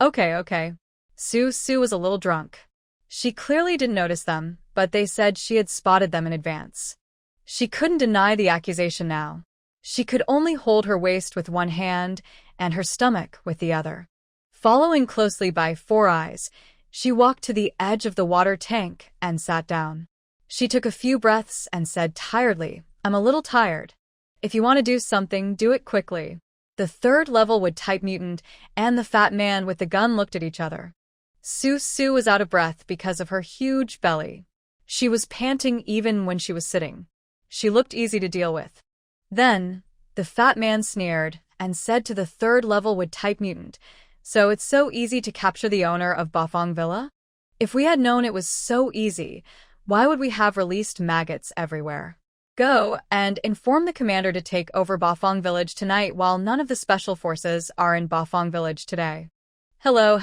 Okay. Su was a little drunk. She clearly didn't notice them, but they said she had spotted them in advance. She couldn't deny the accusation now. She could only hold her waist with one hand and her stomach with the other. Following closely by Four Eyes, she walked to the edge of the water tank and sat down. She took a few breaths and said tiredly, "I'm a little tired. If you want to do something, do it quickly." The third-level wood-type mutant and the fat man with the gun looked at each other. Su was out of breath because of her huge belly. She was panting even when she was sitting. She looked easy to deal with. Then, the fat man sneered and said to the third-level wood-type mutant, "So it's so easy to capture the owner of Bafang Villa? If we had known it was so easy, why would we have released maggots everywhere? Go and inform the commander to take over Bafang Village tonight while none of the special forces are in Bafang Village today." Hello.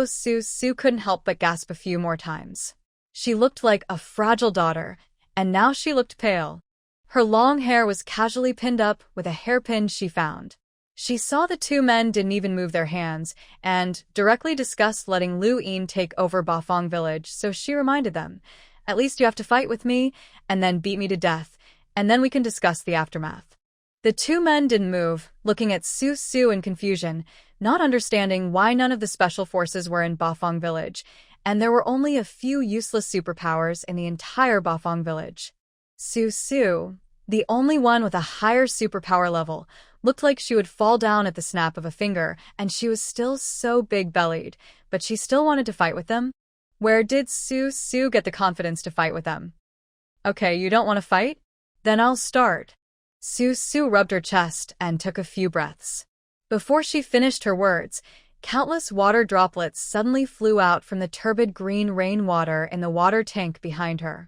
Su couldn't help but gasp a few more times. She looked like a fragile daughter, and now she looked pale. Her long hair was casually pinned up with a hairpin she found. She saw the two men didn't even move their hands, and directly discussed letting Lu Yin take over Bafang Village, so she reminded them, "At least you have to fight with me, and then beat me to death, and then we can discuss the aftermath." The two men didn't move, looking at Su in confusion, not understanding why none of the special forces were in Bafang Village, and there were only a few useless superpowers in the entire Bafang Village. Su, the only one with a higher superpower level, looked like she would fall down at the snap of a finger, and she was still so big-bellied, but she still wanted to fight with them. Where did Su get the confidence to fight with them? "Okay, you don't want to fight? Then I'll start." Su rubbed her chest and took a few breaths. Before she finished her words, countless water droplets suddenly flew out from the turbid green rainwater in the water tank behind her.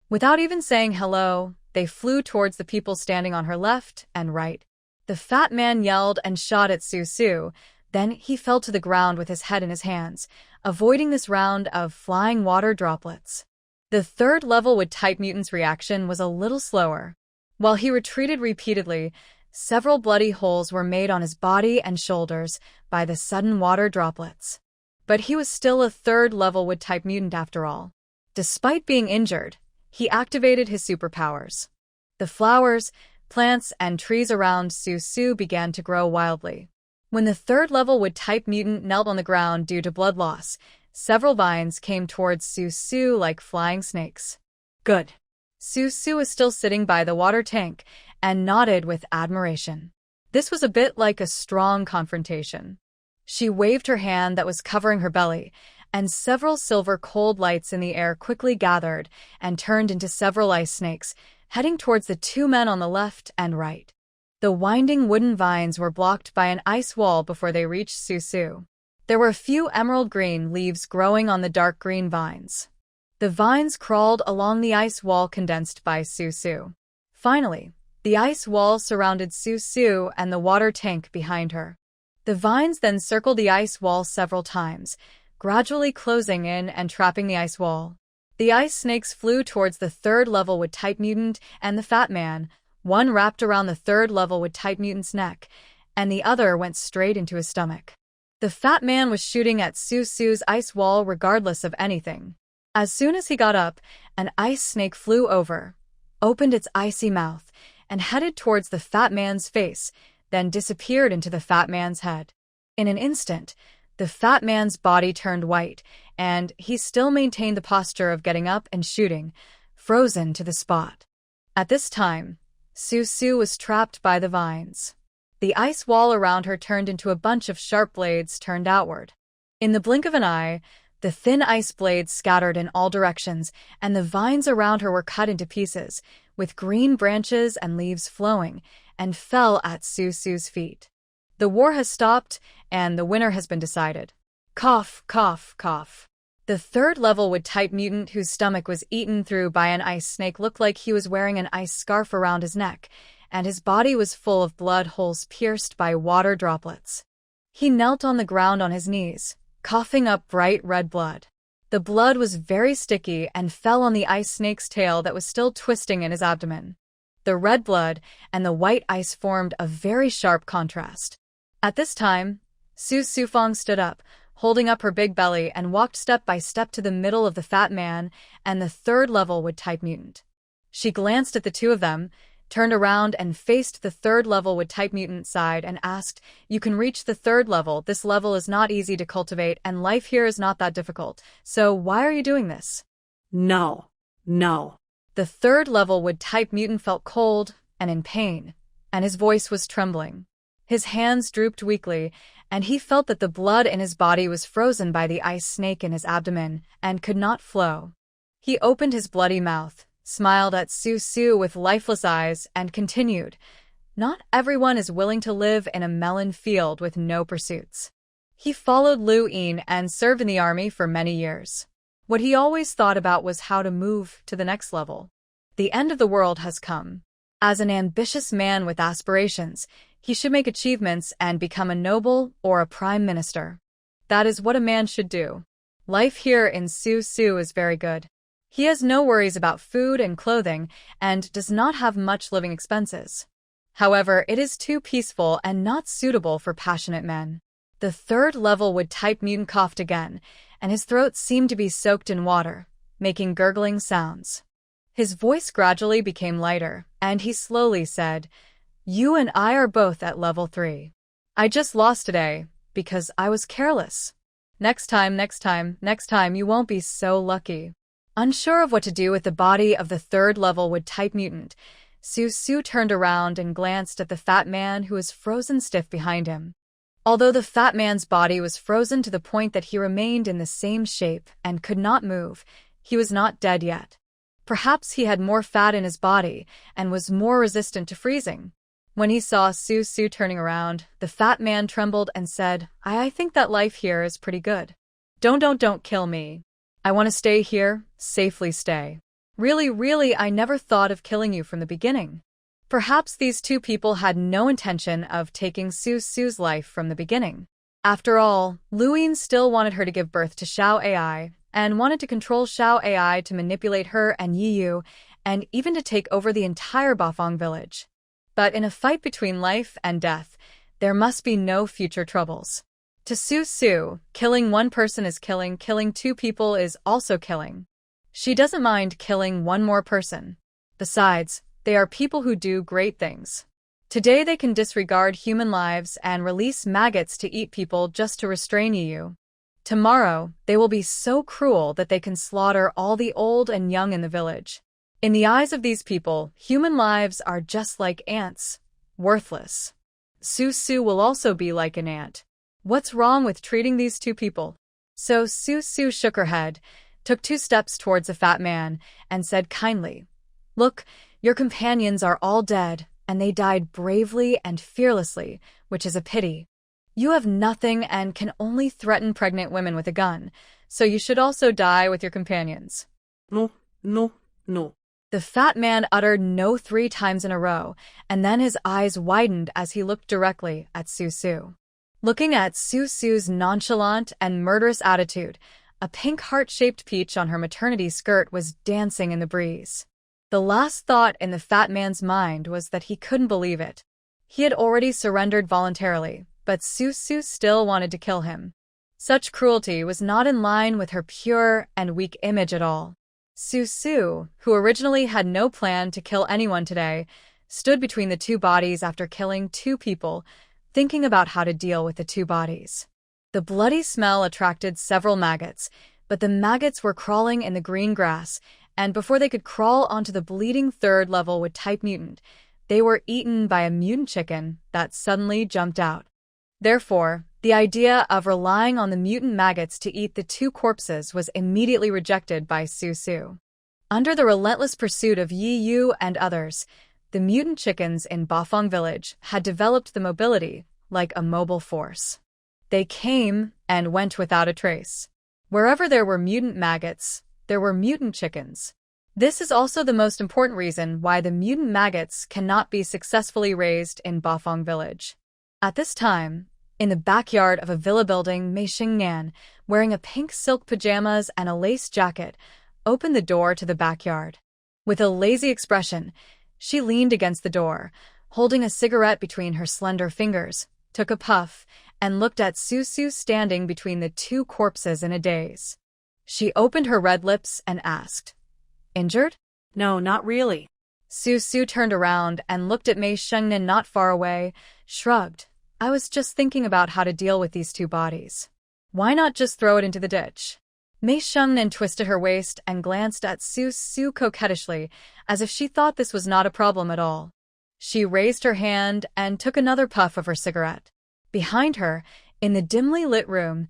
Without even saying hello, they flew towards the people standing on her left and right. The fat man yelled and shot at Su, then he fell to the ground with his head in his hands, avoiding this round of flying water droplets. The third-level wood-type mutant's reaction was a little slower. While he retreated repeatedly, several bloody holes were made on his body and shoulders by the sudden water droplets. But he was still a third-level wood-type mutant after all. Despite being injured, he activated his superpowers. The flowers, plants, and trees around Su began to grow wildly. When the third-level wood-type mutant knelt on the ground due to blood loss, several vines came towards Su like flying snakes. Good. Su was still sitting by the water tank and nodded with admiration. This was a bit like a strong confrontation. She waved her hand that was covering her belly, and several silver cold lights in the air quickly gathered and turned into several ice snakes, heading towards the two men on the left and right. The winding wooden vines were blocked by an ice wall before they reached Su. There were a few emerald green leaves growing on the dark green vines. The vines crawled along the ice wall condensed by Su. Finally, the ice wall surrounded Su and the water tank behind her. The vines then circled the ice wall several times, gradually closing in and trapping the ice wall. The ice snakes flew towards the third-level wood-type mutant and the fat man. One wrapped around the third-level wood-type mutant's neck, and the other went straight into his stomach. The fat man was shooting at Su's ice wall regardless of anything. As soon as he got up, an ice snake flew over, opened its icy mouth, and headed towards the fat man's face, then disappeared into the fat man's head. In an instant, the fat man's body turned white, and he still maintained the posture of getting up and shooting, frozen to the spot. At this time, Su was trapped by the vines. The ice wall around her turned into a bunch of sharp blades turned outward. In the blink of an eye, the thin ice blades scattered in all directions, and the vines around her were cut into pieces, with green branches and leaves flowing, and fell at Su's feet. The war has stopped, and the winner has been decided. Cough, cough, cough. The third-level wood-type mutant whose stomach was eaten through by an ice snake looked like he was wearing an ice scarf around his neck, and his body was full of blood holes pierced by water droplets. He knelt on the ground on his knees, coughing up bright red blood. The blood was very sticky and fell on the ice snake's tail that was still twisting in his abdomen. The red blood and the white ice formed a very sharp contrast. At this time, Su Sufang stood up, holding up her big belly, and walked step by step to the middle of the fat man and the third-level wood-type mutant. She glanced at the two of them, turned around and faced the third-level wood-type mutant side and asked, "You can reach the third level. This level is not easy to cultivate, and life here is not that difficult. So why are you doing this?" No. The third-level wood-type mutant felt cold and in pain, and his voice was trembling. His hands drooped weakly, and he felt that the blood in his body was frozen by the ice snake in his abdomen and could not flow. He opened his bloody mouth, smiled at Su with lifeless eyes, and continued, "Not everyone is willing to live in a melon field with no pursuits." He followed Lu Yin and served in the army for many years. What he always thought about was how to move to the next level. The end of the world has come. As an ambitious man with aspirations, he should make achievements and become a noble or a prime minister. That is what a man should do. Life here in Su is very good. He has no worries about food and clothing and does not have much living expenses. However, it is too peaceful and not suitable for passionate men. The third-level wood-type mutant coughed again, and his throat seemed to be soaked in water, making gurgling sounds. His voice gradually became lighter, and he slowly said, "You and I are both at level 3. I just lost today, because I was careless. Next time, you won't be so lucky." Unsure of what to do with the body of the third-level wood-type mutant, Su turned around and glanced at the fat man who was frozen stiff behind him. Although the fat man's body was frozen to the point that he remained in the same shape and could not move, he was not dead yet. Perhaps he had more fat in his body and was more resistant to freezing. When he saw Su turning around, the fat man trembled and said, I think that life here is pretty good. Don't kill me. I want to stay here, safely stay. Really, I never thought of killing you from the beginning." Perhaps these two people had no intention of taking Su's life from the beginning. After all, Luin still wanted her to give birth to Xiao AI, and wanted to control Xiao AI to manipulate her and Yiyu, and even to take over the entire Bafang village. But in a fight between life and death, there must be no future troubles. To Su, killing one person is killing two people is also killing. She doesn't mind killing one more person. Besides, they are people who do great things. Today they can disregard human lives and release maggots to eat people just to restrain Yiyu. Tomorrow, they will be so cruel that they can slaughter all the old and young in the village. In the eyes of these people, human lives are just like ants, worthless. Su will also be like an ant. What's wrong with treating these two people? So Su shook her head, took 2 steps towards the fat man, and said kindly, Look, your companions are all dead, and they died bravely and fearlessly, which is a pity. You have nothing and can only threaten pregnant women with a gun, so you should also die with your companions. No. The fat man uttered no 3 times in a row, and then his eyes widened as he looked directly at Su. Looking at Su's nonchalant and murderous attitude, a pink heart-shaped peach on her maternity skirt was dancing in the breeze. The last thought in the fat man's mind was that he couldn't believe it. He had already surrendered voluntarily, but Su still wanted to kill him. Such cruelty was not in line with her pure and weak image at all. Su, who originally had no plan to kill anyone today, stood between the 2 bodies after killing 2 people, thinking about how to deal with the 2 bodies. The bloody smell attracted several maggots, but the maggots were crawling in the green grass, and before they could crawl onto the bleeding 3rd level with type mutant, they were eaten by a mutant chicken that suddenly jumped out. Therefore, the idea of relying on the mutant maggots to eat the 2 corpses was immediately rejected by Su. Under the relentless pursuit of Yiyu and others, the mutant chickens in Bafang village had developed the mobility like a mobile force. They came and went without a trace. Wherever there were mutant maggots, there were mutant chickens. This is also the most important reason why the mutant maggots cannot be successfully raised in Bafang village. At this time, in the backyard of a villa building, Shengnan, wearing a pink silk pajamas and a lace jacket, opened the door to the backyard. With a lazy expression, she leaned against the door, holding a cigarette between her slender fingers, took a puff, and looked at Su standing between the two corpses in a daze. She opened her red lips and asked, "Injured?" No, not really. Su turned around and looked at Mei Shengnan not far away, shrugged. I was just thinking about how to deal with these two bodies. Why not just throw it into the ditch? Mei Shengnan twisted her waist and glanced at Su coquettishly, as if she thought this was not a problem at all. She raised her hand and took another puff of her cigarette. Behind her, in the dimly lit room,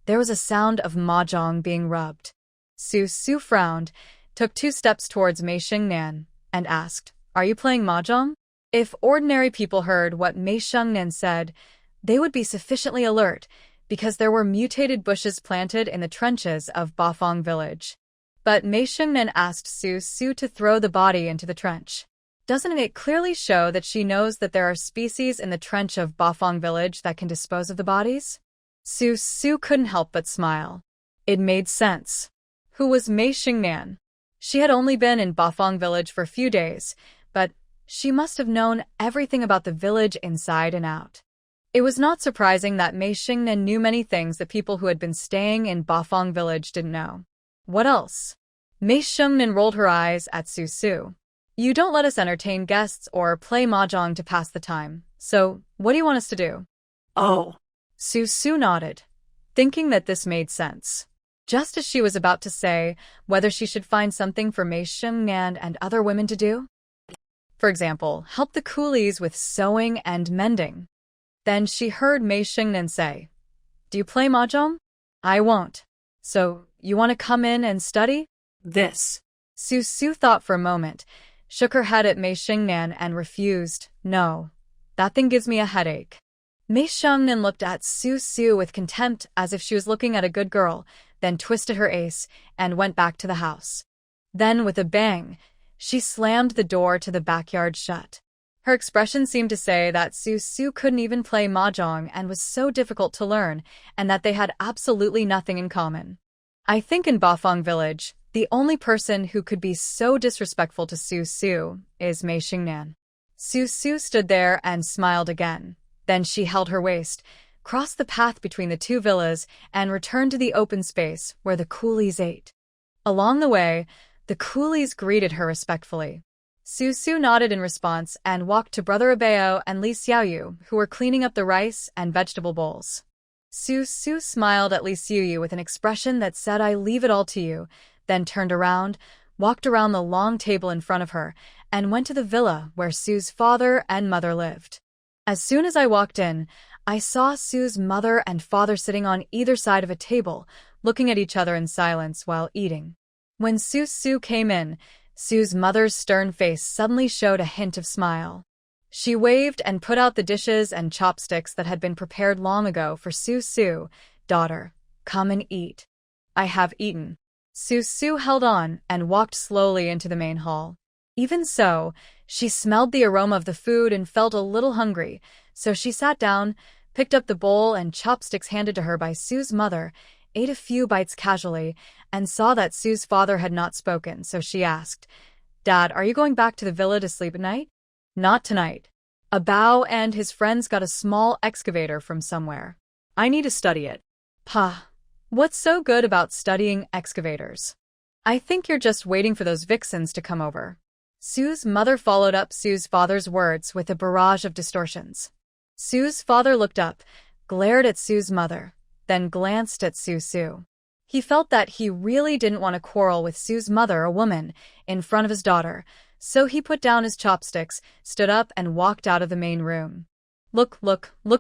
there was a sound of mahjong being rubbed. Su frowned, took 2 steps towards Mei Shengnan, and asked, "Are you playing mahjong?" If ordinary people heard what Mei Shengnan said, they would be sufficiently alert, because there were mutated bushes planted in the trenches of Bafang village. But Mei Shengnan asked Su to throw the body into the trench. Doesn't it clearly show that she knows that there are species in the trench of Bafang village that can dispose of the bodies? Su couldn't help but smile. It made sense. Who was Mei Shengnan? She had only been in Bafang village for a few days, but she must have known everything about the village inside and out. It was not surprising that Mei Shengnan knew many things that people who had been staying in Bafang village didn't know. What else? Mei Shengnan rolled her eyes at Su. You don't let us entertain guests or play mahjong to pass the time, so what do you want us to do? Oh. Su nodded, thinking that this made sense. Just as she was about to say whether she should find something for Mei Shengnan and other women to do. For example, help the coolies with sewing and mending. Then she heard Mei Shengnan say, "Do you play mahjong? I won't. So, you want to come in and study?" This. Su thought for a moment, shook her head at Mei Shengnan and refused. "No. That thing gives me a headache." Mei Shengnan looked at Su with contempt as if she was looking at a good girl, then twisted her ace and went back to the house. Then, with a bang, she slammed the door to the backyard shut. Her expression seemed to say that Su couldn't even play mahjong and was so difficult to learn, and that they had absolutely nothing in common. I think in Bafang village, the only person who could be so disrespectful to Su is Mei Shengnan. Su stood there and smiled again. Then she held her waist, crossed the path between the two villas, and returned to the open space where the coolies ate. Along the way, the coolies greeted her respectfully. Su nodded in response and walked to Brother Abeo and Li Xiaoyu, who were cleaning up the rice and vegetable bowls. Su smiled at Li Xiaoyu with an expression that said, "I leave it all to you," then turned around, walked around the long table in front of her, and went to the villa where Su's father and mother lived. As soon as I walked in, I saw Su's mother and father sitting on either side of a table, looking at each other in silence while eating. When Su came in, Su's mother's stern face suddenly showed a hint of smile. She waved and put out the dishes and chopsticks that had been prepared long ago for Su. "Daughter, come and eat." "I have eaten." Su held on and walked slowly into the main hall. Even so, she smelled the aroma of the food and felt a little hungry, so she sat down, picked up the bowl and chopsticks handed to her by Su's mother, ate a few bites casually, and saw that Su's father had not spoken, so she asked, "Dad, are you going back to the villa to sleep at night?" "Not tonight. Abao and his friends got a small excavator from somewhere. I need to study it." "Pa, what's so good about studying excavators?" "I think you're just waiting for those vixens to come over." Su's mother followed up Su's father's words with a barrage of distortions. Su's father looked up, glared at Su's mother, then glanced at Su. He felt that he really didn't want to quarrel with Su's mother, a woman, in front of his daughter, so he put down his chopsticks, stood up, and walked out of the main room. Look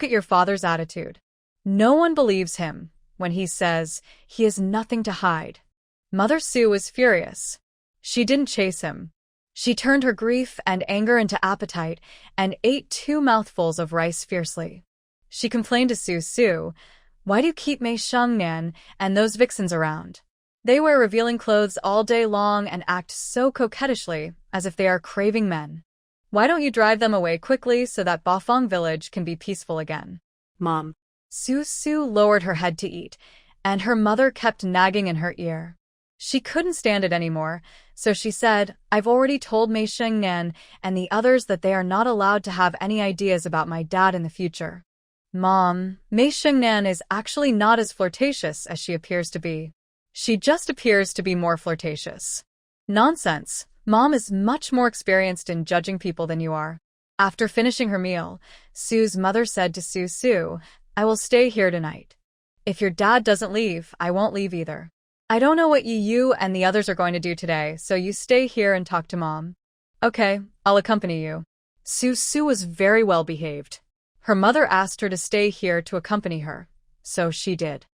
at your father's attitude. No one believes him when he says he has nothing to hide. Mother Su was furious. She didn't chase him. She turned her grief and anger into appetite and ate 2 mouthfuls of rice fiercely. She complained to Su, "Why do you keep Mei Shengnan and those vixens around? They wear revealing clothes all day long and act so coquettishly, as if they are craving men. Why don't you drive them away quickly so that Bafang village can be peaceful again?" Mom. Su lowered her head to eat, and her mother kept nagging in her ear. She couldn't stand it anymore, so she said, "I've already told Mei Shengnan and the others that they are not allowed to have any ideas about my dad in the future." Mom, Mei Shengnan is actually not as flirtatious as she appears to be. She just appears to be more flirtatious. Nonsense. Mom is much more experienced in judging people than you are. After finishing her meal, Sue's mother said to Sue, I will stay here tonight. If your dad doesn't leave, I won't leave either. I don't know what you and the others are going to do today, so you stay here and talk to Mom. Okay, I'll accompany you. Sue was very well behaved. Her mother asked her to stay here to accompany her, so she did.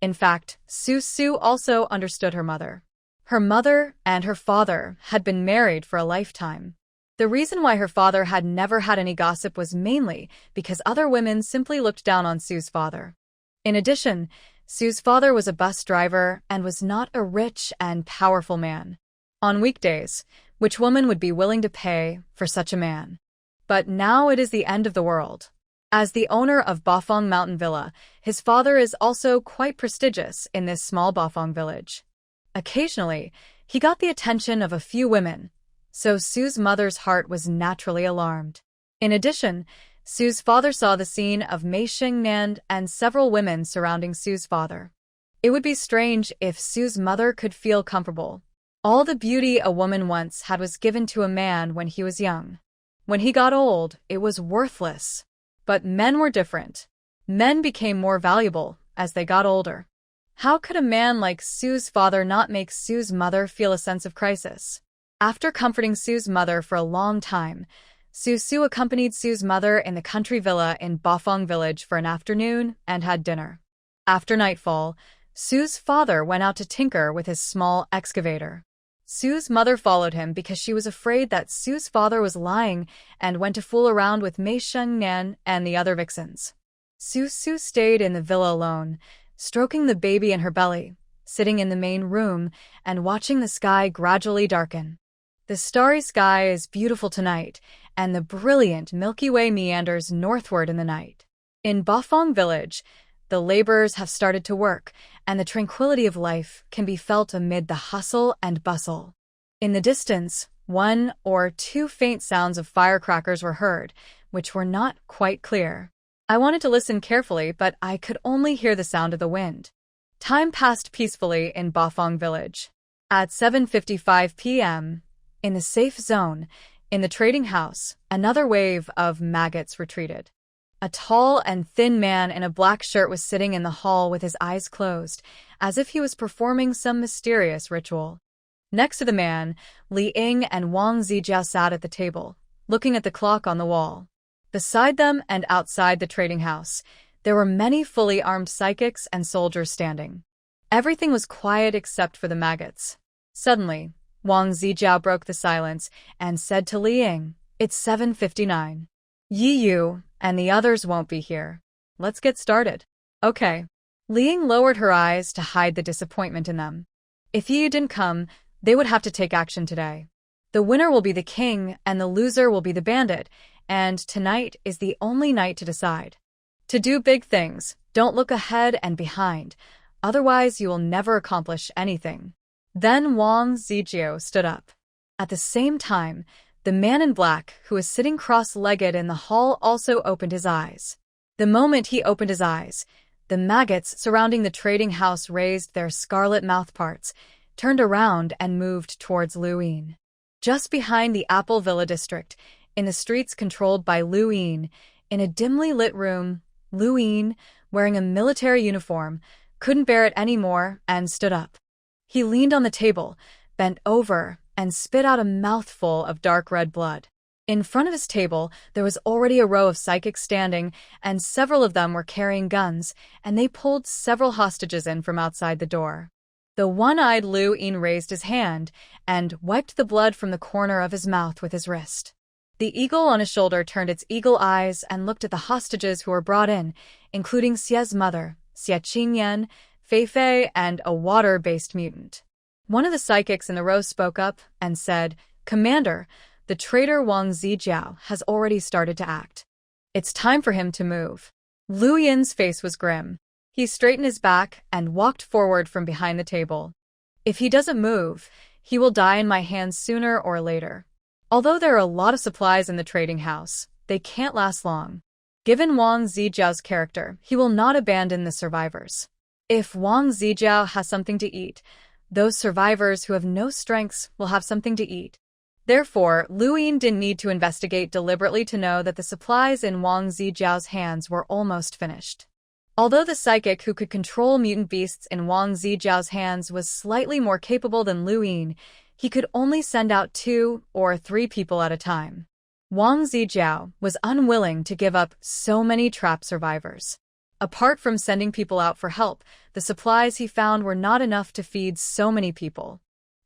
In fact, Sue also understood her mother. Her mother and her father had been married for a lifetime. The reason why her father had never had any gossip was mainly because other women simply looked down on Sue's father. In addition, Sue's father was a bus driver and was not a rich and powerful man. On weekdays, which woman would be willing to pay for such a man? But now it is the end of the world. As the owner of Bafang Mountain Villa, his father is also quite prestigious in this small Bafang village. Occasionally, he got the attention of a few women, so Sue's mother's heart was naturally alarmed. In addition, Sue's father saw the scene of Mei Shengnan and several women surrounding Sue's father. It would be strange if Sue's mother could feel comfortable. All the beauty a woman once had was given to a man when he was young. When he got old, it was worthless. But men were different. Men became more valuable as they got older. How could a man like Sue's father not make Sue's mother feel a sense of crisis? After comforting Sue's mother for a long time, Sue accompanied Sue's mother in the country villa in Bafang village for an afternoon and had dinner. After nightfall, Sue's father went out to tinker with his small excavator. Sue's mother followed him because she was afraid that Sue's father was lying and went to fool around with Mei Shengnan and the other vixens. Sue stayed in the villa alone, stroking the baby in her belly, sitting in the main room, and watching the sky gradually darken. The starry sky is beautiful tonight, and the brilliant Milky Way meanders northward in the night. In Bafang village, the laborers have started to work, and the tranquility of life can be felt amid the hustle and bustle. In the distance, 1 or 2 faint sounds of firecrackers were heard, which were not quite clear. I wanted to listen carefully, but I could only hear the sound of the wind. Time passed peacefully in Bafang village. At 7:55 p.m., in the safe zone, in the trading house, another wave of maggots retreated. A tall and thin man in a black shirt was sitting in the hall with his eyes closed, as if he was performing some mysterious ritual. Next to the man, Li Ying and Wang Zijiao sat at the table, looking at the clock on the wall. Beside them and outside the trading house, there were many fully armed psychics and soldiers standing. Everything was quiet except for the maggots. Suddenly, Wang Zijiao broke the silence and said to Li Ying, "It's 7:59. Yi Yu and the others won't be here. Let's get started." "Okay." Li Ying lowered her eyes to hide the disappointment in them. If Yi Yu didn't come, they would have to take action today. The winner will be the king and the loser will be the bandit, and tonight is the only night to decide. To do big things, don't look ahead and behind, otherwise you will never accomplish anything. Then Wang Zijiao stood up. At the same time, the man in black, who was sitting cross-legged in the hall, also opened his eyes. The moment he opened his eyes, the maggots surrounding the trading house raised their scarlet mouthparts, turned around and moved towards Lu Yin. Just behind the Apple Villa district, in the streets controlled by Lu Yin, in a dimly lit room, Lu Yin, wearing a military uniform, couldn't bear it anymore and stood up. He leaned on the table, bent over, and spit out a mouthful of dark red blood. In front of his table, there was already a row of psychics standing, and several of them were carrying guns, and they pulled several hostages in from outside the door. The one-eyed Lu Yin raised his hand and wiped the blood from the corner of his mouth with his wrist. The eagle on his shoulder turned its eagle eyes and looked at the hostages who were brought in, including Xie's mother, Xie Qingyan, Fei, and a water-based mutant. One of the psychics in the row spoke up and said, "Commander, the traitor Wang Zijiao has already started to act. It's time for him to move." Lu Yin's face was grim. He straightened his back and walked forward from behind the table. "If he doesn't move, he will die in my hands sooner or later. Although there are a lot of supplies in the trading house, they can't last long. Given Wang Zijiao's character, he will not abandon the survivors. If Wang Zijiao has something to eat, those survivors who have no strengths will have something to eat. Therefore, Lu Yin didn't need to investigate deliberately to know that the supplies in Wang Zijiao's hands were almost finished. Although the psychic who could control mutant beasts in Wang Zijiao's hands was slightly more capable than Lu Yin, he could only send out 2 or 3 people at a time. Wang Zijiao was unwilling to give up so many trapped survivors. Apart from sending people out for help, the supplies he found were not enough to feed so many people.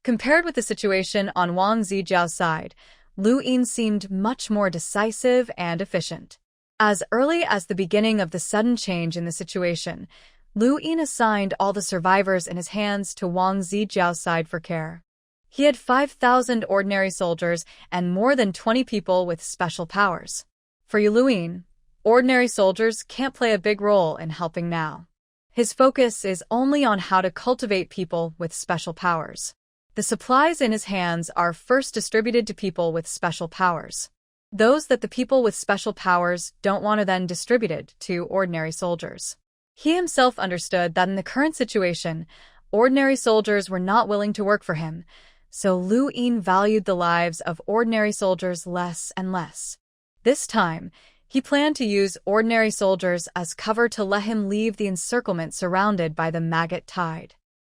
Compared with the situation on Wang Zijiao's side, Lu Yin seemed much more decisive and efficient. As early as the beginning of the sudden change in the situation, Lu Yin assigned all the survivors in his hands to Wang Zijiao's side for care. He had 5,000 ordinary soldiers and more than 20 people with special powers. For Lu Yin, ordinary soldiers can't play a big role in helping now. His focus is only on how to cultivate people with special powers. The supplies in his hands are first distributed to people with special powers. Those that the people with special powers don't want are then distributed to ordinary soldiers. He himself understood that in the current situation, ordinary soldiers were not willing to work for him, so Lu Yin valued the lives of ordinary soldiers less and less. This time, he planned to use ordinary soldiers as cover to let him leave the encirclement surrounded by the Maggot tide.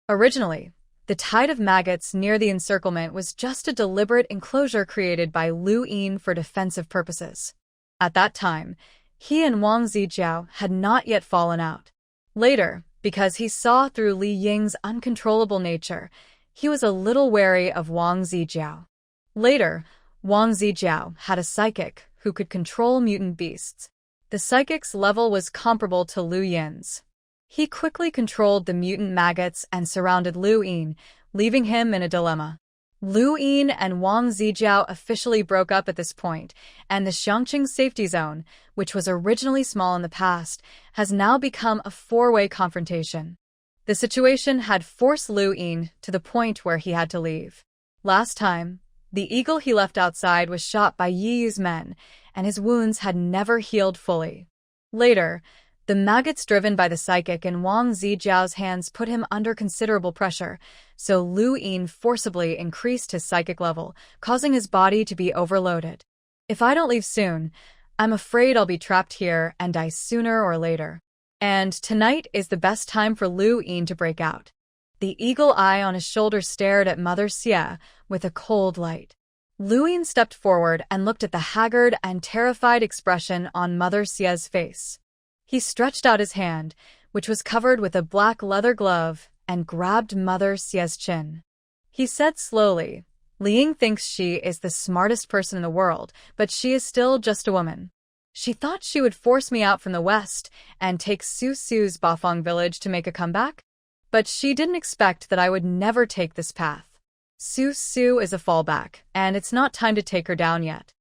Originally, the tide of maggots near the encirclement was just a deliberate enclosure created by Lu Yin for defensive purposes. At that time, he and Wang Zijiao had not yet fallen out. Later, because he saw through Li Ying's uncontrollable nature, he was a little wary of Wang Zijiao. Later, Wang Zijiao had a psychic who could control mutant beasts. The psychic's level was comparable to Lu Yin's. He quickly controlled the mutant maggots and surrounded Lu Yin, leaving him in a dilemma. Lu Yin and Wang Zijiao officially broke up at this point, and the Xiangqing safety zone, which was originally small in the past, has now become a 4-way confrontation. The situation had forced Lu Yin to the point where he had to leave. Last time, the eagle he left outside was shot by Yi Yu's men, and his wounds had never healed fully. Later, the maggots driven by the psychic in Wang Zijiao's hands put him under considerable pressure, so Lu Yin forcibly increased his psychic level, causing his body to be overloaded. If I don't leave soon, I'm afraid I'll be trapped here and die sooner or later. And tonight is the best time for Lu Yin to break out. The eagle eye on his shoulder stared at Mother Xie with a cold light. Lu Yin stepped forward and looked at the haggard and terrified expression on Mother Xie's face. He stretched out his hand, which was covered with a black leather glove, and grabbed Mother Xie's chin. He said slowly, "Li Ying thinks she is the smartest person in the world, but she is still just a woman. She thought she would force me out from the west and take Su Su's Bafang village to make a comeback? But she didn't expect that I would never take this path. Su Su is a fallback, and it's not time to take her down yet.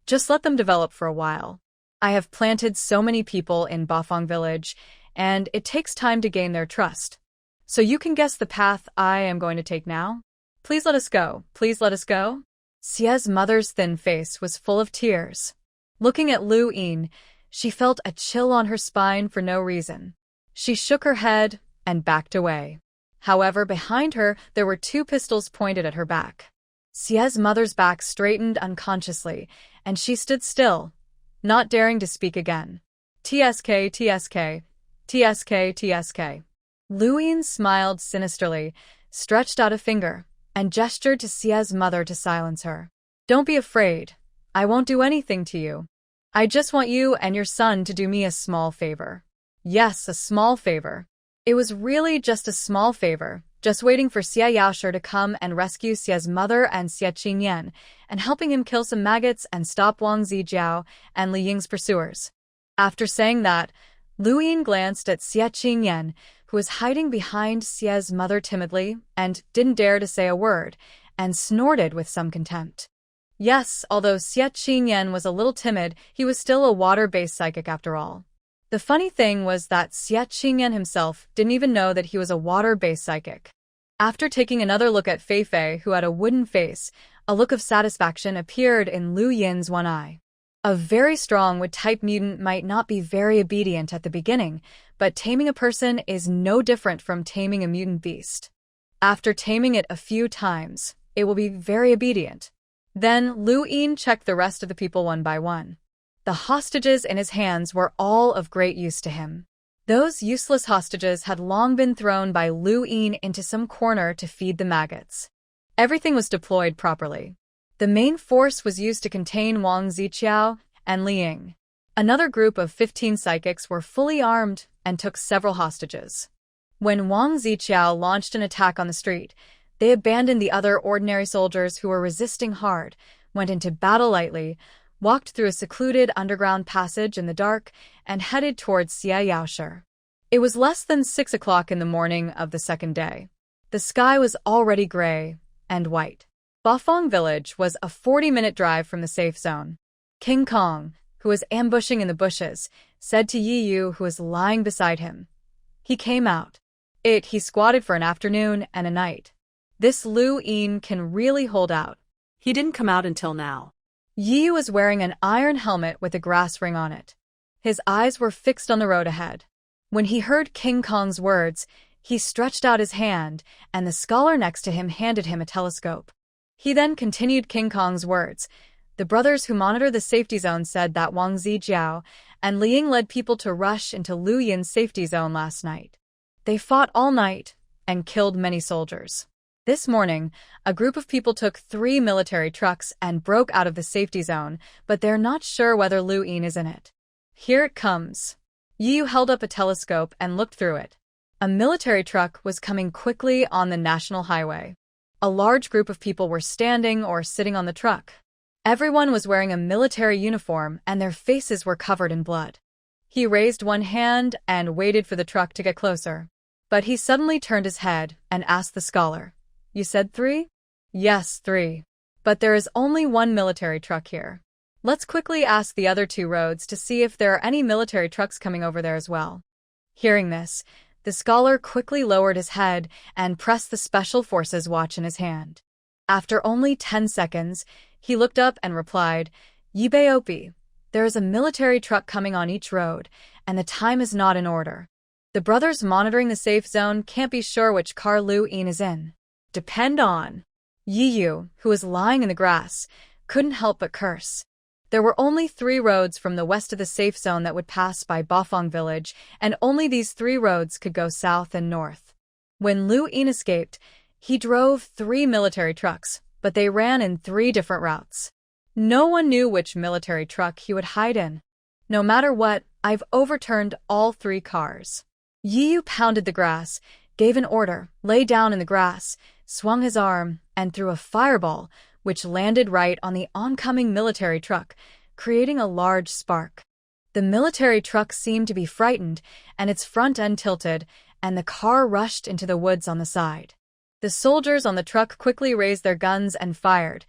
Just let them develop for a while. I have planted so many people in Bafang village, and it takes time to gain their trust. So you can guess the path I am going to take now? Please let us go. Please let us go." Xie's mother's thin face was full of tears. Looking at Lu Yin, she felt a chill on her spine for no reason. She shook her head and backed away. However, behind her, there were 2 pistols pointed at her back. Xie's mother's back straightened unconsciously, and she stood still, not daring to speak again. "TSK, TSK, TSK, TSK. Lu Yin smiled sinisterly, stretched out a finger, and gestured to Xie's mother to silence her. "Don't be afraid. I won't do anything to you. I just want you and your son to do me a small favor." Yes, a small favor. It was really just a small favor, just waiting for Xie Yaoshi to come and rescue Xie's mother and Xie Qingyan, and helping him kill some maggots and stop Wang Zijiao and Li Ying's pursuers. After saying that, Lu Yin glanced at Xie Qingyan, who was hiding behind Xie's mother timidly and didn't dare to say a word, and snorted with some contempt. Yes, although Xie Qingyan was a little timid, he was still a water-based psychic after all. The funny thing was that Xie Qingyan himself didn't even know that he was a water-based psychic. After taking another look at Fei, who had a wooden face, a look of satisfaction appeared in Lu Yin's one eye. A very strong Wood-type mutant might not be very obedient at the beginning, but taming a person is no different from taming a mutant beast. After taming it a few times, it will be very obedient. Then Lu Yin checked the rest of the people one by one. The hostages in his hands were all of great use to him. Those useless hostages had long been thrown by Lu Yin into some corner to feed the maggots. Everything was deployed properly. The main force was used to contain Wang Ziqiao and Li Ying. Another group of 15 psychics were fully armed and took several hostages. When Wang Ziqiao launched an attack on the street, they abandoned the other ordinary soldiers who were resisting hard, went into battle lightly, walked through a secluded underground passage in the dark, and headed towards Xie Yaoshi. It was less than 6 o'clock in the morning of the second day. The sky was already gray and white. Bafang village was a 40-minute drive from the safe zone. King Kong, who was ambushing in the bushes, said to Yi Yu, who was lying beside him. He came out. He squatted for an afternoon and a night. This Lu Yin can really hold out. He didn't come out until now. Yi Yu was wearing an iron helmet with a grass ring on it. His eyes were fixed on the road ahead. When he heard King Kong's words, he stretched out his hand, and the scholar next to him handed him a telescope. He then continued King Kong's words. The brothers who monitor the safety zone said that Wang Ziqiao and Li Ying led people to rush into Lu Yin's safety zone last night. They fought all night and killed many soldiers. This morning, a group of people took 3 military trucks and broke out of the safety zone, but they're not sure whether Lu Yin is in it. Here it comes. Yi Yu held up a telescope and looked through it. A military truck was coming quickly on the national highway. A large group of people were standing or sitting on the truck. Everyone was wearing a military uniform and their faces were covered in blood. He raised one hand and waited for the truck to get closer. But he suddenly turned his head and asked the scholar, "You said 3? "Yes, 3. But there is only one military truck here. Let's quickly ask the other 2 roads to see if there are any military trucks coming over there as well." Hearing this, the scholar quickly lowered his head and pressed the Special Forces watch in his hand. After only 10 seconds, he looked up and replied, "Yibe Opi, there is a military truck coming on each road, and the time is not in order. The brothers monitoring the safe zone can't be sure which car Lu Yin is in. Depend on." Yi Yu, who was lying in the grass, couldn't help but curse. There were only 3 roads from the west of the safe zone that would pass by Bafang village, and only these 3 roads could go south and north. When Lu Yin escaped, he drove 3 military trucks, but they ran in 3 different routes. No one knew which military truck he would hide in. No matter what, I've overturned all 3 cars. Yi Yu pounded the grass, gave an order, lay down in the grass, swung his arm, and threw a fireball, which landed right on the oncoming military truck, creating a large spark. The military truck seemed to be frightened, and its front end tilted, and the car rushed into the woods on the side. The soldiers on the truck quickly raised their guns and fired.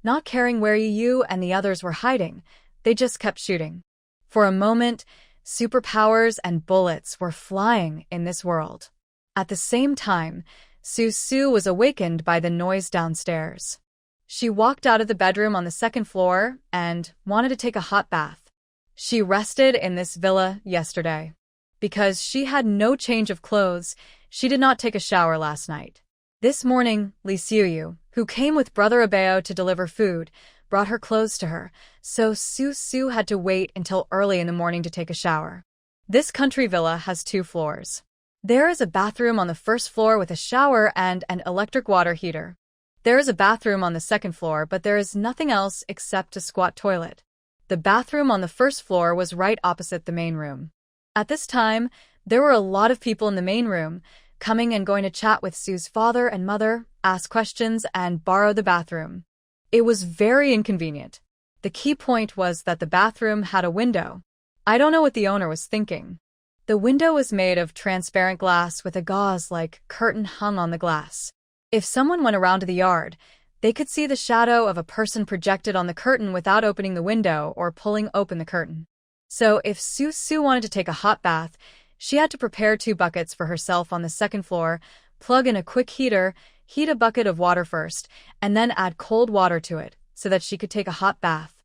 Not caring where Yi Yu and the others were hiding, they just kept shooting. For a moment, superpowers and bullets were flying in this world. At the same time, Su was awakened by the noise downstairs. She walked out of the bedroom on the 2nd floor and wanted to take a hot bath. She rested in this villa yesterday. Because she had no change of clothes, she did not take a shower last night. This morning, Li Xiuyu, who came with Brother Abeo to deliver food, brought her clothes to her, so Su had to wait until early in the morning to take a shower. This country villa has 2 floors. There is a bathroom on the 1st floor with a shower and an electric water heater. There is a bathroom on the 2nd floor, but there is nothing else except a squat toilet. The bathroom on the 1st floor was right opposite the main room. At this time, there were a lot of people in the main room, coming and going to chat with Su's father and mother, ask questions, and borrow the bathroom. It was very inconvenient. The key point was that the bathroom had a window. I don't know what the owner was thinking. The window was made of transparent glass with a gauze-like curtain hung on the glass. If someone went around to the yard, they could see the shadow of a person projected on the curtain without opening the window or pulling open the curtain. So if Su wanted to take a hot bath, she had to prepare 2 buckets for herself on the 2nd floor, plug in a quick heater, heat a bucket of water first, and then add cold water to it so that she could take a hot bath.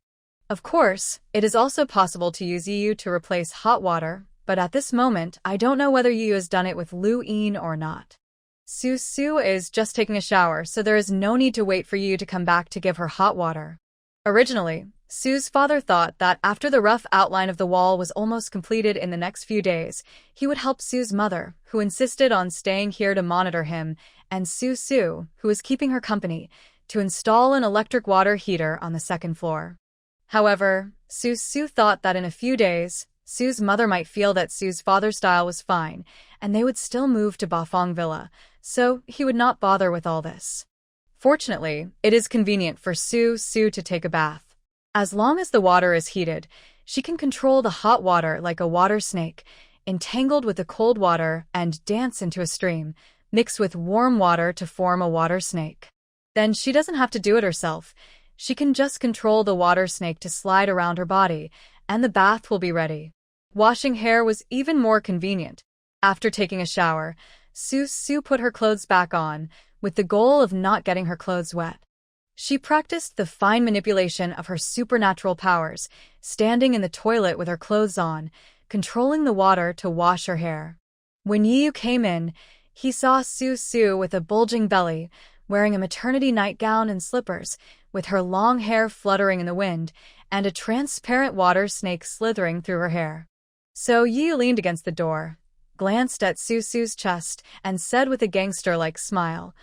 Of course, it is also possible to use Yu to replace hot water, but at this moment, I don't know whether Yu has done it with Lu Yin or not. Su is just taking a shower, so there is no need to wait for Yu to come back to give her hot water. Originally, Su's father thought that after the rough outline of the wall was almost completed in the next few days, he would help Su's mother, who insisted on staying here to monitor him, and Su, who was keeping her company, to install an electric water heater on the second floor. However, Su thought that in a few days, Su's mother might feel that Su's father's style was fine, and they would still move to Bafang Villa, so he would not bother with all this. Fortunately, it is convenient for Su to take a bath. As long as the water is heated, she can control the hot water like a water snake, entangled with the cold water and dance into a stream, mixed with warm water to form a water snake. Then she doesn't have to do it herself. She can just control the water snake to slide around her body, and the bath will be ready. Washing hair was even more convenient. After taking a shower, Su put her clothes back on, with the goal of not getting her clothes wet. She practiced the fine manipulation of her supernatural powers, standing in the toilet with her clothes on, controlling the water to wash her hair. When Yu came in, he saw Su with a bulging belly, wearing a maternity nightgown and slippers, with her long hair fluttering in the wind, and a transparent water snake slithering through her hair. So Yu leaned against the door, glanced at Su's chest, and said with a gangster-like smile,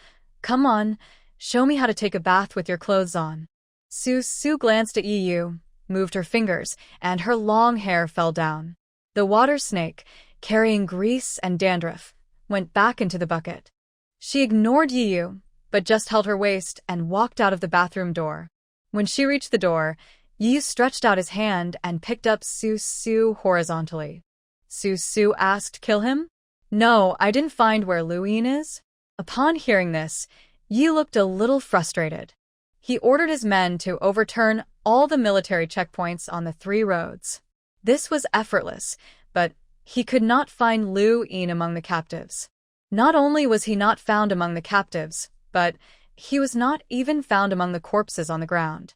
"Come on, show me how to take a bath with your clothes on." Su glanced at Yu, moved her fingers, and her long hair fell down. The water snake, carrying grease and dandruff, went back into the bucket. She ignored Yu, but just held her waist and walked out of the bathroom door. When she reached the door, Yu stretched out his hand and picked up Su horizontally. Su asked, "Kill him?" "No, I didn't find where Lu Yin is." Upon hearing this, Yu looked a little frustrated. He ordered his men to overturn all the military checkpoints on the 3 roads. This was effortless, but he could not find Lu Yin among the captives. Not only was he not found among the captives, but he was not even found among the corpses on the ground.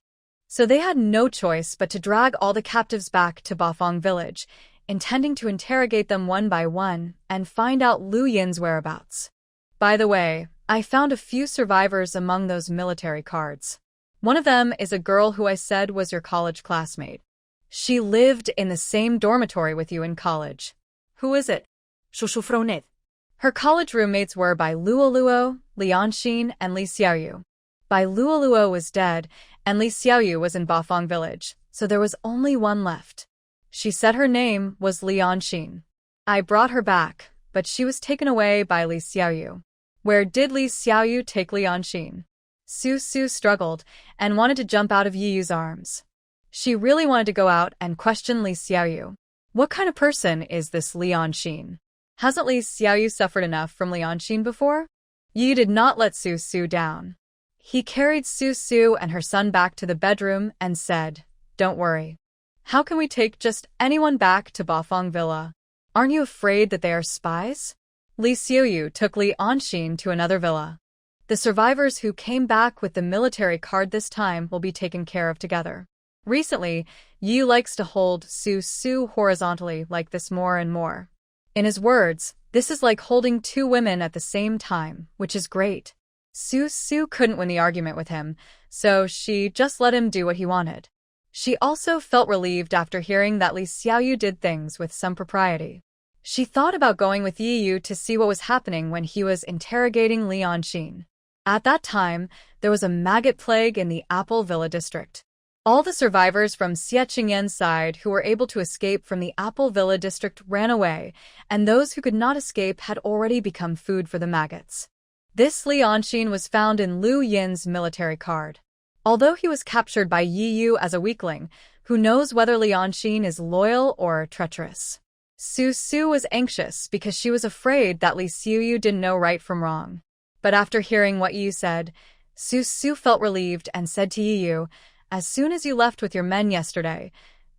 So they had no choice but to drag all the captives back to Bafang village, intending to interrogate them one by one and find out Lu Yin's whereabouts. By the way, I found a few survivors among those military cards. One of them is a girl who I said was your college classmate. She lived in the same dormitory with you in college. Who is it? Her college roommates were Bai Luo, Lianxin, and Li Xiaoyu. Bai Luo was dead, and Li Xiaoyu was in Bafang village, so there was only one left. She said her name was Lianxin. I brought her back, but she was taken away by Li Xiaoyu. Where did Li Xiaoyu take Lianxin? Su struggled and wanted to jump out of Yu's arms. She really wanted to go out and question Li Xiaoyu. What kind of person is this Lianxin? Hasn't Li Xiaoyu suffered enough from Lianxin before? Yu did not let Su down. He carried Su and her son back to the bedroom and said, "Don't worry. How can we take just anyone back to Bafang Villa? Aren't you afraid that they are spies?" Li Xiaoyu took Lianxin to another villa. The survivors who came back with the military card this time will be taken care of together. Recently, Yu likes to hold Su horizontally like this more and more. In his words, this is like holding 2 women at the same time, which is great. Su couldn't win the argument with him, so she just let him do what he wanted. She also felt relieved after hearing that Li Xiaoyu did things with some propriety. She thought about going with Yu to see what was happening when he was interrogating Lianxin. At that time, there was a maggot plague in the Apple Villa district. All the survivors from Xie side who were able to escape from the Apple Villa district ran away, and those who could not escape had already become food for the maggots. This Lianxin was found in Lu Yin's military card. Although he was captured by Yu as a weakling, who knows whether Lianxin is loyal or treacherous? Su was anxious because she was afraid that Li Xiaoyu didn't know right from wrong. But after hearing what Yu said, Su felt relieved and said to Yu, "As soon as you left with your men yesterday,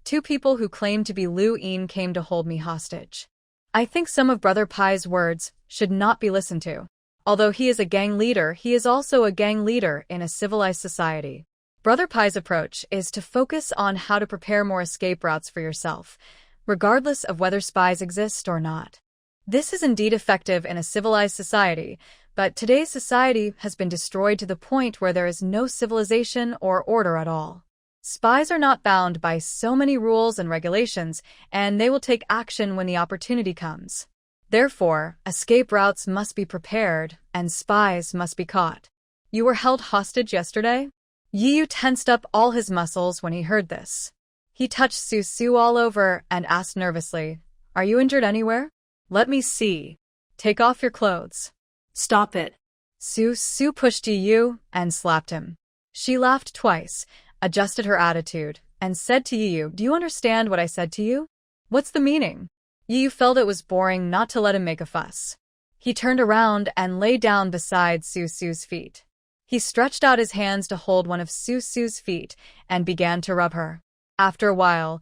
2 people who claimed to be Lu Yin came to hold me hostage. I think some of Brother Pai's words should not be listened to. Although he is a gang leader, he is also a gang leader in a civilized society. Brother Pai's approach is to focus on how to prepare more escape routes for yourself, regardless of whether spies exist or not. This is indeed effective in a civilized society, but today's society has been destroyed to the point where there is no civilization or order at all. Spies are not bound by so many rules and regulations, and they will take action when the opportunity comes. Therefore, escape routes must be prepared, and spies must be caught. You were held hostage yesterday? Yiyu tensed up all his muscles when he heard this. He touched Su all over and asked nervously, "Are you injured anywhere? Let me see. Take off your clothes." Stop it. Su pushed Yiyu and slapped him. She laughed twice, adjusted her attitude, and said to Yiyu, "Do you understand what I said to you? What's the meaning?" Yiyu felt it was boring not to let him make a fuss. He turned around and lay down beside Su's feet. He stretched out his hands to hold one of Su's feet and began to rub her. After a while,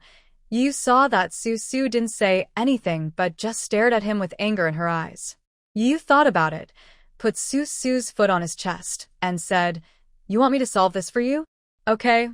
Yiyu saw that Su didn't say anything but just stared at him with anger in her eyes. Yiyu thought about it, put Su's foot on his chest, and said, "You want me to solve this for you? Okay,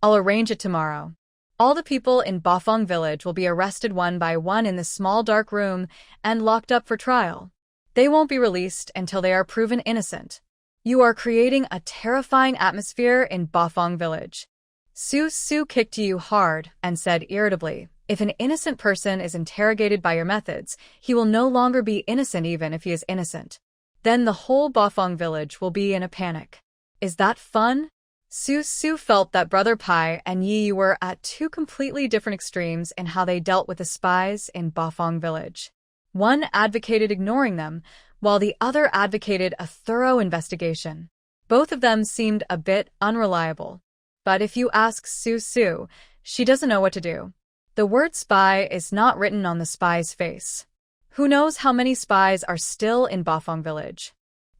I'll arrange it tomorrow." All the people in Bafang village will be arrested one by one in this small dark room and locked up for trial. They won't be released until they are proven innocent. You are creating a terrifying atmosphere in Bafang village. Su kicked Yiyu hard and said irritably, "If an innocent person is interrogated by your methods, he will no longer be innocent even if he is innocent. Then the whole Bafang village will be in a panic. Is that fun?" Su felt that Brother Pai and Yiyu were at two completely different extremes in how they dealt with the spies in Bafang village. One advocated ignoring them, while the other advocated a thorough investigation. Both of them seemed a bit unreliable. But if you ask Su, she doesn't know what to do. The word spy is not written on the spy's face. Who knows how many spies are still in Bafang village?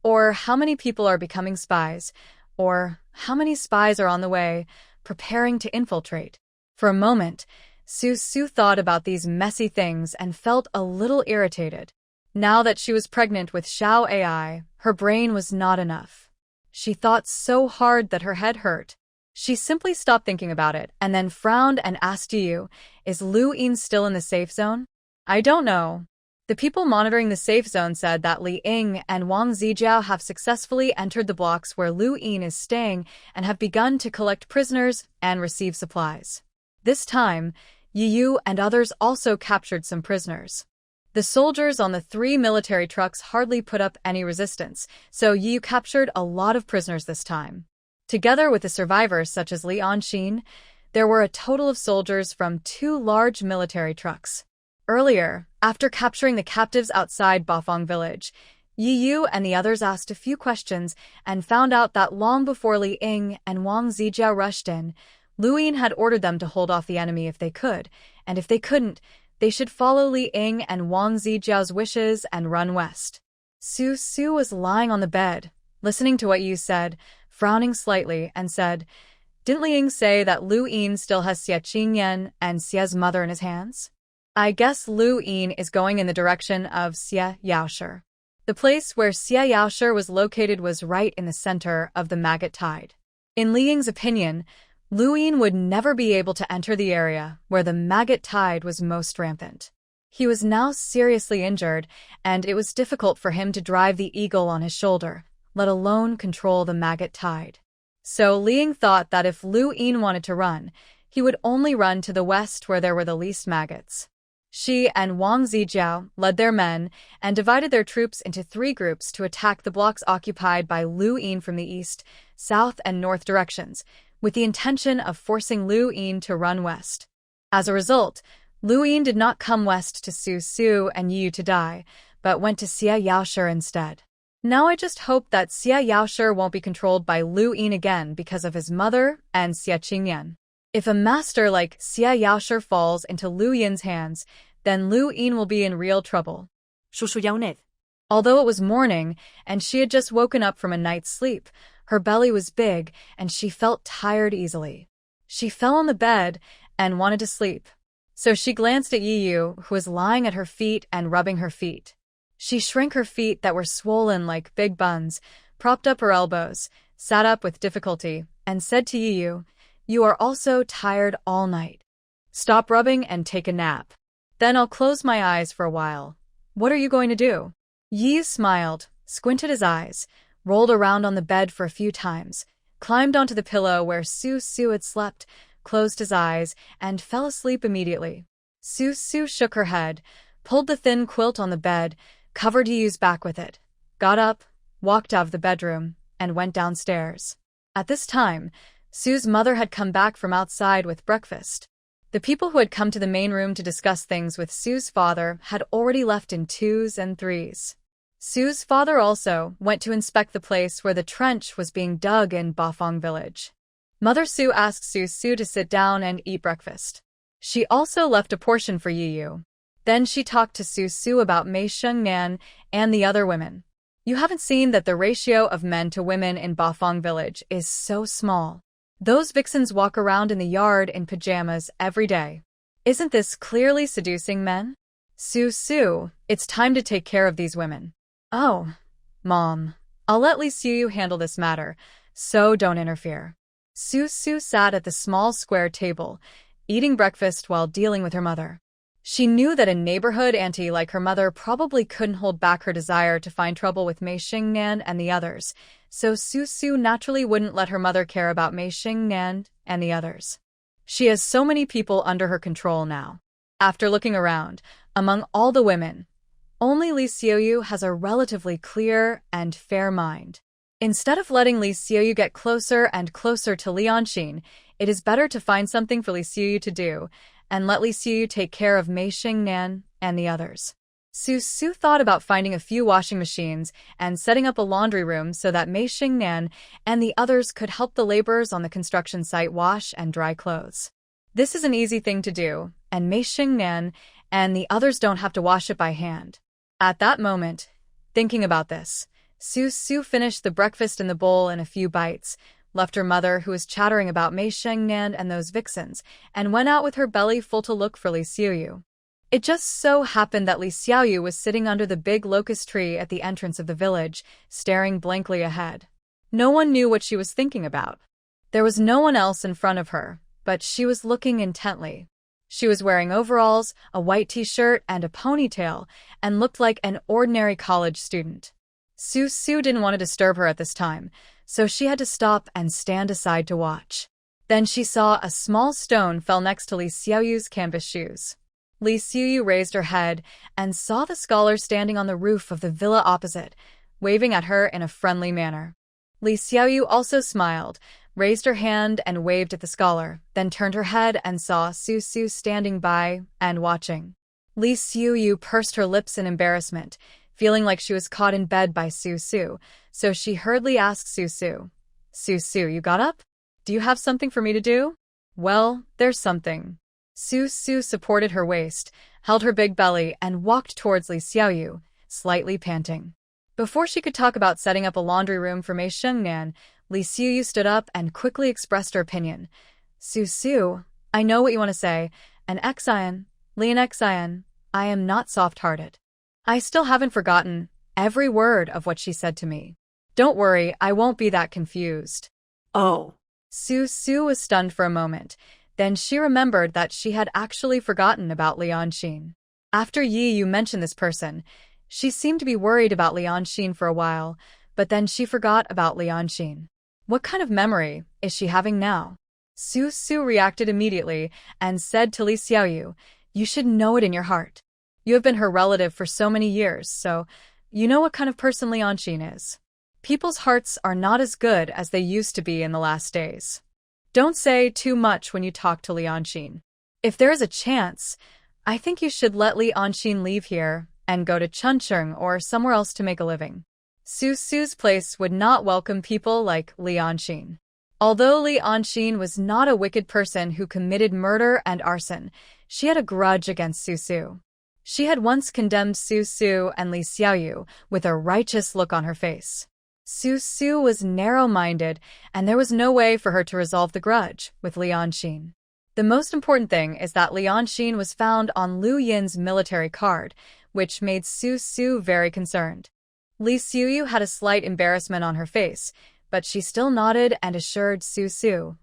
Or how many people are becoming spies? Or how many spies are on the way, preparing to infiltrate? For a moment, Su thought about these messy things and felt a little irritated. Now that she was pregnant with Xiao AI, her brain was not enough. She thought so hard that her head hurt. She simply stopped thinking about it and then frowned and asked Yiyu, "Is Lu Yin still in the safe zone?" "I don't know." The people monitoring the safe zone said that Li Ying and Wang Zijiao have successfully entered the blocks where Lu Yin is staying and have begun to collect prisoners and receive supplies. This time, Yiyu and others also captured some prisoners. The soldiers on the 3 military trucks hardly put up any resistance, so Yiyu captured a lot of prisoners this time. Together with the survivors such as Li Anxin, there were a total of soldiers from 2 large military trucks. Earlier, after capturing the captives outside Bafang village, Yiyu and the others asked a few questions and found out that long before Li Ying and Wang Zijiao rushed in, Lu Yin had ordered them to hold off the enemy if they could, and if they couldn't, they should follow Li Ying and Wang Zijiao's wishes and run west. Su was lying on the bed, listening to what Yiyu said, frowning slightly, and said, "Didn't Li Ying say that Lu Yin still has Xie Qingyan and Xie's mother in his hands? I guess Lu Yin is going in the direction of Xie Yaoshi." The place where Xie Yaoshi was located was right in the center of the Maggot tide. In Li Ying's opinion, Lu Yin would never be able to enter the area where the Maggot tide was most rampant. He was now seriously injured, and it was difficult for him to drive the eagle on his shoulder, let alone control the Maggot tide. So Li Ying thought that if Lu Yin wanted to run, he would only run to the west where there were the least maggots. She and Wang Zijiao led their men and divided their troops into 3 groups to attack the blocks occupied by Lu Yin from the east, south, and north directions, with the intention of forcing Lu Yin to run west. As a result, Lu Yin did not come west to Su and Yiyu to die, but went to Xie Yaoshi instead. Now I just hope that Xie Yaoshi won't be controlled by Lu Yin again because of his mother and Xie Qingyan. If a master like Xie Yaoshi falls into Lu Yin's hands, then Lu Yin will be in real trouble. Although it was morning and she had just woken up from a night's sleep, her belly was big and she felt tired easily. She fell on the bed and wanted to sleep. So she glanced at Yiyu, who was lying at her feet and rubbing her feet. She shrank her feet that were swollen like big buns, propped up her elbows, sat up with difficulty, and said to Yu, "You are also tired all night. Stop rubbing and take a nap. Then I'll close my eyes for a while. What are you going to do?" Yi smiled, squinted his eyes, rolled around on the bed for a few times, climbed onto the pillow where Su Su had slept, closed his eyes, and fell asleep immediately. Su Su shook her head, pulled the thin quilt on the bed, covered Yi's back with it, got up, walked out of the bedroom, and went downstairs. At this time, Su's mother had come back from outside with breakfast. The people who had come to the main room to discuss things with Su's father had already left in 2s and 3s. Su's father also went to inspect the place where the trench was being dug in Bafang village. Mother Su asked Su Su to sit down and eat breakfast. She also left a portion for Yu. Then she talked to Su Su about Mei Shengnan and the other women. "You haven't seen that the ratio of men to women in Bafang village is so small. Those vixens walk around in the yard in pajamas every day. Isn't this clearly seducing men? Su Su, it's time to take care of these women." "Oh, Mom, I'll let Li Xiu handle this matter, so don't interfere." Su Su sat at the small square table, eating breakfast while dealing with her mother. She knew that a neighborhood auntie like her mother probably couldn't hold back her desire to find trouble with Mei Xingnan and the others, so Su Su naturally wouldn't let her mother care about Mei Xingnan and the others. She has so many people under her control now. After looking around, among all the women, only Li Xiuyu has a relatively clear and fair mind. Instead of letting Li Xiuyu get closer and closer to Lianxin, it is better to find something for Li Xiuyu to do, and let Li Xiuyu take care of Mei Xingnan and the others. Su Su thought about finding a few washing machines and setting up a laundry room so that Mei Xingnan and the others could help the laborers on the construction site wash and dry clothes. This is an easy thing to do, and Mei Xingnan and the others don't have to wash it by hand. At that moment, thinking about this, Su Su finished the breakfast in the bowl in a few bites, left her mother, who was chattering about Mei Shengnan and those vixens, and went out with her belly full to look for Li Xiuyu. It just so happened that Li Xiuyu was sitting under the big locust tree at the entrance of the village, staring blankly ahead. No one knew what she was thinking about. There was no one else in front of her, but she was looking intently. She was wearing overalls, a white t-shirt, and a ponytail, and looked like an ordinary college student. Su Su didn't want to disturb her at this time, so she had to stop and stand aside to watch. Then she saw a small stone fell next to Li Xiuyu's canvas shoes. Li Xiuyu raised her head and saw the scholar standing on the roof of the villa opposite, waving at her in a friendly manner. Li Xiuyu also smiled, raised her hand and waved at the scholar, then turned her head and saw Su Su standing by and watching. Li Xiuyu pursed her lips in embarrassment, feeling like she was caught in bed by Su Su, so she hurriedly asked Su Su, "Su Su, you got up? Do you have something for me to do?" "Well, there's something." Su Su supported her waist, held her big belly, and walked towards Li Xiuyu, slightly panting. Before she could talk about setting up a laundry room for Mei Shengnan, Li Xiuyu stood up and quickly expressed her opinion. "Su Su, I know what you want to say, and Xian, Lian Xian, I am not soft-hearted. I still haven't forgotten every word of what she said to me. Don't worry, I won't be that confused." Oh. Su Su was stunned for a moment. Then she remembered that she had actually forgotten about Lianxin. After Yu mentioned this person, she seemed to be worried about Lianxin for a while, but then she forgot about Lianxin. What kind of memory is she having now? Su Su reacted immediately and said to Li Xiuyu, "You should know it in your heart. You have been her relative for so many years, so you know what kind of person Lianxin is. People's hearts are not as good as they used to be in the last days. Don't say too much when you talk to Lianxin. If there is a chance, I think you should let Lianxin leave here and go to Chuncheng or somewhere else to make a living. Su Su's place would not welcome people like Lianxin." Although Lianxin was not a wicked person who committed murder and arson, she had a grudge against Su Su. She had once condemned Su Su and Li Xiuyu with a righteous look on her face. Su Su was narrow-minded, and there was no way for her to resolve the grudge with Lianxin. The most important thing is that Lianxin was found on Lu Yin's military card, which made Su Su very concerned. Li Xiuyu had a slight embarrassment on her face, but she still nodded and assured Su Su.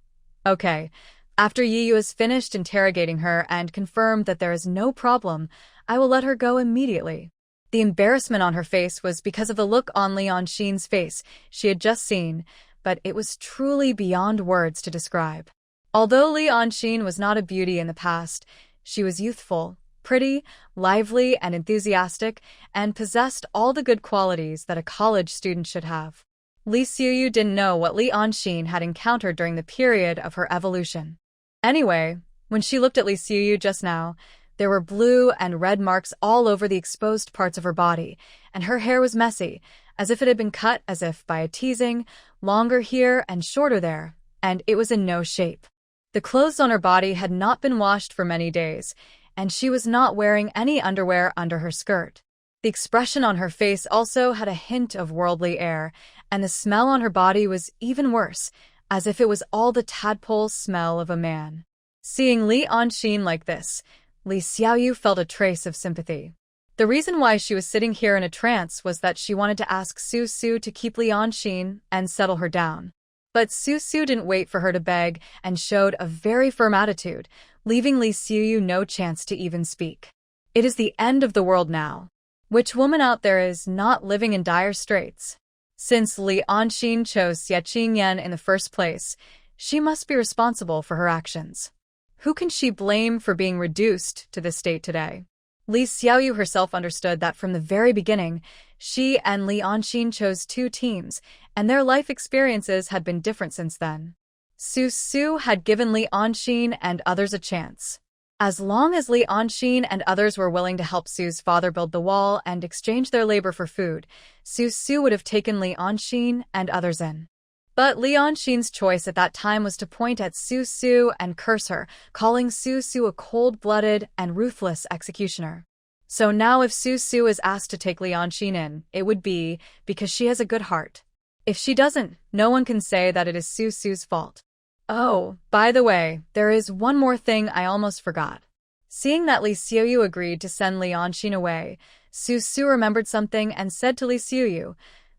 Okay. After Yiyu has finished interrogating her and confirmed that there is no problem, I will let her go immediately. The embarrassment on her face was because of the look on Li Anxin's face she had just seen, but it was truly beyond words to describe. Although Li Anxin was not a beauty in the past, she was youthful, pretty, lively, and enthusiastic, and possessed all the good qualities that a college student should have. Li Xiuyu didn't know what Li Anxin had encountered during the period of her evolution. Anyway, when she looked at Li Xiuyu just now, there were blue and red marks all over the exposed parts of her body, and her hair was messy, as if it had been cut as if by a teasing, longer here and shorter there, and it was in no shape. The clothes on her body had not been washed for many days, and she was not wearing any underwear under her skirt. The expression on her face also had a hint of worldly air, and the smell on her body was even worse, as if it was all the tadpole smell of a man. Seeing Li Anxin like this, Li Xiaoyu felt a trace of sympathy. The reason why she was sitting here in a trance was that she wanted to ask Su Su to keep Li Anxin and settle her down. But Su Su didn't wait for her to beg and showed a very firm attitude, leaving Li Xiuyu no chance to even speak. It is the end of the world now. Which woman out there is not living in dire straits? Since Li Anxin chose Xie Qingyan in the first place, she must be responsible for her actions. Who can she blame for being reduced to this state today? Li Xiaoyu herself understood that from the very beginning, she and Li Anxin chose two teams, and their life experiences had been different since then. Su Su had given Li Anxin and others a chance. As long as Li Anxin and others were willing to help Su's father build the wall and exchange their labor for food, Su Su would have taken Li Anxin and others in. But Li Anxin's choice at that time was to point at Su Su and curse her, calling Su Su a cold-blooded and ruthless executioner. So now if Su Su is asked to take Li Anxin in, it would be because she has a good heart. If she doesn't, no one can say that it is Su Su's fault. Oh, by the way, there is one more thing I almost forgot. Seeing that Li Xiuyu agreed to send Li Anxin away, Su Su remembered something and said to Li Xiuyu,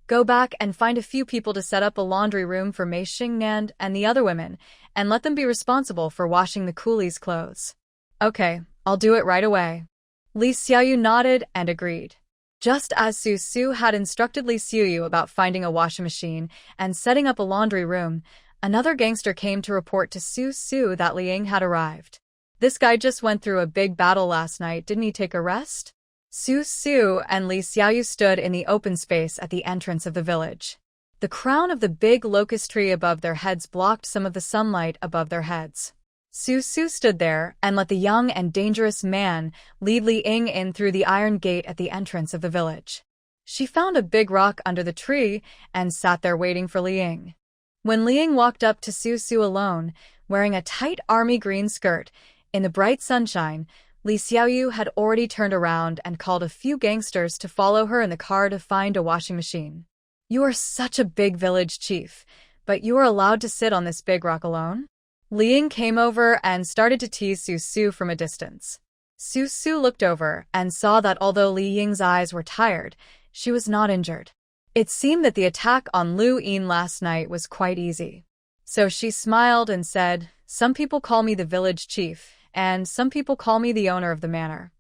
"Go back and find a few people to set up a laundry room for Mei Xingnan and the other women, and let them be responsible for washing the coolies' clothes." "Okay, I'll do it right away." Li Xiuyu nodded and agreed. Just as Su Su had instructed Li Xiuyu about finding a washing machine and setting up a laundry room, another gangster came to report to Su Su that Li Ying had arrived. "This guy just went through a big battle last night, didn't he take a rest?" Su Su and Li Xiaoyu stood in the open space at the entrance of the village. The crown of the big locust tree above their heads blocked some of the sunlight above their heads. Su Su stood there and let the young and dangerous man lead Li Ying in through the iron gate at the entrance of the village. She found a big rock under the tree and sat there waiting for Li Ying. When Li Ying walked up to Su Su alone, wearing a tight army green skirt, in the bright sunshine, Li Xiaoyu had already turned around and called a few gangsters to follow her in the car to find a washing machine. "You are such a big village chief, but you are allowed to sit on this big rock alone?" Li Ying came over and started to tease Su Su from a distance. Su Su looked over and saw that although Li Ying's eyes were tired, she was not injured. It seemed that the attack on Lu Yin last night was quite easy. So she smiled and said, "Some people call me the village chief, and some people call me the owner of the manor.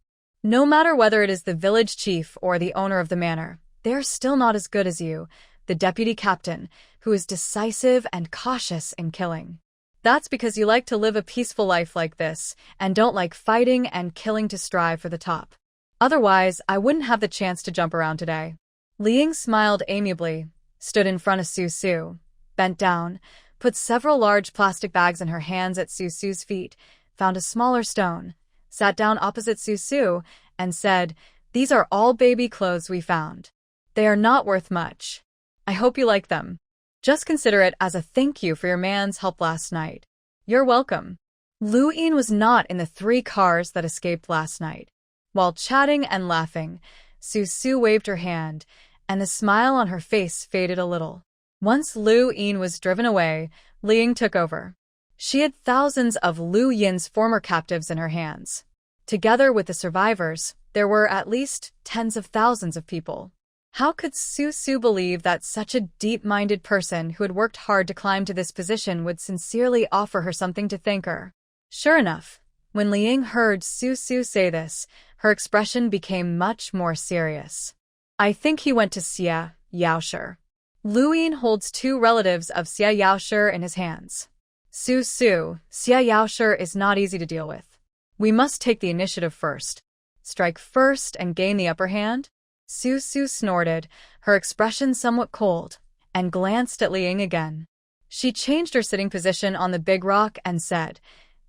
No matter whether it is the village chief or the owner of the manor, they are still not as good as you, the deputy captain, who is decisive and cautious in killing. That's because you like to live a peaceful life like this, and don't like fighting and killing to strive for the top. Otherwise, I wouldn't have the chance to jump around today." Li Ying smiled amiably, stood in front of Su Su, bent down, put several large plastic bags in her hands at Su Su's feet, found a smaller stone, sat down opposite Su Su, and said, "These are all baby clothes we found. They are not worth much. I hope you like them. Just consider it as a thank you for your man's help last night. You're welcome." Lu Yin was not in the 3 cars that escaped last night. While chatting and laughing, Su Su waved her hand, and the smile on her face faded a little. Once Lu Yin was driven away, Li Ying took over. She had thousands of Lu Yin's former captives in her hands. Together with the survivors, there were at least tens of thousands of people. How could Su Su believe that such a deep-minded person who had worked hard to climb to this position would sincerely offer her something to thank her? Sure enough, when Liang heard Su Su say this, her expression became much more serious. I think he went to Xie Yaoshi. Lu Yin holds 2 relatives of Xie Yaoshi in his hands. Su Su, Xie Yaoshi is not easy to deal with. We must take the initiative first. Strike first and gain the upper hand? Su Su snorted, her expression somewhat cold, and glanced at Liang again. She changed her sitting position on the big rock and said,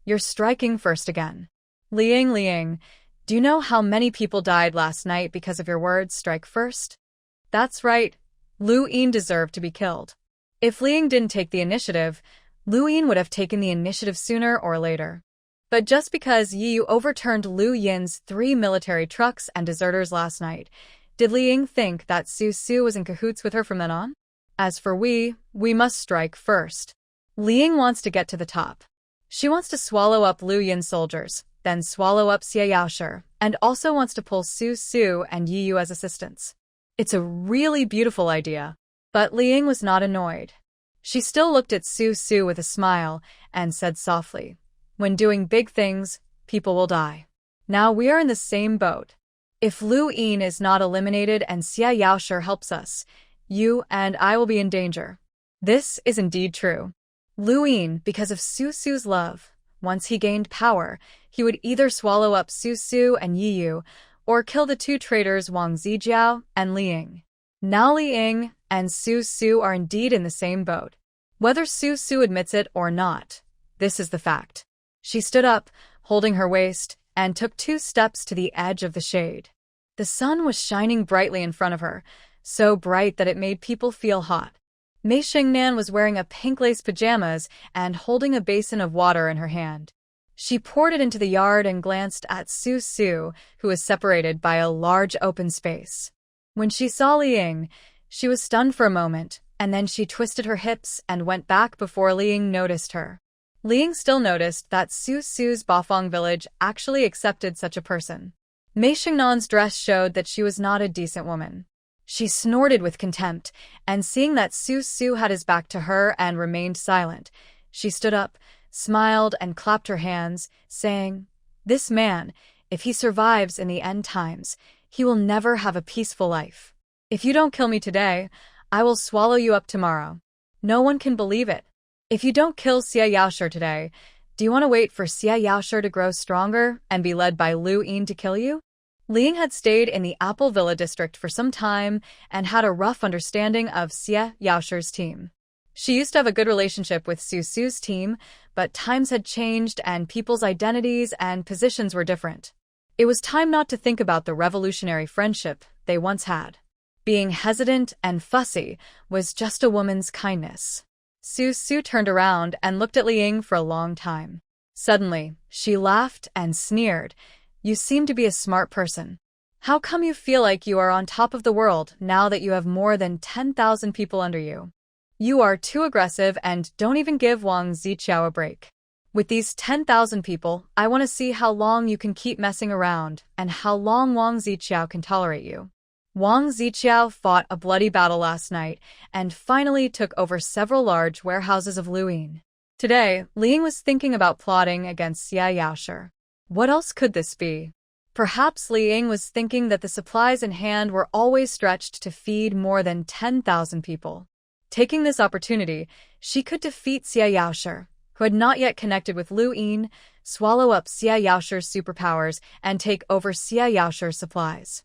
"You're striking first again." Liang, do you know how many people died last night because of your words, strike first? That's right. Lu Yin deserved to be killed. If Liang didn't take the initiative, Lu Yin would have taken the initiative sooner or later. But just because Yu overturned Lu Yin's 3 military trucks and deserters last night, did Liang think that Su Su was in cahoots with her from then on? As for we must strike first. Liang wants to get to the top. She wants to swallow up Lu Yin's soldiers, then swallow up Xie Yaoshi, and also wants to pull Su Su and Yu as assistants. It's a really beautiful idea. But Liang was not annoyed. She still looked at Su Su with a smile and said softly, "When doing big things, people will die. Now we are in the same boat. If Lu Yin is not eliminated and Xie Yaoshi helps us, you and I will be in danger." This is indeed true. Lu Yin, because of Su Su's love, once he gained power, he would either swallow up Su Su and Yu, or kill the 2 traitors Wang Zijiao and Liang. Now Liang and Su Su are indeed in the same boat. Whether Su Su admits it or not, this is the fact. She stood up, holding her waist, and took 2 steps to the edge of the shade. The sun was shining brightly in front of her, so bright that it made people feel hot. Shengnan was wearing a pink lace pajamas and holding a basin of water in her hand. She poured it into the yard and glanced at Su Su, who was separated by a large open space. When she saw Liang, she was stunned for a moment, and then she twisted her hips and went back before Liang noticed her. Liang still noticed that Su Su's Bafang village actually accepted such a person. Shengnan's dress showed that she was not a decent woman. She snorted with contempt, and seeing that Su Su had his back to her and remained silent, she stood up, smiled, and clapped her hands, saying, "This man, if he survives in the end times, he will never have a peaceful life. If you don't kill me today, I will swallow you up tomorrow. No one can believe it. If you don't kill Xie Yaoshi today, do you want to wait for Xie Yaoshi to grow stronger and be led by Lu Yin to kill you?" Liang had stayed in the Apple Villa district for some time and had a rough understanding of Xie Yaoshi's team. She used to have a good relationship with Su Su's team, but times had changed and people's identities and positions were different. It was time not to think about the revolutionary friendship they once had. Being hesitant and fussy was just a woman's kindness. Su Su turned around and looked at Liang for a long time. Suddenly, she laughed and sneered. "You seem to be a smart person. How come you feel like you are on top of the world now that you have more than 10,000 people under you? You are too aggressive and don't even give Wang Zijiao a break. With these 10,000 people, I want to see how long you can keep messing around and how long Wang Zijiao can tolerate you." Wang Zijiao fought a bloody battle last night and finally took over several large warehouses of Lu Yin. Today, Liang was thinking about plotting against Xie Yaoshi. What else could this be? Perhaps Liang was thinking that the supplies in hand were always stretched to feed more than 10,000 people. Taking this opportunity, she could defeat Xie Yaoshi, who had not yet connected with Lu Yin, swallow up Xie Yaoshi's superpowers, and take over Xie Yaoshi's supplies.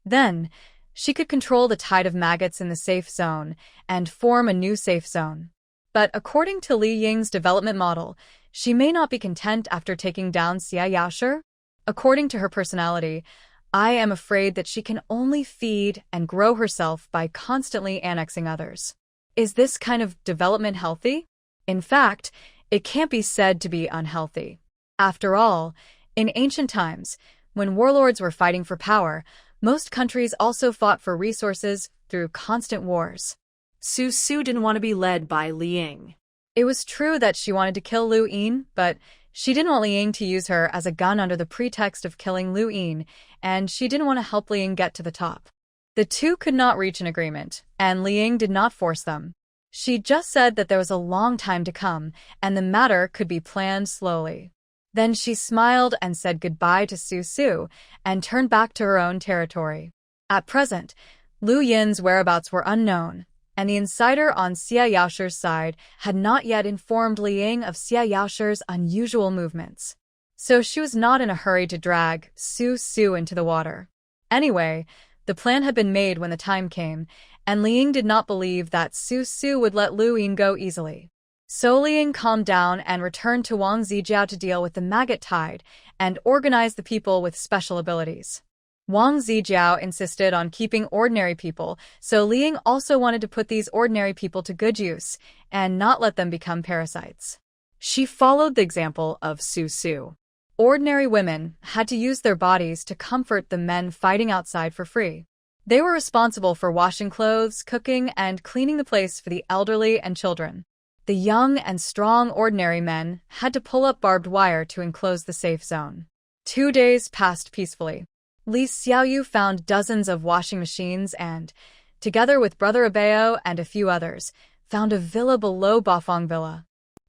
Then, she could control the tide of maggots in the safe zone and form a new safe zone. But according to Li Ying's development model, she may not be content after taking down Xie Yaoshi. According to her personality, I am afraid that she can only feed and grow herself by constantly annexing others. Is this kind of development healthy? In fact, it can't be said to be unhealthy. After all, in ancient times, when warlords were fighting for power, most countries also fought for resources through constant wars. Su Su didn't want to be led by Liang. It was true that she wanted to kill Lu Yin, but she didn't want Liang to use her as a gun under the pretext of killing Lu Yin, and she didn't want to help Liang get to the top. The two could not reach an agreement, and Liang did not force them. She just said that there was a long time to come, and the matter could be planned slowly. Then she smiled and said goodbye to Su Su, and turned back to her own territory. At present, Lu Yin's whereabouts were unknown, and the insider on Xie Yaoshi's side had not yet informed Liang of Xie Yaoshi's unusual movements. So she was not in a hurry to drag Su Su into the water. Anyway, the plan had been made when the time came, and Liang did not believe that Su Su would let Lu Yin go easily. So Liang calmed down and returned to Wang Zijiao to deal with the Maggot tide and organize the people with special abilities. Wang Zijiao insisted on keeping ordinary people, so Liang also wanted to put these ordinary people to good use and not let them become parasites. She followed the example of Su Su. Ordinary women had to use their bodies to comfort the men fighting outside for free. They were responsible for washing clothes, cooking, and cleaning the place for the elderly and children. The young and strong ordinary men had to pull up barbed wire to enclose the safe zone. 2 days passed peacefully. Li Xiaoyu found dozens of washing machines and, together with Brother Abeo and a few others, found a villa below Bafang Villa.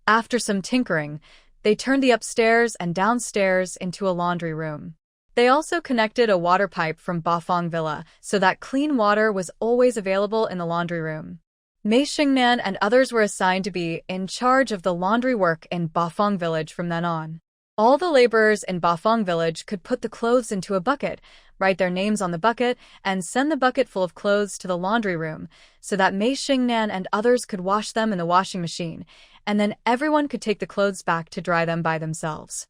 After some tinkering, they turned the upstairs and downstairs into a laundry room. They also connected a water pipe from Bafang Villa so that clean water was always available in the laundry room. Shengnan and others were assigned to be in charge of the laundry work in Bafang Village from then on. All the laborers in Bafang Village could put the clothes into a bucket, write their names on the bucket, and send the bucket full of clothes to the laundry room so that Shengnan and others could wash them in the washing machine, and then everyone could take the clothes back to dry them by themselves.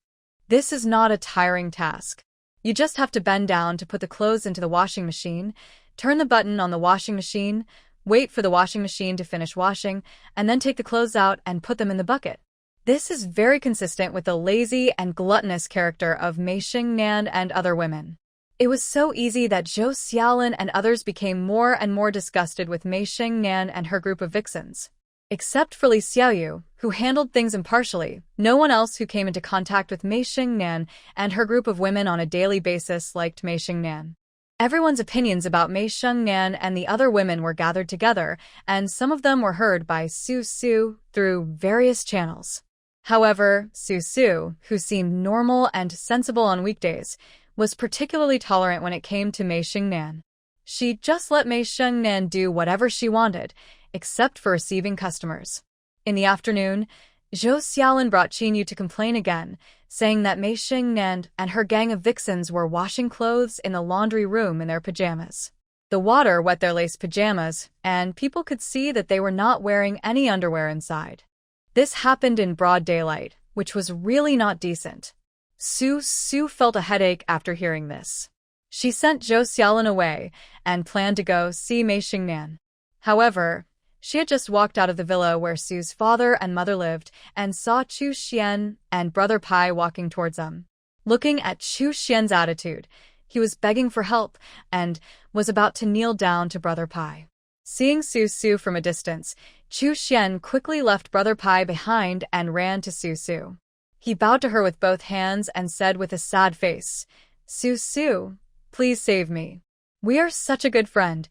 This is not a tiring task. You just have to bend down to put the clothes into the washing machine, turn the button on the washing machine, wait for the washing machine to finish washing, and then take the clothes out and put them in the bucket. This is very consistent with the lazy and gluttonous character of Shengnan and other women. It was so easy that Zhou Xiaolin and others became more and more disgusted with Shengnan and her group of vixens. Except for Li Xiaoyu, who handled things impartially, no one else who came into contact with Shengnan and her group of women on a daily basis liked Shengnan. Everyone's opinions about Shengnan and the other women were gathered together, and some of them were heard by Su Su through various channels. However, Su Su, who seemed normal and sensible on weekdays, was particularly tolerant when it came to Shengnan. She just let Shengnan do whatever she wanted, except for receiving customers. In the afternoon, Zhou Xiaolin brought Qinyu to complain again, saying that Shengnan and her gang of vixens were washing clothes in the laundry room in their pajamas. The water wet their lace pajamas, and people could see that they were not wearing any underwear inside. This happened in broad daylight, which was really not decent. Su Su felt a headache after hearing this. She sent Zhou Xiaolin away and planned to go see Shengnan. However, she had just walked out of the villa where Su's father and mother lived and saw Chu Xian and Brother Pai walking towards them. Looking at Chu Xian's attitude, he was begging for help and was about to kneel down to Brother Pai. Seeing Su Su from a distance, Chu Xian quickly left Brother Pai behind and ran to Su Su. He bowed to her with both hands and said with a sad face, "Su Su, please save me. We are such a good friend.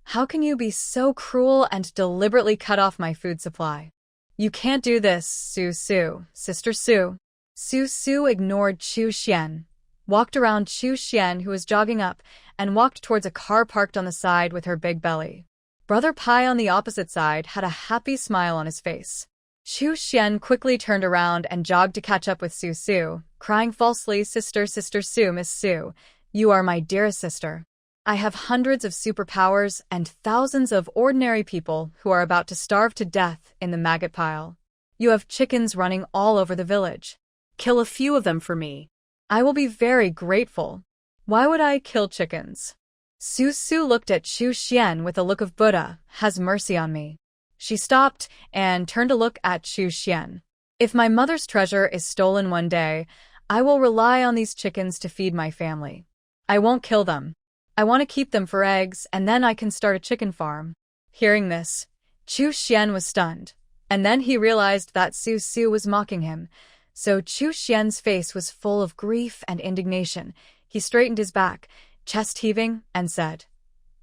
How can you be so cruel and deliberately cut off my food supply? You can't do this, Su Su, Sister Su." Su Su ignored Chu Xian, walked around Chu Xian who was jogging up, and walked towards a car parked on the side with her big belly. Brother Pai on the opposite side had a happy smile on his face. Chu Xian quickly turned around and jogged to catch up with Su Su, crying falsely, Sister Su, Miss Su, you are my dearest sister. I have hundreds of superpowers and thousands of ordinary people who are about to starve to death in the maggot pile. You have chickens running all over the village. Kill a few of them for me. I will be very grateful. Why would I kill chickens? Su Su looked at Chu Xian with a look of Buddha, has mercy on me. She stopped and turned to look at Chu Xian. If my mother's treasure is stolen one day, I will rely on these chickens to feed my family. I won't kill them. I want to keep them for eggs, and then I can start a chicken farm. Hearing this, Chu Xian was stunned, and then he realized that Su Su was mocking him. So Chu Xian's face was full of grief and indignation. He straightened his back, chest heaving, and said,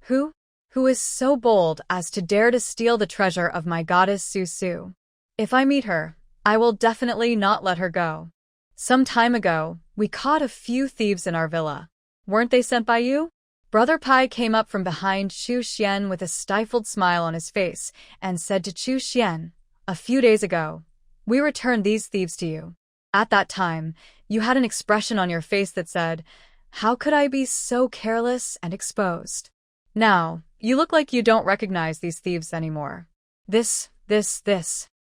Who? Who is so bold as to dare to steal the treasure of my goddess Su? If I meet her, I will definitely not let her go. Some time ago, we caught a few thieves in our villa. Weren't they sent by you? Brother Pai came up from behind Chu Xian with a stifled smile on his face and said to Chu Xian, "A few days ago, we returned these thieves to you. At that time, you had an expression on your face that said, 'How could I be so careless and exposed?' Now, you look like you don't recognize these thieves anymore. This.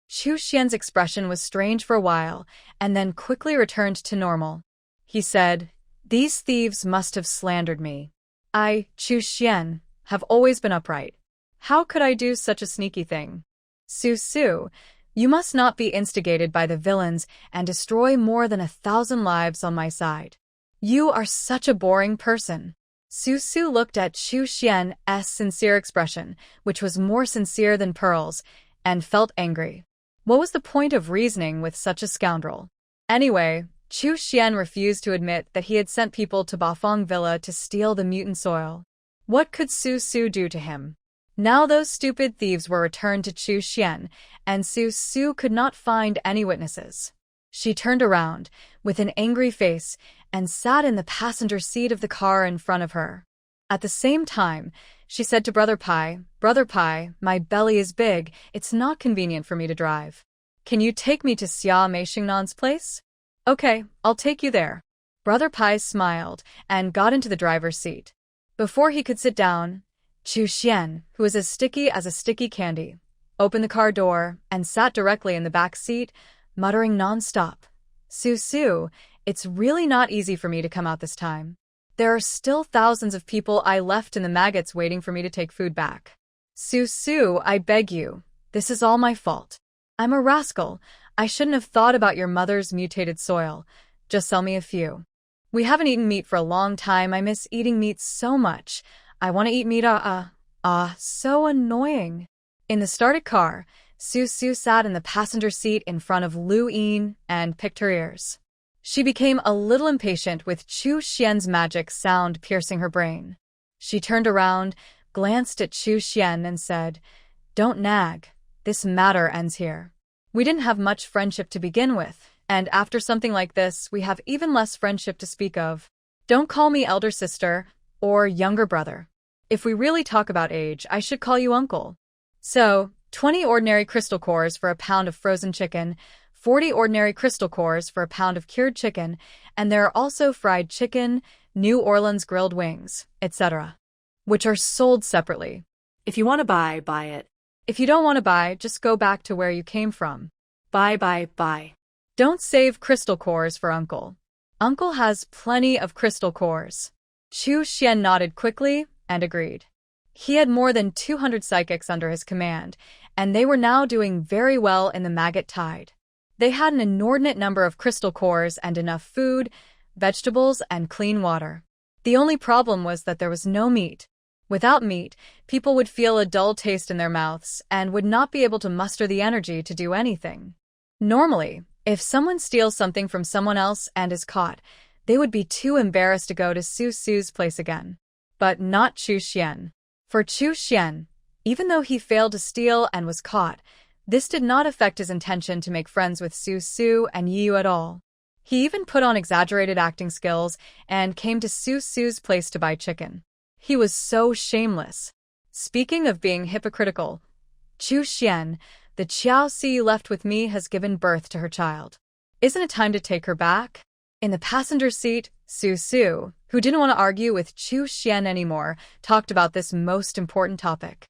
Chu Xian's expression was strange for a while, and then quickly returned to normal. He said, "These thieves must have slandered me. I, Chu Xian, have always been upright. How could I do such a sneaky thing? Su, you must not be instigated by the villains and destroy more than 1,000 lives on my side. You are such a boring person." Su looked at Chu Xian's sincere expression, which was more sincere than pearls, and felt angry. What was the point of reasoning with such a scoundrel? Anyway, Chu Xian refused to admit that he had sent people to Bafang Villa to steal the mutant soil. What could Su do to him? Now those stupid thieves were returned to Chu Xian, and Su could not find any witnesses. She turned around, with an angry face, and sat in the passenger seat of the car in front of her. At the same time, she said to Brother Pai, "Brother Pai, my belly is big, it's not convenient for me to drive. Can you take me to Xengnan's place?" "Okay, I'll take you there." Brother Pai smiled and got into the driver's seat. Before he could sit down, Chu Xian, who was as sticky as a sticky candy, opened the car door and sat directly in the back seat, muttering non-stop, Su, it's really not easy for me to come out this time. There are still thousands of people I left in the maggots waiting for me to take food back. Su, I beg you, this is all my fault. I'm a rascal. I shouldn't have thought about your mother's mutated soil. Just sell me a few. We haven't eaten meat for a long time. I miss eating meat so much. I want to eat meat. So annoying. In the started car, Su sat in the passenger seat in front of Lu Yin and picked her ears. She became a little impatient with Chu Xian's magic sound piercing her brain. She turned around, glanced at Chu Xian and said, "Don't nag. This matter ends here. We didn't have much friendship to begin with, and after something like this, we have even less friendship to speak of. Don't call me elder sister or younger brother. If we really talk about age, I should call you uncle. So, 20 ordinary crystal cores for a pound of frozen chicken, 40 ordinary crystal cores for a pound of cured chicken, and there are also fried chicken, New Orleans grilled wings, etc., which are sold separately. If you want to buy it. If you don't want to buy, just go back to where you came from. Buy. Don't save crystal cores for Uncle. Uncle has plenty of crystal cores." Chu Xian nodded quickly and agreed. He had more than 200 psychics under his command, and they were now doing very well in the Maggot Tide. They had an inordinate number of crystal cores and enough food, vegetables, and clean water. The only problem was that there was no meat. Without meat, people would feel a dull taste in their mouths and would not be able to muster the energy to do anything. Normally, if someone steals something from someone else and is caught, they would be too embarrassed to go to Su's place again. But not Chu Xian. For Chu Xian, even though he failed to steal and was caught, this did not affect his intention to make friends with Su and Yu at all. He even put on exaggerated acting skills and came to Su's place to buy chicken. He was so shameless. Speaking of being hypocritical, Chu Xian, the Xiaoxi you left with me has given birth to her child. Isn't it time to take her back? In the passenger seat, Su, who didn't want to argue with Chu Xian anymore, talked about this most important topic.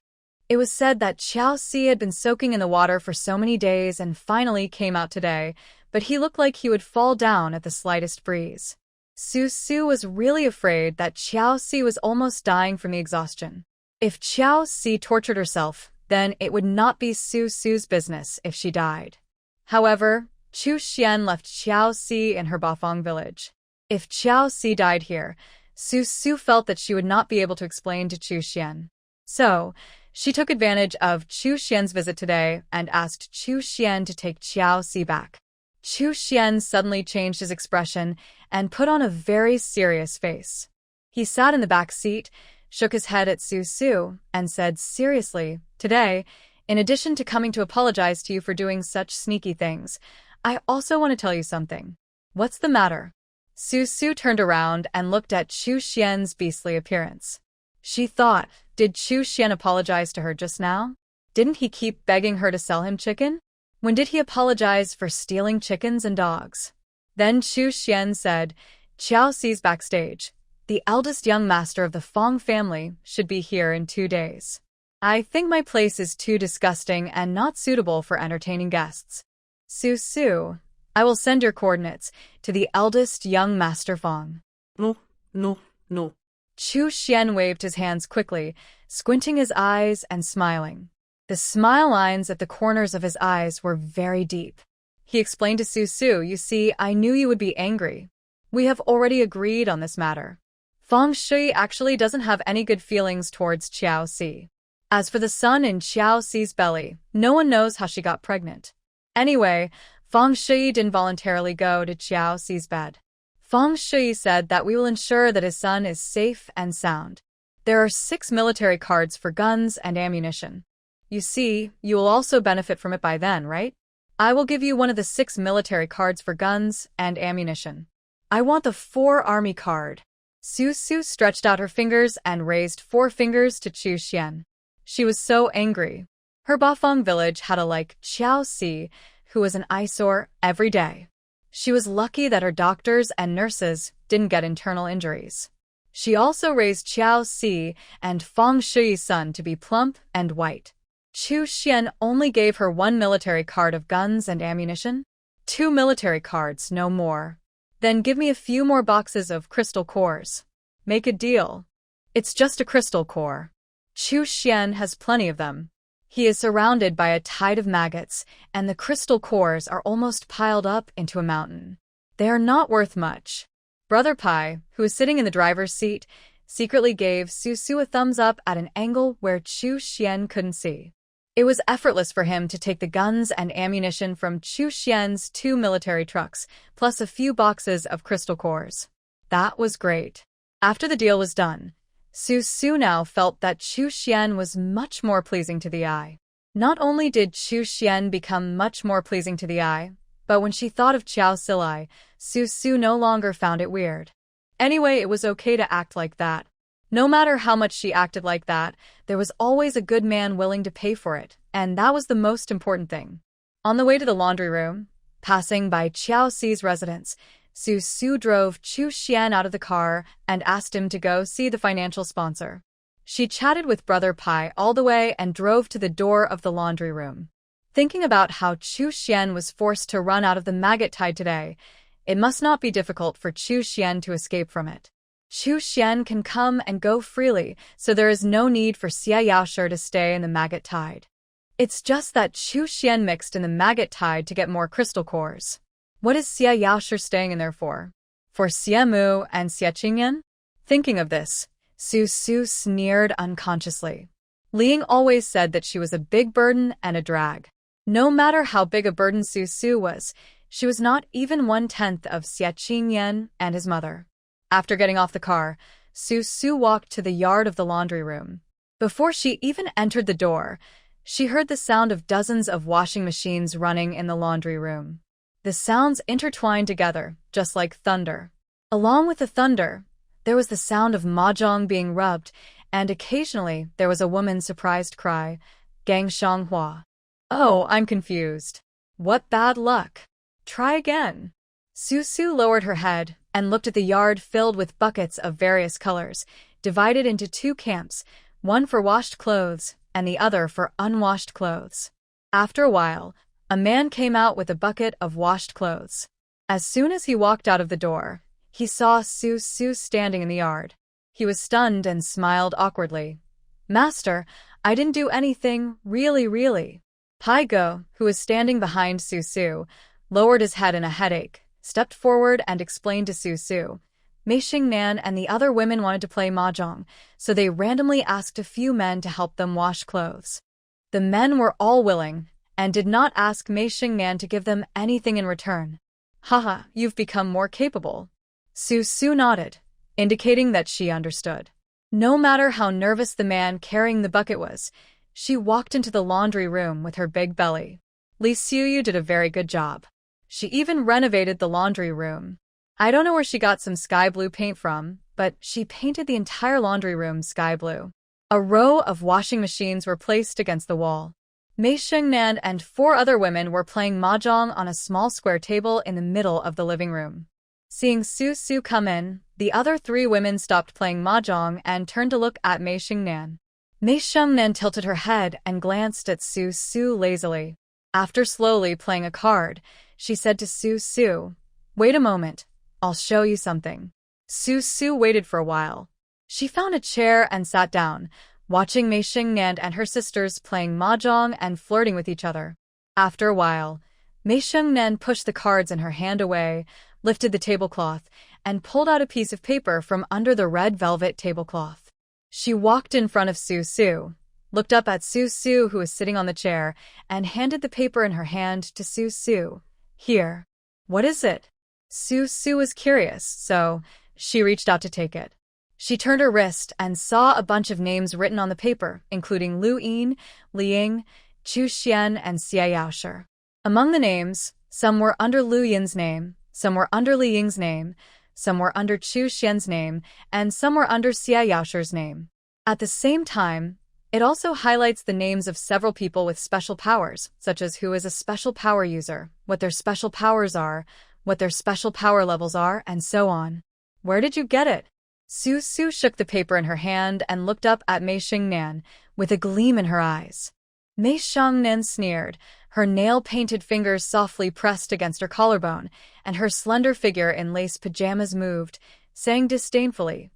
It was said that Xiaoxi had been soaking in the water for so many days and finally came out today, but he looked like he would fall down at the slightest breeze. Su was really afraid that Xiaoxi was almost dying from the exhaustion. If Xiaoxi tortured herself, then it would not be Su's business if she died. However, Chu Xian left Xiaoxi in her Bafang village. If Xiaoxi died here, Su felt that she would not be able to explain to Chu Xian. So, she took advantage of Chu Xian's visit today and asked Chu Xian to take Xiaoxi back. Chu Xian suddenly changed his expression and put on a very serious face. He sat in the back seat, shook his head at Su Su, and said seriously, "Today, in addition to coming to apologize to you for doing such sneaky things, I also want to tell you something." "What's the matter?" Su Su turned around and looked at Chu Xian's beastly appearance. She thought, did Chu Xian apologize to her just now? Didn't he keep begging her to sell him chicken? When did he apologize for stealing chickens and dogs? Then Chu Xian said, "Xiao Xi's backstage. The eldest young master of the Fong family should be here in 2 days. I think my place is too disgusting and not suitable for entertaining guests. Su Su, I will send your coordinates to the eldest young master Fong." No, no, no. Chu Xian waved his hands quickly, squinting his eyes and smiling. The smile lines at the corners of his eyes were very deep. He explained to Su Su, "You see, I knew you would be angry. We have already agreed on this matter. Fong Shui actually doesn't have any good feelings towards Xiao Xi. As for the son in Xiao Xi's belly, no one knows how she got pregnant. Anyway, Fong Shui didn't voluntarily go to Xiao Xi's bed. Fong Shui said that we will ensure that his son is safe and sound. There are 6 military cards for guns and ammunition. You see, you will also benefit from it by then, right? I will give you one of the 6 military cards for guns and ammunition. I want the 4 army card." Su Su stretched out her fingers and raised 4 fingers to Chu Xian. She was so angry. Her Bafang village had a Xiao Xi, who was an eyesore every day. She was lucky that her doctors and nurses didn't get internal injuries. She also raised Xiao Xi and Fong Shui's son to be plump and white. Chu Xian only gave her 1 military card of guns and ammunition. 2 military cards, no more. Then give me a few more boxes of crystal cores. Make a deal. It's just a crystal core. Chu Xian has plenty of them. He is surrounded by a tide of maggots, and the crystal cores are almost piled up into a mountain. They are not worth much. Brother Pai, who was sitting in the driver's seat, secretly gave Su Su a thumbs up at an angle where Chu Xian couldn't see. It was effortless for him to take the guns and ammunition from Chu Xian's 2 military trucks, plus a few boxes of crystal cores. That was great. After the deal was done, Su Su now felt that Chu Xian was much more pleasing to the eye. Not only did Chu Xian become much more pleasing to the eye, but when she thought of Xiao Silai, Su Su no longer found it weird. Anyway, it was okay to act like that. No matter how much she acted like that, there was always a good man willing to pay for it, and that was the most important thing. On the way to the laundry room, passing by Xiao Xi's residence, Su Su drove Chu Xian out of the car and asked him to go see the financial sponsor. She chatted with Brother Pai all the way and drove to the door of the laundry room. Thinking about how Chu Xian was forced to run out of the maggot tide today, it must not be difficult for Chu Xian to escape from it. Chu Xian can come and go freely, so there is no need for Xie Yaoshi to stay in the maggot tide. It's just that Chu Xian mixed in the maggot tide to get more crystal cores. What is Xie Yaoshi staying in there for? For Xie Mu and Xie Qingyan? Thinking of this, Su Su sneered unconsciously. Liang always said that she was a big burden and a drag. No matter how big a burden Su Su was, she was not even 1/10 of Xie Qingyan and his mother. After getting off the car, Su Su walked to the yard of the laundry room. Before she even entered the door, she heard the sound of dozens of washing machines running in the laundry room. The sounds intertwined together, just like thunder. Along with the thunder, there was the sound of mahjong being rubbed, and occasionally there was a woman's surprised cry, "Gang Shanghua." Oh, I'm confused. What bad luck. Try again. Su Su lowered her head and looked at the yard filled with buckets of various colors, divided into 2 camps, one for washed clothes and the other for unwashed clothes. After a while, a man came out with a bucket of washed clothes. As soon as he walked out of the door, he saw Su Su standing in the yard. He was stunned and smiled awkwardly. "Master, I didn't do anything, really. Pai Go, who was standing behind Su Su, lowered his head in a headache, stepped forward and explained to Su Su. Mei Xingnan and the other women wanted to play mahjong, so they randomly asked a few men to help them wash clothes. The men were all willing, and did not ask Mei Xingnan to give them anything in return. Haha, you've become more capable. Su Su nodded, indicating that she understood. No matter how nervous the man carrying the bucket was, she walked into the laundry room with her big belly. Li Xiuyu did a very good job. She even renovated the laundry room. I don't know where she got some sky blue paint from, but she painted the entire laundry room sky blue. A row of washing machines were placed against the wall. Mei Shengnan and 4 other women were playing mahjong on a small square table in the middle of the living room. Seeing Su Su come in, the other 3 women stopped playing mahjong and turned to look at Mei Shengnan. Mei Shengnan tilted her head and glanced at Su Su lazily. After slowly playing a card, she said to Su Su, "Wait a moment, I'll show you something." Su Su waited for a while. She found a chair and sat down, watching Mei Shengnan and her sisters playing mahjong and flirting with each other. After a while, Mei Shengnan pushed the cards in her hand away, lifted the tablecloth, and pulled out a piece of paper from under the red velvet tablecloth. She walked in front of Su Su, looked up at Su Su who was sitting on the chair, and handed the paper in her hand to Su Su. "Here." "What is it?" Su Su was curious, so she reached out to take it. She turned her wrist and saw a bunch of names written on the paper, including Lu Yin, Li Ying, Chu Xian, and Xie Yaoshi. Among the names, some were under Lu Yin's name, some were under Li Ying's name, some were under Chu Xian's name, and some were under Xie Yaoshi's name. At the same time, it also highlights the names of several people with special powers, such as who is a special power user, what their special powers are, what their special power levels are, and so on. "Where did you get it?" Su Su shook the paper in her hand and looked up at Mei Shengnan with a gleam in her eyes. Mei Shengnan sneered, her nail-painted fingers softly pressed against her collarbone, and her slender figure in lace pajamas moved, saying disdainfully,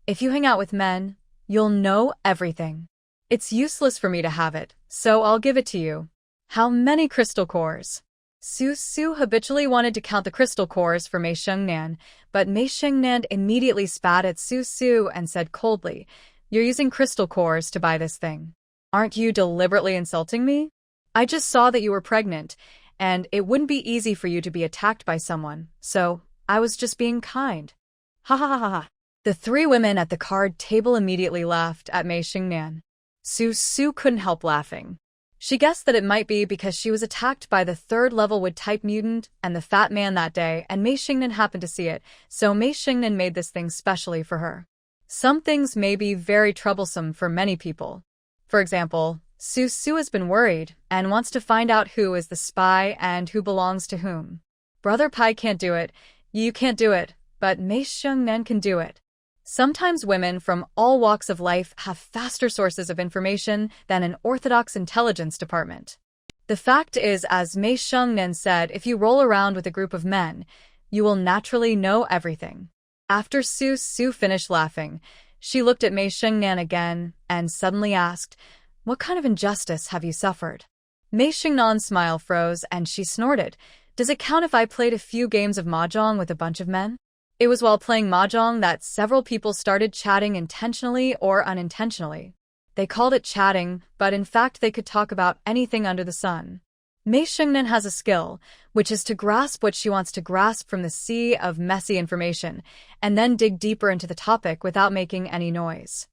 "If you hang out with men, you'll know everything. It's useless for me to have it, so I'll give it to you." "How many crystal cores?" Su Su habitually wanted to count the crystal cores for Mei Shengnan, but Mei Shengnan immediately spat at Su Su and said coldly, "You're using crystal cores to buy this thing. Aren't you deliberately insulting me? I just saw that you were pregnant, and it wouldn't be easy for you to be attacked by someone, so I was just being kind." Ha ha ha ha ha. The 3 women at the card table immediately laughed at Mei Shengnan. Su Su couldn't help laughing. She guessed that it might be because she was attacked by the 3rd-level wood-type mutant and the fat man that day, and Mei Shengnan happened to see it, so Mei Shengnan made this thing specially for her. Some things may be very troublesome for many people. For example, Su Su has been worried and wants to find out who is the spy and who belongs to whom. Brother Pai can't do it, you can't do it, but Mei Shengnan can do it. Sometimes women from all walks of life have faster sources of information than an orthodox intelligence department. The fact is, as Mei Shengnan said, if you roll around with a group of men, you will naturally know everything. After Su Su finished laughing, she looked at Mei Shengnan again and suddenly asked, "What kind of injustice have you suffered?" Mei Shengnan's smile froze and she snorted, "Does it count if I played a few games of mahjong with a bunch of men?" It was while playing mahjong that several people started chatting intentionally or unintentionally. They called it chatting, but in fact they could talk about anything under the sun. Mei Shengnan has a skill, which is to grasp what she wants to grasp from the sea of messy information, and then dig deeper into the topic without making any noise.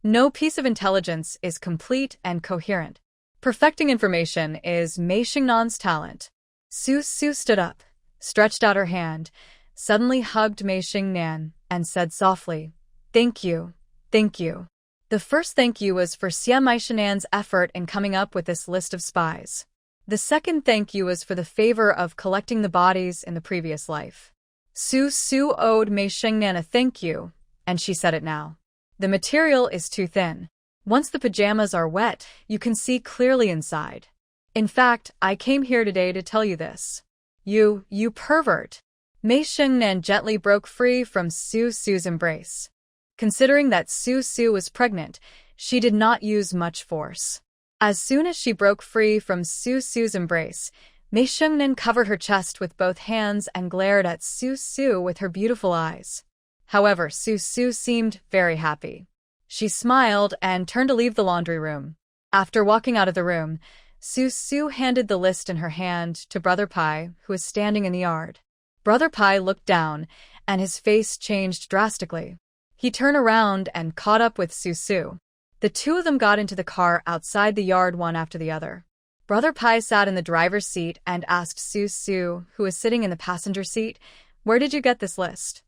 No piece of intelligence is complete and coherent. Perfecting information is Mei Shengnan's talent. Su Su stood up, stretched out her hand, suddenly hugged Mei Shengnan, and said softly, "Thank you, thank you." The first thank you was for Xie Yaoshi's effort in coming up with this list of spies. The second thank you was for the favor of collecting the bodies in the previous life. Su Su owed Mei Shengnan a thank you, and she said it now. "The material is too thin. Once the pajamas are wet, you can see clearly inside. In fact, I came here today to tell you this. You pervert." Mei Shengnan gently broke free from Su Su's embrace. Considering that Su Su was pregnant, she did not use much force. As soon as she broke free from Su Su's embrace, Mei Shengnan covered her chest with both hands and glared at Su Su with her beautiful eyes. However, Su Su seemed very happy. She smiled and turned to leave the laundry room. After walking out of the room, Su Su handed the list in her hand to Brother Pai, who was standing in the yard. Brother Pai looked down, and his face changed drastically. He turned around and caught up with Su. The two of them got into the car outside the yard one after the other. Brother Pai sat in the driver's seat and asked Su, who was sitting in the passenger seat, "Where did you get this list?"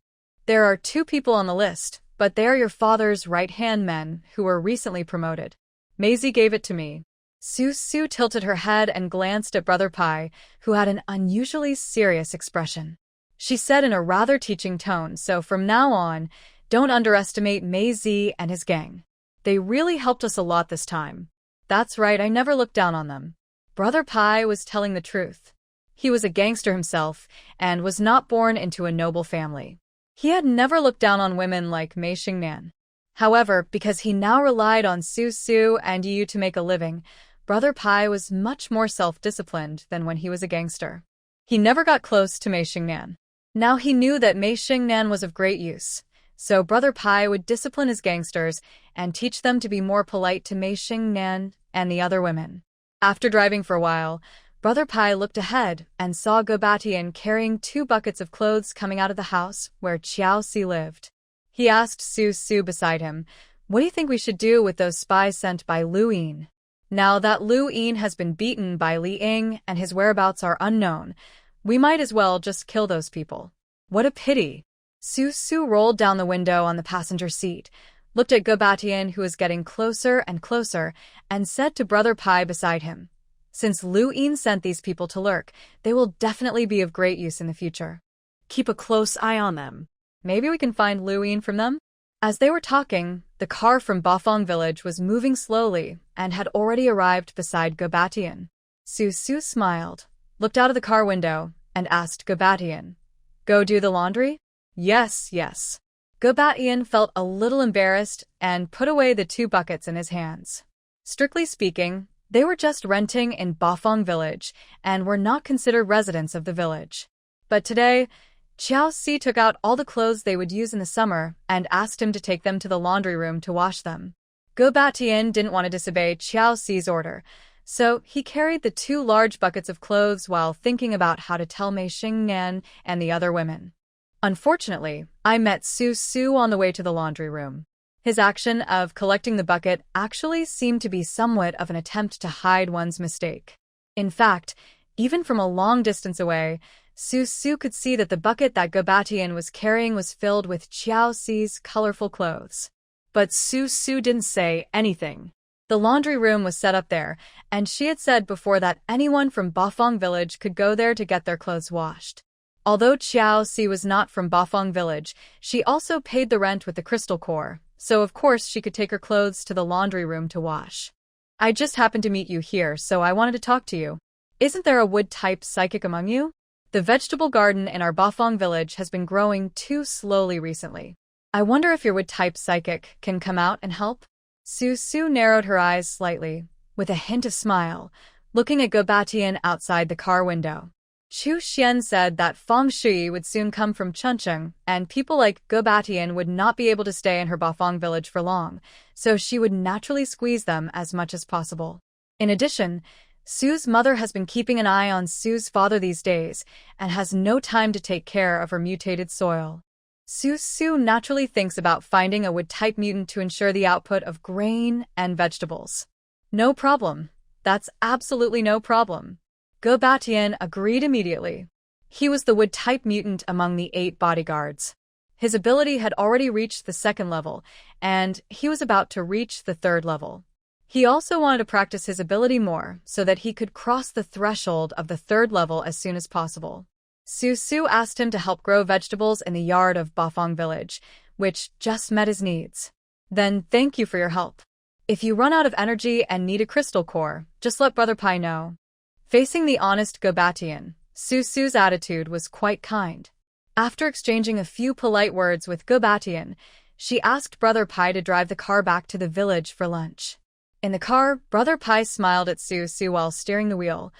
"There are 2 people on the list, but they are your father's right-hand men who were recently promoted. Maisie gave it to me." Su tilted her head and glanced at Brother Pai, who had an unusually serious expression. She said in a rather teaching tone, "So from now on, don't underestimate Maisie and his gang. They really helped us a lot this time." "That's right, I never looked down on them." Brother Pai was telling the truth. He was a gangster himself and was not born into a noble family. He had never looked down on women like Mei Xingnan. However, because he now relied on Su and Yu to make a living, Brother Pai was much more self-disciplined than when he was a gangster. He never got close to Mei Xingnan. Now he knew that Mei Xingnan was of great use, so Brother Pai would discipline his gangsters and teach them to be more polite to Mei Xingnan and the other women. After driving for a while, Brother Pai looked ahead and saw Gobatian carrying 2 buckets of clothes coming out of the house where Xiaoxi lived. He asked Su beside him, "What do you think we should do with those spies sent by Lu Yin? Now that Lu Yin has been beaten by Li Ying and his whereabouts are unknown, we might as well just kill those people." "What a pity." Su rolled down the window on the passenger seat, looked at Gobatian, who was getting closer and closer, and said to Brother Pai beside him, "Since Lu Yin sent these people to lurk, they will definitely be of great use in the future. Keep a close eye on them. Maybe we can find Lu Yin from them?" As they were talking, the car from Bafang village was moving slowly and had already arrived beside Gobatian. Su smiled, looked out of the car window, and asked Gobatian, "Go do the laundry?" Yes. Gobatian felt a little embarrassed and put away the 2 buckets in his hands. Strictly speaking, they were just renting in Bafang village and were not considered residents of the village. But today, Xiaoxi took out all the clothes they would use in the summer and asked him to take them to the laundry room to wash them. Gobatian didn't want to disobey Xiaoxi's order, so he carried the 2 large buckets of clothes while thinking about how to tell Mei Xingnan and the other women. Unfortunately, I met Su on the way to the laundry room. His action of collecting the bucket actually seemed to be somewhat of an attempt to hide one's mistake. In fact, even from a long distance away, Su could see that the bucket that Gobatian was carrying was filled with Xiaoxi's colorful clothes. But Su didn't say anything. The laundry room was set up there, and she had said before that anyone from Bafang village could go there to get their clothes washed. Although Xiaoxi was not from Bafang village, she also paid the rent with the crystal core, so of course she could take her clothes to the laundry room to wash. "I just happened to meet you here, so I wanted to talk to you. Isn't there a wood-type psychic among you? The vegetable garden in our Bafang village has been growing too slowly recently. I wonder if your wood-type psychic can come out and help?" Su narrowed her eyes slightly, with a hint of smile, looking at Gobatian outside the car window. Chu Xian said that feng shui would soon come from Chuncheng, and people like Gobatian would not be able to stay in her Bafang village for long, so she would naturally squeeze them as much as possible. In addition, Su's mother has been keeping an eye on Su's father these days, and has no time to take care of her mutated soil. Su naturally thinks about finding a wood-type mutant to ensure the output of grain and vegetables. "No problem. That's absolutely no problem." Gobatian agreed immediately. He was the wood-type mutant among the 8 bodyguards. His ability had already reached the 2nd level, and he was about to reach the 3rd level. He also wanted to practice his ability more so that he could cross the threshold of the 3rd level as soon as possible. Su asked him to help grow vegetables in the yard of Bafang village, which just met his needs. "Then thank you for your help. If you run out of energy and need a crystal core, just let Brother Pai know." Facing the honest Gobatian, Su's attitude was quite kind. After exchanging a few polite words with Gobatian, she asked Brother Pai to drive the car back to the village for lunch. In the car, Brother Pai smiled at Su while steering the wheel.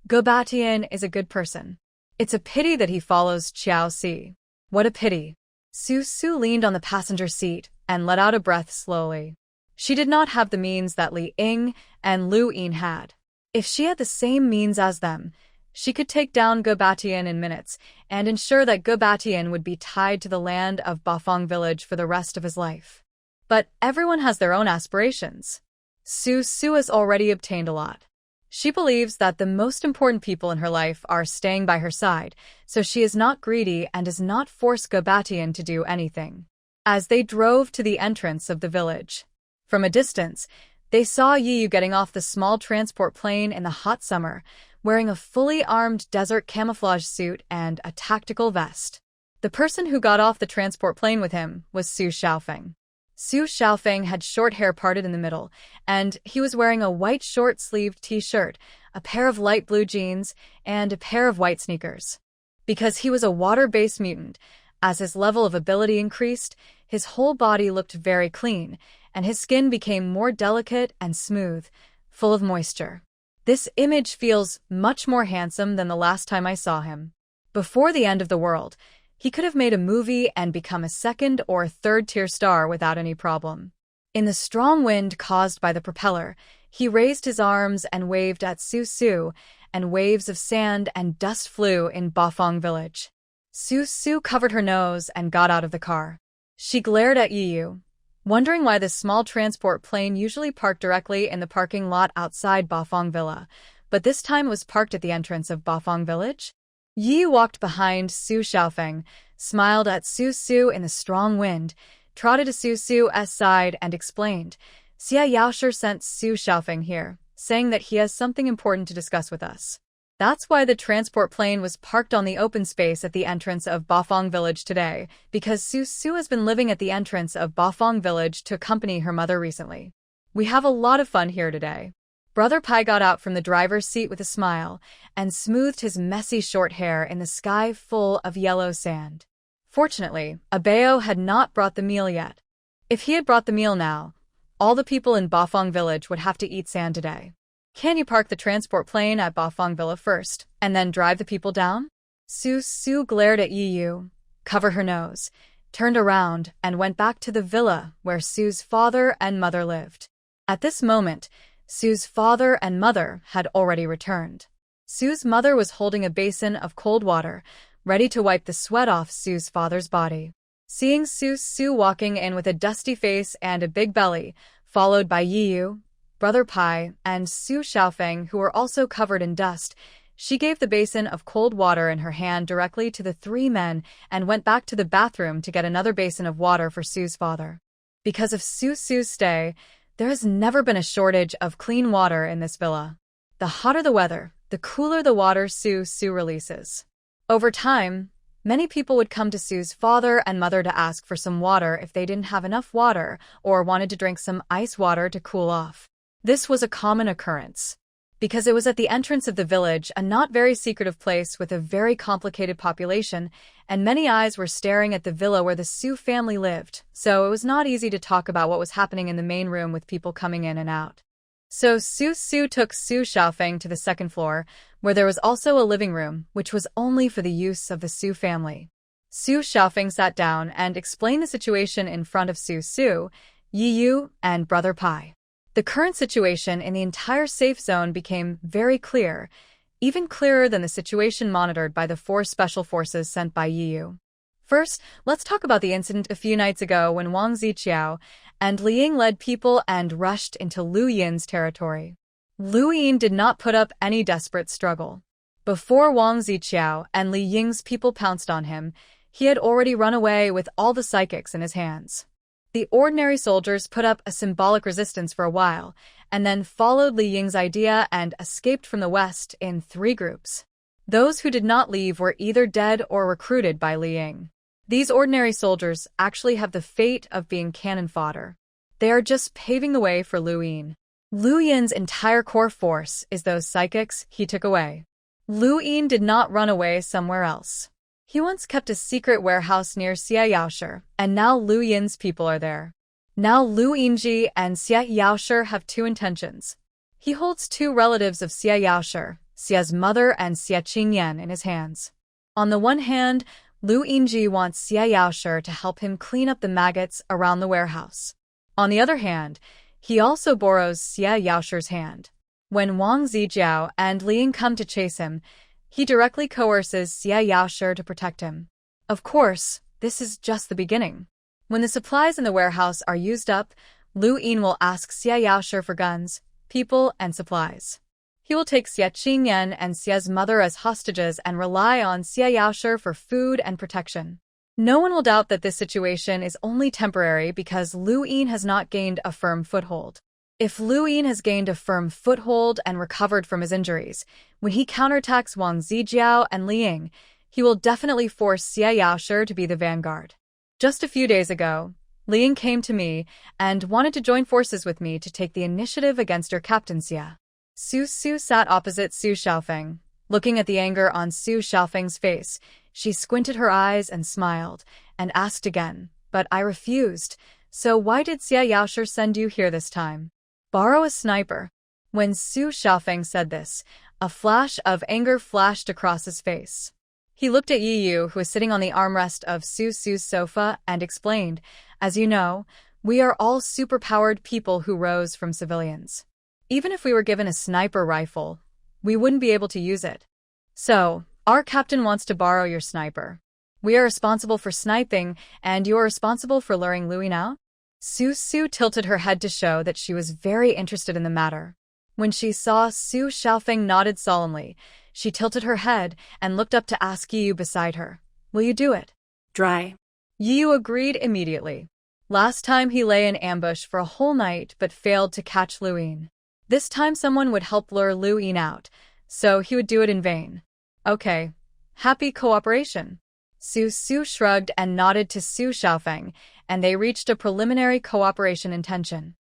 "Gobatian is a good person. It's a pity that he follows Xiaoxi." "What a pity." Su leaned on the passenger seat and let out a breath slowly. She did not have the means that Li Ying and Lu Yin had. If she had the same means as them, She could take down Gobatian in minutes and ensure that Gobatian would be tied to the land of Bafang village for the rest of his life. But everyone has their own aspirations. Su has already obtained a lot. She believes that the most important people in her life are staying by her side, so she is not greedy and does not force Gobatian to do anything. As they drove to the entrance of the village, from a distance, they saw Yiyu getting off the small transport plane in the hot summer, wearing a fully armed desert camouflage suit and a tactical vest. The person who got off the transport plane with him was Su Xiaofeng. Su Xiaofeng had short hair parted in the middle, and he was wearing a white short-sleeved t-shirt, a pair of light blue jeans, and a pair of white sneakers. Because he was a water-based mutant, as his level of ability increased, his whole body looked very clean, and his skin became more delicate and smooth, full of moisture. This image feels much more handsome than the last time I saw him. Before the end of the world, he could have made a movie and become a second or third-tier star without any problem. In the strong wind caused by the propeller, he raised his arms and waved at Su, and waves of sand and dust flew in Bafang village. Su covered her nose and got out of the car. She glared at Yiyu, wondering why this small transport plane usually parked directly in the parking lot outside Bafang Villa, but this time it was parked at the entrance of Bafang Village. Yiyu walked behind Su Xiaofeng, smiled at Su in the strong wind, trotted to Su's side and explained, Xie Yaoshi sent Su Xiaofeng here, saying that he has something important to discuss with us. That's why the transport plane was parked on the open space at the entrance of Bafang Village today, because Su has been living at the entrance of Bafang Village to accompany her mother recently. We have a lot of fun here today. Brother Pai got out from the driver's seat with a smile and smoothed his messy short hair in the sky full of yellow sand. Fortunately, Abeo had not brought the meal yet. If he had brought the meal now, all the people in Bafang Village would have to eat sand today. Can you park the transport plane at Bafang Villa first, and then drive the people down? Su glared at Yiyu, covered her nose, turned around, and went back to the villa where Su's father and mother lived. At this moment, Su's father and mother had already returned. Su's mother was holding a basin of cold water, ready to wipe the sweat off Su's father's body. Seeing Su walking in with a dusty face and a big belly, followed by Yiyu, Brother Pai, and Su Xiaofeng, who were also covered in dust, she gave the basin of cold water in her hand directly to the three men and went back to the bathroom to get another basin of water for Su's father. Because of Su's stay, there has never been a shortage of clean water in this villa. The hotter the weather, the cooler the water Su releases. Over time, many people would come to Su's father and mother to ask for some water if they didn't have enough water or wanted to drink some ice water to cool off. This was a common occurrence. Because it was at the entrance of the village, a not very secretive place with a very complicated population, and many eyes were staring at the villa where the Su family lived, so it was not easy to talk about what was happening in the main room with people coming in and out. So Su took Su Xiaofeng to the second floor, where there was also a living room, which was only for the use of the Su family. Su Xiaofeng sat down and explained the situation in front of Su, Yiyu, and Brother Pai. The current situation in the entire safe zone became very clear, even clearer than the situation monitored by the 4 special forces sent by Yiyu. First, let's talk about the incident a few nights ago when Wang Ziqiao and Li Ying led people and rushed into Lu Yin's territory. Lu Yin did not put up any desperate struggle. Before Wang Ziqiao and Li Ying's people pounced on him, he had already run away with all the psychics in his hands. The ordinary soldiers put up a symbolic resistance for a while, and then followed Li Ying's idea and escaped from the west in 3 groups. Those who did not leave were either dead or recruited by Li Ying. These ordinary soldiers actually have the fate of being cannon fodder. They are just paving the way for Lu Yin. Lu Yin's entire core force is those psychics he took away. Lu Yin did not run away somewhere else. He once kept a secret warehouse near Xie Yaoshi, and now Lu Yin's people are there. Now Lu Yinji and Xie Yaoshi have 2 intentions. He holds 2 relatives of Xie Yaoshi, Xie's mother and Xie Qingyan, in his hands. On the one hand, Lu Yinji wants Xie Yaoshi to help him clean up the maggots around the warehouse. On the other hand, he also borrows Xie Yaoshi's hand. When Wang Ziqiao and Li Ying come to chase him, He directly coerces Xie Yaoshi to protect him. Of course, this is just the beginning. When the supplies in the warehouse are used up, Lu Yin will ask Xie Yaoshi for guns, people, and supplies. He will take Xie Qingyan and Xie's mother as hostages and rely on Xie Yaoshi for food and protection. No one will doubt that this situation is only temporary because Lu Yin has not gained a firm foothold. If Lu Yin has gained a firm foothold and recovered from his injuries, when he counterattacks Wang Zijiao and Liang, he will definitely force Xie Yaoshi to be the vanguard. Just a few days ago, Liang came to me and wanted to join forces with me to take the initiative against your captain Xie. Su Su sat opposite Su Xiaofeng. Looking at the anger on Su Xiaofeng's face, she squinted her eyes and smiled, and asked again, but I refused. So why did Xie Yaoshi send you here this time? Borrow a sniper. When Su Xiaofeng said this, a flash of anger flashed across his face. He looked at Yi Yu, who was sitting on the armrest of Su Su's sofa, and explained, as you know, we are all superpowered people who rose from civilians. Even if we were given a sniper rifle, we wouldn't be able to use it. So, our captain wants to borrow your sniper. We are responsible for sniping, and you are responsible for luring Louis now? Su Su tilted her head to show that she was very interested in the matter. When she saw Su Xiaofeng nodded solemnly, she tilted her head and looked up to ask Yi Yu beside her, will you do it? Dry. Yi Yu agreed immediately. Last time he lay in ambush for a whole night but failed to catch Lu Yin. This time someone would help lure Lu Yin out, so he would do it in vain. Okay. Happy cooperation. Su Su shrugged and nodded to Su Xiaofeng, and they reached a preliminary cooperation intention.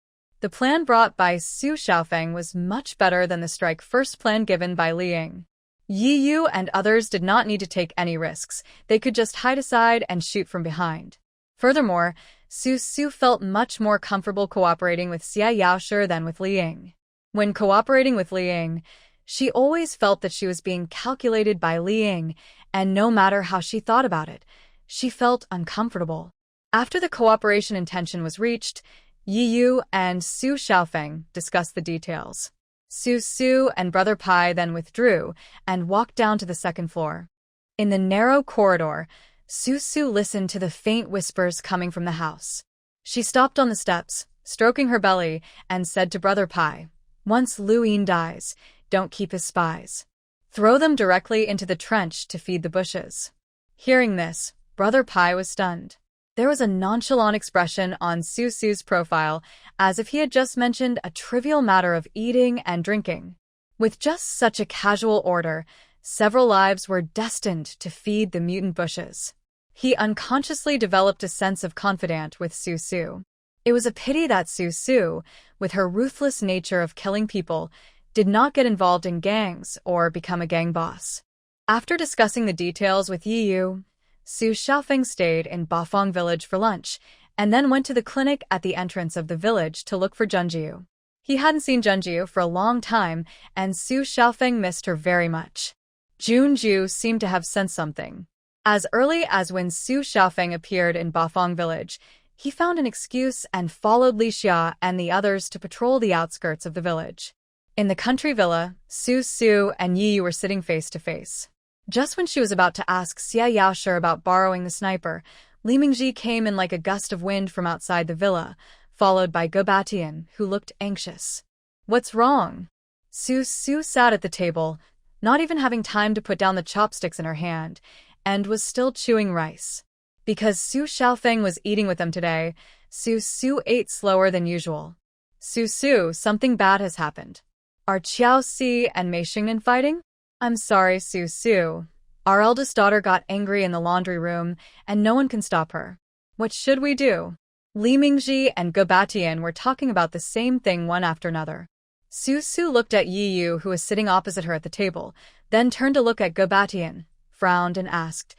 The plan brought by Su Xiaofeng was much better than the strike first plan given by Liang. Yi Yu and others did not need to take any risks, they could just hide aside and shoot from behind. Furthermore, Su Su felt much more comfortable cooperating with Xie Yaoshi than with Liang. When cooperating with Liang, she always felt that she was being calculated by Liang, and no matter how she thought about it, she felt uncomfortable. After the cooperation intention was reached, Yi Yu and Su Xiaofeng discussed the details. Su Su and Brother Pai then withdrew and walked down to the second floor. In the narrow corridor, Su Su listened to the faint whispers coming from the house. She stopped on the steps, stroking her belly, and said to Brother Pai, once Lu Yin dies, don't keep his spies. Throw them directly into the trench to feed the bushes. Hearing this, Brother Pai was stunned. There was a nonchalant expression on Su Su's profile, as if he had just mentioned a trivial matter of eating and drinking. With just such a casual order, several lives were destined to feed the mutant bushes. He unconsciously developed a sense of confidence with Su Su. It was a pity that Su Su, with her ruthless nature of killing people, did not get involved in gangs or become a gang boss. After discussing the details with Yi Yu, Su Xiaofeng stayed in Bafang village for lunch, and then went to the clinic at the entrance of the village to look for Junjiu. He hadn't seen Junjiu for a long time, and Su Xiaofeng missed her very much. Junjiu seemed to have sensed something. As early as when Su Xiaofeng appeared in Bafang village, he found an excuse and followed Li Xia and the others to patrol the outskirts of the village. In the country villa, Su Su and Yi Yu were sitting face to face. Just when she was about to ask Xie Yaoshi about borrowing the sniper, Li Mingji came in like a gust of wind from outside the villa, followed by Go Batian, who looked anxious. What's wrong? Su Su sat at the table, not even having time to put down the chopsticks in her hand, and was still chewing rice. Because Su Xiaofeng was eating with them today, Su Su ate slower than usual. Su Su, something bad has happened. Are Qiao Si and Mei Xingnan fighting? I'm sorry, Su Su. Our eldest daughter got angry in the laundry room, and no one can stop her. What should we do? Li Mingji and Go Batian were talking about the same thing one after another. Su Su looked at Yi Yu, who was sitting opposite her at the table, then turned to look at Go Batian, frowned and asked,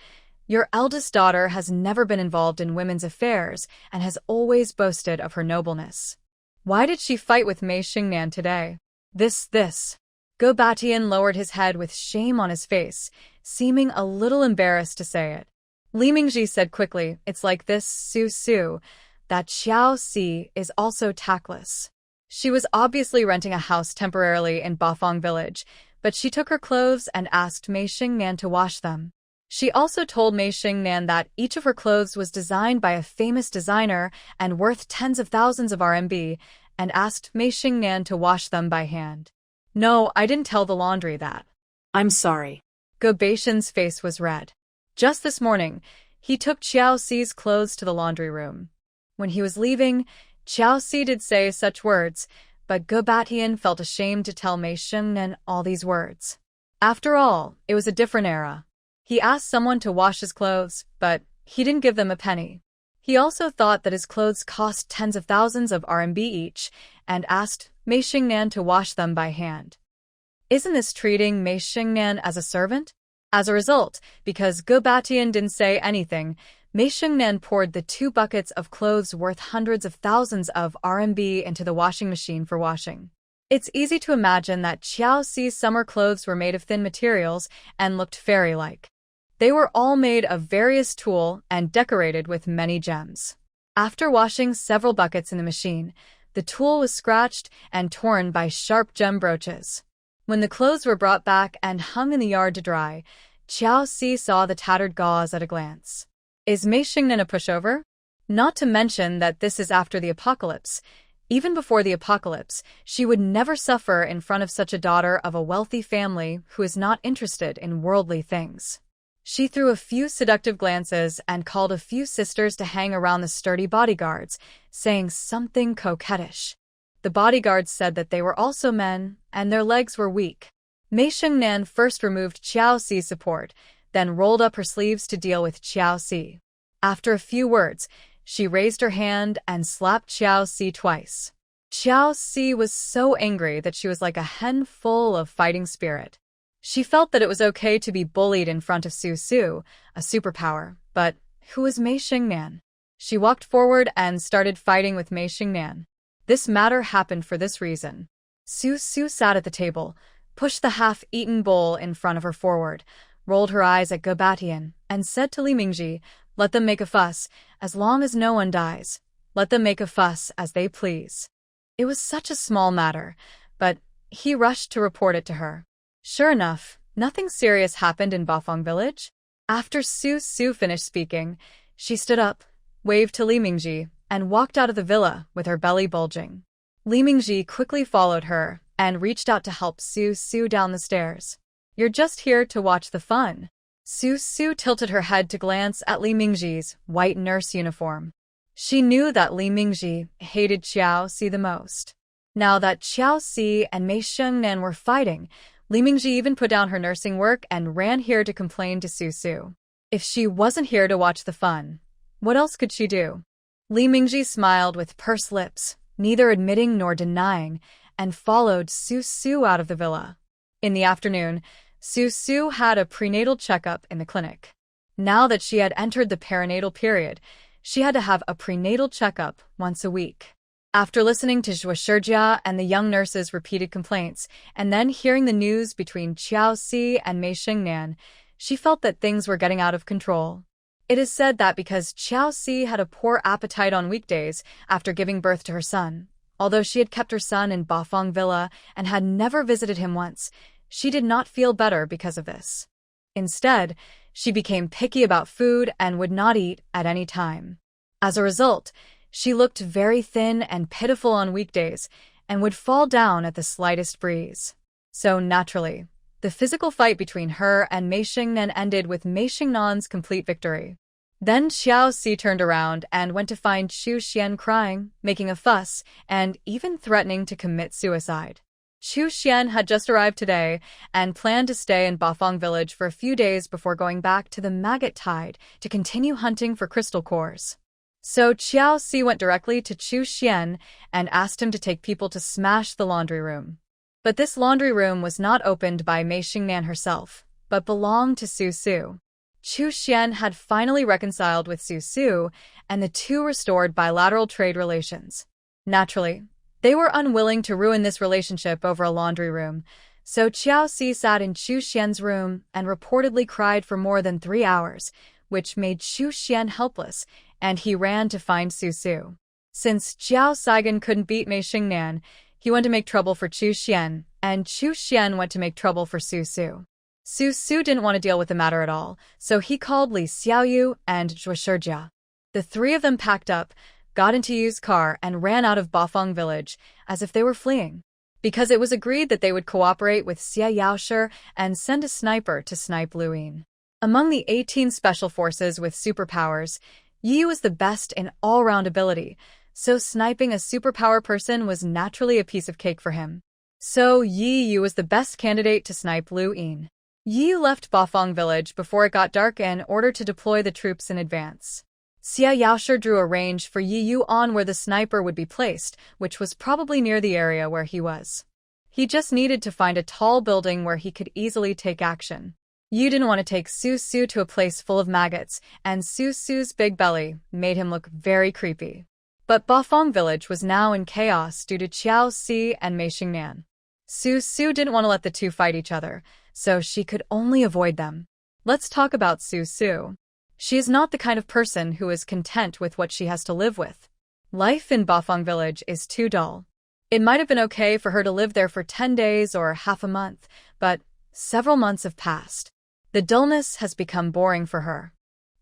your eldest daughter has never been involved in women's affairs and has always boasted of her nobleness. Why did she fight with Mei Xingnan today? This. Go Batian lowered his head with shame on his face, seeming a little embarrassed to say it. Li Mingji said quickly, it's like this, Su Su, that Qiao Si is also tactless. She was obviously renting a house temporarily in Bafang village, but she took her clothes and asked Mei Xingnan to wash them. She also told Mei Xingnan that each of her clothes was designed by a famous designer and worth tens of thousands of RMB, and asked Mei Xingnan to wash them by hand. "No, I didn't tell the laundry that." I'm sorry. Ge Baixian's face was red. Just this morning, he took Qiao Xi's clothes to the laundry room. When he was leaving, Qiao Xi did say such words, but Ge Baixian felt ashamed to tell Mei Xingnan all these words. After all, it was a different era. He asked someone to wash his clothes, but he didn't give them a penny. He also thought that his clothes cost tens of thousands of RMB each, and asked Mei Xingnan to wash them by hand. Isn't this treating Mei Xingnan as a servant? As a result, because Ge Baixian didn't say anything, Mei Xingnan poured the 2 buckets of clothes worth hundreds of thousands of RMB into the washing machine for washing. It's easy to imagine that Qiao Xi's summer clothes were made of thin materials and looked fairy-like. They were all made of various tulle and decorated with many gems. After washing several buckets in the machine, the tulle was scratched and torn by sharp gem brooches. When the clothes were brought back and hung in the yard to dry, Qiao Xi saw the tattered gauze at a glance. Is Mei Xingnan a pushover? Not to mention that this is after the apocalypse. Even before the apocalypse, she would never suffer in front of such a daughter of a wealthy family who is not interested in worldly things. She threw a few seductive glances and called a few sisters to hang around the sturdy bodyguards, saying something coquettish. The bodyguards said that they were also men, and their legs were weak. Mei Xingnan first removed Qiao Xi's support, then rolled up her sleeves to deal with Qiao Xi. After a few words, she raised her hand and slapped Qiao Xi twice. Qiao Xi was so angry that she was like a hen full of fighting spirit. She felt that it was okay to be bullied in front of Su Su, a superpower, but who was Mei Xingnan? She walked forward and started fighting with Mei Xingnan. This matter happened for this reason. Su Su sat at the table, pushed the half-eaten bowl in front of her forward, rolled her eyes at Ge Baixian, and said to Li Mingji, "Let them make a fuss, as long as no one dies. Let them make a fuss as they please." It was such a small matter, but he rushed to report it to her. Sure enough, nothing serious happened in Bafang village. After Su Su finished speaking, she stood up, waved to Li Mingji, and walked out of the villa with her belly bulging. Li Mingji quickly followed her and reached out to help Su Su down the stairs. "You're just here to watch the fun." Su Su tilted her head to glance at Li Mingji's white nurse uniform. She knew that Li Mingji hated Qiao Xi the most. Now that Qiao Xi and Mei Xingnan were fighting, Li Mingji even put down her nursing work and ran here to complain to Su Su. If she wasn't here to watch the fun, what else could she do? Li Mingji smiled with pursed lips, neither admitting nor denying, and followed Su Su out of the villa. In the afternoon, Su Su had a prenatal checkup in the clinic. Now that she had entered the perinatal period, she had to have a prenatal checkup once a week. After listening to Zhuo Shijia and the young nurse's repeated complaints, and then hearing the news between Qiao Xi and Mei Xingnan, she felt that things were getting out of control. It is said that because Qiao Xi had a poor appetite on weekdays after giving birth to her son, although she had kept her son in Bafang Villa and had never visited him once, she did not feel better because of this. Instead, she became picky about food and would not eat at any time. As a result, she looked very thin and pitiful on weekdays and would fall down at the slightest breeze. So naturally, the physical fight between her and Mei Xingnan ended with Mei Xingnan's complete victory. Then Qiao Xi turned around and went to find Chu Xian crying, making a fuss, and even threatening to commit suicide. Chu Xian had just arrived today and planned to stay in Bafang village for a few days before going back to the Maggot tide to continue hunting for crystal cores. So Qiao Xi went directly to Chu Xian and asked him to take people to smash the laundry room. But this laundry room was not opened by Mei Xingnan herself, but belonged to Su Su. Chu Xian had finally reconciled with Su Su, and the two restored bilateral trade relations. Naturally, they were unwilling to ruin this relationship over a laundry room, so Qiao Xi sat in Chu Xian's room and reportedly cried for more than 3 hours, which made Chu Xian helpless, and he ran to find Su Su. Since Jiao Saigon couldn't beat Mei Xingnan, he went to make trouble for Chu Xian and Chu Xian went to make trouble for Su Su. Su Su didn't want to deal with the matter at all, so he called Li Xiaoyu and Zhuo Shijia. The three of them packed up, got into Yu's car, and ran out of Bafang village, as if they were fleeing. Because it was agreed that they would cooperate with Xie Yaoshi and send a sniper to snipe Lu Yin. Among the 18 special forces with superpowers, Yu was the best in all-round ability, so sniping a superpower person was naturally a piece of cake for him. So Yu was the best candidate to snipe Lu Yin. Yu left Bafang village before it got dark in order to deploy the troops in advance. Xie Yaoshi drew a range for Yu on where the sniper would be placed, which was probably near the area where he was. He just needed to find a tall building where he could easily take action. Yu didn't want to take Su Su to a place full of maggots, and Su Su's big belly made him look very creepy. But Bafang village was now in chaos due to Qiao Si and Mei Shengnan. Su Su didn't want to let the two fight each other, so she could only avoid them. Let's talk about Su Su. She is not the kind of person who is content with what she has to live with. Life in Bafang village is too dull. It might have been okay for her to live there for 10 days or half a month, but several months have passed. The dullness has become boring for her.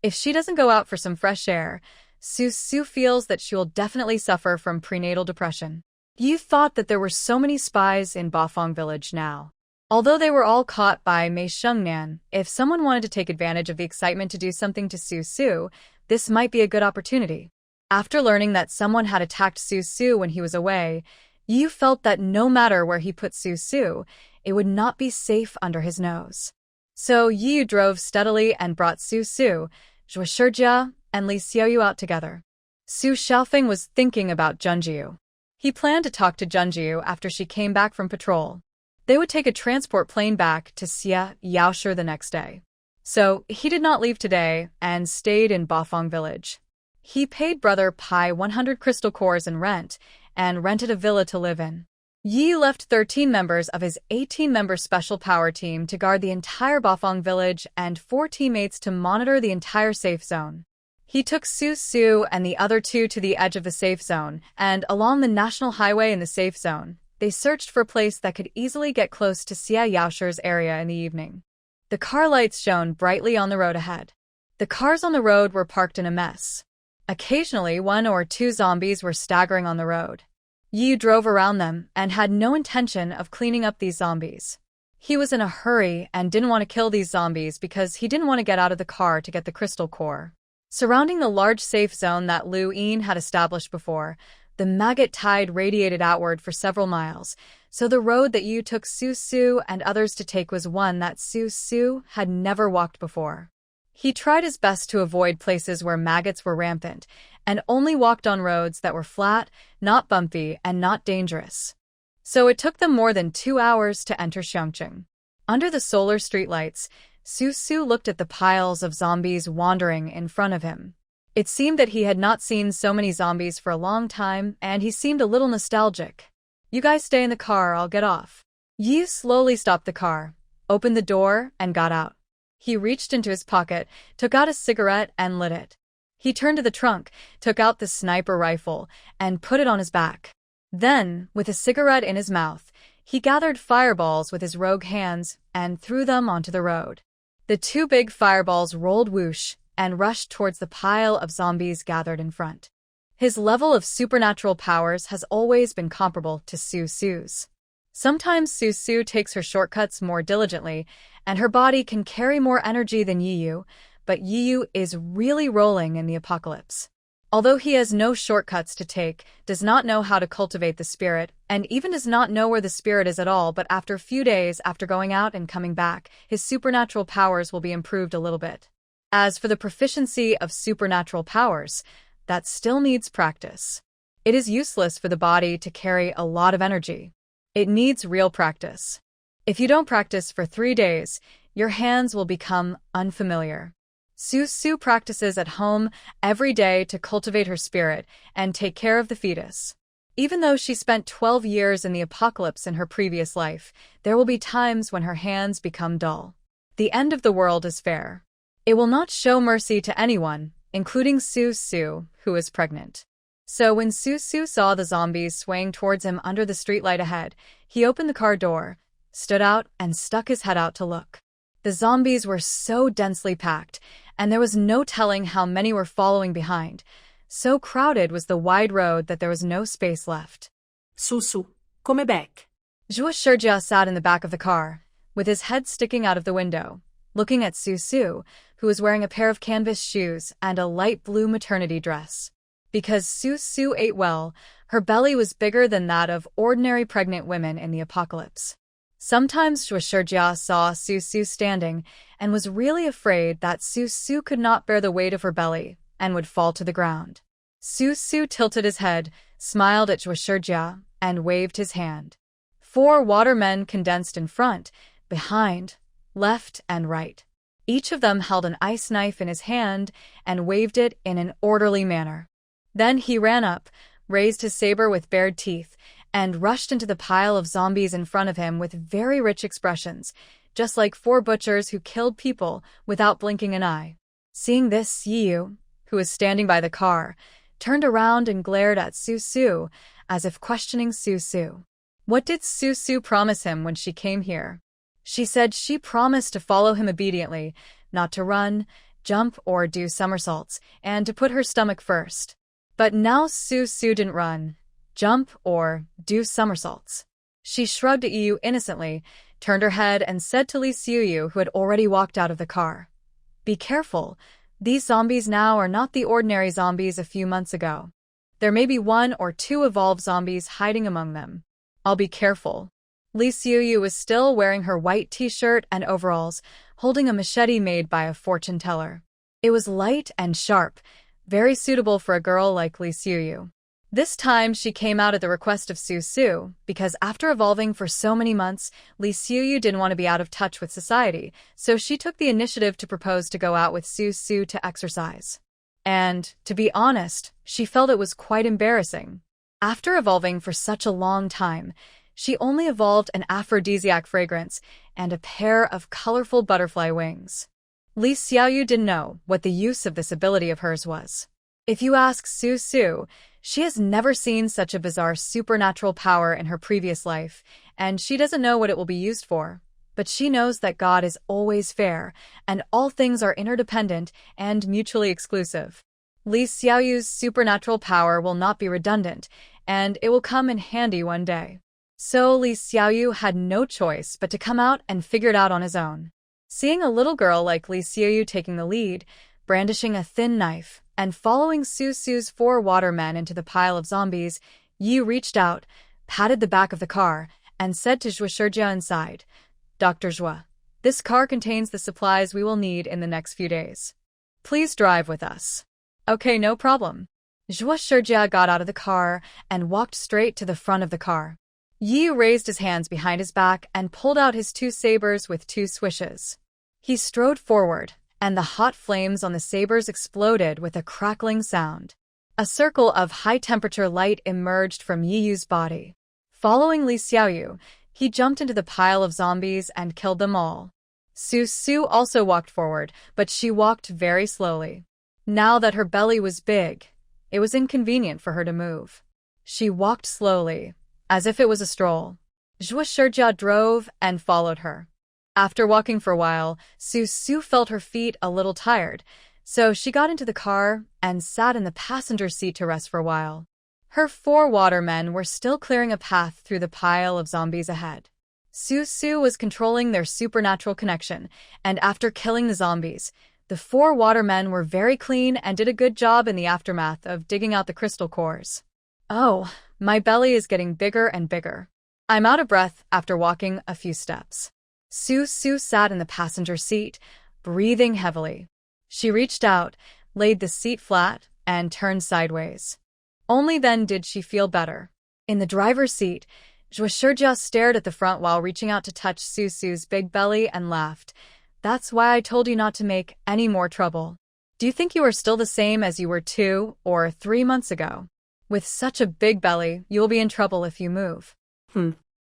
If she doesn't go out for some fresh air, Su Su feels that she will definitely suffer from prenatal depression. You thought that there were so many spies in Bafang village now. Although they were all caught by Mei Shengnan, if someone wanted to take advantage of the excitement to do something to Su Su, this might be a good opportunity. After learning that someone had attacked Su Su when he was away, Yu felt that no matter where he put Su Su, it would not be safe under his nose. So Yu drove steadily and brought Su Su, Zhuo Shijia, and Li Xiaoyu out together. Su Xiaofeng was thinking about Junjiu. He planned to talk to Junjiu after she came back from patrol. They would take a transport plane back to Xie Yaoshi the next day. So he did not leave today and stayed in Bafang village. He paid Brother Pai 100 crystal cores in rent and rented a villa to live in. Yi left 13 members of his 18-member special power team to guard the entire Bafang village and 4 teammates to monitor the entire safe zone. He took Su Su and the other 2 to the edge of the safe zone, and along the national highway in the safe zone, they searched for a place that could easily get close to Xie Yaoshi's area in the evening. The car lights shone brightly on the road ahead. The cars on the road were parked in a mess. Occasionally, 1 or 2 zombies were staggering on the road. Yi drove around them and had no intention of cleaning up these zombies. He was in a hurry and didn't want to kill these zombies because he didn't want to get out of the car to get the crystal core. Surrounding the large safe zone that Lu Yin had established before, the maggot tide radiated outward for several miles, so the road that Yu took Su Su and others to take was one that Su Su had never walked before. He tried his best to avoid places where maggots were rampant, and only walked on roads that were flat, not bumpy, and not dangerous. So it took them more than 2 hours to enter Xiongqing. Under the solar streetlights, Su Su looked at the piles of zombies wandering in front of him. It seemed that he had not seen so many zombies for a long time, and he seemed a little nostalgic. "You guys stay in the car, I'll get off." Yi slowly stopped the car, opened the door, and got out. He reached into his pocket, took out a cigarette, and lit it. He turned to the trunk, took out the sniper rifle, and put it on his back. Then, with a cigarette in his mouth, he gathered fireballs with his rogue hands and threw them onto the road. The 2 big fireballs rolled whoosh and rushed towards the pile of zombies gathered in front. His level of supernatural powers has always been comparable to Su Su's. Sometimes Su Su takes her shortcuts more diligently, and her body can carry more energy than Yu, but Yu is really rolling in the apocalypse. Although he has no shortcuts to take, does not know how to cultivate the spirit, and even does not know where the spirit is at all, but after a few days after going out and coming back, his supernatural powers will be improved a little bit. As for the proficiency of supernatural powers, that still needs practice. It is useless for the body to carry a lot of energy. It needs real practice. If you don't practice for 3 days, your hands will become unfamiliar. Su Su practices at home every day to cultivate her spirit and take care of the fetus. Even though she spent 12 years in the apocalypse in her previous life, there will be times when her hands become dull. The end of the world is fair. It will not show mercy to anyone, including Su Su, who is pregnant. So when Su Su saw the zombies swaying towards him under the streetlight ahead, He opened the car door, stood out, and stuck his head out to look. The zombies were so densely packed, and there was no telling how many were following behind. So crowded was the wide road that there was no space left. Su, come back. Xie sat in the back of the car, with his head sticking out of the window, looking at Su, who was wearing a pair of canvas shoes and a light blue maternity dress. Because Su ate well, her belly was bigger than that of ordinary pregnant women in the apocalypse. Sometimes Xie saw Su standing and was really afraid that Su could not bear the weight of her belly and would fall to the ground. Su tilted his head, smiled at Xie, and waved his hand. 4 watermen condensed in front, behind, left, and right. Each of them held an ice knife in his hand and waved it in an orderly manner. Then he ran up, raised his saber with bared teeth, and rushed into the pile of zombies in front of him with very rich expressions, just like 4 butchers who killed people without blinking an eye. Seeing this, Xie, who was standing by the car, turned around and glared at Su, as if questioning Su. What did Su promise him when she came here? She said she promised to follow him obediently, not to run, jump, or do somersaults, and to put her stomach first. But now Su didn't run, jump, or do somersaults. She shrugged at Xie innocently, turned her head, and said to Xie, who had already walked out of the car, "Be careful. These zombies now are not the ordinary zombies a few months ago. There may be 1 or 2 evolved zombies hiding among them. I'll be careful." Xie was still wearing her white t-shirt and overalls, holding a machete made by a fortune teller. It was light and sharp, very suitable for a girl like Xie. This time she came out at the request of Su, because after evolving for so many months, Xie didn't want to be out of touch with society, so she took the initiative to propose to go out with Su to exercise. And, to be honest, she felt it was quite embarrassing. After evolving for such a long time, she only evolved an aphrodisiac fragrance and a pair of colorful butterfly wings. Xie didn't know what the use of this ability of hers was. If you ask Su, she has never seen such a bizarre supernatural power in her previous life, and she doesn't know what it will be used for. But she knows that God is always fair, and all things are interdependent and mutually exclusive. Xie's supernatural power will not be redundant, and it will come in handy one day. So Xie had no choice but to come out and figure it out on his own. Seeing a little girl like Xie taking the lead, brandishing a thin knife, and following Su's 4 watermen into the pile of zombies, Xie reached out, patted the back of the car, and said to Xie inside, "Dr. Xie, this car contains the supplies we will need in the next few days. Please drive with us." "Okay, no problem." Xie got out of the car and walked straight to the front of the car. Xie raised his hands behind his back and pulled out his 2 sabers with 2 swishes. He strode forward, and the hot flames on the sabers exploded with a crackling sound. A circle of high-temperature light emerged from Yiyu's body. Following Xie, he jumped into the pile of zombies and killed them all. Su also walked forward, but she walked very slowly. Now that her belly was big, it was inconvenient for her to move. She walked slowly, as if it was a stroll. Xie drove and followed her. After walking for a while, Su felt her feet a little tired, so she got into the car and sat in the passenger seat to rest for a while. Her 4 watermen were still clearing a path through the pile of zombies ahead. Su was controlling their supernatural connection, and after killing the zombies, the 4 watermen were very clean and did a good job in the aftermath of digging out the crystal cores. "Oh, my belly is getting bigger and bigger. I'm out of breath after walking a few steps." Su sat in the passenger seat, breathing heavily. She reached out, laid the seat flat, and turned sideways. Only then did she feel better. In the driver's seat, Xie stared at the front while reaching out to touch Su's big belly and laughed. "That's why I told you not to make any more trouble. Do you think you are still the same as you were 2 or 3 months ago? With such a big belly, you will be in trouble if you move."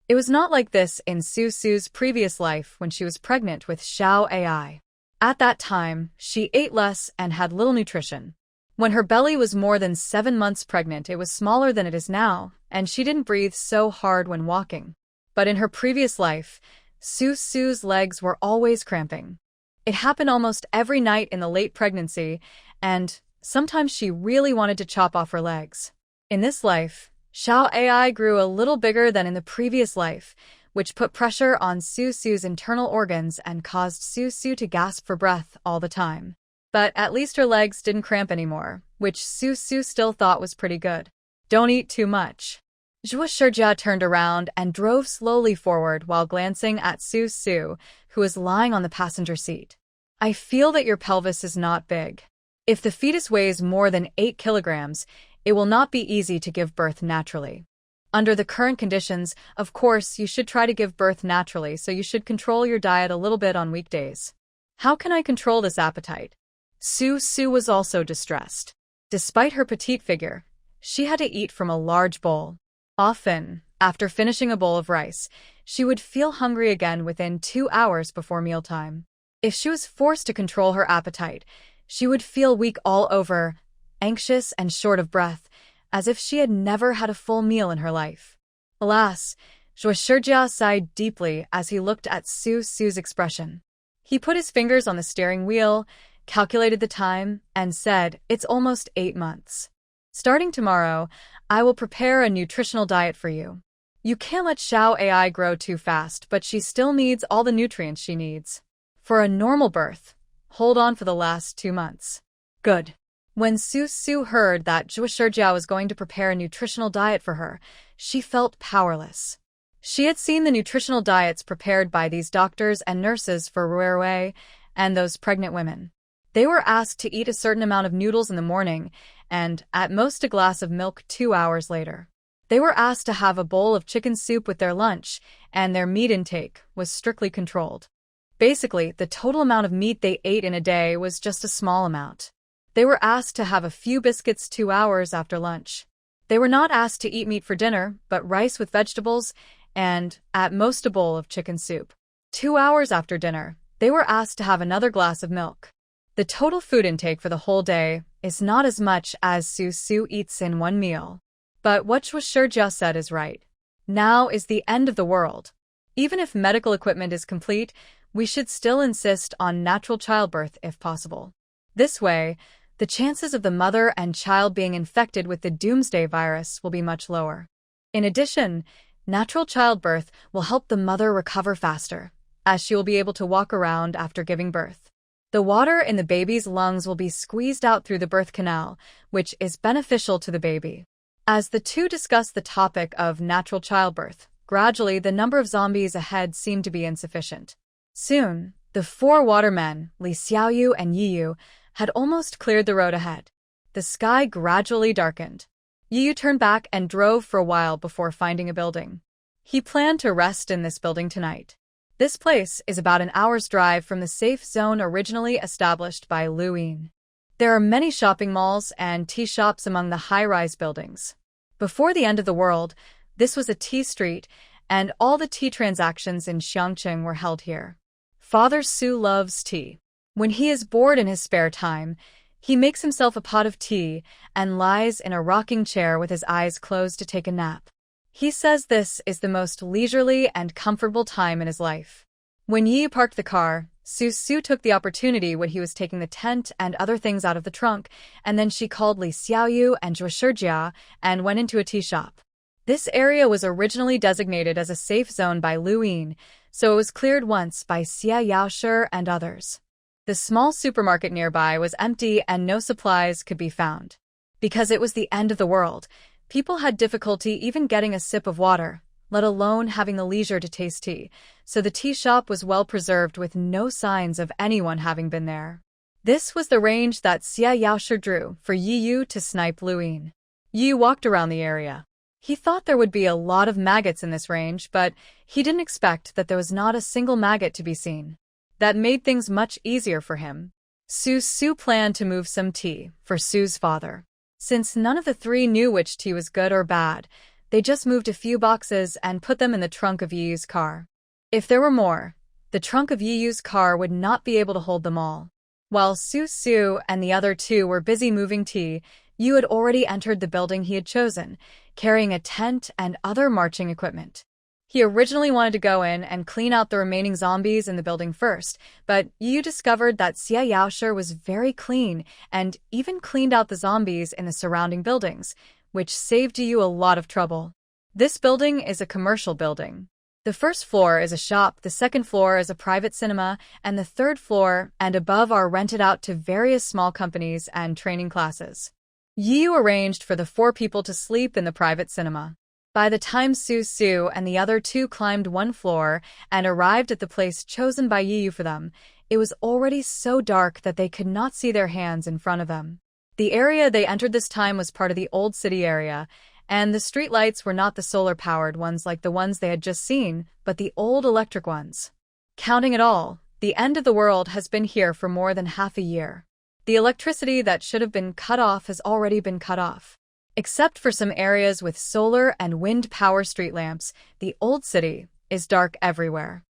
It was not like this in Su's previous life when she was pregnant with Xiao AI. At that time, she ate less and had little nutrition. When her belly was more than 7 months pregnant, it was smaller than it is now, and she didn't breathe so hard when walking. But in her previous life, Su's legs were always cramping. It happened almost every night in the late pregnancy, and sometimes she really wanted to chop off her legs. In this life, Xiao AI grew a little bigger than in the previous life, which put pressure on Su's internal organs and caused Su to gasp for breath all the time. But at least her legs didn't cramp anymore, which Su still thought was pretty good. Don't eat too much. Xie Yaoshi turned around and drove slowly forward while glancing at Su, who was lying on the passenger seat. I feel that your pelvis is not big. If the fetus weighs more than 8 kilograms, it will not be easy to give birth naturally. Under the current conditions, of course, you should try to give birth naturally, so you should control your diet a little bit on weekdays. How can I control this appetite? Su was also distressed. Despite her petite figure, she had to eat from a large bowl. Often, after finishing a bowl of rice, she would feel hungry again within 2 hours before mealtime. If she was forced to control her appetite, she would feel weak all over, anxious and short of breath, as if she had never had a full meal in her life. Alas, Xie Yaoshi sighed deeply as he looked at Su's expression. He put his fingers on the steering wheel, calculated the time, and said, "It's almost 8 months. Starting tomorrow, I will prepare a nutritional diet for you. You can't let Xiao AI grow too fast, but she still needs all the nutrients she needs. For a normal birth, hold on for the last 2 months." Good. When Su heard that Xie Yaoshi was going to prepare a nutritional diet for her, she felt powerless. She had seen the nutritional diets prepared by these doctors and nurses for Ruerui and those pregnant women. They were asked to eat a certain amount of noodles in the morning and, at most, a glass of milk 2 hours later. They were asked to have a bowl of chicken soup with their lunch, and their meat intake was strictly controlled. Basically, the total amount of meat they ate in a day was just a small amount. They were asked to have a few biscuits 2 hours after lunch. They were not asked to eat meat for dinner, but rice with vegetables and, at most, a bowl of chicken soup. 2 hours after dinner, they were asked to have another glass of milk. The total food intake for the whole day is not as much as Su eats in one meal. But what Xie Yaoshi said is right. Now is the end of the world. Even if medical equipment is complete, we should still insist on natural childbirth if possible. This way, the chances of the mother and child being infected with the doomsday virus will be much lower. In addition, natural childbirth will help the mother recover faster, as she will be able to walk around after giving birth. The water in the baby's lungs will be squeezed out through the birth canal, which is beneficial to the baby. As the two discussed the topic of natural childbirth, gradually the number of zombies ahead seemed to be insufficient. Soon, the 4 watermen, Li Xiaoyu and Yiyu, had almost cleared the road ahead. The sky gradually darkened. Yiyu turned back and drove for a while before finding a building. He planned to rest in this building tonight. This place is about an hour's drive from the safe zone originally established by Lu Yin. There are many shopping malls and tea shops among the high-rise buildings. Before the end of the world, this was a tea street, and all the tea transactions in Xiangqing were held here. Father Su loves tea. When he is bored in his spare time, he makes himself a pot of tea and lies in a rocking chair with his eyes closed to take a nap. He says this is the most leisurely and comfortable time in his life. When Yi parked the car, Su took the opportunity when he was taking the tent and other things out of the trunk, and then she called Li Xiaoyu and Xie Yaoshi and went into a tea shop. This area was originally designated as a safe zone by Lu Yin, so it was cleared once by Xie Yaoshi and others. The small supermarket nearby was empty and no supplies could be found. Because it was the end of the world, people had difficulty even getting a sip of water, let alone having the leisure to taste tea, so the tea shop was well preserved with no signs of anyone having been there. This was the range that Xie Yaoshi drew for Yiyu to snipe Lu Yin. Yiyu walked around the area. He thought there would be a lot of maggots in this range, but he didn't expect that there was not a single maggot to be seen. That made things much easier for him. Su planned to move some tea for Su's father. Since none of the 3 knew which tea was good or bad, they just moved a few boxes and put them in the trunk of Yiyu's car. If there were more, the trunk of Yiyu's car would not be able to hold them all. While Su and the other 2 were busy moving tea, Yu had already entered the building he had chosen, carrying a tent and other marching equipment. He originally wanted to go in and clean out the remaining zombies in the building first, but Yu discovered that Xie Yaoshi was very clean and even cleaned out the zombies in the surrounding buildings, which saved Yu a lot of trouble. This building is a commercial building. The first floor is a shop, the second floor is a private cinema, and the third floor and above are rented out to various small companies and training classes. Yu arranged for the 4 people to sleep in the private cinema. By the time Su and the other 2 climbed one floor and arrived at the place chosen by Yu for them, it was already so dark that they could not see their hands in front of them. The area they entered this time was part of the old city area, and the streetlights were not the solar-powered ones like the ones they had just seen, but the old electric ones. Counting it all, the end of the world has been here for more than half a year. The electricity that should have been cut off has already been cut off. Except for some areas with solar and wind power street lamps, the old city is dark everywhere.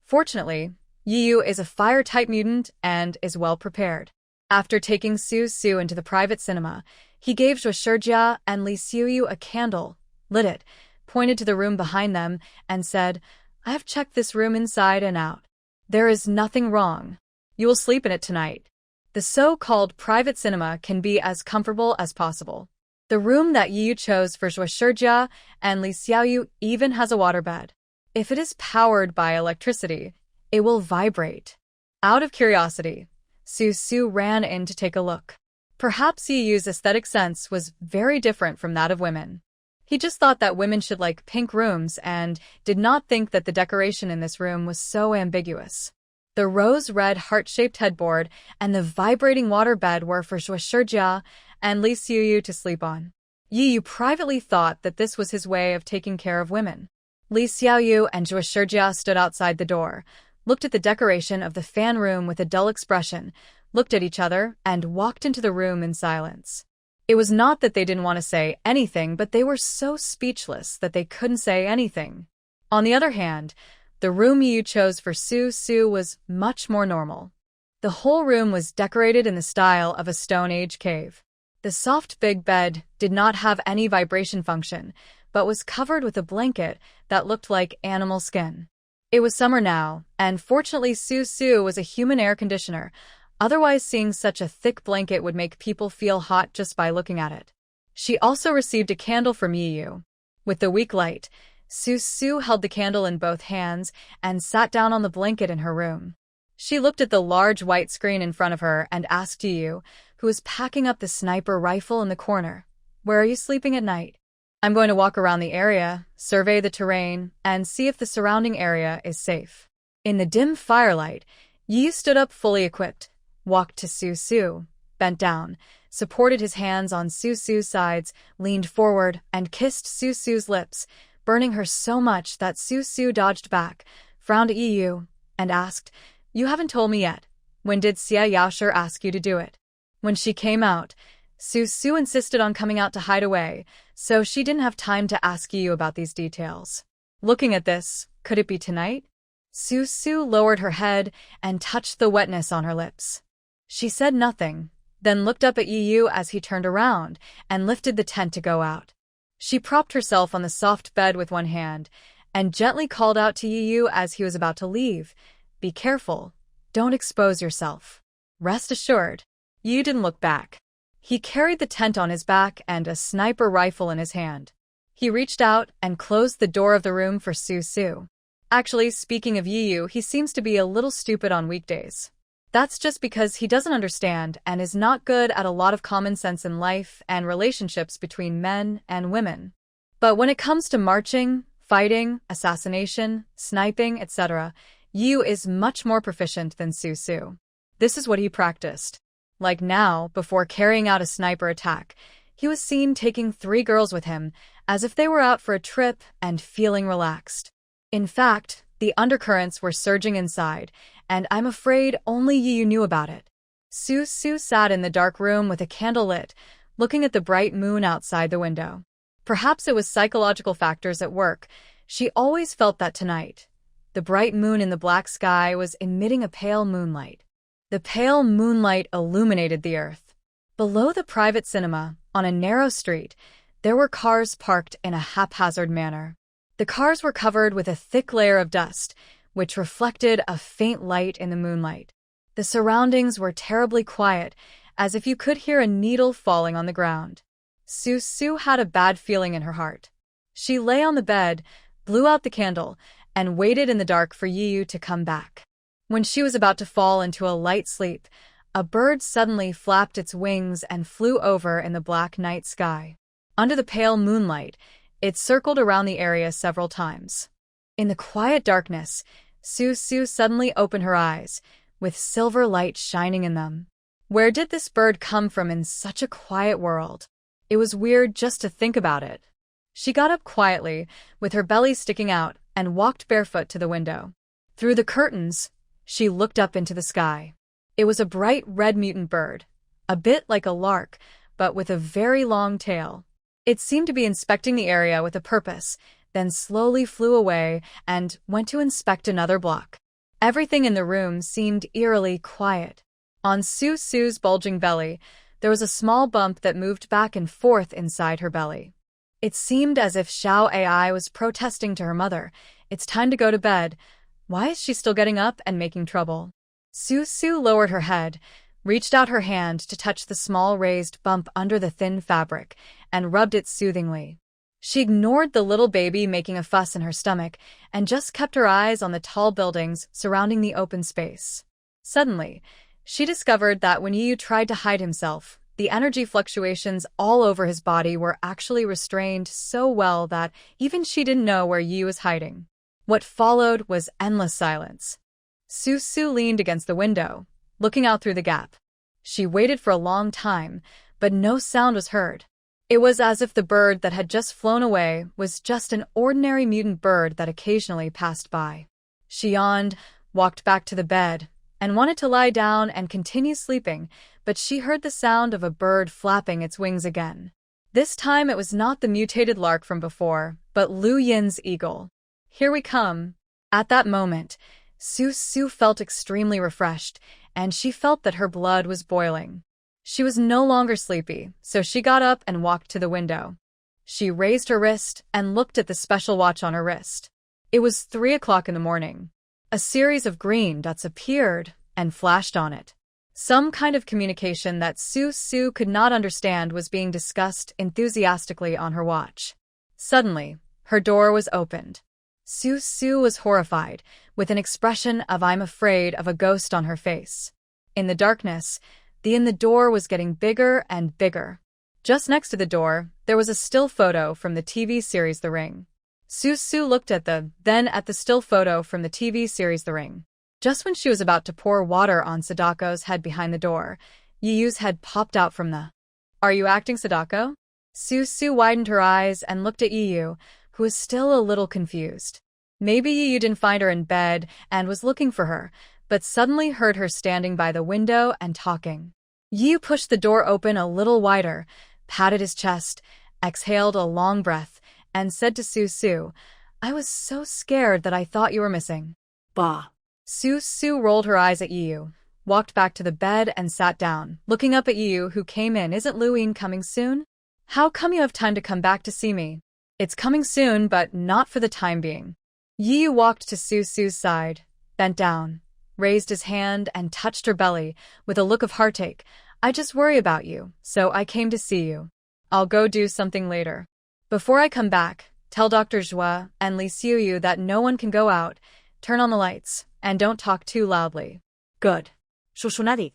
Fortunately, Yu is a fire-type mutant and is well prepared. After taking Su into the private cinema, he gave Zhuoshijia and Li Xiuyu a candle, lit it, pointed to the room behind them, and said, "I have checked this room inside and out. There is nothing wrong. You will sleep in it tonight." The so-called private cinema can be as comfortable as possible. The room that Yu chose for Zhuoshijia and Li Xiaoyu even has a waterbed. If it is powered by electricity, it will vibrate. Out of curiosity, Su ran in to take a look. Perhaps Yu's aesthetic sense was very different from that of women. He just thought that women should like pink rooms and did not think that the decoration in this room was so ambiguous. The rose-red heart-shaped headboard and the vibrating waterbed were for Zhuoshijia and Li Xiuyu to sleep on. Yu privately thought that this was his way of taking care of women. Li Xiaoyu and Zhuoshijia stood outside the door, looked at the decoration of the fan room with a dull expression, looked at each other, and walked into the room in silence. It was not that they didn't want to say anything, but they were so speechless that they couldn't say anything. On the other hand, the room Yu chose for Su was much more normal. The whole room was decorated in the style of a Stone Age cave. The soft big bed did not have any vibration function, but was covered with a blanket that looked like animal skin. It was summer now, and fortunately Su was a human air conditioner. Otherwise, seeing such a thick blanket would make people feel hot just by looking at it. She also received a candle from Yu. With the weak light, Su held the candle in both hands and sat down on the blanket in her room. She looked at the large white screen in front of her and asked Yu, who was packing up the sniper rifle in the corner, "Where are you sleeping at night?" "I'm going to walk around the area, survey the terrain, and see if the surrounding area is safe." In the dim firelight, Yu stood up fully equipped, walked to Su, bent down, supported his hands on Su's sides, leaned forward, and kissed Su's lips, burning her so much that Su dodged back, frowned at Yu, and asked, "You haven't told me yet. When did Xie Yaoshi ask you to do it?" When she came out, Su insisted on coming out to hide away, so she didn't have time to ask Yu about these details. Looking at this, could it be tonight? Su lowered her head and touched the wetness on her lips. She said nothing, then looked up at Yu as he turned around and lifted the tent to go out. She propped herself on the soft bed with one hand and gently called out to Yu as he was about to leave, "Be careful. Don't expose yourself." Rest assured, Yu didn't look back. He carried the tent on his back and a sniper rifle in his hand. He reached out and closed the door of the room for Su. Actually, speaking of Yu, he seems to be a little stupid on weekdays. That's just because he doesn't understand and is not good at a lot of common sense in life and relationships between men and women. But when it comes to marching, fighting, assassination, sniping, etc., Yu is much more proficient than Su. This is what he practiced. Like now, before carrying out a sniper attack, he was seen taking 3 girls with him, as if they were out for a trip and feeling relaxed. In fact, the undercurrents were surging inside, and I'm afraid only Yu knew about it. Su sat in the dark room with a candle lit, looking at the bright moon outside the window. Perhaps it was psychological factors at work. She always felt that tonight. The bright moon in the black sky was emitting a pale moonlight. The pale moonlight illuminated the earth. Below the private cinema, on a narrow street, there were cars parked in a haphazard manner. The cars were covered with a thick layer of dust, which reflected a faint light in the moonlight. The surroundings were terribly quiet, as if you could hear a needle falling on the ground. Su had a bad feeling in her heart. She lay on the bed, blew out the candle, and waited in the dark for Yiyu to come back. When she was about to fall into a light sleep, a bird suddenly flapped its wings and flew over in the black night sky. Under the pale moonlight, it circled around the area several times. In the quiet darkness, Su suddenly opened her eyes, with silver light shining in them. Where did this bird come from in such a quiet world? It was weird just to think about it. She got up quietly, with her belly sticking out, and walked barefoot to the window. Through the curtains, she looked up into the sky. It was a bright red mutant bird, a bit like a lark, but with a very long tail. It seemed to be inspecting the area with a purpose, then slowly flew away and went to inspect another block. Everything in the room seemed eerily quiet. On Su's bulging belly, there was a small bump that moved back and forth inside her belly. It seemed as if Xiao AI was protesting to her mother, "It's time to go to bed. Why is she still getting up and making trouble?" Su lowered her head, reached out her hand to touch the small raised bump under the thin fabric, and rubbed it soothingly. She ignored the little baby making a fuss in her stomach and just kept her eyes on the tall buildings surrounding the open space. Suddenly, she discovered that when Yiyu tried to hide himself, the energy fluctuations all over his body were actually restrained so well that even she didn't know where Yiyu was hiding. What followed was endless silence. Su leaned against the window, looking out through the gap. She waited for a long time, but no sound was heard. It was as if the bird that had just flown away was just an ordinary mutant bird that occasionally passed by. She yawned, walked back to the bed, and wanted to lie down and continue sleeping, but she heard the sound of a bird flapping its wings again. This time it was not the mutated lark from before, but Lu Yin's eagle. "Here we come." At that moment, Su felt extremely refreshed, and she felt that her blood was boiling. She was no longer sleepy, so she got up and walked to the window. She raised her wrist and looked at the special watch on her wrist. It was 3 o'clock in the morning. A series of green dots appeared and flashed on it. Some kind of communication that Su could not understand was being discussed enthusiastically on her watch. Suddenly, her door was opened. Su was horrified, with an expression of "I'm afraid" of a ghost on her face. In the darkness, the door was getting bigger and bigger. Just next to the door, there was a still photo from the TV series The Ring. Su looked at the still photo from the TV series The Ring. Just when she was about to pour water on Sadako's head behind the door, Yiyu's head popped out from the... "Are you acting, Sadako?" Su widened her eyes and looked at Yiyu, who was still a little confused. Maybe Yiyu didn't find her in bed and was looking for her, but suddenly heard her standing by the window and talking. Yiyu pushed the door open a little wider, patted his chest, exhaled a long breath, and said to Su, "I was so scared that I thought you were missing." Bah. Su rolled her eyes at Yiyu, walked back to the bed and sat down, looking up at Yiyu, who came in. "Isn't Lu Yin coming soon? How come you have time to come back to see me?" "It's coming soon, but not for the time being." Yiyu walked to Su's side, bent down, raised his hand and touched her belly with a look of heartache. "I just worry about you, so I came to see you. I'll go do something later. Before I come back, tell Dr. Zhua and Li Xiuyu that no one can go out, turn on the lights, and don't talk too loudly." Good. Shushunari.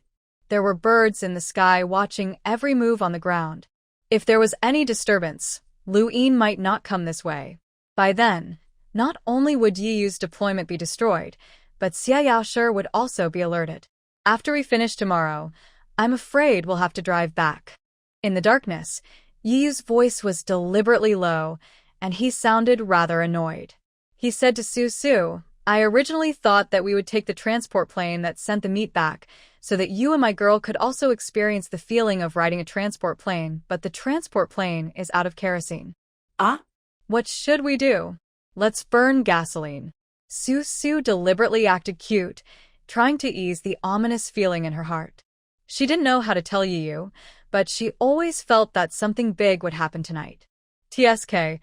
There were birds in the sky watching every move on the ground. If there was any disturbance, Lu Yin might not come this way. By then, not only would Yiyu's deployment be destroyed, but Xie Yaoshi would also be alerted. "After we finish tomorrow, I'm afraid we'll have to drive back." In the darkness, Yiyu's voice was deliberately low, and he sounded rather annoyed. He said to Su, "I originally thought that we would take the transport plane that sent the meat back, so that you and my girl could also experience the feeling of riding a transport plane, but the transport plane is out of kerosene." Ah? "What should we do?" "Let's burn gasoline." Su deliberately acted cute, trying to ease the ominous feeling in her heart. She didn't know how to tell Yiyu, but she always felt that something big would happen tonight. TSK,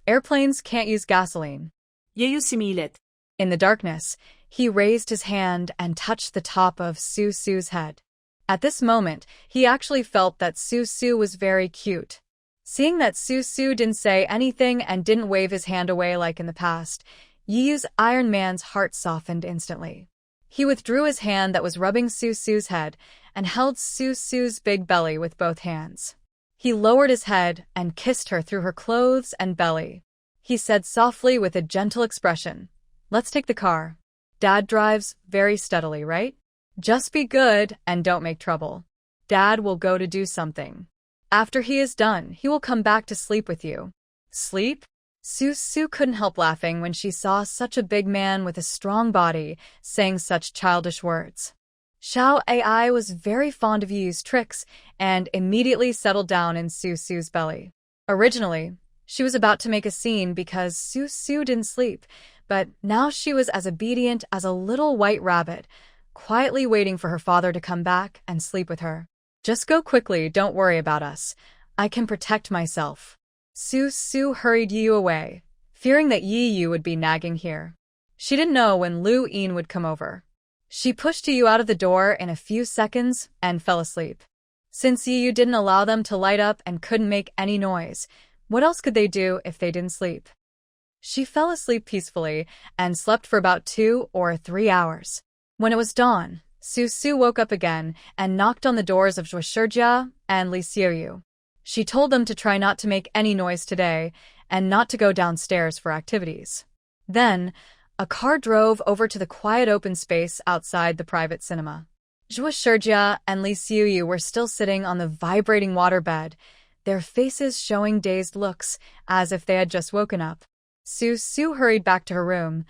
Airplanes can't use gasoline. 예유시미let. In the darkness, he raised his hand and touched the top of Su's head. At this moment, he actually felt that Su was very cute. Seeing that Su didn't say anything and didn't wave his hand away like in the past, Yiyu's Iron Man's heart softened instantly. He withdrew his hand that was rubbing Su's head and held Su's big belly with both hands. He lowered his head and kissed her through her clothes and belly. He said softly with a gentle expression, "Let's take the car. Dad drives very steadily, right? Just be good and don't make trouble. Dad will go to do something. After he is done, he will come back to sleep with you." Sleep? Su couldn't help laughing when she saw such a big man with a strong body saying such childish words. Xiao Ai was very fond of Yiyu's tricks and immediately settled down in Su's belly. Originally, she was about to make a scene because Su didn't sleep, but now she was as obedient as a little white rabbit, quietly waiting for her father to come back and sleep with her. "Just go quickly, don't worry about us. I can protect myself." Su hurried Yiyu away, fearing that Yiyu would be nagging here. She didn't know when Lu Yin would come over. She pushed Yiyu out of the door in a few seconds and fell asleep. Since Yiyu didn't allow them to light up and couldn't make any noise, what else could they do if they didn't sleep? She fell asleep peacefully and slept for about 2 or 3 hours. When it was dawn, Su woke up again and knocked on the doors of Xie Yaoshi and Li Xiuyu. She told them to try not to make any noise today and not to go downstairs for activities. Then, a car drove over to the quiet open space outside the private cinema. Xie Yaoshi and Li Xiuyu were still sitting on the vibrating waterbed, their faces showing dazed looks as if they had just woken up. Su hurried back to her room,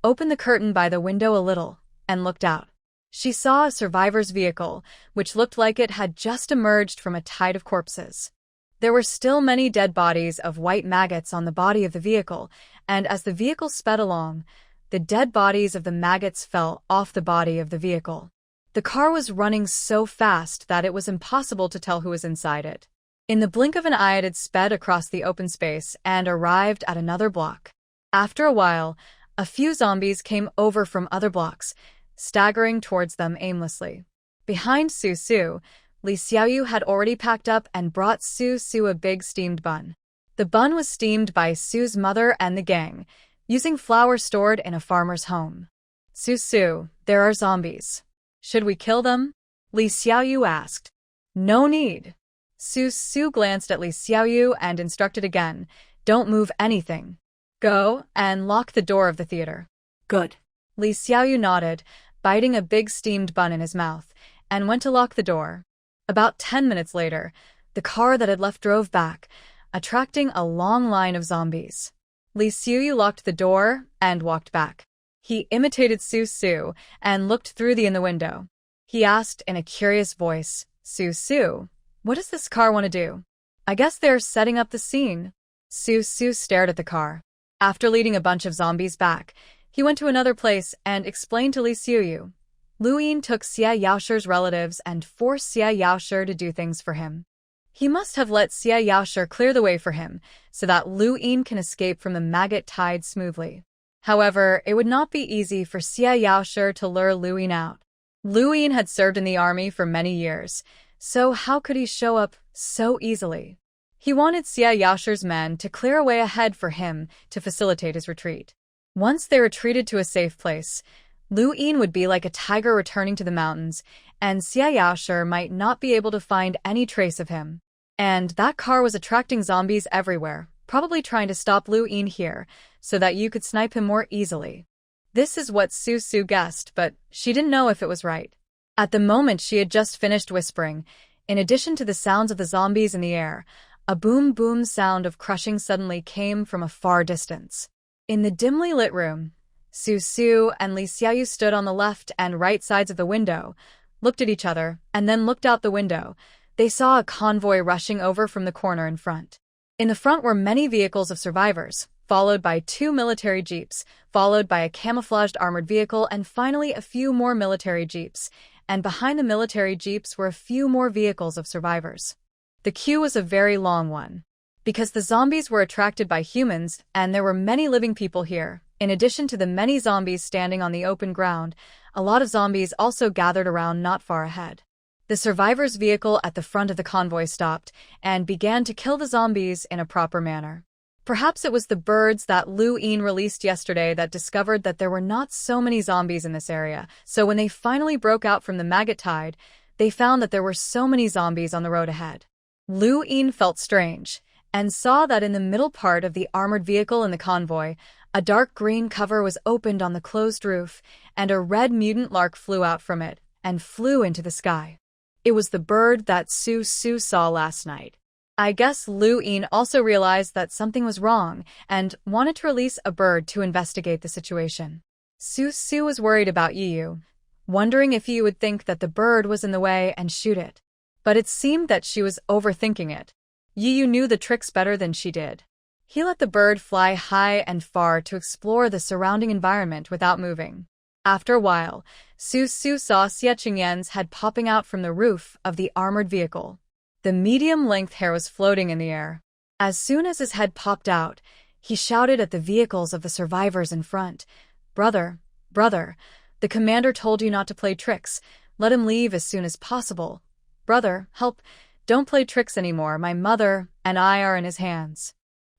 opened the curtain by the window a little, and looked out. She saw a survivor's vehicle, which looked like it had just emerged from a tide of corpses. There were still many dead bodies of white maggots on the body of the vehicle, and as the vehicle sped along, the dead bodies of the maggots fell off the body of the vehicle. The car was running so fast that it was impossible to tell who was inside it. In the blink of an eye, it had sped across the open space and arrived at another block. After a while, a few zombies came over from other blocks, staggering towards them aimlessly. Behind Su, Li Xiaoyu had already packed up and brought Su a big steamed bun. The bun was steamed by Su's mother and the gang, using flour stored in a farmer's home. Su, there are zombies. Should we kill them? Li Xiaoyu asked. No need. Su glanced at Li Xiaoyu and instructed again, don't move anything. Go and lock the door of the theater. Good. Li Xiaoyu nodded, biting a big steamed bun in his mouth, and went to lock the door. About 10 minutes later, the car that had left drove back, attracting a long line of zombies. Li Xiaoyu locked the door and walked back. He imitated Su and looked through the window. He asked in a curious voice, Su, what does this car want to do? I guess they're setting up the scene. Su stared at the car. After leading a bunch of zombies back, he went to another place and explained to Li Xiuyu. Lu Yin took Xie Yaoshi's relatives and forced Xie Yaoshi to do things for him. He must have let Xie Yaoshi clear the way for him so that Lu Yin can escape from the maggot tide smoothly. However, it would not be easy for Xie Yaoshi to lure Lu Yin out. Lu Yin had served in the army for many years, so how could he show up so easily? He wanted Xie Yaoshi's men to clear a way ahead for him to facilitate his retreat. Once they retreated to a safe place, Lu Yin would be like a tiger returning to the mountains, and Xie Yaoshi might not be able to find any trace of him. And that car was attracting zombies everywhere, probably trying to stop Lu Yin here, so that you could snipe him more easily. This is what Su guessed, but she didn't know if it was right. At the moment she had just finished whispering, in addition to the sounds of the zombies in the air, a boom sound of crushing suddenly came from a far distance. In the dimly lit room, Su and Li Xiaoyu stood on the left and right sides of the window, looked at each other, and then looked out the window. They saw a convoy rushing over from the corner in front. In the front were many vehicles of survivors, followed by 2 military jeeps, followed by a camouflaged armored vehicle, and finally a few more military jeeps, and behind the military jeeps were a few more vehicles of survivors. The queue was a very long one. because the zombies were attracted by humans and there were many living people here. In addition to the many zombies standing on the open ground, a lot of zombies also gathered around not far ahead. The survivors' vehicle at the front of the convoy stopped and began to kill the zombies in a proper manner. Perhaps it was the birds that Lu Yin released yesterday that discovered that there were not so many zombies in this area, so when they finally broke out from the Maggot tide, they found that there were so many zombies on the road ahead. Lu Yin felt strange and saw that in the middle part of the armored vehicle in the convoy, a dark green cover was opened on the closed roof, and a red mutant lark flew out from it and flew into the sky. It was the bird that Su saw last night. I guess Lu Yin also realized that something was wrong and wanted to release a bird to investigate the situation. Su was worried about Yu, wondering if Yu would think that the bird was in the way and shoot it. But it seemed that she was overthinking it. Yu knew the tricks better than she did. He let the bird fly high and far to explore the surrounding environment without moving. After a while, Su saw Xie Yaoshi's head popping out from the roof of the armored vehicle. The medium-length hair was floating in the air. As soon as his head popped out, he shouted at the vehicles of the survivors in front. Brother, the commander told you not to play tricks. Let him leave as soon as possible. Brother, help. Don't play tricks anymore. My mother and I are in his hands.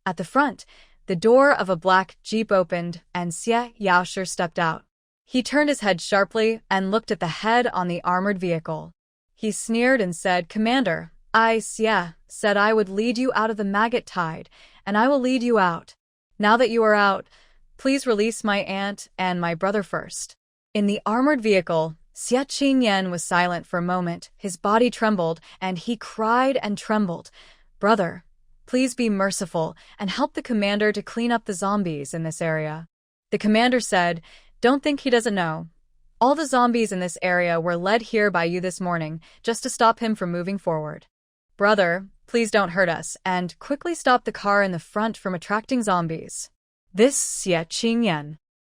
At the front, the door of a black Jeep opened and Xie Yaoshi stepped out. He turned his head sharply and looked at the head on the armored vehicle. He sneered and said, Commander, I, Xie, said I would lead you out of the Maggot tide, and I will lead you out. Now that you are out, please release my aunt and my brother first. In the armored vehicle, Xie Yaoshi was silent for a moment. His body trembled, and he cried and trembled. Brother, please be merciful and help the commander to clean up the zombies in this area. The commander said, Don't think he doesn't know. All the zombies in this area were led here by you this morning, just to stop him from moving forward. Brother, please don't hurt us, and quickly stop the car in the front from attracting zombies. This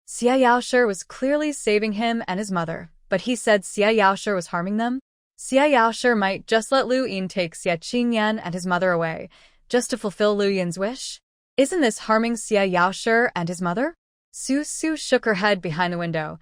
Xie Yaoshi was clearly saving him and his mother, but he said Xie Yaoshi was harming them? Xie Yaoshi might just let Lu Yin take Xie and his mother away, just to fulfill Lu Yin's wish? Isn't this harming Xie Yaoshi and his mother? Su shook her head behind the window,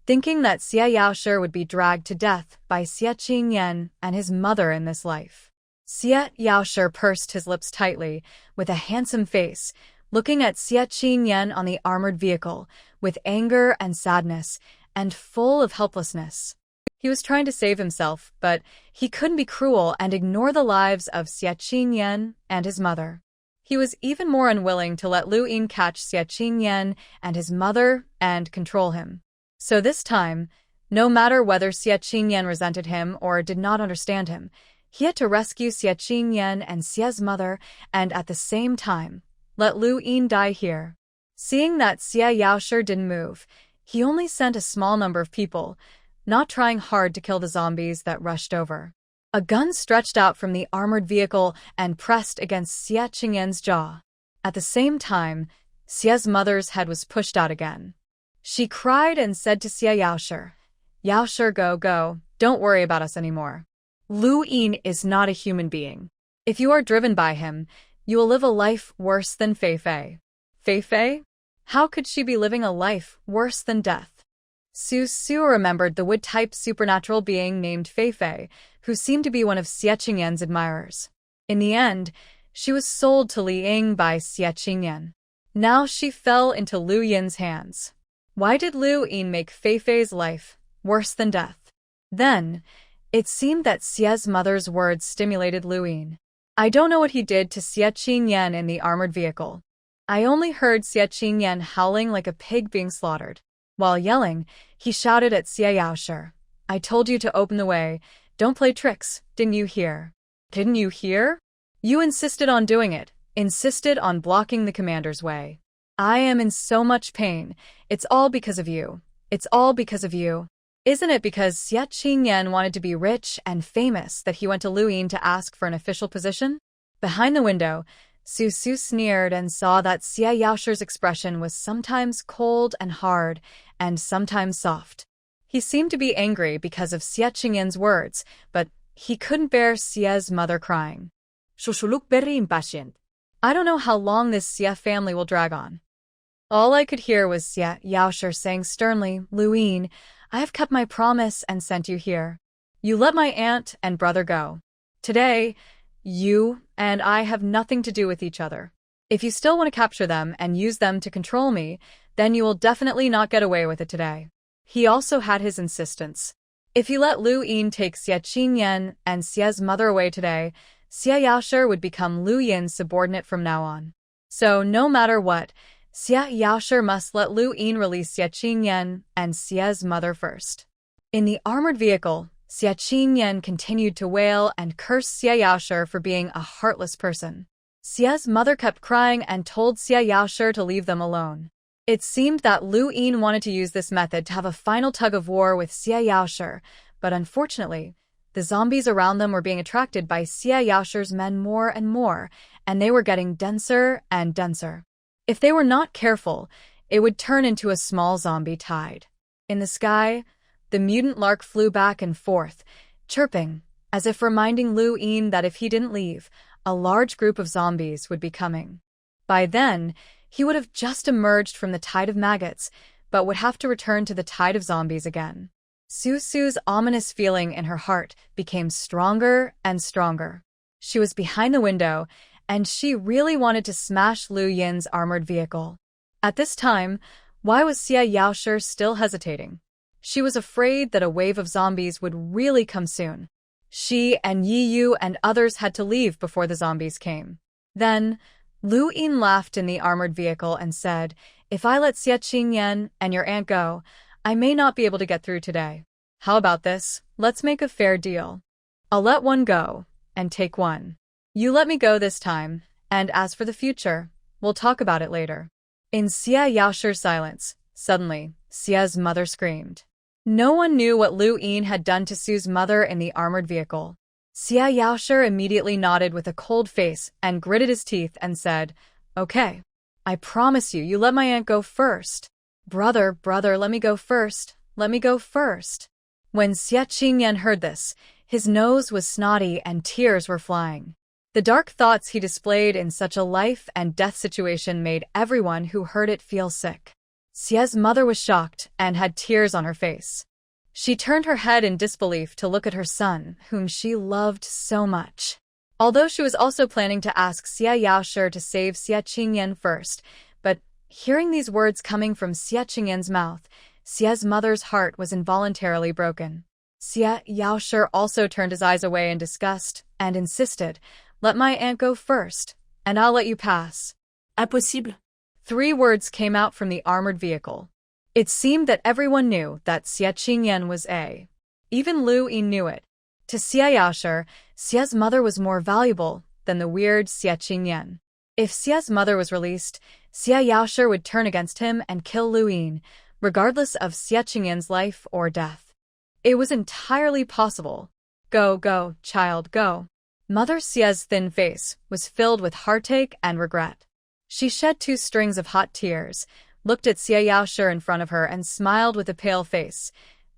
thinking that Xie Yaoshi would be dragged to death by Xie and his mother in this life. Xie Yaoshi pursed his lips tightly, with a handsome face, looking at Xie on the armored vehicle, with anger and sadness, and full of helplessness. He was trying to save himself, but he couldn't be cruel and ignore the lives of Xie and his mother. He was even more unwilling to let Lu Yin catch Xie and his mother and control him. So this time, no matter whether Xie resented him or did not understand him, he had to rescue Xie and Xie's mother and at the same time, let Lu Yin die here. Seeing that Xie Yaoshi didn't move, he only sent a small number of people, not trying hard to kill the zombies that rushed over. A gun stretched out from the armored vehicle and pressed against Xie jaw. At the same time, Xie's mother's head was pushed out again. She cried and said to Xie Yaoshi, Yaoshi, go, don't worry about us anymore. Lu Yin is not a human being. If you are driven by him, you will live a life worse than Fei. Fei? How could she be living a life worse than death? Su remembered the wood-type supernatural being named Fei, who seemed to be one of Xie admirers. In the end, she was sold to Li Ying by Xie. Now she fell into Lu Yin's hands. Why did Lu Yin make Fei's life worse than death? Then, it seemed that Xie's mother's words stimulated Lu Yin. I don't know what he did to Xie in the armored vehicle. I only heard Xie howling like a pig being slaughtered. While yelling, he shouted at Xie Yaoshi, I told you to open the way. Don't play tricks, didn't you hear? Didn't you hear? You insisted on doing it, insisted on blocking the commander's way. I am in so much pain. It's all because of you. It's all because of you. Isn't it because Xie wanted to be rich and famous that he went to Lu Yin to ask for an official position? Behind the window, Su sneered and saw that Xie Yaoshi's expression was sometimes cold and hard, and sometimes soft. He seemed to be angry because of Xie words, but he couldn't bear Xie's mother crying. Shushu looked very impatient. I don't know how long this Xie family will drag on. All I could hear was Xie Yaoshi saying sternly, Luin, I have kept my promise and sent you here. You let my aunt and brother go. Today, you and I have nothing to do with each other. If you still want to capture them and use them to control me, then you will definitely not get away with it today. He also had his insistence. If you let Lu Yin take Xie Qingyan and Xie's mother away today, Xie Yaoshi would become Lu Yin's subordinate from now on. So no matter what, Xie Yaoshi must let Lu Yin release Xie Qingyan and Xie's mother first. In the armored vehicle, Xie Qingyan continued to wail and curse Xie Yaoshi for being a heartless person. Xie's mother kept crying and told Xie Yaoshi to leave them alone. It seemed that Lu Yin wanted to use this method to have a final tug-of-war with Xie Yaoshi, but unfortunately, the zombies around them were being attracted by Xie Yaoshi's men more and more, and they were getting denser and denser. If they were not careful, it would turn into a small zombie tide. In the sky, the mutant lark flew back and forth, chirping, as if reminding Lu Yin that if he didn't leave, a large group of zombies would be coming. By then, he would have just emerged from the tide of maggots, but would have to return to the tide of zombies again. Susu's ominous feeling in her heart became stronger and stronger. She was behind the window, and she really wanted to smash Lu Yin's armored vehicle. At this time, why was Xie Yaoshi still hesitating? She was afraid that a wave of zombies would really come soon. She and Yi Yu and others had to leave before the zombies came. Then, Lu Yin laughed in the armored vehicle and said, If I let Xie Qingyan and your aunt go, I may not be able to get through today. How about this? Let's make a fair deal. I'll let one go, and take one. You let me go this time, and as for the future, we'll talk about it later. In Xie Yaoshi's silence, suddenly, Xie's mother screamed. No one knew what Lu Yin had done to Su's mother in the armored vehicle. Xie Yaoshi immediately nodded with a cold face and gritted his teeth and said, Okay, I promise you let my aunt go first. Brother, let me go first. Let me go first. When Xie Qingyan heard this, his nose was snotty and tears were flying. The dark thoughts he displayed in such a life and death situation made everyone who heard it feel sick. Xie's mother was shocked and had tears on her face. She turned her head in disbelief to look at her son, whom she loved so much. Although she was also planning to ask Xie Yaoshi to save Xie Qingyan first, but hearing these words coming from Xie Qingyan's mouth, Xie's mother's heart was involuntarily broken. Xie Yaoshi also turned his eyes away in disgust and insisted, Let my aunt go first, and I'll let you pass. Impossible. 3 words came out from the armored vehicle. It seemed that everyone knew that Xie Qingyan was a. Even Lu Yin knew it. To Xie Yaoshi, Xie's mother was more valuable than the weird Xie Qingyan. If Xie's mother was released, Xie Yaoshi would turn against him and kill Lu Yin, regardless of Xie Qingyan's life or death. It was entirely possible. Go, child, go. Mother Xie's thin face was filled with heartache and regret. She shed 2 strings of hot tears, looked at Xie Yaoshi in front of her and smiled with a pale face.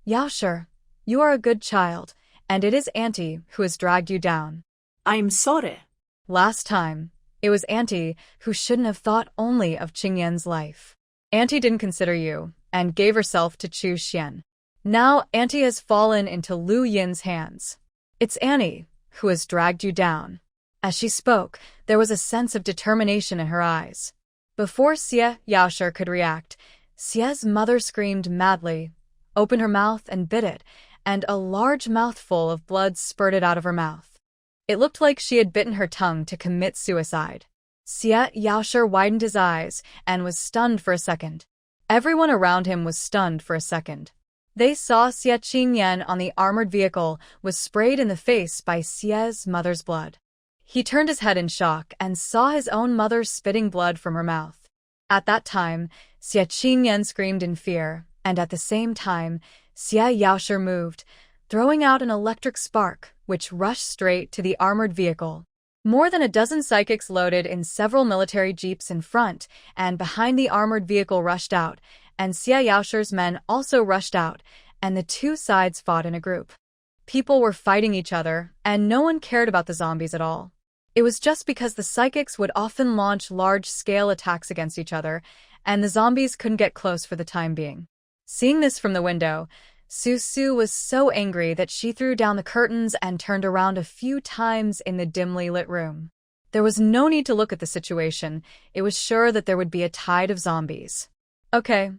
Yaoshi, you are a good child, and it is Auntie who has dragged you down. I'm sorry. Last time, it was Auntie who shouldn't have thought only of Qingyan's life. Auntie didn't consider you, and gave herself to Chu Xian. Now Auntie has fallen into Lu Yin's hands. It's Annie who has dragged you down. As she spoke, there was a sense of determination in her eyes. Before Xie Yaoshi could react, Xie's mother screamed madly, opened her mouth and bit it, and a large mouthful of blood spurted out of her mouth. It looked like she had bitten her tongue to commit suicide. Xie Yaoshi widened his eyes and was stunned for a second. Everyone around him was stunned for a second. They saw Xie Qingyan on the armored vehicle was sprayed in the face by Xie's mother's blood. He turned his head in shock and saw his own mother spitting blood from her mouth. At that time, Xie Qingyan screamed in fear, and at the same time, Xie Yaoshi moved, throwing out an electric spark, which rushed straight to the armored vehicle. More than a dozen psychics loaded in several military jeeps in front and behind the armored vehicle rushed out, and Xie Yaoshi's men also rushed out, and the 2 sides fought in a group. People were fighting each other, and no one cared about the zombies at all. It was just because the psychics would often launch large-scale attacks against each other, and the zombies couldn't get close for the time being. Seeing this from the window, Su was so angry that she threw down the curtains and turned around a few times in the dimly lit room. There was no need to look at the situation. It was sure that there would be a tide of zombies. Okay.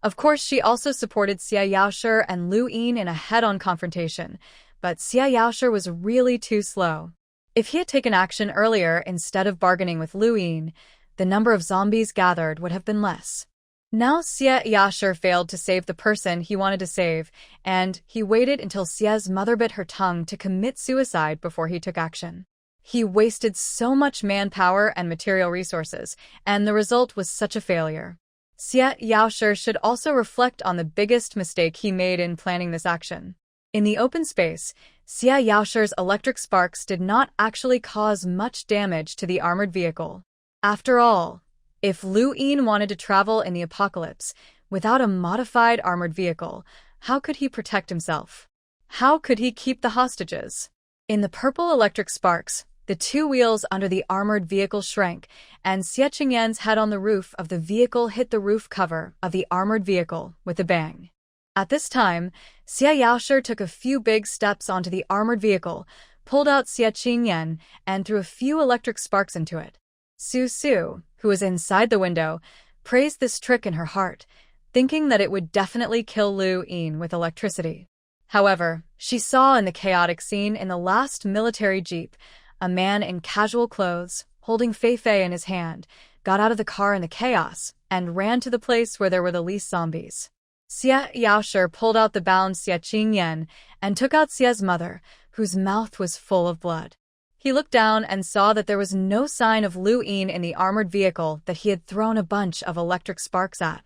Of course, she also supported Xie Yaoshi and Lu Yin in a head-on confrontation, but Xie Yaoshi was really too slow. If he had taken action earlier instead of bargaining with Lu Yin, the number of zombies gathered would have been less. Now Xie Yaoshi failed to save the person he wanted to save, and he waited until Xie's mother bit her tongue to commit suicide before he took action. He wasted so much manpower and material resources, and the result was such a failure. Xie Yaoshi should also reflect on the biggest mistake he made in planning this action. In the open space, Xie Yaoshi's electric sparks did not actually cause much damage to the armored vehicle. After all, if Lu Yin wanted to travel in the apocalypse without a modified armored vehicle, how could he protect himself? How could he keep the hostages? In the purple electric sparks, the two wheels under the armored vehicle shrank, and Xie Qingyan's head on the roof of the vehicle hit the roof cover of the armored vehicle with a bang. At this time, Xie Yaoshi took a few big steps onto the armored vehicle, pulled out Xie Qingyan, and threw a few electric sparks into it. Su, who was inside the window, praised this trick in her heart, thinking that it would definitely kill Lu Yin with electricity. However, she saw in the chaotic scene in the last military jeep, a man in casual clothes, holding Fei in his hand, got out of the car in the chaos and ran to the place where there were the least zombies. Xie Yaoshi pulled out the bound Xie Qingyan and took out Xie's mother, whose mouth was full of blood. He looked down and saw that there was no sign of Lu Yin in the armored vehicle that he had thrown a bunch of electric sparks at.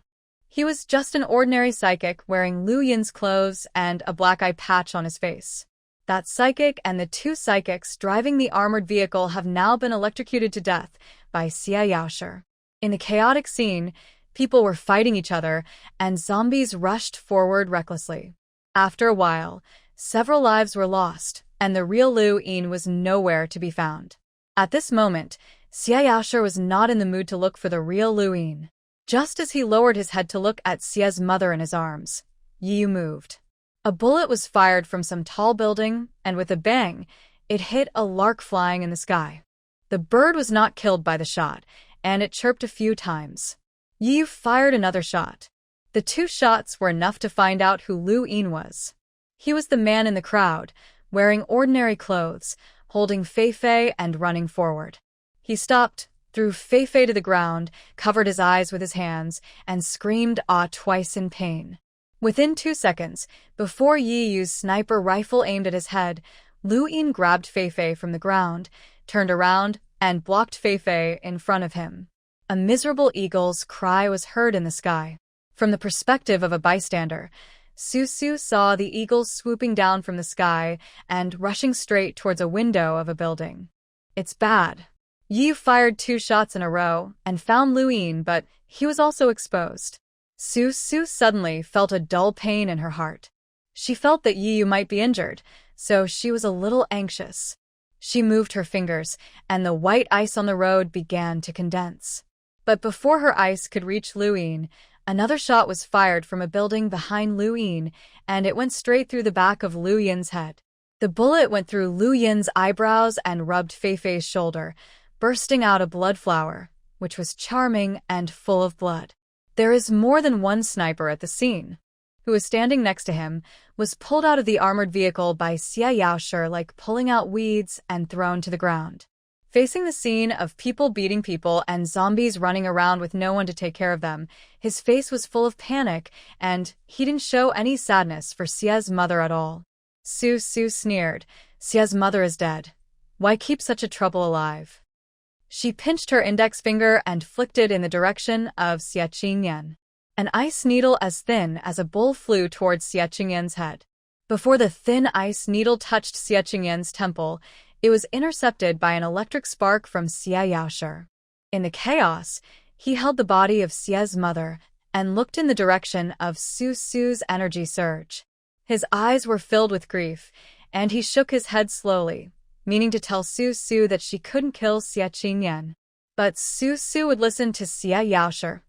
He was just an ordinary psychic wearing Lu Yin's clothes and a black eye patch on his face. That psychic and the two psychics driving the armored vehicle have now been electrocuted to death by Xie Yaoshi. In the chaotic scene, people were fighting each other, and zombies rushed forward recklessly. After a while, several lives were lost, and the real Lu Yin was nowhere to be found. At this moment, Xie Yaoshi was not in the mood to look for the real Lu Yin. Just as he lowered his head to look at Xie's mother in his arms, Yi moved. A bullet was fired from some tall building, and with a bang, it hit a lark flying in the sky. The bird was not killed by the shot, and it chirped a few times. Yi fired another shot. The two shots were enough to find out who Lu Yin was. He was the man in the crowd, wearing ordinary clothes, holding Fei and running forward. He stopped, threw Fei to the ground, covered his eyes with his hands, and screamed "ah" twice in pain. Within 2 seconds, before Yi used sniper rifle aimed at his head, Lu Yin grabbed Fei from the ground, turned around, and blocked Fei in front of him. A miserable eagle's cry was heard in the sky. From the perspective of a bystander, Su saw the eagle swooping down from the sky and rushing straight towards a window of a building. It's bad. Yi fired 2 shots in a row and found Lu Yin, but he was also exposed. Su suddenly felt a dull pain in her heart. She felt that Yi might be injured, so she was a little anxious. She moved her fingers, and the white ice on the road began to condense. But before her ice could reach Lu Yin, another shot was fired from a building behind Lu Yin, and it went straight through the back of Lu Yin's head. The bullet went through Lu Yin's eyebrows and rubbed Fei's shoulder, bursting out a blood flower, which was charming and full of blood. There is more than one sniper at the scene. Who was standing next to him was pulled out of the armored vehicle by Xie Yaoshi like pulling out weeds and thrown to the ground. Facing the scene of people beating people and zombies running around with no one to take care of them, his face was full of panic, and he didn't show any sadness for Xie's mother at all. Su sneered. Xie's mother is dead. Why keep such a trouble alive? She pinched her index finger and flicked it in the direction of Xie Qingyan. An ice needle as thin as a bull flew towards Xie Qingyan's head. Before the thin ice needle touched Xie Qingyan's temple, it was intercepted by an electric spark from Xie Yaoshi. In the chaos, he held the body of Xie's mother and looked in the direction of Su's energy surge. His eyes were filled with grief, and he shook his head slowly, meaning to tell Su Su that she couldn't kill Xie Qingyan. But Su Su would listen to Xie Yaoshi.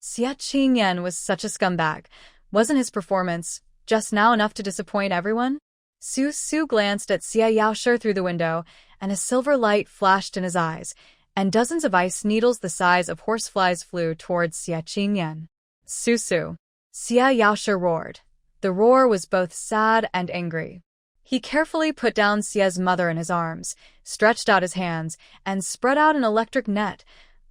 Xie Qingyan was such a scumbag. Wasn't his performance just now enough to disappoint everyone? Su Su glanced at Xie Yaoshi through the window, and a silver light flashed in his eyes, and dozens of ice needles the size of horseflies flew towards Xie Qingyan. Su Su. Xie Yaoshi roared. The roar was both sad and angry. He carefully put down Xie's mother in his arms, stretched out his hands, and spread out an electric net,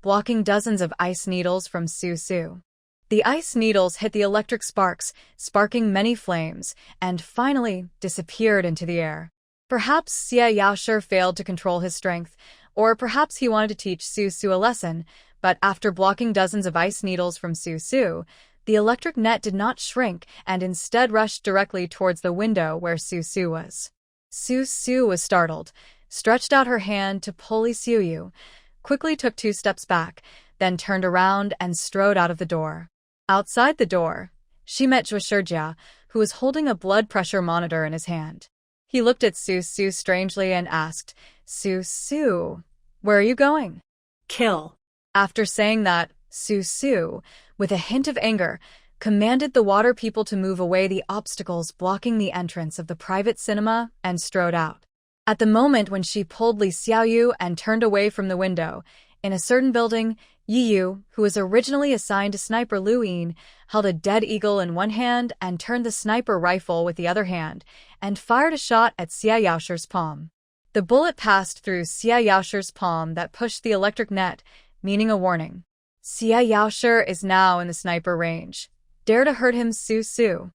blocking dozens of ice needles from Su Su. The ice needles hit the electric sparks, sparking many flames, and finally disappeared into the air. Perhaps Xie Yaoshi failed to control his strength, or perhaps he wanted to teach Su Su a lesson, but after blocking dozens of ice needles from Su Su, the electric net did not shrink and instead rushed directly towards the window where Su Su was. Su Su was startled, stretched out her hand to pull Li Xiuyu, quickly took 2 steps back, then turned around and strode out of the door. Outside the door, she met Xie Yaoshi, who was holding a blood pressure monitor in his hand. He looked at Su Su strangely and asked, "Su Su, where are you going?" Kill. After saying that, Su Su, with a hint of anger, commanded the water people to move away the obstacles blocking the entrance of the private cinema and strode out. At the moment when she pulled Li Xiaoyu and turned away from the window, in a certain building, Yi Yu, who was originally assigned to sniper Lu Yin, held a dead eagle in one hand and turned the sniper rifle with the other hand, and fired a shot at Xie Yaoshi's palm. The bullet passed through Xie Yaoshi's palm that pushed the electric net, meaning a warning. Xie Yaoshi is now in the sniper range. Dare to hurt him, Su Su.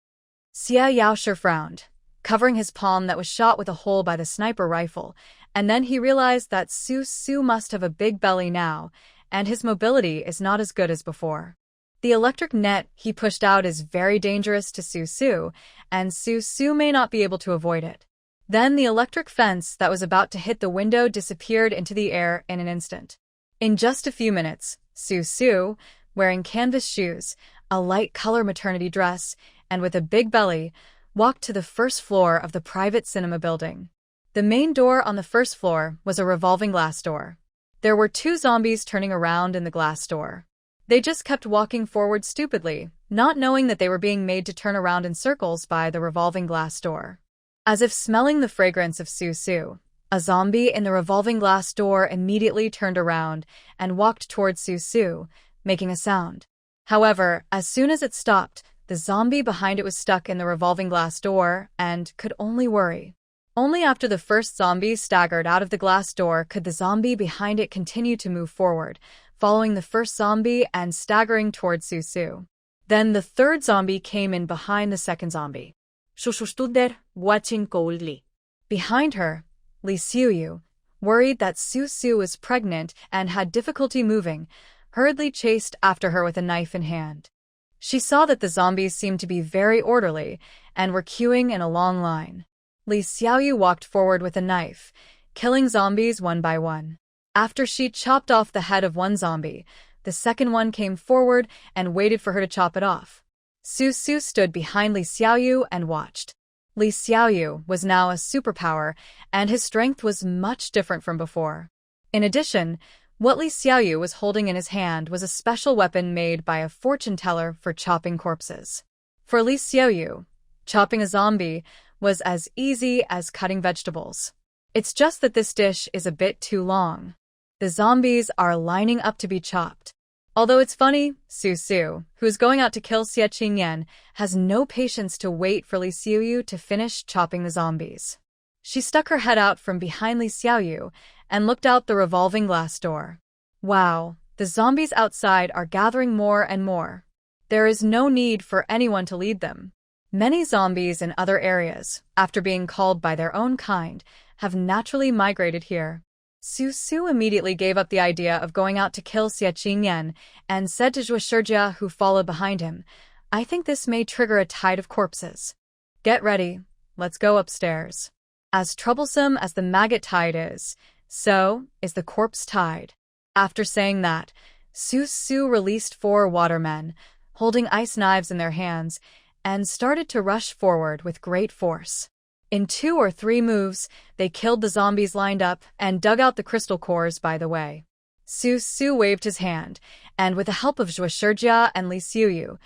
Xie Yaoshi frowned, covering his palm that was shot with a hole by the sniper rifle, and then he realized that Su Su must have a big belly now, and his mobility is not as good as before. The electric net he pushed out is very dangerous to Su Su, and Su Su may not be able to avoid it. Then the electric fence that was about to hit the window disappeared into the air in an instant. In just a few minutes, Su Su, wearing canvas shoes, a light color maternity dress, and with a big belly, walked to the first floor of the private cinema building. The main door on the first floor was a revolving glass door. There were 2 zombies turning around in the glass door. They just kept walking forward stupidly, not knowing that they were being made to turn around in circles by the revolving glass door. As if smelling the fragrance of Su Su, a zombie in the revolving glass door immediately turned around and walked towards Su Su, making a sound. However, as soon as it stopped, the zombie behind it was stuck in the revolving glass door and could only worry. Only after the first zombie staggered out of the glass door could the zombie behind it continue to move forward, following the first zombie and staggering towards Su Su. Then the third zombie came in behind the second zombie. Stood there, watching coldly. Behind her, Li Xiuyu, worried that Su Su was pregnant and had difficulty moving, hurriedly chased after her with a knife in hand. She saw that the zombies seemed to be very orderly and were queuing in a long line. Li Xiaoyu walked forward with a knife, killing zombies one by one. After she chopped off the head of one zombie, the second one came forward and waited for her to chop it off. Su Su stood behind Li Xiaoyu and watched. Li Xiaoyu was now a superpower, and his strength was much different from before. In addition, what Li Xiaoyu was holding in his hand was a special weapon made by a fortune teller for chopping corpses. For Li Xiaoyu, chopping a zombie was as easy as cutting vegetables. It's just that this dish is a bit too long. The zombies are lining up to be chopped. Although it's funny, Su Su, who is going out to kill Xie Qingyan, has no patience to wait for Li Xiuyu to finish chopping the zombies. She stuck her head out from behind Li Xiaoyu and looked out the revolving glass door. Wow, the zombies outside are gathering more and more. There is no need for anyone to lead them. Many zombies in other areas, after being called by their own kind, have naturally migrated here. Su Su immediately gave up the idea of going out to kill Xie Qingyan and said to Xie Yaoshi, who followed behind him, "I think this may trigger a tide of corpses. Get ready, let's go upstairs." As troublesome as the maggot tide is, so is the corpse tide. After saying that, Su Su released 4 watermen, holding ice knives in their hands, and started to rush forward with great force. In 2 or 3 moves, they killed the zombies lined up and dug out the crystal cores by the way. Su waved his hand, and with the help of Xie Yaoshi and Li Xiuyu,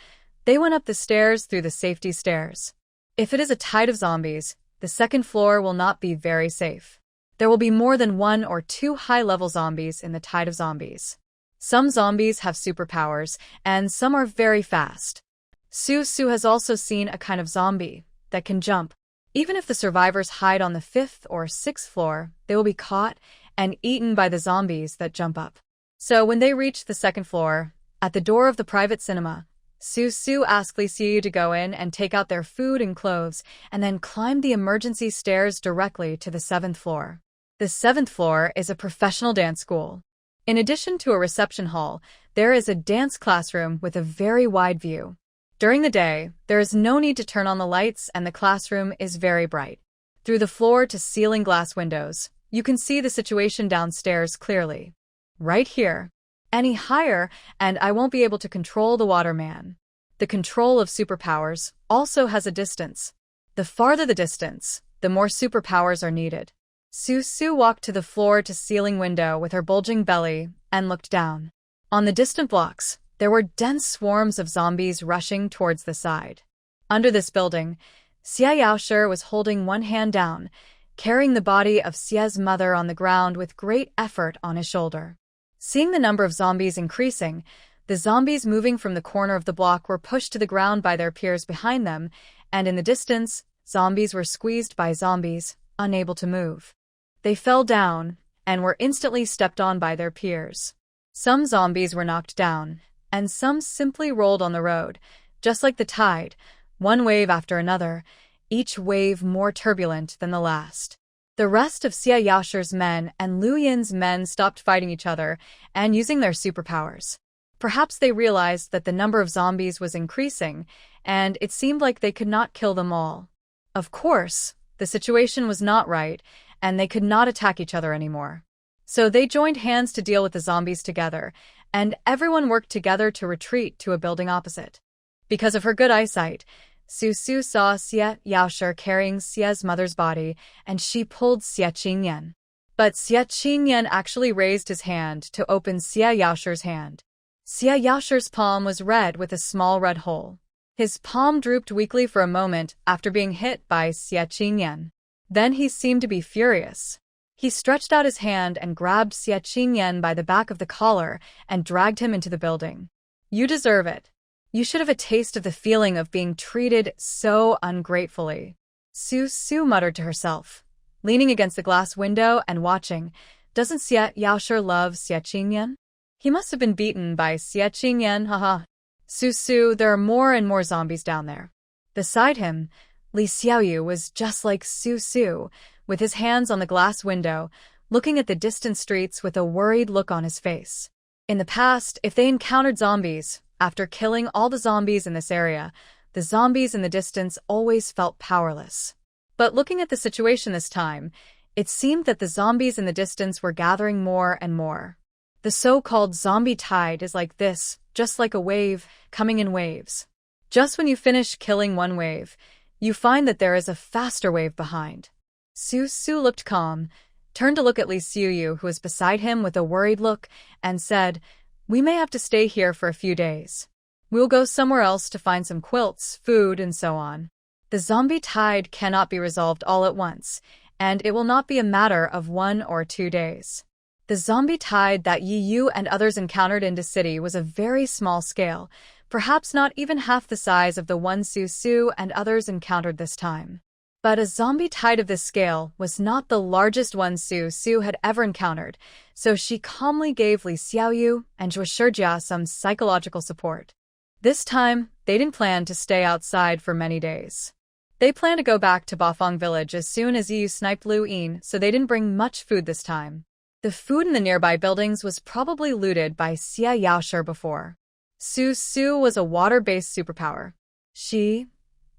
they went up the stairs through the safety stairs. If it is a tide of zombies, the second floor will not be very safe. There will be more than 1 or 2 high-level zombies in the tide of zombies. Some zombies have superpowers, and some are very fast. Su has also seen a kind of zombie that can jump. Even if the survivors hide on the 5th or 6th floor, they will be caught and eaten by the zombies that jump up. So when they reached the 2nd floor, at the door of the private cinema, Su asked Li Xiuyu to go in and take out their food and clothes, and then climb the emergency stairs directly to the 7th floor. The 7th floor is a professional dance school. In addition to a reception hall, there is a dance classroom with a very wide view. During the day, there is no need to turn on the lights and the classroom is very bright. Through the floor-to-ceiling glass windows, you can see the situation downstairs clearly. Right here. Any higher, and I won't be able to control the waterman. The control of superpowers also has a distance. The farther the distance, the more superpowers are needed. Su walked to the floor-to-ceiling window with her bulging belly and looked down. On the distant blocks, there were dense swarms of zombies rushing towards the side. Under this building, Xie Yaoshi was holding one hand down, carrying the body of Xie's mother on the ground with great effort on his shoulder. Seeing the number of zombies increasing, the zombies moving from the corner of the block were pushed to the ground by their peers behind them, and in the distance, zombies were squeezed by zombies, unable to move. They fell down and were instantly stepped on by their peers. Some zombies were knocked down, and some simply rolled on the road, just like the tide, one wave after another, each wave more turbulent than the last. The rest of Xie Yaoshi's men and Lu Yin's men stopped fighting each other and using their superpowers. Perhaps they realized that the number of zombies was increasing, and it seemed like they could not kill them all. Of course, the situation was not right, and they could not attack each other anymore. So they joined hands to deal with the zombies together, and everyone worked together to retreat to a building opposite. Because of her good eyesight, Su saw Xie Yaoshi carrying Xie's mother's body, and she pulled Xie Qingyan. But Xie Qingyan actually raised his hand to open Xie Yaoshi's hand. Xie Yaoshi's palm was red with a small red hole. His palm drooped weakly for a moment after being hit by Xie Qingyan. Then he seemed to be furious. He stretched out his hand and grabbed Xie Qingyan by the back of the collar and dragged him into the building. You deserve it. You should have a taste of the feeling of being treated so ungratefully. Su muttered to herself, leaning against the glass window and watching. Doesn't Xie Yaoshi love Xie Qingyan? He must have been beaten by Xie Qingyan, haha. Su, there are more and more zombies down there. Beside him, Li Xiuyu was just like Su, with his hands on the glass window, looking at the distant streets with a worried look on his face. In the past, if they encountered zombies, after killing all the zombies in this area, the zombies in the distance always felt powerless. But looking at the situation this time, it seemed that the zombies in the distance were gathering more and more. The so-called zombie tide is like this, just like a wave, coming in waves. Just when you finish killing one wave, you find that there is a faster wave behind. Su looked calm, turned to look at Li Xiuyu, who was beside him with a worried look, and said, "We may have to stay here for a few days. We'll go somewhere else to find some quilts, food, and so on. The zombie tide cannot be resolved all at once, and it will not be a matter of 1 or 2 days." The zombie tide that Yu and others encountered in the city was a very small scale, perhaps not even half the size of the one Su and others encountered this time. But a zombie tide of this scale was not the largest one Su had ever encountered, so she calmly gave Li Xiuyu and Xie Yaoshi some psychological support. This time, they didn't plan to stay outside for many days. They planned to go back to Bafang village as soon as Yu sniped Lu Yin, so they didn't bring much food this time. The food in the nearby buildings was probably looted by Xie Yaoshi before. Su was a water-based superpower. She,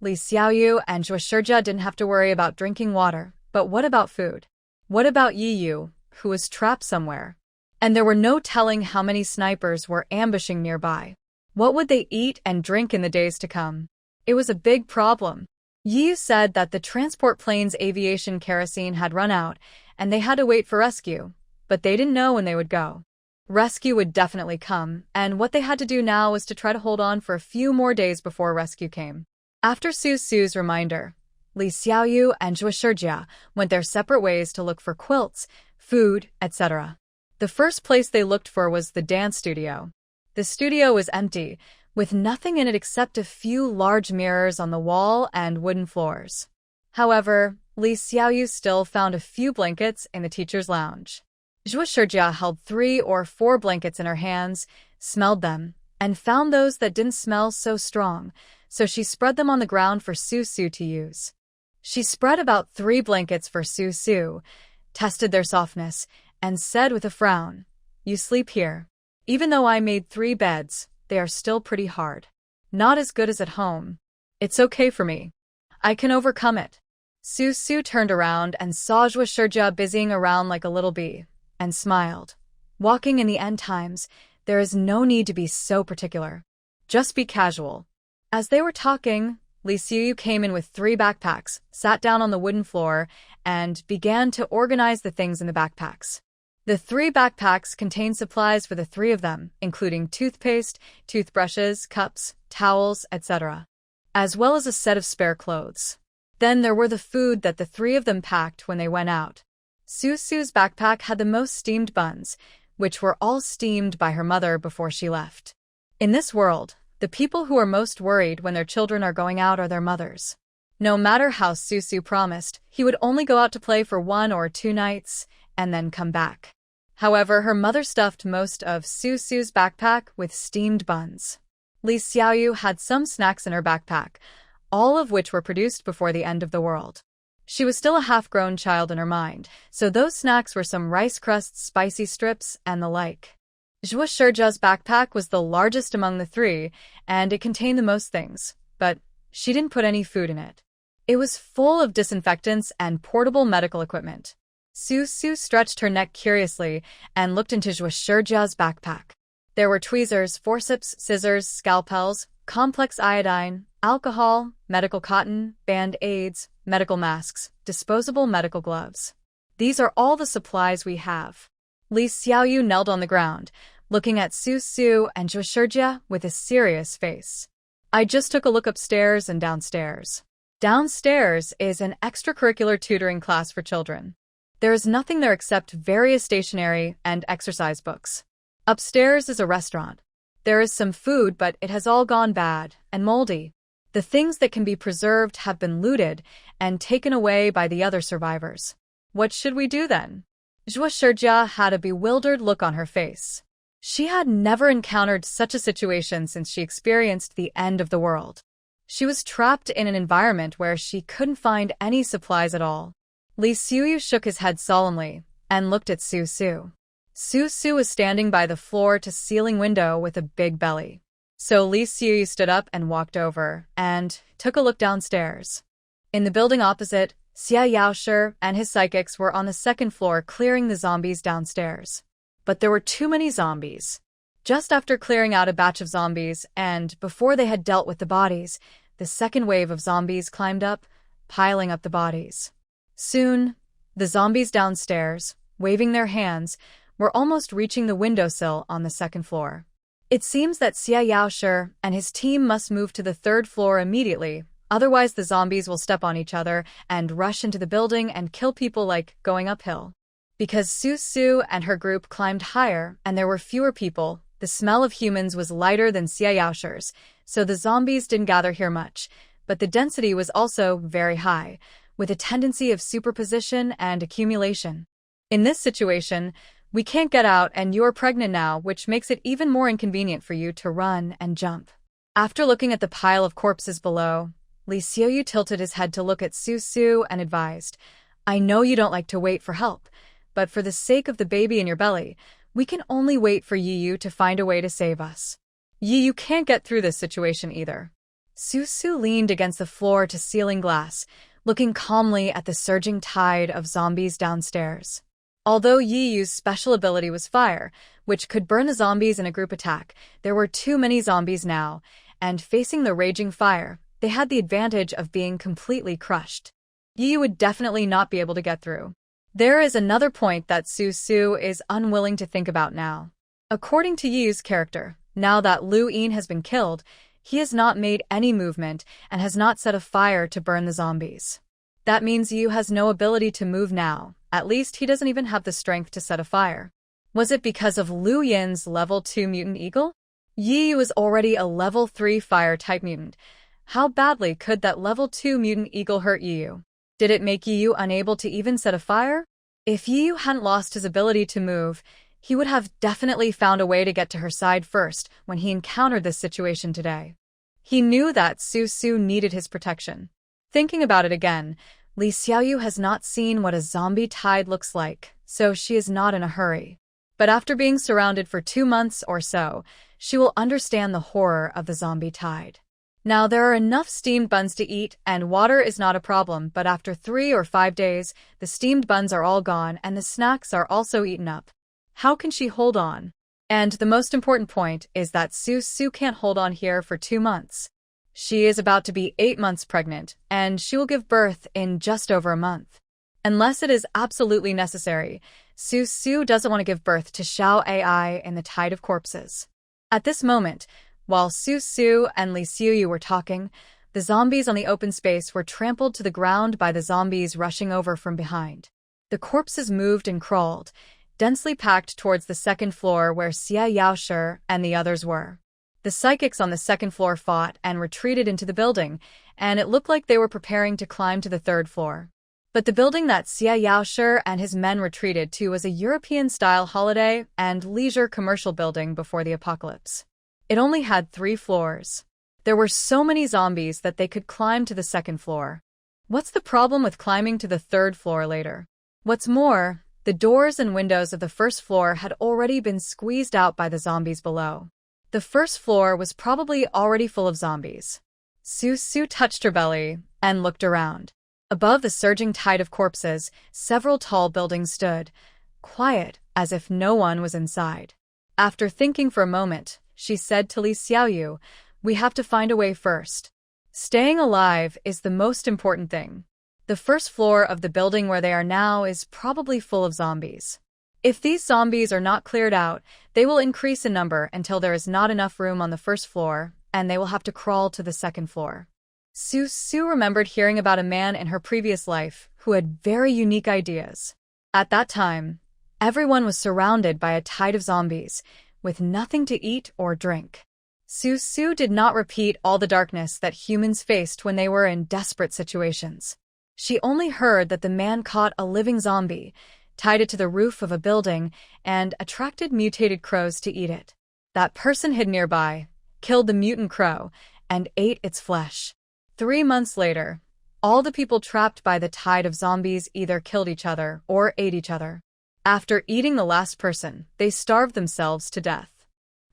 Li Xiuyu, and Xie Yaoshi didn't have to worry about drinking water, but what about food? What about Yu, who was trapped somewhere? And there were no telling how many snipers were ambushing nearby. What would they eat and drink in the days to come? It was a big problem. Yi said that the transport plane's aviation kerosene had run out, and they had to wait for rescue, but they didn't know when they would go. Rescue would definitely come, and what they had to do now was to try to hold on for a few more days before rescue came. After Su Su's reminder, Li Xiaoyu and Zhuo Shijia went their separate ways to look for quilts, food, etc. The first place they looked for was the dance studio. The studio was empty, with nothing in it except a few large mirrors on the wall and wooden floors. However, Li Xiaoyu still found a few blankets in the teacher's lounge. Zhuo Shijia held 3 or 4 blankets in her hands, smelled them, and found those that didn't smell so strong, so she spread them on the ground for Su Su to use. She spread about 3 blankets for Su Su, tested their softness, and said with a frown, "You sleep here. Even though I made 3 beds, they are still pretty hard. Not as good as at home. It's okay for me. I can overcome it." Su Su turned around and saw Zhuo Shijia busying around like a little bee, and smiled. Walking in the end times, there is no need to be so particular. Just be casual. As they were talking, Li Xiaoyu came in with 3 backpacks, sat down on the wooden floor, and began to organize the things in the backpacks. The 3 backpacks contained supplies for the 3 of them, including toothpaste, toothbrushes, cups, towels, etc., as well as a set of spare clothes. Then there were the food that the 3 of them packed when they went out. Su Su's backpack had the most steamed buns, which were all steamed by her mother before she left. In this world, the people who are most worried when their children are going out are their mothers. No matter how Su Su promised, he would only go out to play for 1 or 2 nights, and then come back. However, her mother stuffed most of Su Su's backpack with steamed buns. Li Xiaoyu had some snacks in her backpack, all of which were produced before the end of the world. She was still a half-grown child in her mind, so those snacks were some rice crusts, spicy strips, and the like. Zhuo Shijia's backpack was the largest among the 3, and it contained the most things, but she didn't put any food in it. It was full of disinfectants and portable medical equipment. Su Su stretched her neck curiously and looked into Zhuo Shijia's backpack. There were tweezers, forceps, scissors, scalpels, complex iodine, alcohol, medical cotton, band-aids, medical masks, disposable medical gloves. These are all the supplies we have. Li Xiaoyu knelt on the ground, looking at Su Su and Zhuo Shijia with a serious face. I just took a look upstairs and downstairs. Downstairs is an extracurricular tutoring class for children. There is nothing there except various stationery and exercise books. Upstairs is a restaurant. There is some food, but it has all gone bad and moldy. The things that can be preserved have been looted and taken away by the other survivors. What should we do then? Zhuo Shijia had a bewildered look on her face. She had never encountered such a situation since she experienced the end of the world. She was trapped in an environment where she couldn't find any supplies at all. Li Xiaoyu shook his head solemnly and looked at Su Su. Su Su was standing by the floor-to-ceiling window with a big belly. So Li Xiaoyu stood up and walked over and took a look downstairs. In the building opposite, Xie Yaoshi and his psychics were on the 2nd floor clearing the zombies downstairs. But there were too many zombies. Just after clearing out a batch of zombies and before they had dealt with the bodies, the 2nd wave of zombies climbed up, piling up the bodies. Soon, the zombies downstairs, waving their hands, were almost reaching the windowsill on the 2nd floor. It seems that Xie Yaoshi and his team must move to the 3rd floor immediately, otherwise the zombies will step on each other and rush into the building and kill people like going uphill. Because Su Su and her group climbed higher and there were fewer people, the smell of humans was lighter than Xie Yaoshi's, so the zombies didn't gather here much, but the density was also very high, with a tendency of superposition and accumulation. In this situation, we can't get out and you are pregnant now, which makes it even more inconvenient for you to run and jump. After looking at the pile of corpses below, Li Xiaoyu tilted his head to look at Su Su and advised, I know you don't like to wait for help, but for the sake of the baby in your belly, we can only wait for Yi to find a way to save us. Yi can't get through this situation either. Su Su leaned against the floor-to-ceiling glass, looking calmly at the surging tide of zombies downstairs. Although Yi's special ability was fire, which could burn the zombies in a group attack, there were too many zombies now, and facing the raging fire, they had the advantage of being completely crushed. Yi would definitely not be able to get through. There is another point that Su is unwilling to think about now. According to Yi's character, now that Lu Yin has been killed, he has not made any movement and has not set a fire to burn the zombies. That means Yu has no ability to move now. At least he doesn't even have the strength to set a fire. Was it because of Lu Yin's level 2 mutant eagle? Yi was already a level 3 fire-type mutant. How badly could that level 2 mutant eagle hurt Yu? Did it make Yu unable to even set a fire? If Yu hadn't lost his ability to move, he would have definitely found a way to get to her side first when he encountered this situation today. He knew that Su needed his protection. Thinking about it again, Li Xiaoyu has not seen what a zombie tide looks like, so she is not in a hurry. But after being surrounded for 2 months or so, she will understand the horror of the zombie tide. Now there are enough steamed buns to eat, and water is not a problem, but after 3 or 5 days, the steamed buns are all gone and the snacks are also eaten up. How can she hold on? And the most important point is that Su can't hold on here for 2 months. She is about to be 8 months pregnant, and she will give birth in just over a month. Unless it is absolutely necessary, Su doesn't want to give birth to Xiao Ai in the tide of corpses. At this moment, while Su and Li Xiaoyu were talking, the zombies on the open space were trampled to the ground by the zombies rushing over from behind. The corpses moved and crawled, densely packed towards the second floor where Xie Yaoshi and the others were. The psychics on the second floor fought and retreated into the building, and it looked like they were preparing to climb to the third floor. But the building that Xie Yaoshi and his men retreated to was a European-style holiday and leisure commercial building before the apocalypse. It only had 3 floors. There were so many zombies that they could climb to the second floor. What's the problem with climbing to the third floor later? What's more, the doors and windows of the first floor had already been squeezed out by the zombies below. The first floor was probably already full of zombies. Su touched her belly and looked around. Above the surging tide of corpses, several tall buildings stood, quiet as if no one was inside. After thinking for a moment, she said to Li Xiaoyu, "We have to find a way first. Staying alive is the most important thing. The first floor of the building where they are now is probably full of zombies. If these zombies are not cleared out, they will increase in number until there is not enough room on the first floor, and they will have to crawl to the second floor." Su remembered hearing about a man in her previous life who had very unique ideas. At that time, everyone was surrounded by a tide of zombies, with nothing to eat or drink. Su did not repeat all the darkness that humans faced when they were in desperate situations. She only heard that the man caught a living zombie, tied it to the roof of a building, and attracted mutated crows to eat it. That person hid nearby, killed the mutant crow, and ate its flesh. 3 months later, all the people trapped by the tide of zombies either killed each other or ate each other. After eating the last person, they starved themselves to death.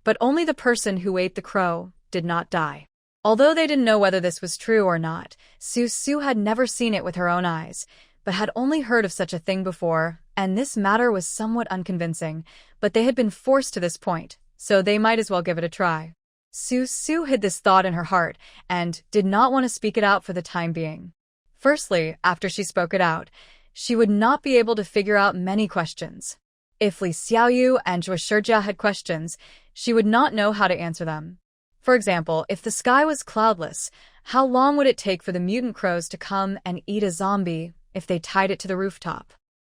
But only the person who ate the crow did not die. Although they didn't know whether this was true or not, Su had never seen it with her own eyes, but had only heard of such a thing before, and this matter was somewhat unconvincing, but they had been forced to this point, so they might as well give it a try. Su hid this thought in her heart and did not want to speak it out for the time being. Firstly, after she spoke it out, she would not be able to figure out many questions. If Li Xiaoyu and Xie Yaoshi had questions, she would not know how to answer them. For example, if the sky was cloudless, how long would it take for the mutant crows to come and eat a zombie if they tied it to the rooftop?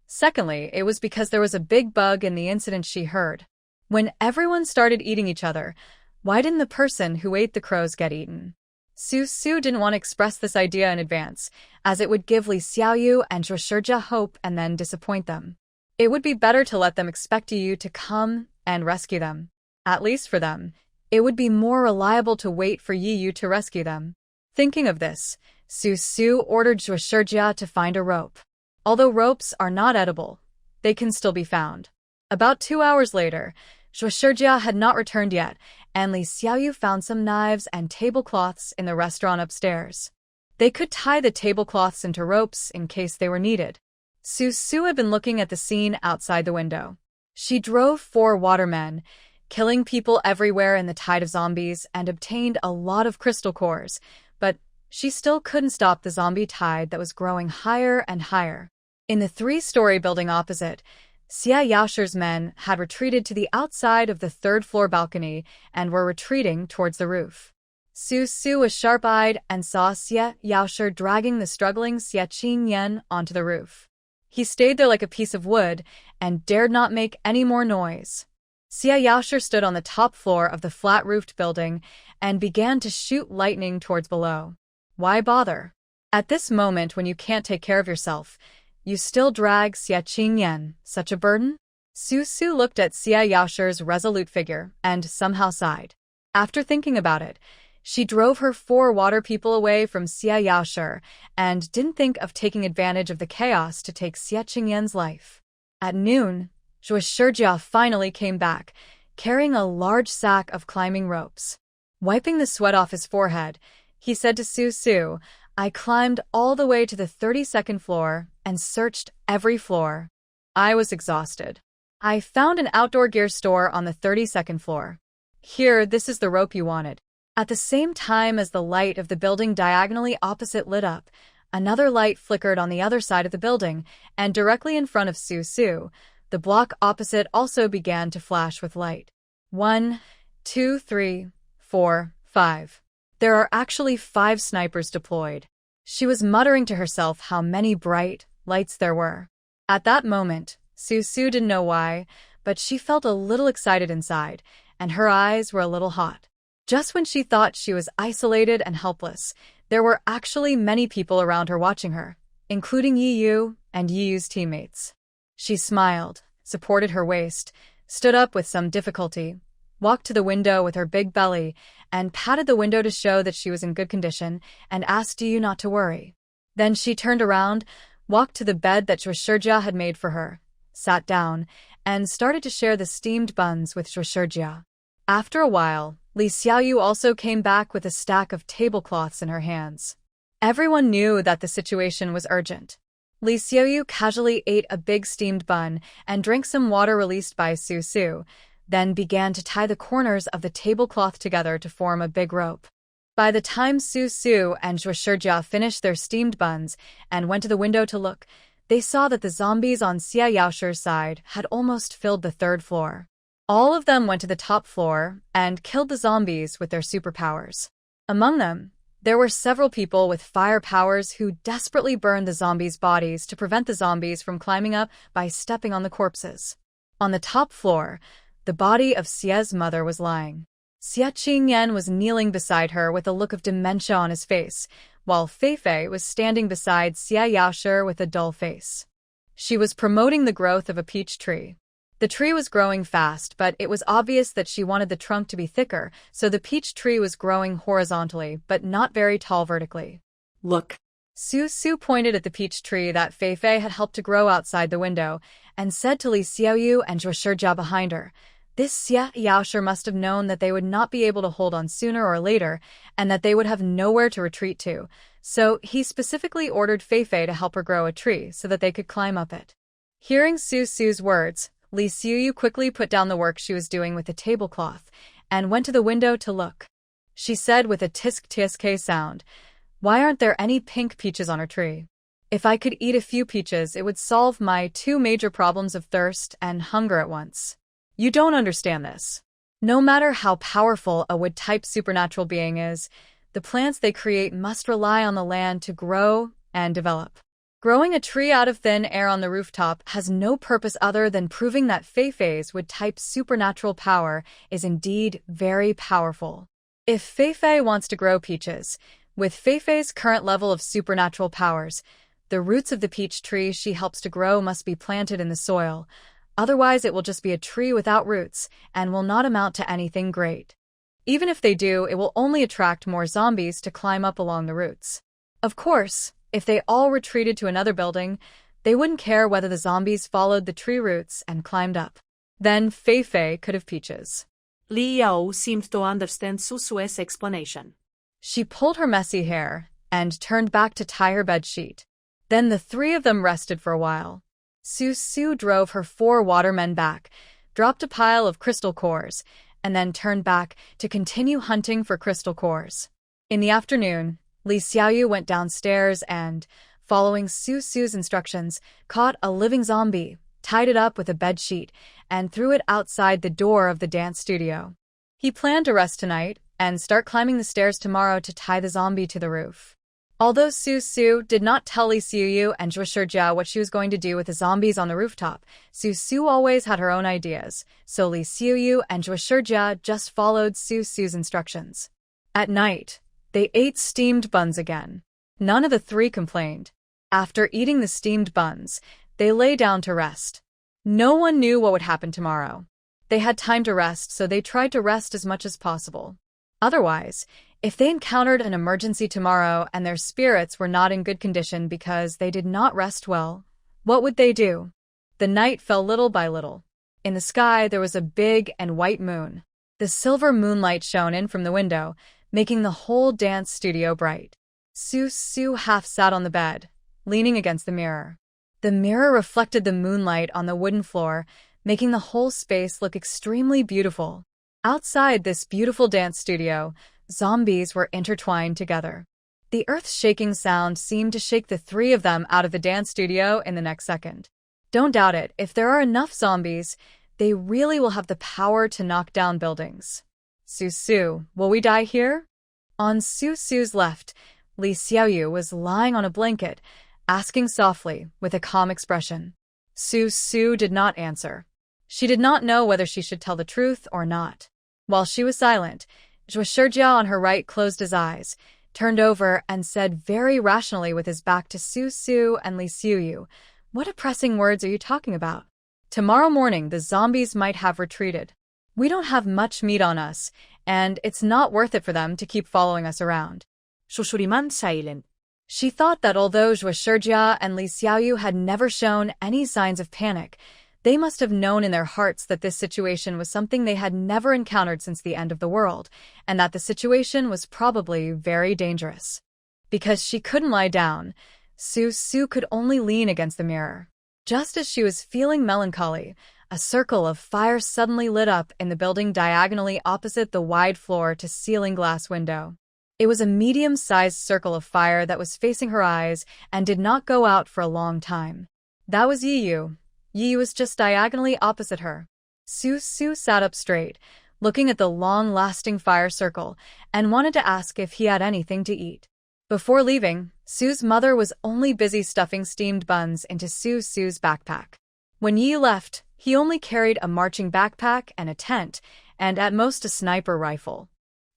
Secondly, it was because there was a big bug in the incident she heard. When everyone started eating each other, why didn't the person who ate the crows get eaten? Su didn't want to express this idea in advance, as it would give Li Xiaoyu and Xie Yaoshi hope and then disappoint them. It would be better to let them expect you to come and rescue them. At least for them, it would be more reliable to wait for Yu to rescue them. Thinking of this, Su ordered Xie Yaoshi to find a rope. Although ropes are not edible, they can still be found. About 2 hours later, Xie Yaoshi had not returned yet, and Li Xiaoyu found some knives and tablecloths in the restaurant upstairs. They could tie the tablecloths into ropes in case they were needed. Su had been looking at the scene outside the window. She drove 4 watermen, killing people everywhere in the tide of zombies, and obtained a lot of crystal cores, but She still couldn't stop the zombie tide that was growing higher and higher. In the 3-story building opposite, Xie Yaoshi's men had retreated to the outside of the 3rd-floor balcony and were retreating towards the roof. Su was sharp-eyed and saw Xie Yaoshi dragging the struggling Xie onto the roof. He stayed there like a piece of wood and dared not make any more noise. Xie Yaoshi stood on the top floor of the flat-roofed building and began to shoot lightning towards below. Why bother? At this moment when you can't take care of yourself, you still drag Xie, such a burden? Su looked at Xie Yaoshi's resolute figure and somehow sighed. After thinking about it, she drove her 4 water people away from Xie Yaoshi and didn't think of taking advantage of the chaos to take Xie life. At noon, Xie finally came back, carrying a large sack of climbing ropes. Wiping the sweat off his forehead, he said to Su, I climbed all the way to the 32nd floor and searched every floor. I was exhausted. I found an outdoor gear store on the 32nd floor. Here, this is the rope you wanted. At the same time as the light of the building diagonally opposite lit up, another light flickered on the other side of the building, and directly in front of Su, the block opposite also began to flash with light. 1, 2, 3, 4, 5. There are actually 5 snipers deployed. She was muttering to herself how many bright lights there were. At that moment, Su didn't know why, but she felt a little excited inside, and her eyes were a little hot. Just when she thought she was isolated and helpless, there were actually many people around her watching her, including Yu and Yu's teammates. She smiled, supported her waist, stood up with some difficulty, walked to the window with her big belly, and patted the window to show that she was in good condition, and asked Yu not to worry. Then she turned around, walked to the bed that Xie had made for her, sat down, and started to share the steamed buns with Xie. After a while, Li Xiaoyu also came back with a stack of tablecloths in her hands. Everyone knew that the situation was urgent. Li Xiaoyu casually ate a big steamed bun and drank some water released by Su, then began to tie the corners of the tablecloth together to form a big rope. By the time Su and Xie finished their steamed buns and went to the window to look, they saw that the zombies on Xie Yaoshi's side had almost filled the 3rd floor. All of them went to the top floor and killed the zombies with their superpowers. Among them, there were several people with fire powers who desperately burned the zombies' bodies to prevent the zombies from climbing up by stepping on the corpses. On the top floor, the body of Xie's mother was lying. Xie was kneeling beside her with a look of dementia on his face, while Fei was standing beside Xie Yaoshi with a dull face. She was promoting the growth of a peach tree. The tree was growing fast, but it was obvious that she wanted the trunk to be thicker, so the peach tree was growing horizontally, but not very tall vertically. Look. Su pointed at the peach tree that Fei had helped to grow outside the window, and said to Li Xiaoyu and Xie behind her, this Xie Yaoshi must have known that they would not be able to hold on sooner or later, and that they would have nowhere to retreat to, so he specifically ordered Fei to help her grow a tree so that they could climb up it. Hearing Su's words, Li Xiaoyu quickly put down the work she was doing with the tablecloth and went to the window to look. She said with a tisk sound, why aren't there any pink peaches on her tree? If I could eat a few peaches, it would solve my 2 major problems of thirst and hunger at once. You don't understand this. No matter how powerful a wood-type supernatural being is, the plants they create must rely on the land to grow and develop. Growing a tree out of thin air on the rooftop has no purpose other than proving that Fei's wood-type supernatural power is indeed very powerful. If Fei wants to grow peaches, with Fei's current level of supernatural powers, the roots of the peach tree she helps to grow must be planted in the soil. Otherwise, it will just be a tree without roots and will not amount to anything great. Even if they do, it will only attract more zombies to climb up along the roots. Of course, if they all retreated to another building, they wouldn't care whether the zombies followed the tree roots and climbed up. Then Fei could have peaches. Li Yao seemed to understand Su's explanation. She pulled her messy hair and turned back to tie her bedsheet. Then the 3 of them rested for a while. Su drove her 4 watermen back, dropped a pile of crystal cores, and then turned back to continue hunting for crystal cores. In the afternoon, Li Xiaoyu went downstairs and, following Su Su's instructions, caught a living zombie, tied it up with a bedsheet, and threw it outside the door of the dance studio. He planned to rest tonight and start climbing the stairs tomorrow to tie the zombie to the roof. Although Su Su did not tell Li Xiaoyu and Xie Yaoshi what she was going to do with the zombies on the rooftop, Su Su always had her own ideas, so Li Xiaoyu and Xie Yaoshi just followed Su Su's instructions. At night, they ate steamed buns again. None of the three complained. After eating the steamed buns, they lay down to rest. No one knew what would happen tomorrow. They had time to rest, so they tried to rest as much as possible. Otherwise, if they encountered an emergency tomorrow and their spirits were not in good condition because they did not rest well, what would they do? The night fell little by little. In the sky, there was a big and white moon. The silver moonlight shone in from the window, making the whole dance studio bright. Su Su half sat on the bed, leaning against the mirror. The mirror reflected the moonlight on the wooden floor, making the whole space look extremely beautiful. Outside this beautiful dance studio, zombies were intertwined together. The earth-shaking sound seemed to shake the three of them out of the dance studio in the next second. Don't doubt it, if there are enough zombies, they really will have the power to knock down buildings. Su Su, will we die here? On Su Su's left, Li Xiaoyu was lying on a blanket, asking softly, with a calm expression. Su Su did not answer. She did not know whether she should tell the truth or not. While she was silent, Xie Yaoshi on her right closed his eyes, turned over and said very rationally with his back to Su Su and Li Xiaoyu, "What depressing words are you talking about? Tomorrow morning the zombies might have retreated. We don't have much meat on us, and it's not worth it for them to keep following us around." Susurriman silent. She thought that although Xie Yaoshi and Li Xiaoyu had never shown any signs of panic, they must have known in their hearts that this situation was something they had never encountered since the end of the world, and that the situation was probably very dangerous. Because she couldn't lie down, Su Su could only lean against the mirror. Just as she was feeling melancholy, a circle of fire suddenly lit up in the building diagonally opposite the wide floor-to-ceiling glass window. It was a medium-sized circle of fire that was facing her eyes and did not go out for a long time. That was Yiyu. Yiyu was just diagonally opposite her. Su Su sat up straight, looking at the long-lasting fire circle, and wanted to ask if he had anything to eat. Before leaving, Su's mother was only busy stuffing steamed buns into Su Su's backpack. When Yiyu left, he only carried a marching backpack and a tent, and at most a sniper rifle.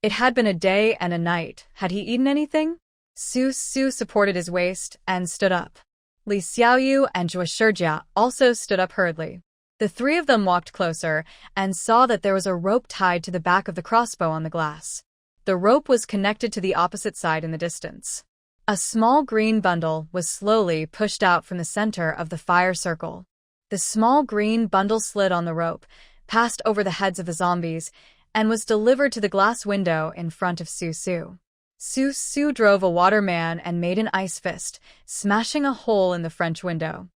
It had been a day and a night. Had he eaten anything? Su Su supported his waist and stood up. Li Xiaoyu and Xie Yaoshi also stood up hurriedly. The three of them walked closer and saw that there was a rope tied to the back of the crossbow on the glass. The rope was connected to the opposite side in the distance. A small green bundle was slowly pushed out from the center of the fire circle. The small green bundle slid on the rope, passed over the heads of the zombies, and was delivered to the glass window in front of Su Su. Su Su drove a waterman and made an ice fist, smashing a hole in the French window.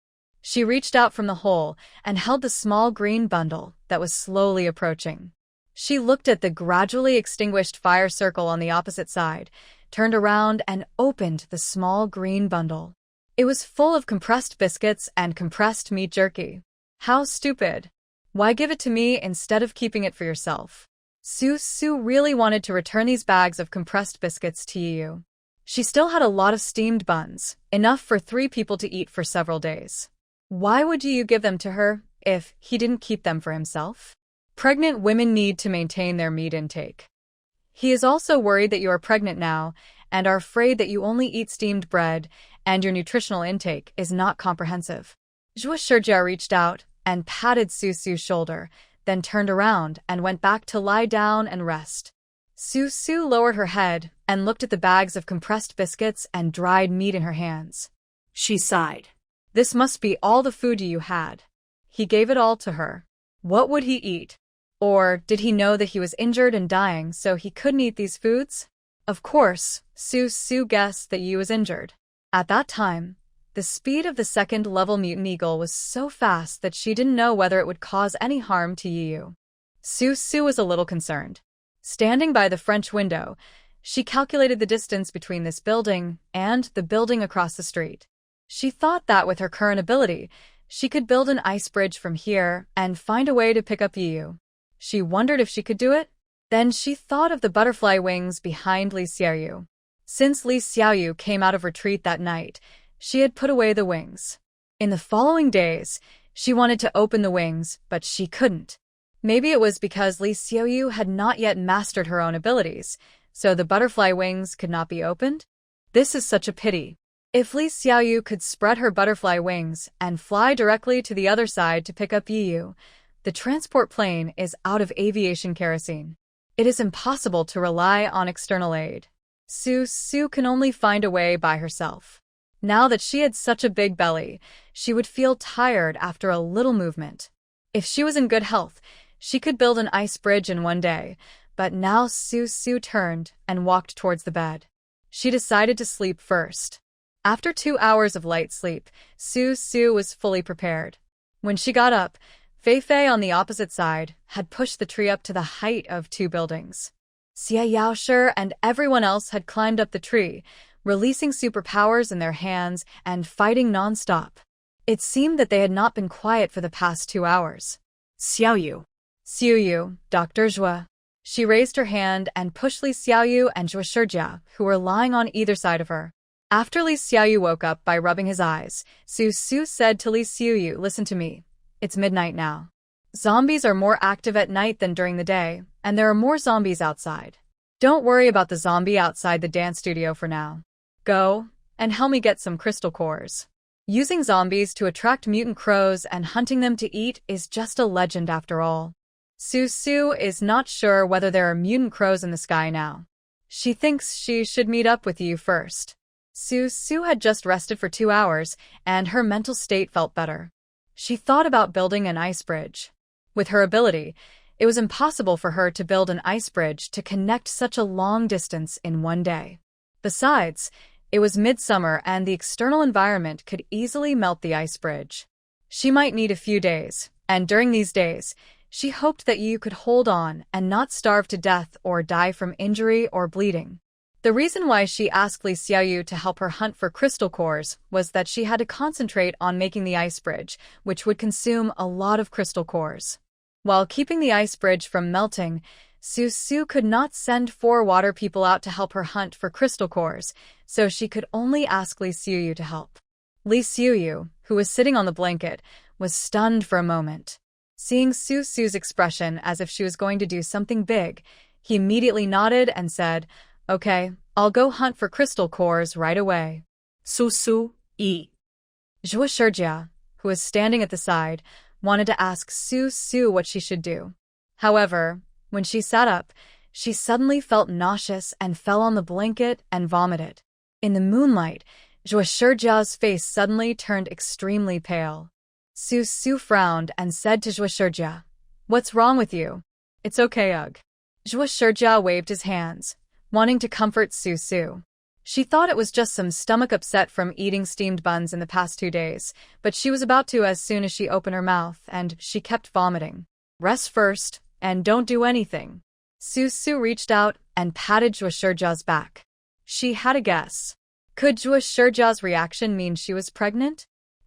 She reached out from the hole and held the small green bundle that was slowly approaching. She looked at the gradually extinguished fire circle on the opposite side, turned around and opened the small green bundle. It was full of compressed biscuits and compressed meat jerky. How stupid! Why give it to me instead of keeping it for yourself? Su Su really wanted to return these bags of compressed biscuits to Yiyu. She still had a lot of steamed buns, enough for 3 people to eat for several days. Why would Yiyu give them to her if he didn't keep them for himself? Pregnant women need to maintain their meat intake. He is also worried that you are pregnant now and are afraid that you only eat steamed bread and your nutritional intake is not comprehensive. Xie Yaoshi reached out and patted Su Su's shoulder, then turned around and went back to lie down and rest. Su Su lowered her head and looked at the bags of compressed biscuits and dried meat in her hands. She sighed. This must be all the food you had. He gave it all to her. What would he eat? Or did he know that he was injured and dying so he couldn't eat these foods? Of course, Su Su guessed that Yi was injured. At that time, the speed of the second-level mutant eagle was so fast that she didn't know whether it would cause any harm to Yiyu. Su Su was a little concerned. Standing by the French window, She calculated the distance between this building and the building across the street. She thought that with her current ability, she could build an ice bridge from here and find a way to pick up Yu. She wondered if she could do it. Then she thought of the butterfly wings behind Li Xiaoyu. Since Li Xiaoyu came out of retreat that night, she had put away the wings. In the following days, she wanted to open the wings, but she couldn't. Maybe it was because Li Xiaoyu had not yet mastered her own abilities, so the butterfly wings could not be opened? This is such a pity. If Li Xiaoyu could spread her butterfly wings and fly directly to the other side to pick up Yu, the transport plane is out of aviation kerosene. It is impossible to rely on external aid. Su can only find a way by herself. Now that she had such a big belly, she would feel tired after a little movement. If she was in good health, she could build an ice bridge in one day, but now Su turned and walked towards the bed. She decided to sleep first. After 2 hours of light sleep, Su was fully prepared. When she got up, Fei on the opposite side had pushed the tree up to the height of 2 buildings. Xie Yaoshi and everyone else had climbed up the tree, releasing superpowers in their hands and fighting non-stop. It seemed that they had not been quiet for the past 2 hours. Xiaoyu. Xiaoyu, Dr. Xue. She raised her hand and pushed Li Xiaoyu and Xue Shijia, who were lying on either side of her. After Li Xiaoyu woke up by rubbing his eyes, Su said to Li Xiaoyu, "Listen to me. It's midnight now. Zombies are more active at night than during the day, and there are more zombies outside. Don't worry about the zombie outside the dance studio for now. Go and help me get some crystal cores." Using zombies to attract mutant crows and hunting them to eat is just a legend after all. Su is not sure whether there are mutant crows in the sky now. She thinks she should meet up with you first. Su had just rested for 2 hours, and her mental state felt better. She thought about building an ice bridge. With her ability, it was impossible for her to build an ice bridge to connect such a long distance in one day. Besides, it was midsummer and the external environment could easily melt the ice bridge. She might need a few days, and during these days, she hoped that Yu could hold on and not starve to death or die from injury or bleeding. The reason why she asked Li Xiaoyu to help her hunt for crystal cores was that she had to concentrate on making the ice bridge, which would consume a lot of crystal cores. While keeping the ice bridge from melting, Su could not send 4 water people out to help her hunt for crystal cores, so she could only ask Li Xiaoyu to help. Li Xiaoyu, who was sitting on the blanket, was stunned for a moment. Seeing Su's expression as if she was going to do something big, he immediately nodded and said, "Okay, I'll go hunt for crystal cores right away." Xue Shijia, who was standing at the side, wanted to ask Su what she should do. However, when she sat up, she suddenly felt nauseous and fell on the blanket and vomited. In the moonlight, Xue Shijia's face suddenly turned extremely pale. Su frowned and said to Xue Shijia, "What's wrong with you?" "It's okay, Ugh." Xue Shijia waved his hands, wanting to comfort Su. She thought it was just some stomach upset from eating steamed buns in the past 2 days, but she was about to as soon as she opened her mouth, and she kept vomiting. "Rest first, and don't do anything." Su reached out and patted Xue Shijia's back. She had a guess. Could Xue Shijia's reaction mean she was pregnant?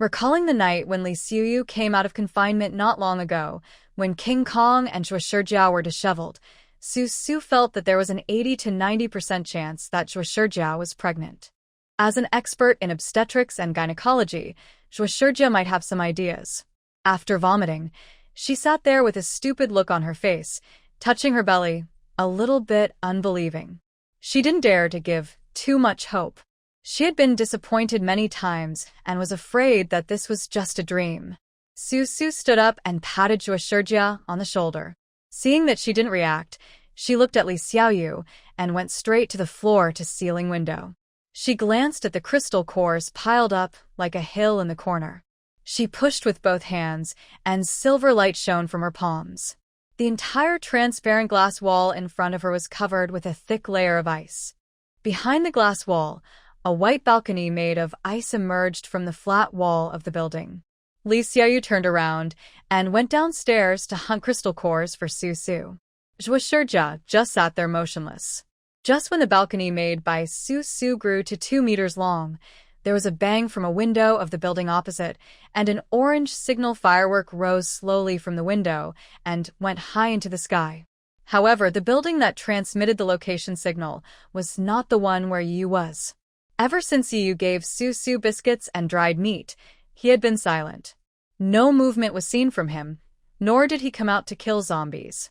Recalling the night when Li Xiaoyu came out of confinement not long ago, when King Kong and Xue Shijia were disheveled, Su felt that there was an 80 to 90% chance that Xue Shijia was pregnant. As an expert in obstetrics and gynecology, Xue Shijia might have some ideas. After vomiting, she sat there with a stupid look on her face, touching her belly, a little bit unbelieving. She didn't dare to give too much hope. She had been disappointed many times and was afraid that this was just a dream. Su stood up and patted Xue Shijia on the shoulder. Seeing that she didn't react, she looked at Li Xiaoyu and went straight to the floor-to-ceiling window. She glanced at the crystal cores piled up like a hill in the corner. She pushed with both hands, and silver light shone from her palms. The entire transparent glass wall in front of her was covered with a thick layer of ice. Behind the glass wall, a white balcony made of ice emerged from the flat wall of the building. Li Xiaoyu turned around and went downstairs to hunt crystal cores for Su. Xue Shijia just sat there motionless. Just when the balcony made by Su Su grew to 2 meters long, there was a bang from a window of the building opposite, and an orange signal firework rose slowly from the window and went high into the sky. However, the building that transmitted the location signal was not the one where Yu was. Ever since Yu gave Su Su biscuits and dried meat, he had been silent. No movement was seen from him, nor did he come out to kill zombies.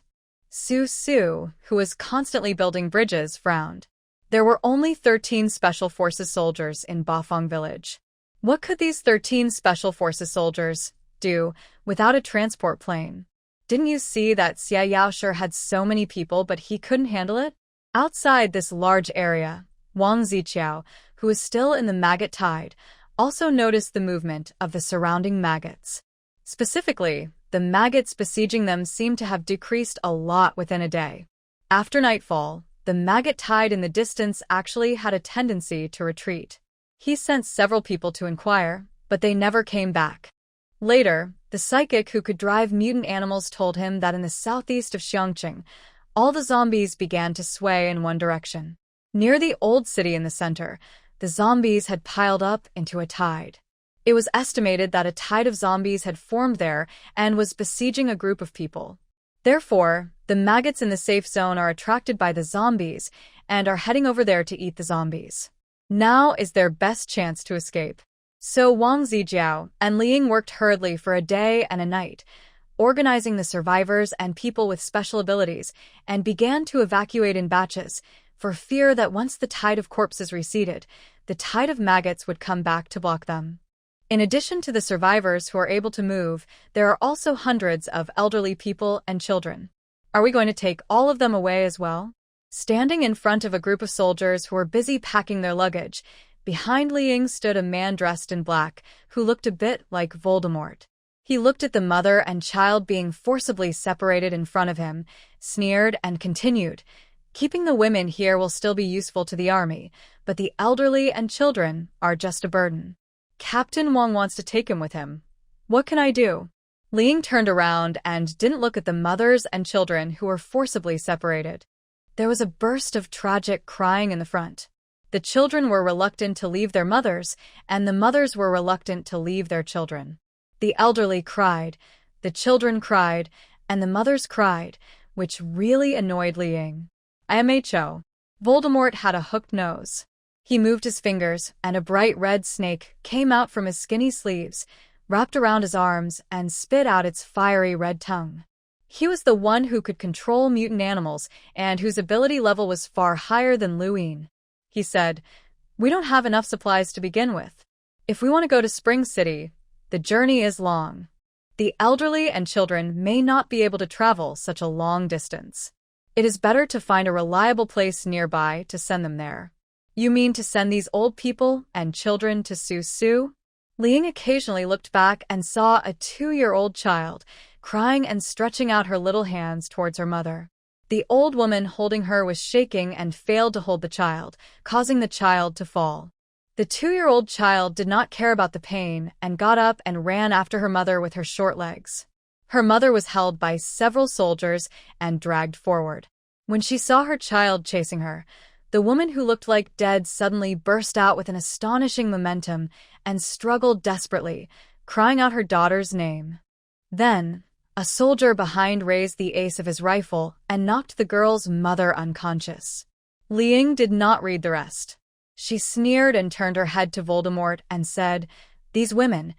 Su Su, who was constantly building bridges, frowned. There were only 13 Special Forces soldiers in Bafang village. What could these 13 Special Forces soldiers do without a transport plane? Didn't you see that Xie Yaoshi had so many people but he couldn't handle it? Outside this large area, Wang Ziqiao, who was still in the Maggot tide, also noticed the movement of the surrounding maggots. Specifically, the maggots besieging them seemed to have decreased a lot within a day. After nightfall, the Maggot tide in the distance actually had a tendency to retreat. He sent several people to inquire, but they never came back. Later, the psychic who could drive mutant animals told him that in the southeast of Xiangqing, all the zombies began to sway in one direction. Near the old city in the center, the zombies had piled up into a tide. It was estimated that a tide of zombies had formed there and was besieging a group of people. Therefore, the maggots in the safe zone are attracted by the zombies and are heading over there to eat the zombies. Now is their best chance to escape. So Wang Zijiao and Liang worked hurriedly for a day and a night, organizing the survivors and people with special abilities, and began to evacuate in batches, for fear that once the tide of corpses receded, the tide of maggots would come back to block them. In addition to the survivors who are able to move, there are also hundreds of elderly people and children. Are we going to take all of them away as well? Standing in front of a group of soldiers who were busy packing their luggage, behind Liang stood a man dressed in black who looked a bit like Voldemort. He looked at the mother and child being forcibly separated in front of him, sneered, and continued, "Keeping the women here will still be useful to the army, but the elderly and children are just a burden. Captain Wang wants to take him with him. What can I do?" Liang turned around and didn't look at the mothers and children who were forcibly separated. There was a burst of tragic crying in the front. The children were reluctant to leave their mothers, and the mothers were reluctant to leave their children. The elderly cried, the children cried, and the mothers cried, which really annoyed Liang. IMHO. Voldemort had a hooked nose. He moved his fingers, and a bright red snake came out from his skinny sleeves, wrapped around his arms, and spit out its fiery red tongue. He was the one who could control mutant animals and whose ability level was far higher than Luin. He said, "We don't have enough supplies to begin with. If we want to go to Spring City, the journey is long. The elderly and children may not be able to travel such a long distance. It is better to find a reliable place nearby to send them there." "You mean to send these old people and children to Su Su?" Liang occasionally looked back and saw a 2-year-old child, crying and stretching out her little hands towards her mother. The old woman holding her was shaking and failed to hold the child, causing the child to fall. The 2-year-old child did not care about the pain and got up and ran after her mother with her short legs. Her mother was held by several soldiers and dragged forward. When she saw her child chasing her, the woman who looked like dead suddenly burst out with an astonishing momentum and struggled desperately, crying out her daughter's name. Then, a soldier behind raised the ace of his rifle and knocked the girl's mother unconscious. Liang did not read the rest. She sneered and turned her head to Voldemort and said, "These women,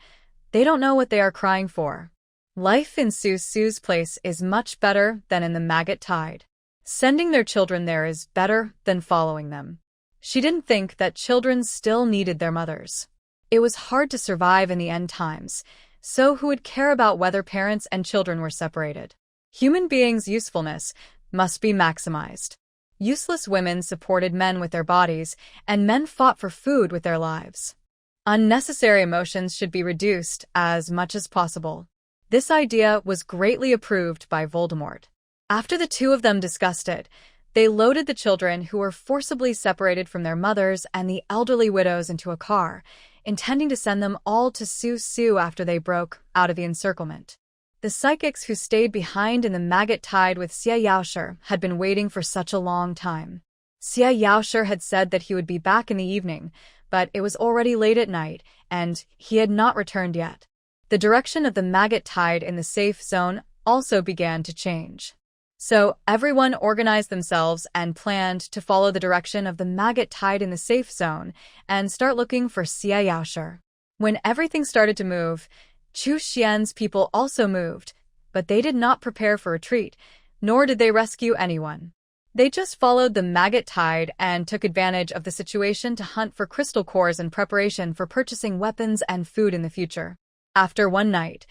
they don't know what they are crying for. Life in Su Su's place is much better than in the Maggot tide. Sending their children there is better than following them." She didn't think that children still needed their mothers. It was hard to survive in the end times, so who would care about whether parents and children were separated? Human beings' usefulness must be maximized. Useless women supported men with their bodies, and men fought for food with their lives. Unnecessary emotions should be reduced as much as possible. This idea was greatly approved by Voldemort. After the two of them discussed it, they loaded the children who were forcibly separated from their mothers and the elderly widows into a car, intending to send them all to Su Su after they broke out of the encirclement. The psychics who stayed behind in the Maggot tide with Xie Yaoshi had been waiting for such a long time. Xie Yaoshi had said that he would be back in the evening, but it was already late at night, and he had not returned yet. The direction of the Maggot tide in the safe zone also began to change. So everyone organized themselves and planned to follow the direction of the Maggot tide in the safe zone and start looking for Xie Yaoshi. When everything started to move, Chu Xian's people also moved, but they did not prepare for retreat, nor did they rescue anyone. They just followed the Maggot tide and took advantage of the situation to hunt for crystal cores in preparation for purchasing weapons and food in the future. After one night,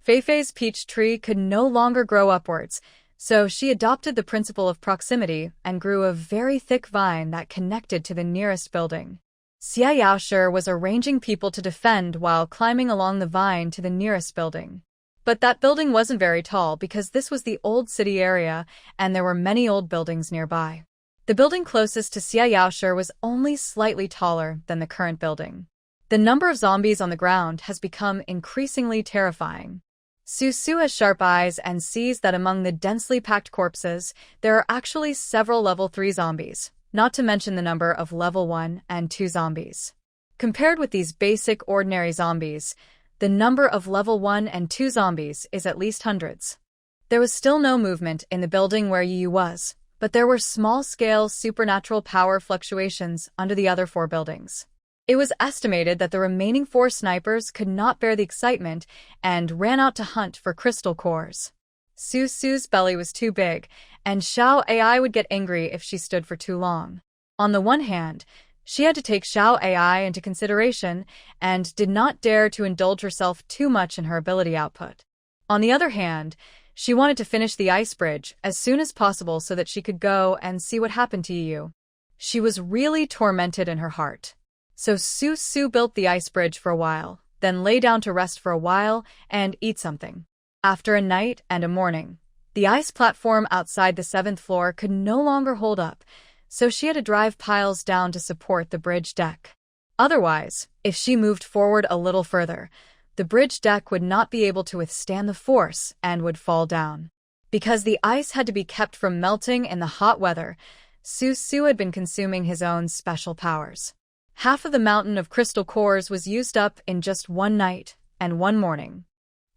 Feifei's peach tree could no longer grow upwards, so she adopted the principle of proximity and grew a very thick vine that connected to the nearest building. Xie Yaoshi was arranging people to defend while climbing along the vine to the nearest building. But that building wasn't very tall because this was the old city area and there were many old buildings nearby. The building closest to Xie Yaoshi was only slightly taller than the current building. The number of zombies on the ground has become increasingly terrifying. Su has sharp eyes and sees that among the densely packed corpses, there are actually several level 3 zombies, not to mention the number of level 1 and 2 zombies. Compared with these basic ordinary zombies, the number of level 1 and 2 zombies is at least hundreds. There was still no movement in the building where Yu was, but there were small-scale supernatural power fluctuations under the other 4 buildings. It was estimated that the remaining 4 snipers could not bear the excitement and ran out to hunt for crystal cores. Su's belly was too big, and Xiao AI would get angry if she stood for too long. On the one hand, she had to take Xiao AI into consideration and did not dare to indulge herself too much in her ability output. On the other hand, she wanted to finish the ice bridge as soon as possible so that she could go and see what happened to Yu. She was really tormented in her heart. So Su built the ice bridge for a while, then lay down to rest for a while and eat something. After a night and a morning, the ice platform outside the 7th floor could no longer hold up, so she had to drive piles down to support the bridge deck. Otherwise, if she moved forward a little further, the bridge deck would not be able to withstand the force and would fall down. Because the ice had to be kept from melting in the hot weather, Su had been consuming his own special powers. Half of the mountain of crystal cores was used up in just one night and one morning.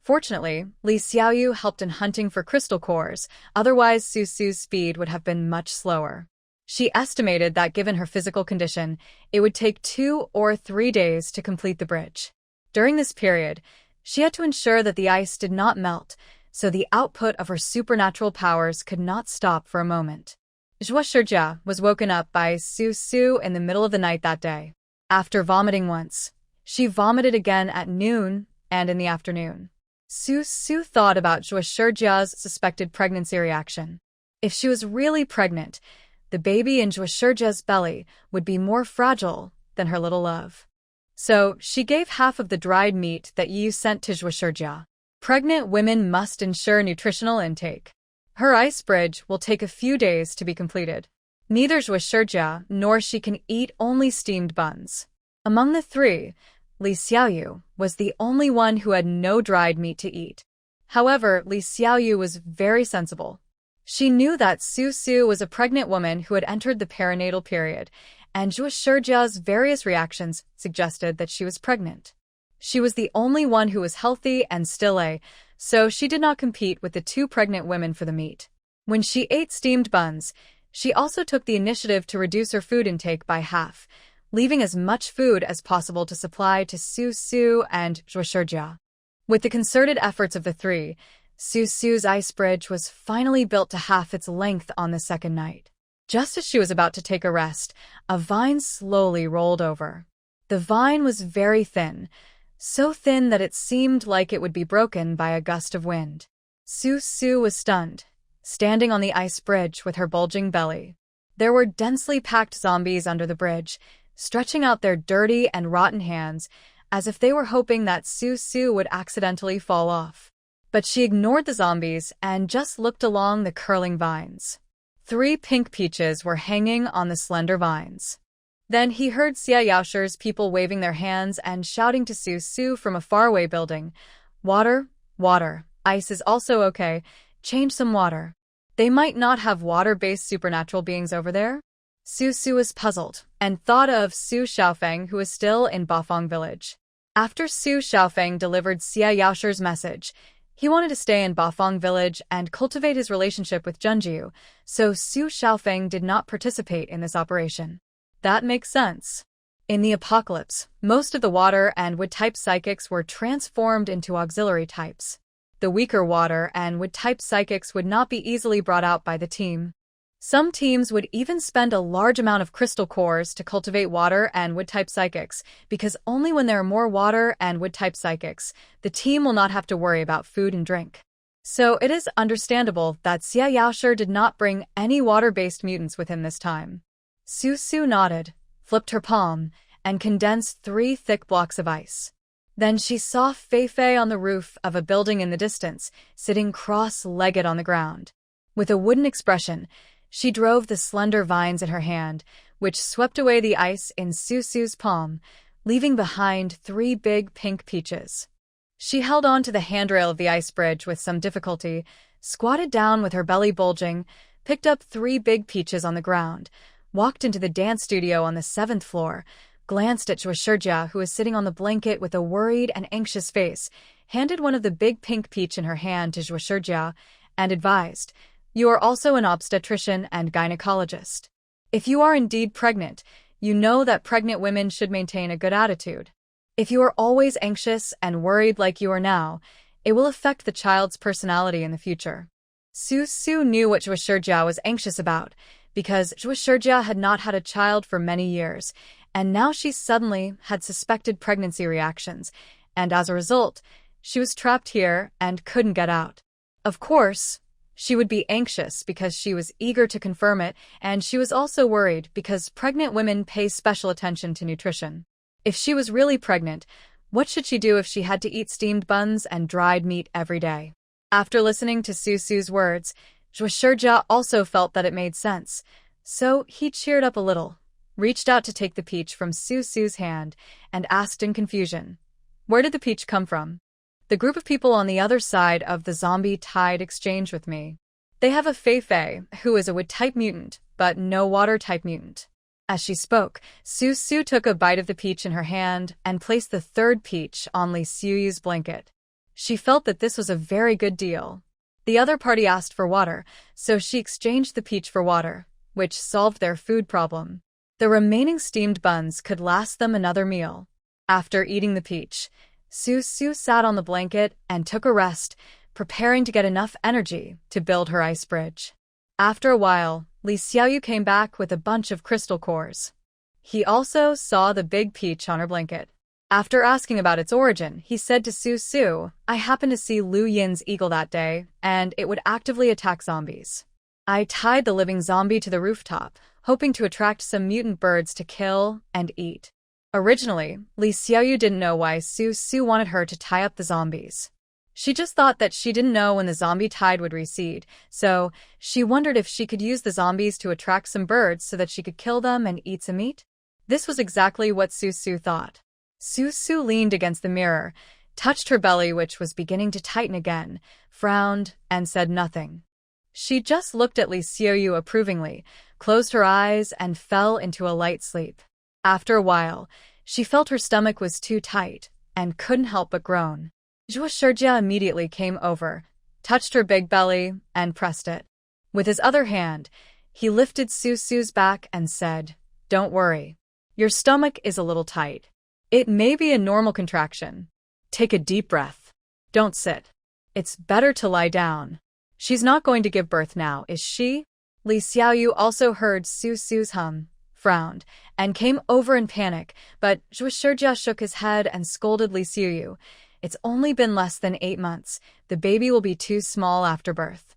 Fortunately, Li Xiaoyu helped in hunting for crystal cores, otherwise Su's speed would have been much slower. She estimated that given her physical condition, it would take 2 or 3 days to complete the bridge. During this period, she had to ensure that the ice did not melt, so the output of her supernatural powers could not stop for a moment. Xie Yaoshi was woken up by Su in the middle of the night that day. After vomiting once, she vomited again at noon and in the afternoon. Su thought about Xie Yaoshi's suspected pregnancy reaction. If she was really pregnant, the baby in Xie Yaoshi's belly would be more fragile than her little love. So she gave half of the dried meat that Yu sent to Xie Yaoshi. Pregnant women must ensure nutritional intake. Her ice bridge will take a few days to be completed. Neither Xie Yaoshi nor she can eat only steamed buns. Among the 3, Li Xiaoyu was the only one who had no dried meat to eat. However, Li Xiaoyu was very sensible. She knew that Su was a pregnant woman who had entered the perinatal period, and Xie Yaoshi's various reactions suggested that she was pregnant. She was the only one who was healthy and still so she did not compete with the 2 pregnant women for the meat. When she ate steamed buns, she also took the initiative to reduce her food intake by half, leaving as much food as possible to supply to Su and Xie Yaoshi. With the concerted efforts of the 3, Su's ice bridge was finally built to half its length on the 2nd night. Just as she was about to take a rest, a vine slowly rolled over. The vine was very thin, so thin that it seemed like it would be broken by a gust of wind. Su was stunned, standing on the ice bridge with her bulging belly. There were densely packed zombies under the bridge, stretching out their dirty and rotten hands, as if they were hoping that Su would accidentally fall off. But she ignored the zombies and just looked along the curling vines. 3 pink peaches were hanging on the slender vines. Then he heard Xie Yaoshi's people waving their hands and shouting to Su from a faraway building, "Water, water, ice is also okay, change some water." They might not have water-based supernatural beings over there? Su was puzzled and thought of Su Xiaofeng, who was still in Bafang village. After Su Xiaofeng delivered Xie Yaoshi's message, he wanted to stay in Bafang village and cultivate his relationship with Junjiu, so Su Xiaofeng did not participate in this operation. That makes sense. In the apocalypse, most of the water and wood-type psychics were transformed into auxiliary types. The weaker water and wood-type psychics would not be easily brought out by the team. Some teams would even spend a large amount of crystal cores to cultivate water and wood-type psychics, because only when there are more water and wood-type psychics, the team will not have to worry about food and drink. So it is understandable that Xie Yaoshi did not bring any water-based mutants with him this time. Su nodded, flipped her palm, and condensed 3 thick blocks of ice. Then she saw Fei on the roof of a building in the distance, sitting cross-legged on the ground. With a wooden expression, she drove the slender vines in her hand, which swept away the ice in Su's palm, leaving behind 3 big pink peaches. She held on to the handrail of the ice bridge with some difficulty, squatted down with her belly bulging, picked up 3 big peaches on the ground, walked into the dance studio on the 7th floor, glanced at Xie, who was sitting on the blanket with a worried and anxious face, handed one of the big pink peach in her hand to Xie, and advised, "You are also an obstetrician and gynecologist. If you are indeed pregnant, you know that pregnant women should maintain a good attitude. If you are always anxious and worried like you are now, it will affect the child's personality in the future." Su knew what Xie was anxious about, because Xie had not had a child for many years, and now she suddenly had suspected pregnancy reactions, and as a result, she was trapped here and couldn't get out. Of course, she would be anxious because she was eager to confirm it, and she was also worried because pregnant women pay special attention to nutrition. If she was really pregnant, what should she do if she had to eat steamed buns and dried meat every day? After listening to Su's words, Xie also felt that it made sense, so he cheered up a little, reached out to take the peach from Su's hand, and asked in confusion, "Where did the peach come from?" "The group of people on the other side of the zombie tide exchanged with me. They have a Fei, who is a wood-type mutant, but no water-type mutant." As she spoke, Su took a bite of the peach in her hand and placed the 3rd peach on Li Xiu's blanket. She felt that this was a very good deal. The other party asked for water, so she exchanged the peach for water, which solved their food problem. The remaining steamed buns could last them another meal. After eating the peach, Su sat on the blanket and took a rest, preparing to get enough energy to build her ice bridge. After a while, Li Xiaoyu came back with a bunch of crystal cores. He also saw the big peach on her blanket. After asking about its origin, he said to Su, "I happened to see Lu Yin's eagle that day, and it would actively attack zombies. I tied the living zombie to the rooftop, hoping to attract some mutant birds to kill and eat." Originally, Li Xiaoyu didn't know why Su wanted her to tie up the zombies. She just thought that she didn't know when the zombie tide would recede, so she wondered if she could use the zombies to attract some birds so that she could kill them and eat some meat. This was exactly what Su thought. Su leaned against the mirror, touched her belly, which was beginning to tighten again, frowned, and said nothing. She just looked at Li Xiaoyu approvingly, closed her eyes, and fell into a light sleep. After a while, she felt her stomach was too tight and couldn't help but groan. Xie immediately came over, touched her big belly, and pressed it. With his other hand, he lifted Su's back and said, "Don't worry. Your stomach is a little tight. It may be a normal contraction. Take a deep breath. Don't sit. It's better to lie down. She's not going to give birth now, is she?" Li Xiaoyu also heard Su's hum, frowned, and came over in panic, but Xie shook his head and scolded Li Xiaoyu. "It's only been less than 8 months. The baby will be too small after birth.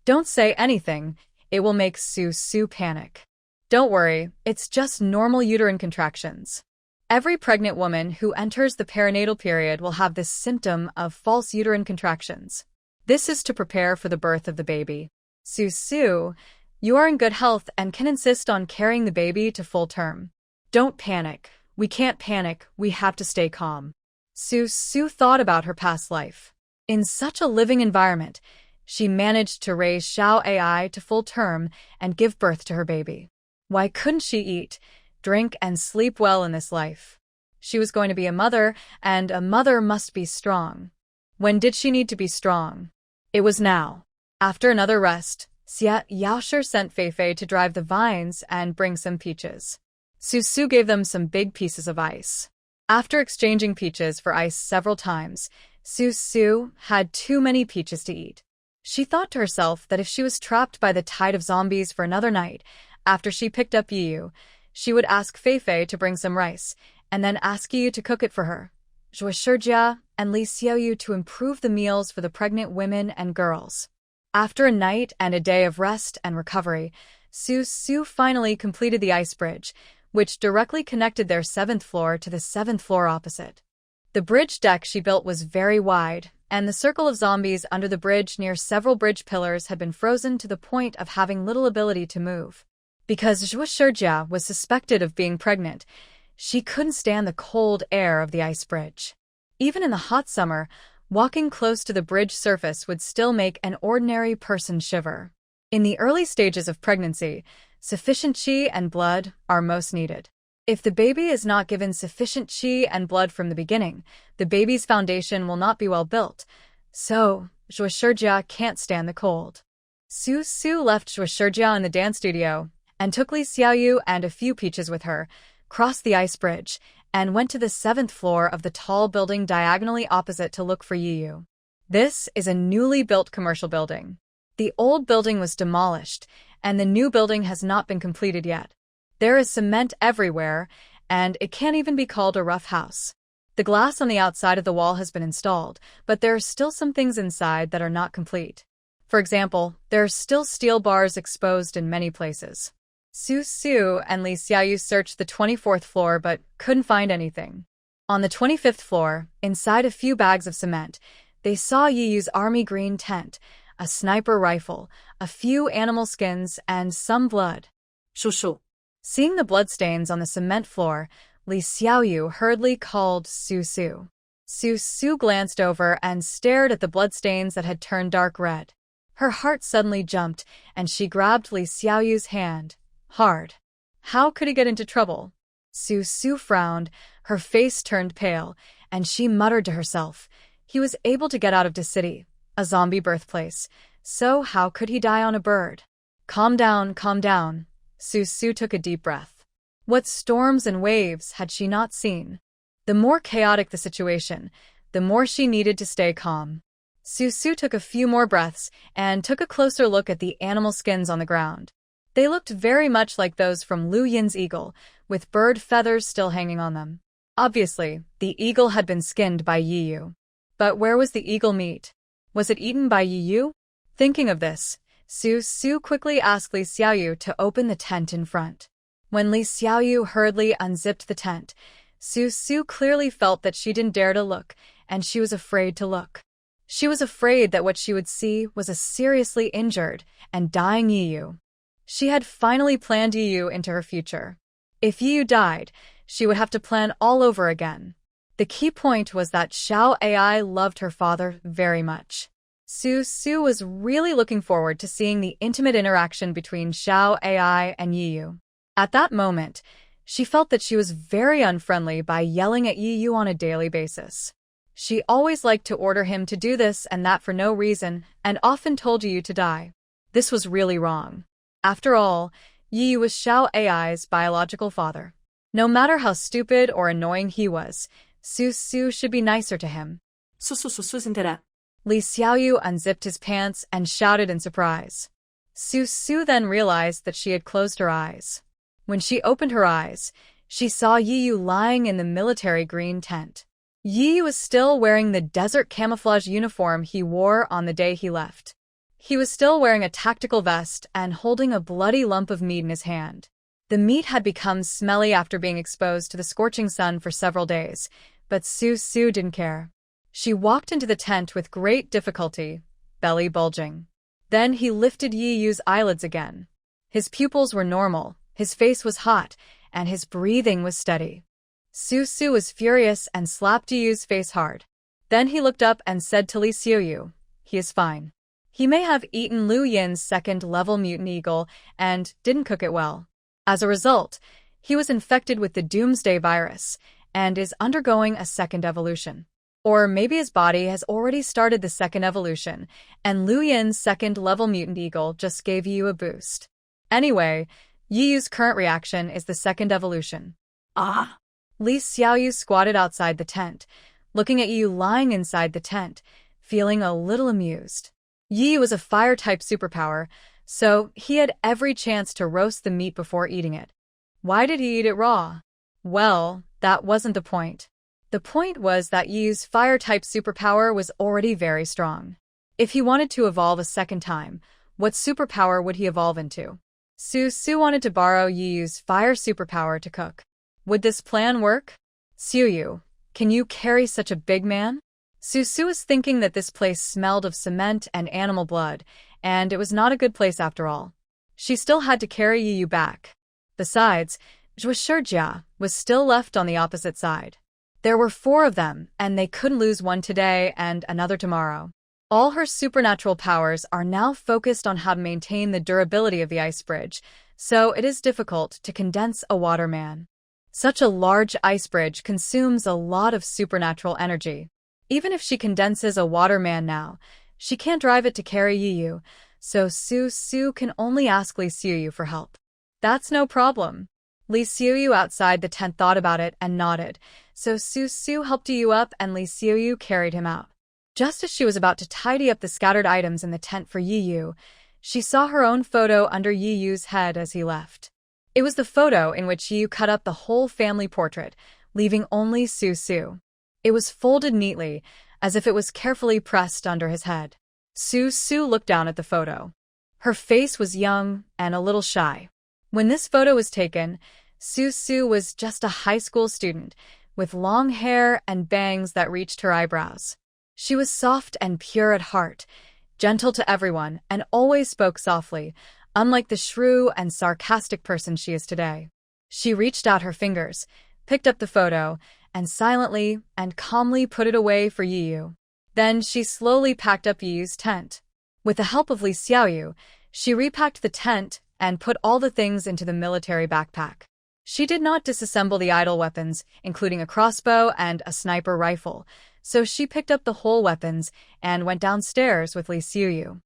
Don't say anything. It will make Su panic. Don't worry, it's just normal uterine contractions. Every pregnant woman who enters the perinatal period will have this symptom of false uterine contractions. This is to prepare for the birth of the baby. Su, you are in good health and can insist on carrying the baby to full term. Don't panic. We can't panic. We have to stay calm." Su thought about her past life. In such a living environment, she managed to raise Xiao AI to full term and give birth to her baby. Why couldn't she eat, drink, and sleep well in this life? She was going to be a mother, and a mother must be strong. When did she need to be strong? It was now. After another rest, Xie Yaoshi sent Feifei to drive the vines and bring some peaches. Su gave them some big pieces of ice. After exchanging peaches for ice several times, Su had too many peaches to eat. She thought to herself that if she was trapped by the tide of zombies for another night, after she picked up Yiyu, she would ask Feifei to bring some rice, and then ask Yiyu to cook it for her. Xie Yaoshi and Li Xiaoyu to improve the meals for the pregnant women and girls. After a night and a day of rest and recovery, Su finally completed the ice bridge, which directly connected their 7th floor to the 7th floor opposite. The bridge deck she built was very wide, and the circle of zombies under the bridge near several bridge pillars had been frozen to the point of having little ability to move. Because Xie Yaoshi was suspected of being pregnant, she couldn't stand the cold air of the ice bridge. Even in the hot summer, walking close to the bridge surface would still make an ordinary person shiver. In the early stages of pregnancy, sufficient qi and blood are most needed. If the baby is not given sufficient qi and blood from the beginning, the baby's foundation will not be well built, so Xie Yaoshi can't stand the cold. Su left Xie Yaoshi in the dance studio and took Li Xiaoyu and a few peaches with her, crossed the ice bridge, and went to the 7th floor of the tall building diagonally opposite to look for Yiyu. This is a newly built commercial building. The old building was demolished, and the new building has not been completed yet. There is cement everywhere, and it can't even be called a rough house. The glass on the outside of the wall has been installed, but there are still some things inside that are not complete. For example, there are still steel bars exposed in many places. Su and Li Xiaoyu searched the 24th floor but couldn't find anything. On the 25th floor, inside a few bags of cement, they saw Yiyu's army green tent, a sniper rifle, a few animal skins, and some blood. Shushu. Seeing the bloodstains on the cement floor, Li Xiaoyu hurriedly called Su. Su glanced over and stared at the bloodstains that had turned dark red. Her heart suddenly jumped, and she grabbed Li Xiaoyu's hand. Hard. How could he get into trouble? Su frowned, her face turned pale, and she muttered to herself. He was able to get out of the city, a zombie birthplace, so how could he die on a bird? Calm down. Su took a deep breath. What storms and waves had she not seen? The more chaotic the situation, the more she needed to stay calm. Su took a few more breaths and took a closer look at the animal skins on the ground. They looked very much like those from Lu Yin's eagle, with bird feathers still hanging on them. Obviously, the eagle had been skinned by Yiyu. But where was the eagle meat? Was it eaten by Yiyu? Thinking of this, Su quickly asked Li Xiaoyu to open the tent in front. When Li Xiaoyu hurriedly unzipped the tent, Su clearly felt that she didn't dare to look, and she was afraid to look. She was afraid that what she would see was a seriously injured and dying Yiyu. She had finally planned Yiyu into her future. If Yiyu died, she would have to plan all over again. The key point was that Xiao Ai loved her father very much. Su was really looking forward to seeing the intimate interaction between Xiao Ai and Yiyu. At that moment, she felt that she was very unfriendly by yelling at Yiyu on a daily basis. She always liked to order him to do this and that for no reason, and often told Yiyu to die. This was really wrong. After all, Yiyu was Xiao Ai's biological father. No matter how stupid or annoying he was, Su should be nicer to him. Li Xiaoyu unzipped his pants and shouted in surprise. Su then realized that she had closed her eyes. When she opened her eyes, she saw Yiyu lying in the military green tent. Yiyu was still wearing the desert camouflage uniform he wore on the day he left. He was still wearing a tactical vest and holding a bloody lump of meat in his hand. The meat had become smelly after being exposed to the scorching sun for several days, but Su didn't care. She walked into the tent with great difficulty, belly bulging. Then he lifted Yiyu's eyelids again. His pupils were normal, his face was hot, and his breathing was steady. Su was furious and slapped Yiyu's face hard. Then he looked up and said to Li Xiaoyu, "He is fine. He may have eaten Lu Yin's second-level mutant eagle and didn't cook it well. As a result, he was infected with the Doomsday virus and is undergoing a second evolution. Or maybe his body has already started the second evolution, and Liu Yin's second-level mutant eagle just gave Yu a boost. Anyway, Yu's current reaction is the second evolution. Ah! Li Xiaoyu squatted outside the tent, looking at Yu lying inside the tent, feeling a little amused. Yu was a fire-type superpower, so he had every chance to roast the meat before eating it. Why did he eat it raw? Well, that wasn't the point. The point was that Yu's fire-type superpower was already very strong. If he wanted to evolve a second time, what superpower would he evolve into? Su wanted to borrow Yu's fire superpower to cook. Would this plan work? Yu, can you carry such a big man? Su was thinking that this place smelled of cement and animal blood, and it was not a good place after all. She still had to carry Yu back. Besides, Zhuo was still left on the opposite side. There were 4 of them, and they couldn't lose one today and another tomorrow. All her supernatural powers are now focused on how to maintain the durability of the ice bridge, so it is difficult to condense a waterman. Such a large ice bridge consumes a lot of supernatural energy. Even if she condenses a waterman now, she can't drive it to carry Yu, so Su can only ask Li Xiaoyu for help. That's no problem. Li Xiaoyu outside the tent thought about it and nodded, so Su helped Yu up and Li Xiaoyu carried him out. Just as she was about to tidy up the scattered items in the tent for Yu, she saw her own photo under Yu's head as he left. It was the photo in which Yu cut up the whole family portrait, leaving only Su. It was folded neatly, as if it was carefully pressed under his head. Su looked down at the photo. Her face was young and a little shy. When this photo was taken, Su was just a high school student, with long hair and bangs that reached her eyebrows. She was soft and pure at heart, gentle to everyone, and always spoke softly, unlike the shrew and sarcastic person she is today. She reached out her fingers, picked up the photo, and silently and calmly put it away for Yu. Then she slowly packed up Yu's tent. With the help of Li Xiaoyu, she repacked the tent and put all the things into the military backpack. She did not disassemble the idle weapons, including a crossbow and a sniper rifle, so she picked up the whole weapons and went downstairs with Li Xiaoyu.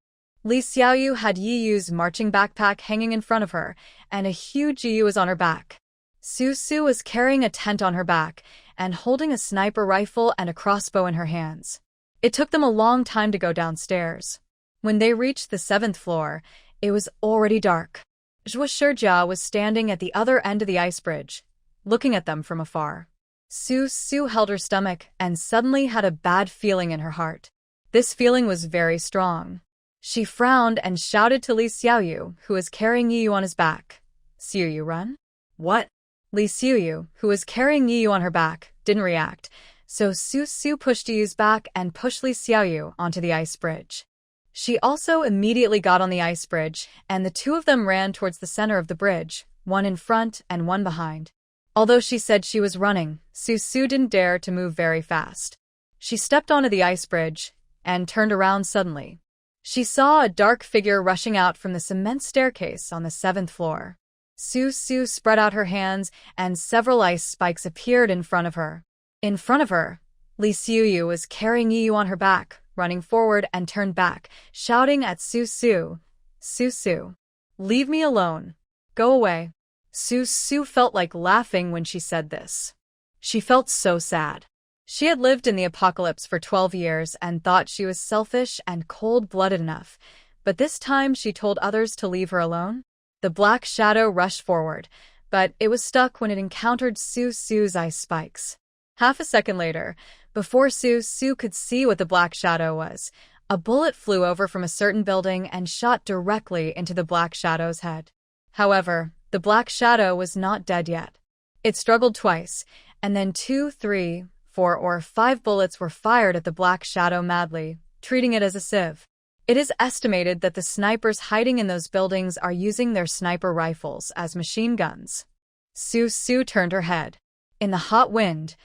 Li Xiaoyu had Yu's marching backpack hanging in front of her, and a huge Yu was on her back. Su was carrying a tent on her back and holding a sniper rifle and a crossbow in her hands. It took them a long time to go downstairs. When they reached the 7th floor, it was already dark. Zhuo was standing at the other end of the ice bridge, looking at them from afar. Su held her stomach and suddenly had a bad feeling in her heart. This feeling was very strong. She frowned and shouted to Li Xiaoyu, who was carrying Yu on his back. Xiaoyu, run? What? Li Xiaoyu, who was carrying Yu on her back, didn't react, so Su pushed Yu's back and pushed Li Xiaoyu onto the ice bridge. She also immediately got on the ice bridge, and the 2 of them ran towards the center of the bridge, one in front and one behind. Although she said she was running, Su didn't dare to move very fast. She stepped onto the ice bridge and turned around suddenly. She saw a dark figure rushing out from the cement staircase on the 7th floor. Su spread out her hands, and several ice spikes appeared in front of her. In front of her, Li Xiaoyu was carrying Yu on her back, running forward and turned back, shouting at Su. Su, leave me alone. Go away. Su felt like laughing when she said this. She felt so sad. She had lived in the apocalypse for 12 years and thought she was selfish and cold-blooded enough, but this time she told others to leave her alone. The black shadow rushed forward, but it was stuck when it encountered Su's ice spikes. Half a second later, before Su could see what the black shadow was, a bullet flew over from a certain building and shot directly into the black shadow's head. However, the black shadow was not dead yet. It struggled twice, and then 2, 3, 4, or 5 bullets were fired at the black shadow madly, treating it as a sieve. It is estimated that the snipers hiding in those buildings are using their sniper rifles as machine guns. Su turned her head. In the hot wind,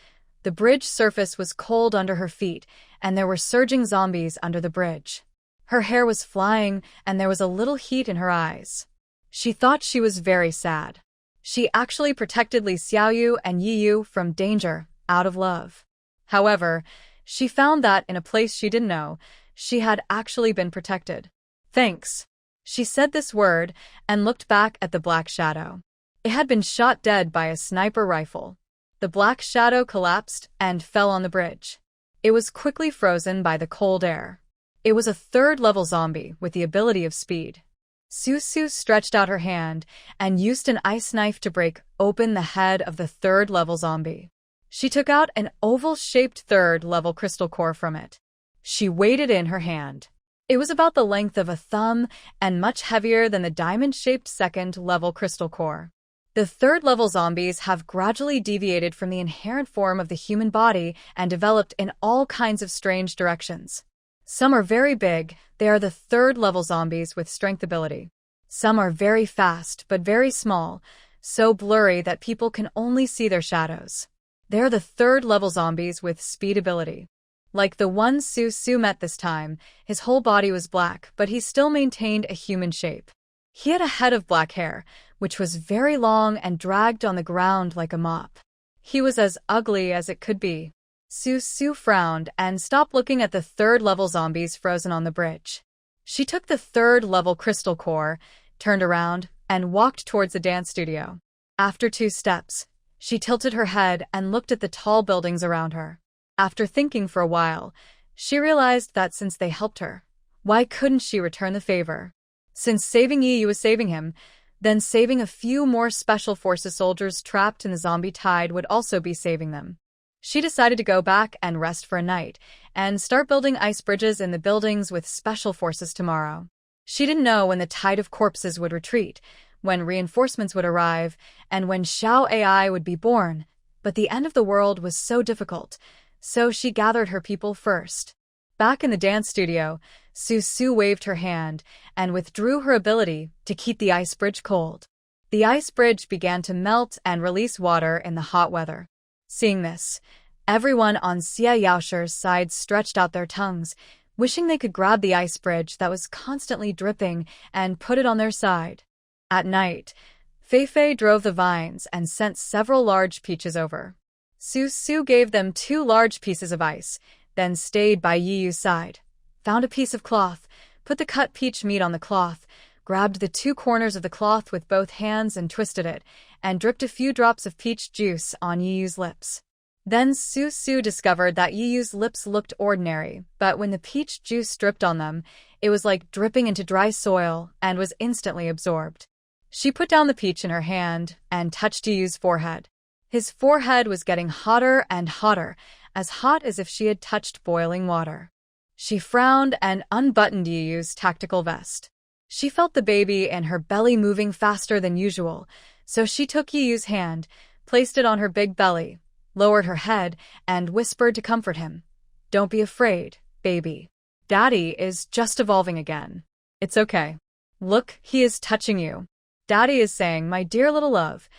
the bridge surface was cold under her feet, and there were surging zombies under the bridge. Her hair was flying, and there was a little heat in her eyes. She thought she was very sad. She actually protected Li Xiaoyu and Yi Yu from danger, out of love. However, she found that in a place she didn't know, she had actually been protected. Thanks. She said this word and looked back at the black shadow. It had been shot dead by a sniper rifle. The black shadow collapsed and fell on the bridge. It was quickly frozen by the cold air. It was a third-level zombie with the ability of speed. Su stretched out her hand and used an ice knife to break open the head of the third-level zombie. She took out an oval-shaped third-level crystal core from it. She weighed it in her hand. It was about the length of a thumb and much heavier than the diamond-shaped second-level crystal core. The third-level zombies have gradually deviated from the inherent form of the human body and developed in all kinds of strange directions. Some are very big, they are the third-level zombies with strength ability. Some are very fast but very small, so blurry that people can only see their shadows. They are the third-level zombies with speed ability. Like the one Su met this time, his whole body was black, but he still maintained a human shape. He had a head of black hair, which was very long and dragged on the ground like a mop. He was as ugly as it could be. Su frowned and stopped looking at the third-level zombies frozen on the bridge. She took the third-level crystal core, turned around, and walked towards the dance studio. After 2 steps, she tilted her head and looked at the tall buildings around her. After thinking for a while, she realized that since they helped her, why couldn't she return the favor? Since saving Yi Yu was saving him, then saving a few more Special Forces soldiers trapped in the zombie tide would also be saving them. She decided to go back and rest for a night, and start building ice bridges in the buildings with Special Forces tomorrow. She didn't know when the tide of corpses would retreat, when reinforcements would arrive, and when Xiao AI would be born, but the end of the world was so difficult, so she gathered her people first. Back in the dance studio, Su waved her hand and withdrew her ability to keep the ice bridge cold. The ice bridge began to melt and release water in the hot weather. Seeing this, everyone on Xie Yaoshi's side stretched out their tongues, wishing they could grab the ice bridge that was constantly dripping and put it on their side. At night, Fei drove the vines and sent several large peaches over. Su gave them 2 large pieces of ice, then stayed by Yi Yu's side, found a piece of cloth, put the cut peach meat on the cloth, grabbed the 2 corners of the cloth with both hands and twisted it, and dripped a few drops of peach juice on Yi Yu's lips. Then Su discovered that Yi Yu's lips looked ordinary, but when the peach juice dripped on them, it was like dripping into dry soil and was instantly absorbed. She put down the peach in her hand and touched Yi Yu's forehead. His forehead was getting hotter and hotter, as hot as if she had touched boiling water. She frowned and unbuttoned Yi Yu's tactical vest. She felt the baby in her belly moving faster than usual, so she took Yi Yu's hand, placed it on her big belly, lowered her head, and whispered to comfort him. "Don't be afraid, baby. Daddy is just evolving again. It's okay. Look, he is touching you. Daddy is saying, my dear little love,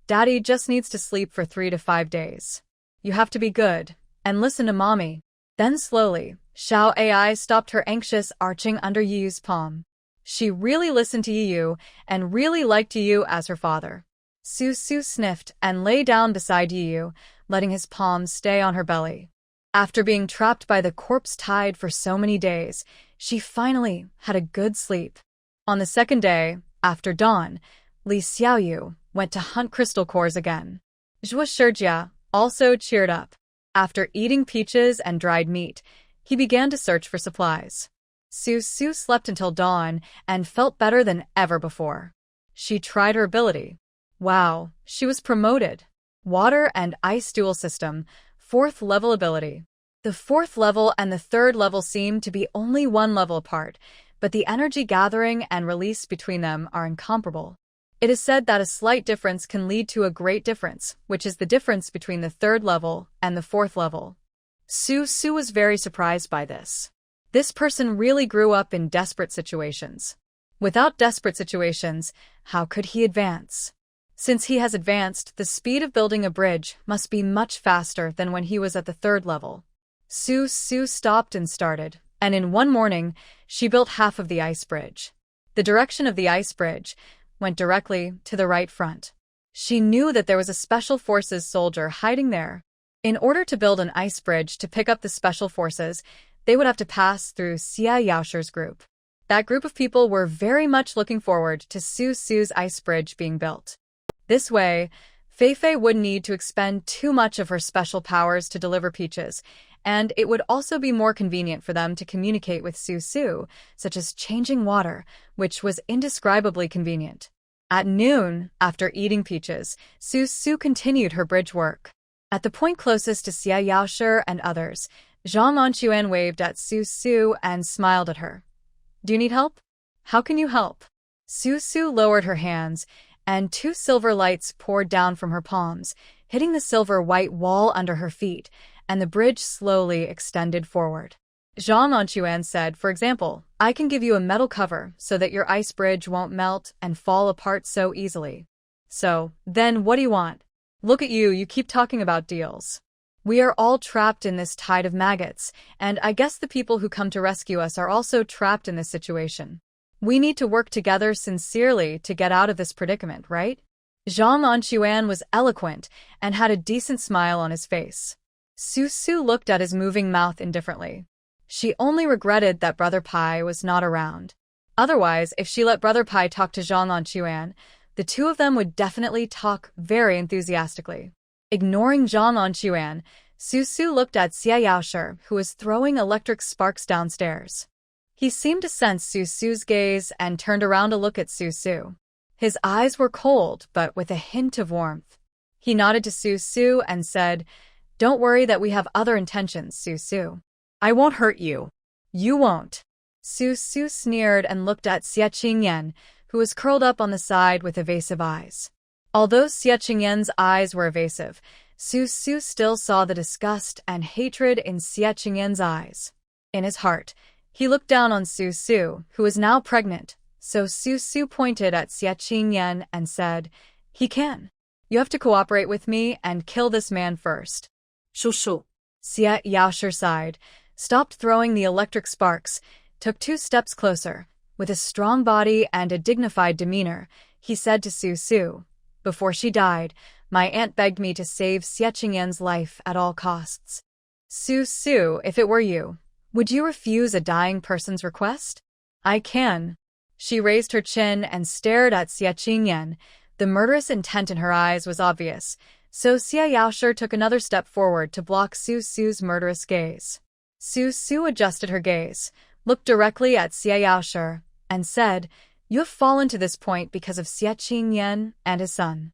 Daddy just needs to sleep for 3 to 5 days. You have to be good, and listen to Mommy." Then slowly, Xiao AI stopped her anxious arching under Yi Yu's palm. She really listened to Yi Yu, and really liked Yi Yu as her father. Su sniffed and lay down beside Yi Yu, letting his palms stay on her belly. After being trapped by the corpse tide for so many days, she finally had a good sleep. On the 2nd day, after dawn, Li Xiaoyu went to hunt crystal cores again. Zhuo Shijia also cheered up. After eating peaches and dried meat, he began to search for supplies. Su slept until dawn and felt better than ever before. She tried her ability. Wow, she was promoted. Water and Ice Dual System, 4th level ability. The 4th level and the 3rd level seem to be only 1 level apart, but the energy gathering and release between them are incomparable. It is said that a slight difference can lead to a great difference, which is the difference between the 3rd level and the 4th level. Su was very surprised by this. This person really grew up in desperate situations. Without desperate situations, how could he advance? Since he has advanced, the speed of building a bridge must be much faster than when he was at the 3rd level. Su stopped and started, and in one morning, she built half of the ice bridge. The direction of the ice bridge went directly to the right front. She knew that there was a Special Forces soldier hiding there. In order to build an ice bridge to pick up the Special Forces, they would have to pass through Xie Yaoshi's group. That group of people were very much looking forward to Su's ice bridge being built. This way, Feifei wouldn't need to expend too much of her special powers to deliver peaches, and it would also be more convenient for them to communicate with Su, such as changing water, which was indescribably convenient. At noon, after eating peaches, Su continued her bridge work. At the point closest to Xie Yaoshi and others, Zhang Anquan waved at Su and smiled at her. "Do you need help? How can you help?" Su lowered her hands, and 2 silver lights poured down from her palms, hitting the silver-white wall under her feet, and the bridge slowly extended forward. Zhang Anquan said, "For example, I can give you a metal cover so that your ice bridge won't melt and fall apart so easily. So, then what do you want? Look at you keep talking about deals. We are all trapped in this tide of maggots, and I guess the people who come to rescue us are also trapped in this situation. We need to work together sincerely to get out of this predicament, right?" Zhang Anquan was eloquent and had a decent smile on his face. Su looked at his moving mouth indifferently. She only regretted that Brother Pai was not around. Otherwise, if she let Brother Pai talk to Zhang Anquan, the two of them would definitely talk very enthusiastically. Ignoring Zhang Anquan, Su looked at Xie Yaoshi, who was throwing electric sparks downstairs. He seemed to sense Su's gaze and turned around to look at Su. His eyes were cold, but with a hint of warmth. He nodded to Su and said, "Don't worry that we have other intentions, Su. I won't hurt you." "You won't." Su sneered and looked at Xie Qingyan, who was curled up on the side with evasive eyes. Although Xie Qingyan's eyes were evasive, Su still saw the disgust and hatred in Xie Qingyan's eyes. In his heart, he looked down on Su, who was now pregnant, so Su pointed at Xie Qingyan and said, "He can. You have to cooperate with me and kill this man first." Shushu. Xie Yaoshi sighed, stopped throwing the electric sparks, took 2 steps closer. With a strong body and a dignified demeanor, he said to Su, "Before she died, my aunt begged me to save Xie Qingyan's life at all costs." Su, if it were you, would you refuse a dying person's request?" "I can." She raised her chin and stared at Xie Qingyan. The murderous intent in her eyes was obvious, so Xie Yaoshi took another step forward to block Su's murderous gaze. Su adjusted her gaze, looked directly at Xie Yaoshi, and said, "You have fallen to this point because of Xie Qingyan and his son.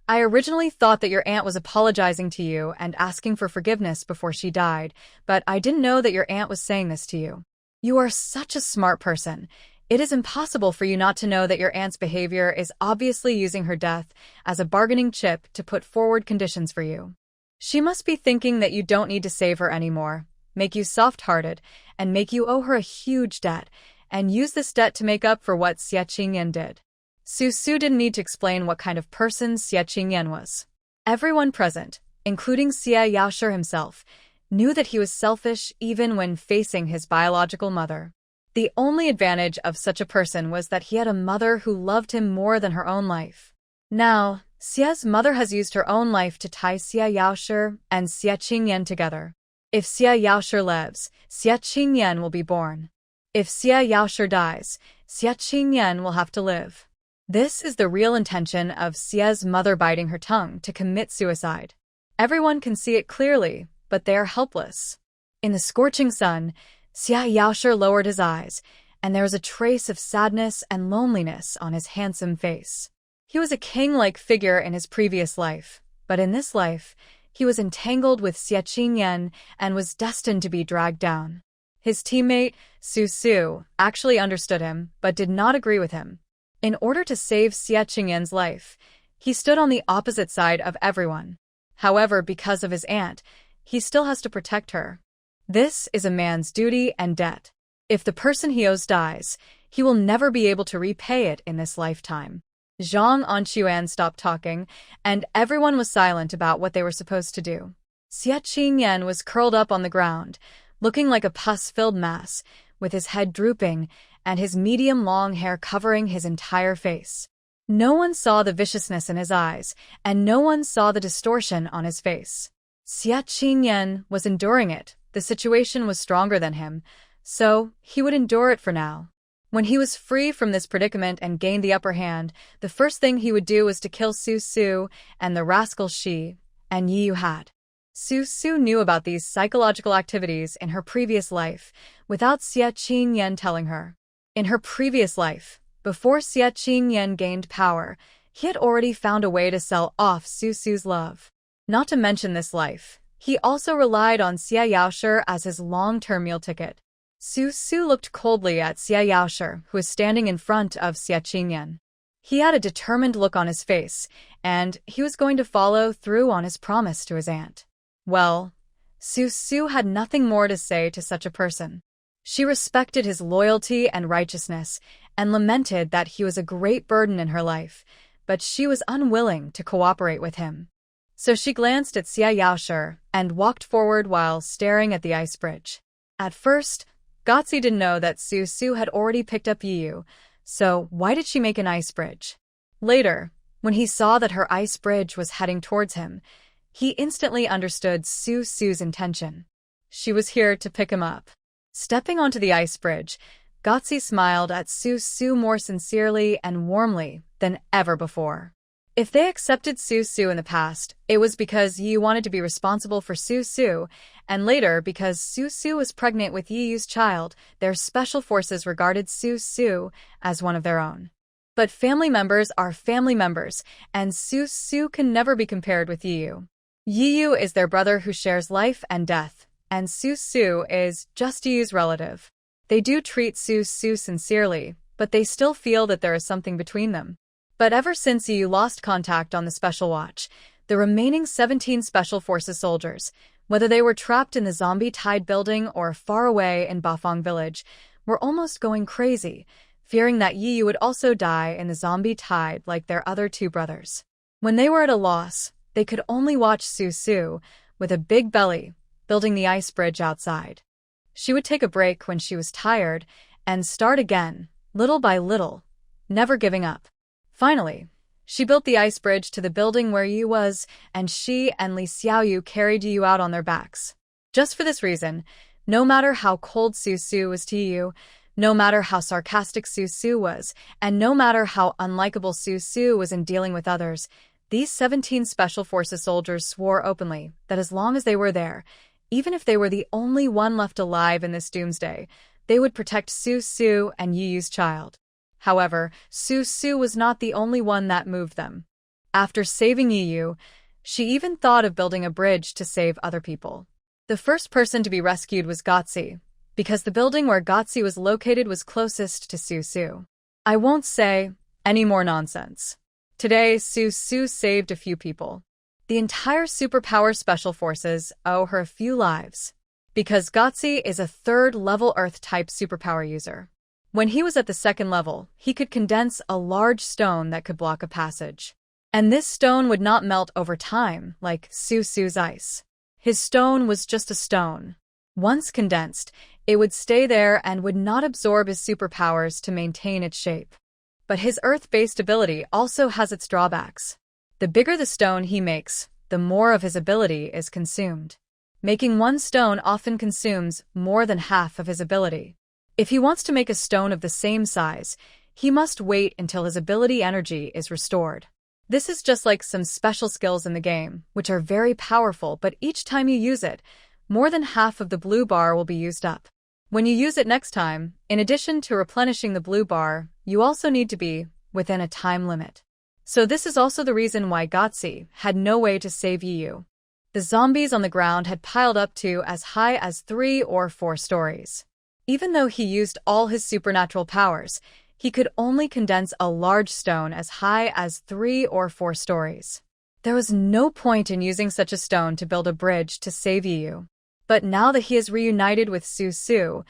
I originally thought that your aunt was apologizing to you and asking for forgiveness before she died, but I didn't know that your aunt was saying this to you. You are such a smart person. It is impossible for you not to know that your aunt's behavior is obviously using her death as a bargaining chip to put forward conditions for you. She must be thinking that you don't need to save her anymore, make you soft-hearted, and make you owe her a huge debt, and use this debt to make up for what Xie Qingyan did." Su didn't need to explain what kind of person Xie Qingyan was. Everyone present, including Xie Yaoshi himself, knew that he was selfish even when facing his biological mother. The only advantage of such a person was that he had a mother who loved him more than her own life. Now, Xie's mother has used her own life to tie Xie Yaoshi and Xie Qingyan together. If Xie Yaoshi lives, Xie Qingyan will be born. If Xie Yaoshi dies, Xie Qingyan will have to live. This is the real intention of Xie's mother biting her tongue to commit suicide. Everyone can see it clearly, but they are helpless. In the scorching sun, Xie Yaoshi lowered his eyes, and there was a trace of sadness and loneliness on his handsome face. He was a king-like figure in his previous life, but in this life, he was entangled with Xie Qingyan and was destined to be dragged down. His teammate, Su, actually understood him, but did not agree with him. In order to save Xie Qingyan's life, he stood on the opposite side of everyone. However, because of his aunt, he still has to protect her. This is a man's duty and debt. If the person he owes dies, he will never be able to repay it in this lifetime. Zhang Anquan stopped talking, and everyone was silent about what they were supposed to do. Xie Qingyan was curled up on the ground, looking like a pus-filled mass, with his head drooping and his medium-long hair covering his entire face. No one saw the viciousness in his eyes, and no one saw the distortion on his face. Xie was enduring it. The situation was stronger than him, so he would endure it for now. When he was free from this predicament and gained the upper hand, the first thing he would do was to kill Su and the rascal Xie and Yu had. Su knew about these psychological activities in her previous life, without Xie telling her. In her previous life, before Xie gained power, he had already found a way to sell off Su's love. Not to mention this life, he also relied on Xie Yaoshi as his long-term meal ticket. Su looked coldly at Xie Yaoshi, who was standing in front of Xie. He had a determined look on his face, and he was going to follow through on his promise to his aunt. Well, Su had nothing more to say to such a person. She respected his loyalty and righteousness, and lamented that he was a great burden in her life, but she was unwilling to cooperate with him. So she glanced at Xie Yaoshi and walked forward while staring at the ice bridge. At first, Gotzi didn't know that Su had already picked up Yu, so why did she make an ice bridge? Later, when he saw that her ice bridge was heading towards him, he instantly understood Su's intention. She was here to pick him up. Stepping onto the ice bridge, Gotzi smiled at Su more sincerely and warmly than ever before. If they accepted Su in the past, it was because Yu wanted to be responsible for Su, and later because Su was pregnant with Yu's child, their special forces regarded Su as one of their own. But family members are family members, and Su can never be compared with Yu. Yu is their brother who shares life and death, and Su is just Yu's relative. They do treat Su sincerely, but they still feel that there is something between them. But ever since Yu lost contact on the Special Watch, the remaining 17 Special Forces soldiers, whether they were trapped in the zombie-tied building or far away in Bafang village, were almost going crazy, fearing that Yu would also die in the zombie tide like their other two brothers. When they were at a loss, they could only watch Su, with a big belly, building the ice bridge outside. She would take a break when she was tired and start again, little by little, never giving up. Finally, she built the ice bridge to the building where Yu was, and she and Li Xiaoyu carried Yu out on their backs. Just for this reason, no matter how cold Su was to Yu, no matter how sarcastic Su was, and no matter how unlikable Su was in dealing with others, these 17 Special Forces soldiers swore openly that as long as they were there, even if they were the only one left alive in this doomsday, they would protect Su and Yu's child. However, Su was not the only one that moved them. After saving Yu, she even thought of building a bridge to save other people. The first person to be rescued was Gotzi, because the building where Gotzi was located was closest to Su. I won't say any more nonsense. Today, Su saved a few people. The entire Superpower Special Forces owe her a few lives, because Gotzi is a third-level Earth-type superpower user. When he was at the second level, he could condense a large stone that could block a passage. And this stone would not melt over time like Su's ice. His stone was just a stone. Once condensed, it would stay there and would not absorb his superpowers to maintain its shape. But his Earth-based ability also has its drawbacks. The bigger the stone he makes, the more of his ability is consumed. Making one stone often consumes more than half of his ability. If he wants to make a stone of the same size, he must wait until his ability energy is restored. This is just like some special skills in the game, which are very powerful, but each time you use it, more than half of the blue bar will be used up. When you use it next time, in addition to replenishing the blue bar, you also need to be within a time limit. So this is also the reason why Gotzi had no way to save Yu. The zombies on the ground had piled up to as high as 3 or 4 stories. Even though he used all his supernatural powers, he could only condense a large stone as high as 3 or 4 stories. There was no point in using such a stone to build a bridge to save Yu. But now that he is reunited with Su,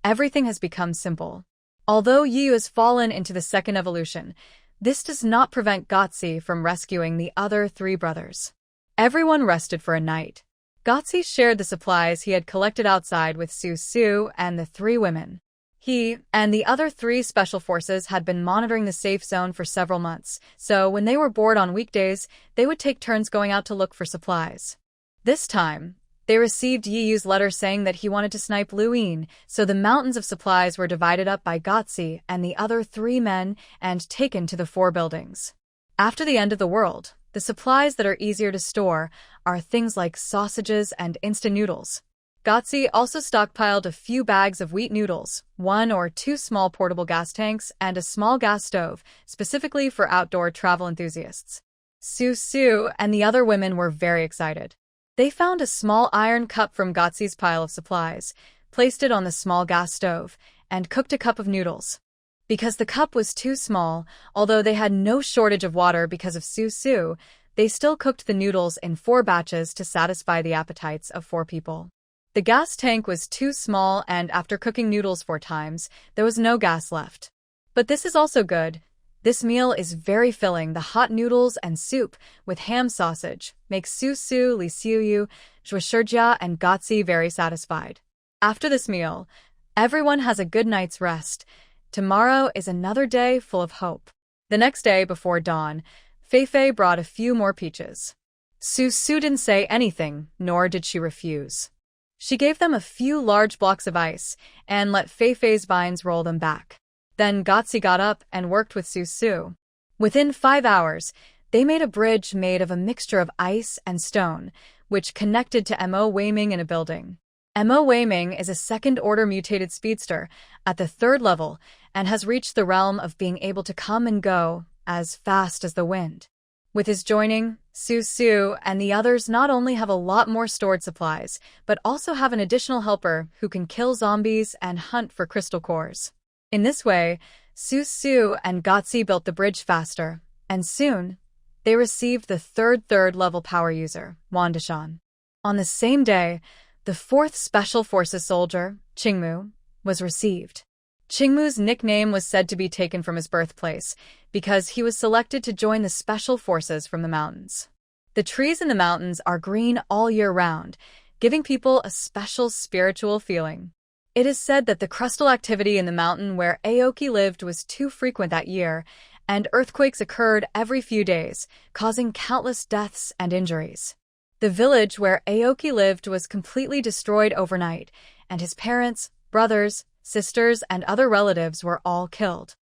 everything has become simple. Although Yu has fallen into the second evolution, this does not prevent Gotzi from rescuing the other 3 brothers. Everyone rested for a night. Gotzi shared the supplies he had collected outside with Su and the 3 women. He and the other 3 special forces had been monitoring the safe zone for several months, so when they were bored on weekdays, they would take turns going out to look for supplies. This time, they received Yi's letter saying that he wanted to snipe Luin, so the mountains of supplies were divided up by Xie and the other 3 men and taken to the 4 buildings. After the end of the world, the supplies that are easier to store are things like sausages and instant noodles. Xie also stockpiled a few bags of wheat noodles, 1 or 2 small portable gas tanks, and a small gas stove, specifically for outdoor travel enthusiasts. Su and the other women were very excited. They found a small iron cup from Xie's pile of supplies, placed it on the small gas stove, and cooked a cup of noodles. Because the cup was too small, although they had no shortage of water because of Su, they still cooked the noodles in 4 batches to satisfy the appetites of 4 people. The gas tank was too small, and after cooking noodles 4 times, there was no gas left. But this is also good. This meal is very filling. The hot noodles and soup with ham sausage make Su, Li Xiuyu, Zhueshijia, and Xie very satisfied. After this meal, everyone has a good night's rest. Tomorrow is another day full of hope. The next day before dawn, Fei brought a few more peaches. Su didn't say anything, nor did she refuse. She gave them a few large blocks of ice and let Fei's vines roll them back. Then Xie got up and worked with Su. Within 5 hours, they made a bridge made of a mixture of ice and stone, which connected to Mo Weiming in a building. Mo Weiming is a second-order mutated speedster at the 3rd level and has reached the realm of being able to come and go as fast as the wind. With his joining, Su and the others not only have a lot more stored supplies, but also have an additional helper who can kill zombies and hunt for crystal cores. In this way, Su and Xie built the bridge faster, and soon, they received the third-level power user, Wandishan. On the same day, the 4th Special Forces soldier, Qingmu, was received. Qingmu's nickname was said to be taken from his birthplace, because he was selected to join the Special Forces from the mountains. The trees in the mountains are green all year round, giving people a special spiritual feeling. It is said that the crustal activity in the mountain where Aoki lived was too frequent that year, and earthquakes occurred every few days, causing countless deaths and injuries. The village where Aoki lived was completely destroyed overnight, and his parents, brothers, sisters, and other relatives were all killed.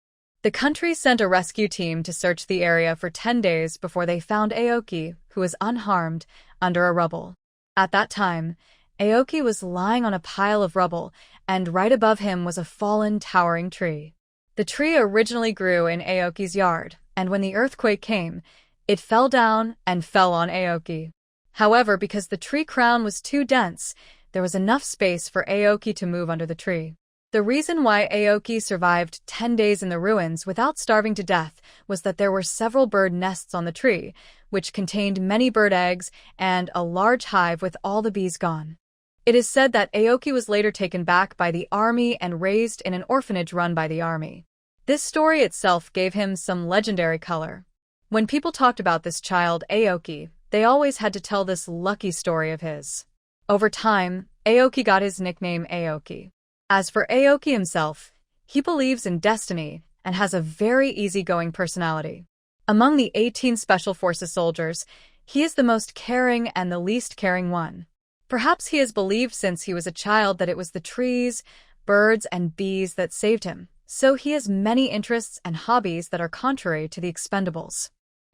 The country sent a rescue team to search the area for 10 days before they found Aoki, who was unharmed, under a rubble. At that time, Aoki was lying on a pile of rubble, and right above him was a fallen, towering tree. The tree originally grew in Aoki's yard, and when the earthquake came, it fell down and fell on Aoki. However, because the tree crown was too dense, there was enough space for Aoki to move under the tree. The reason why Aoki survived 10 days in the ruins without starving to death was that there were several bird nests on the tree, which contained many bird eggs and a large hive with all the bees gone. It is said that Aoki was later taken back by the army and raised in an orphanage run by the army. This story itself gave him some legendary color. When people talked about this child, Aoki, they always had to tell this lucky story of his. Over time, Aoki got his nickname Aoki. As for Aoki himself, he believes in destiny and has a very easygoing personality. Among the 18 Special Forces soldiers, he is the most caring and the least caring one. Perhaps he has believed since he was a child that it was the trees, birds, and bees that saved him, so he has many interests and hobbies that are contrary to the expendables.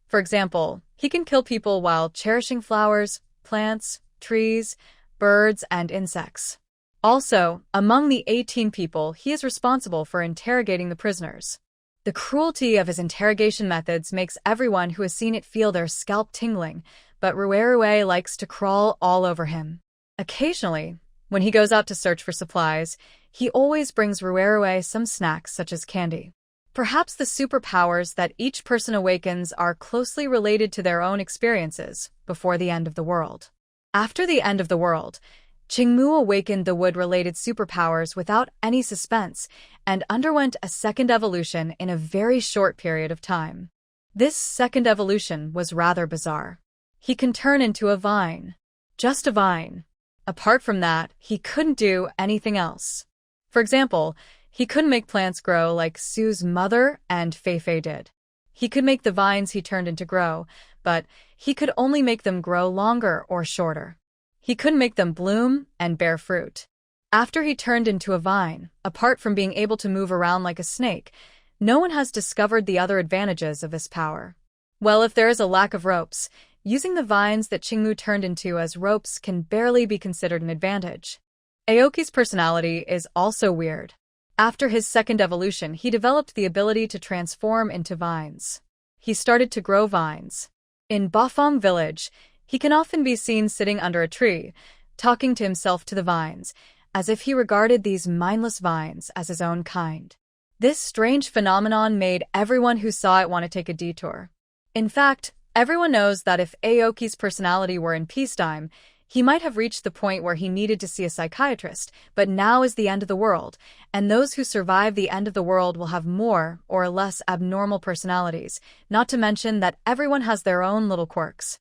For example, he can kill people while cherishing flowers, plants, trees, birds, and insects. Also, among the 18 people, he is responsible for interrogating the prisoners. The cruelty of his interrogation methods makes everyone who has seen it feel their scalp tingling, but Ruerue likes to crawl all over him. Occasionally, when he goes out to search for supplies, he always brings Ruerue some snacks such as candy. Perhaps the superpowers that each person awakens are closely related to their own experiences before the end of the world. After the end of the world, Qingmu awakened the wood-related superpowers without any suspense and underwent a second evolution in a very short period of time. This second evolution was rather bizarre. He can turn into a vine. Just a vine. Apart from that, he couldn't do anything else. For example, He couldn't make plants grow like Su's mother and Fei did. He could make the vines he turned into grow, but he could only make them grow longer or shorter. He couldn't make them bloom and bear fruit. After he turned into a vine, apart from being able to move around like a snake, no one has discovered the other advantages of this power. Well, if there is a lack of ropes, using the vines that Qingmu turned into as ropes can barely be considered an advantage. Aoki's personality is also weird. After his second evolution, he developed the ability to transform into vines. He started to grow vines. In Bafang village, he can often be seen sitting under a tree, talking to himself to the vines, as if he regarded these mindless vines as his own kind. This strange phenomenon made everyone who saw it want to take a detour. In fact, everyone knows that if Aoki's personality were in peacetime, he might have reached the point where he needed to see a psychiatrist, but now is the end of the world, and those who survive the end of the world will have more or less abnormal personalities, not to mention that everyone has their own little quirks.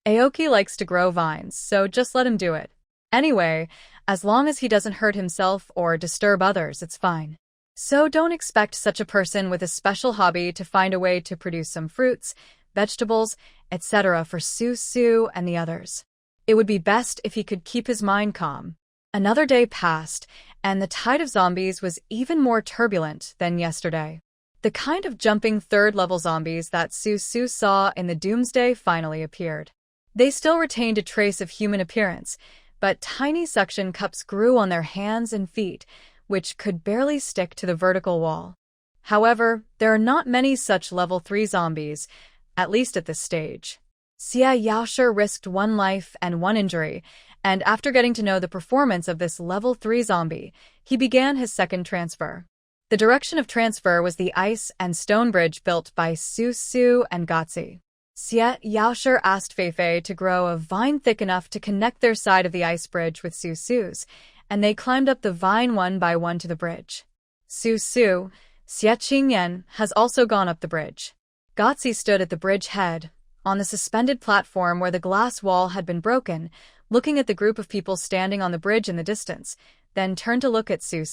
Aoki likes to grow vines, so just let him do it. Anyway, as long as he doesn't hurt himself or disturb others, it's fine. So don't expect such a person with a special hobby to find a way to produce some fruits, vegetables, etc. for Su and the others. It would be best if he could keep his mind calm. Another day passed, and the tide of zombies was even more turbulent than yesterday. The kind of jumping third-level zombies that Su saw in the Doomsday finally appeared. They still retained a trace of human appearance, but tiny suction cups grew on their hands and feet, which could barely stick to the vertical wall. However, there are not many such level 3 zombies, at least at this stage. Xie Yaoshi risked 1 life and 1 injury, and after getting to know the performance of this level 3 zombie, he began his second transfer. The direction of transfer was the ice and stone bridge built by Su and Gotzi. Xie Yaoshi asked Fei to grow a vine thick enough to connect their side of the ice bridge with Su's, and they climbed up the vine one by one to the bridge. Xie Qingyan has also gone up the bridge. Gotzi stood at the bridge head, on the suspended platform where the glass wall had been broken, looking at the group of people standing on the bridge in the distance, then turned to look at Su.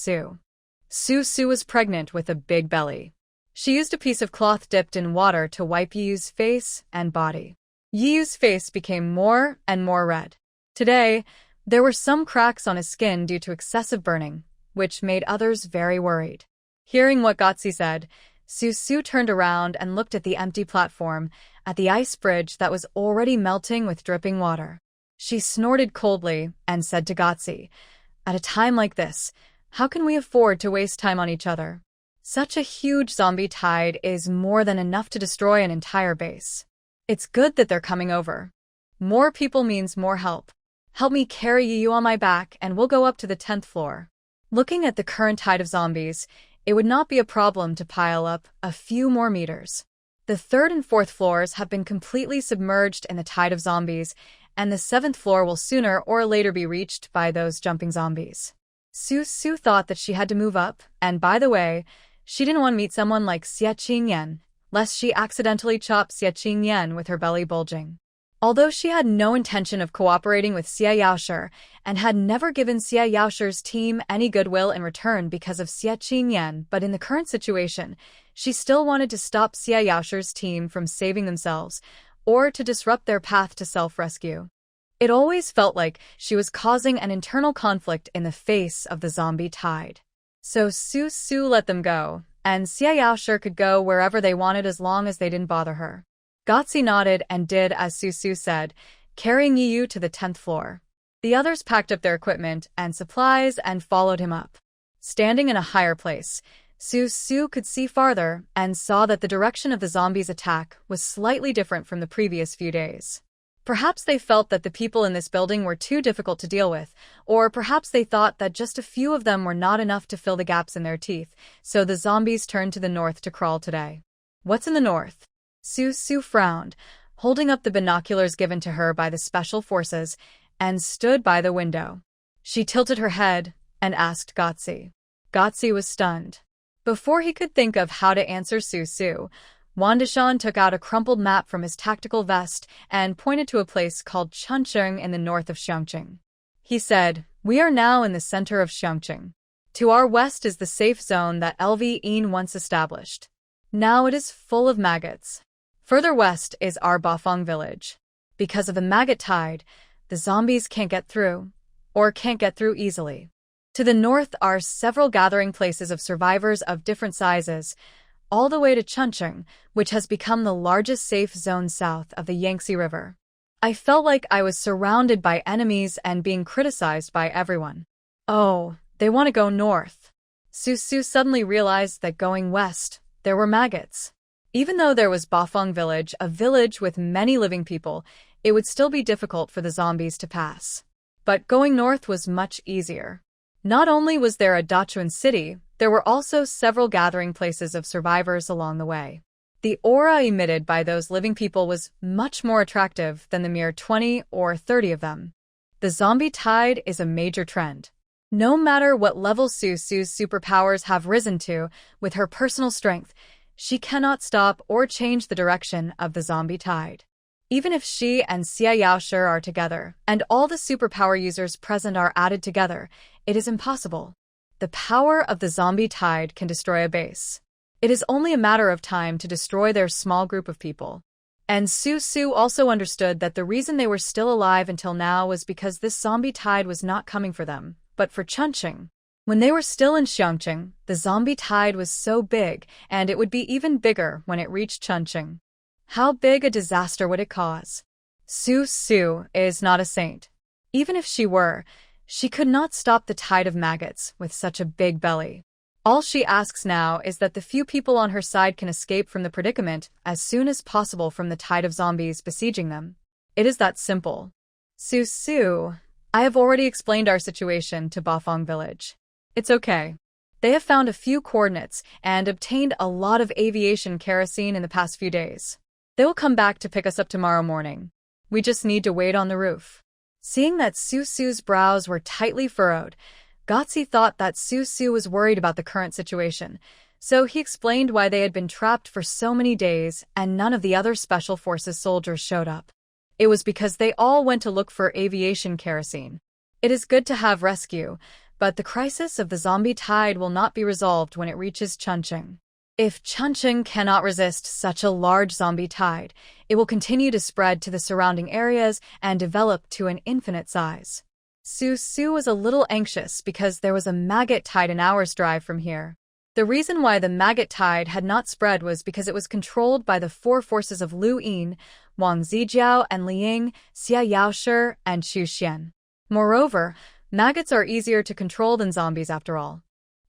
Su was pregnant with a big belly. She used a piece of cloth dipped in water to wipe Yiyu's face and body. Yiyu's face became more and more red. Today, there were some cracks on his skin due to excessive burning, which made others very worried. Hearing what Gotzi said, Su turned around and looked at the empty platform, at the ice bridge that was already melting with dripping water. She snorted coldly and said to Gotzi, "At a time like this, how can we afford to waste time on each other? Such a huge zombie tide is more than enough to destroy an entire base. It's good that they're coming over. More people means more help. Help me carry you on my back and we'll go up to the 10th floor." Looking at the current tide of zombies, it would not be a problem to pile up a few more meters. The 3rd and 4th floors have been completely submerged in the tide of zombies, and the 7th floor will sooner or later be reached by those jumping zombies. Su thought that she had to move up, and by the way, she didn't want to meet someone like Xie Qingyan, lest she accidentally chop Xie Qingyan with her belly bulging. Although she had no intention of cooperating with Xie Yaoshi and had never given Xie Yaoshi's team any goodwill in return because of Xie Qingyan, but in the current situation, she still wanted to stop Xie Yaoshi's team from saving themselves or to disrupt their path to self-rescue. It always felt like she was causing an internal conflict in the face of the zombie tide. So Su let them go, and Xie Yaoshi could go wherever they wanted as long as they didn't bother her. Gotzi nodded and did as Su said, carrying Yiyu to the 10th floor. The others packed up their equipment and supplies and followed him up. Standing in a higher place, Su could see farther and saw that the direction of the zombies' attack was slightly different from the previous few days. Perhaps they felt that the people in this building were too difficult to deal with, or perhaps they thought that just a few of them were not enough to fill the gaps in their teeth, so the zombies turned to the north to crawl today. What's in the north? Su frowned, holding up the binoculars given to her by the special forces, and stood by the window. She tilted her head and asked Gotzi. Gotzi was stunned. Before he could think of how to answer Su, Wandishan took out a crumpled map from his tactical vest and pointed to a place called Chuncheng in the north of Xiangqing. He said, "We are now in the center of Xiangqing." To our west is the safe zone that LV once established. Now it is full of maggots. Further west is our Bafang village. Because of the maggot tide, the zombies can't get through, or can't get through easily. To the north are several gathering places of survivors of different sizes, all the way to Chuncheon, which has become the largest safe zone south of the Yangtze River. I felt like I was surrounded by enemies and being criticized by everyone. Oh, they want to go north. Susu suddenly realized that going west, there were maggots. Even though there was Bafang village, a village with many living people, it would still be difficult for the zombies to pass. But going north was much easier. Not only was there a Dachuan city, there were also several gathering places of survivors along the way. The aura emitted by those living people was much more attractive than the mere 20 or 30 of them. The zombie tide is a major trend. No matter what level Susu's superpowers have risen to, with her personal strength, she cannot stop or change the direction of the zombie tide. Even if she and Xie Yaoshi are together, and all the superpower users present are added together, it is impossible. The power of the zombie tide can destroy a base. It is only a matter of time to destroy their small group of people. And Susu also understood that the reason they were still alive until now was because this zombie tide was not coming for them, but for Chuncheon. When they were still in Xiangqing, the zombie tide was so big, and it would be even bigger when it reached Chuncheon. How big a disaster would it cause? Susu is not a saint. Even if she were, she could not stop the tide of maggots with such a big belly. All she asks now is that the few people on her side can escape from the predicament as soon as possible from the tide of zombies besieging them. It is that simple. Susu, I have already explained our situation to Bafang village. It's okay. They have found a few coordinates and obtained a lot of aviation kerosene in the past few days. They will come back to pick us up tomorrow morning. We just need to wait on the roof. Seeing that Susu's brows were tightly furrowed, Gotzi thought that Susu was worried about the current situation, so he explained why they had been trapped for so many days and none of the other Special Forces soldiers showed up. It was because they all went to look for aviation kerosene. It is good to have rescue, but the crisis of the zombie tide will not be resolved when it reaches Chuncheon. If Chuncheon cannot resist such a large zombie tide, it will continue to spread to the surrounding areas and develop to an infinite size. Susu was a little anxious because there was a maggot tide an hour's drive from here. The reason why the maggot tide had not spread was because it was controlled by the four forces of Lu Yin, Wang Zijiao and Liang, Xie Yaoshi, and Xu Xian. Moreover, maggots are easier to control than zombies after all.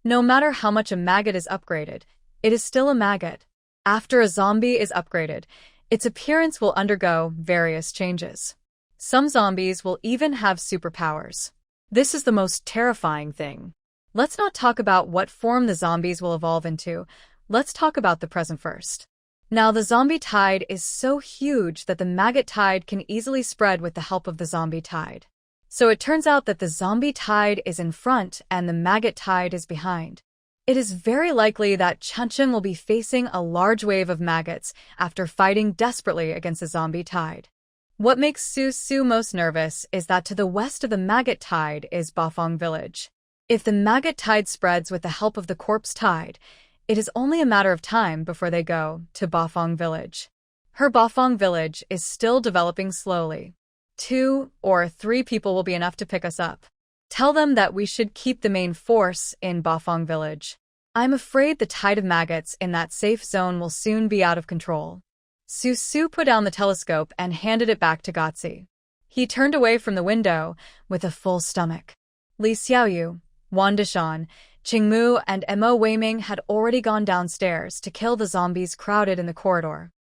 No matter how much a maggot is upgraded, it is still a maggot. After a zombie is upgraded, its appearance will undergo various changes. Some zombies will even have superpowers. This is the most terrifying thing. Let's not talk about what form the zombies will evolve into. Let's talk about the present first. Now, the zombie tide is so huge that the maggot tide can easily spread with the help of the zombie tide. So it turns out that the zombie tide is in front and the maggot tide is behind. It is very likely that Chuncheon will be facing a large wave of maggots after fighting desperately against the zombie tide. What makes Susu most nervous is that to the west of the maggot tide is Bafang village. If the maggot tide spreads with the help of the corpse tide, it is only a matter of time before they go to Bafang village. Her Bafang village is still developing slowly. 2 or 3 people will be enough to pick us up. Tell them that we should keep the main force in Bafang village. I'm afraid the tide of maggots in that safe zone will soon be out of control. Susu put down the telescope and handed it back to Gotzi. He turned away from the window with a full stomach. Li Xiaoyu, Wan Dishan, Qingmu, and Mo Weiming had already gone downstairs to kill the zombies crowded in the corridor.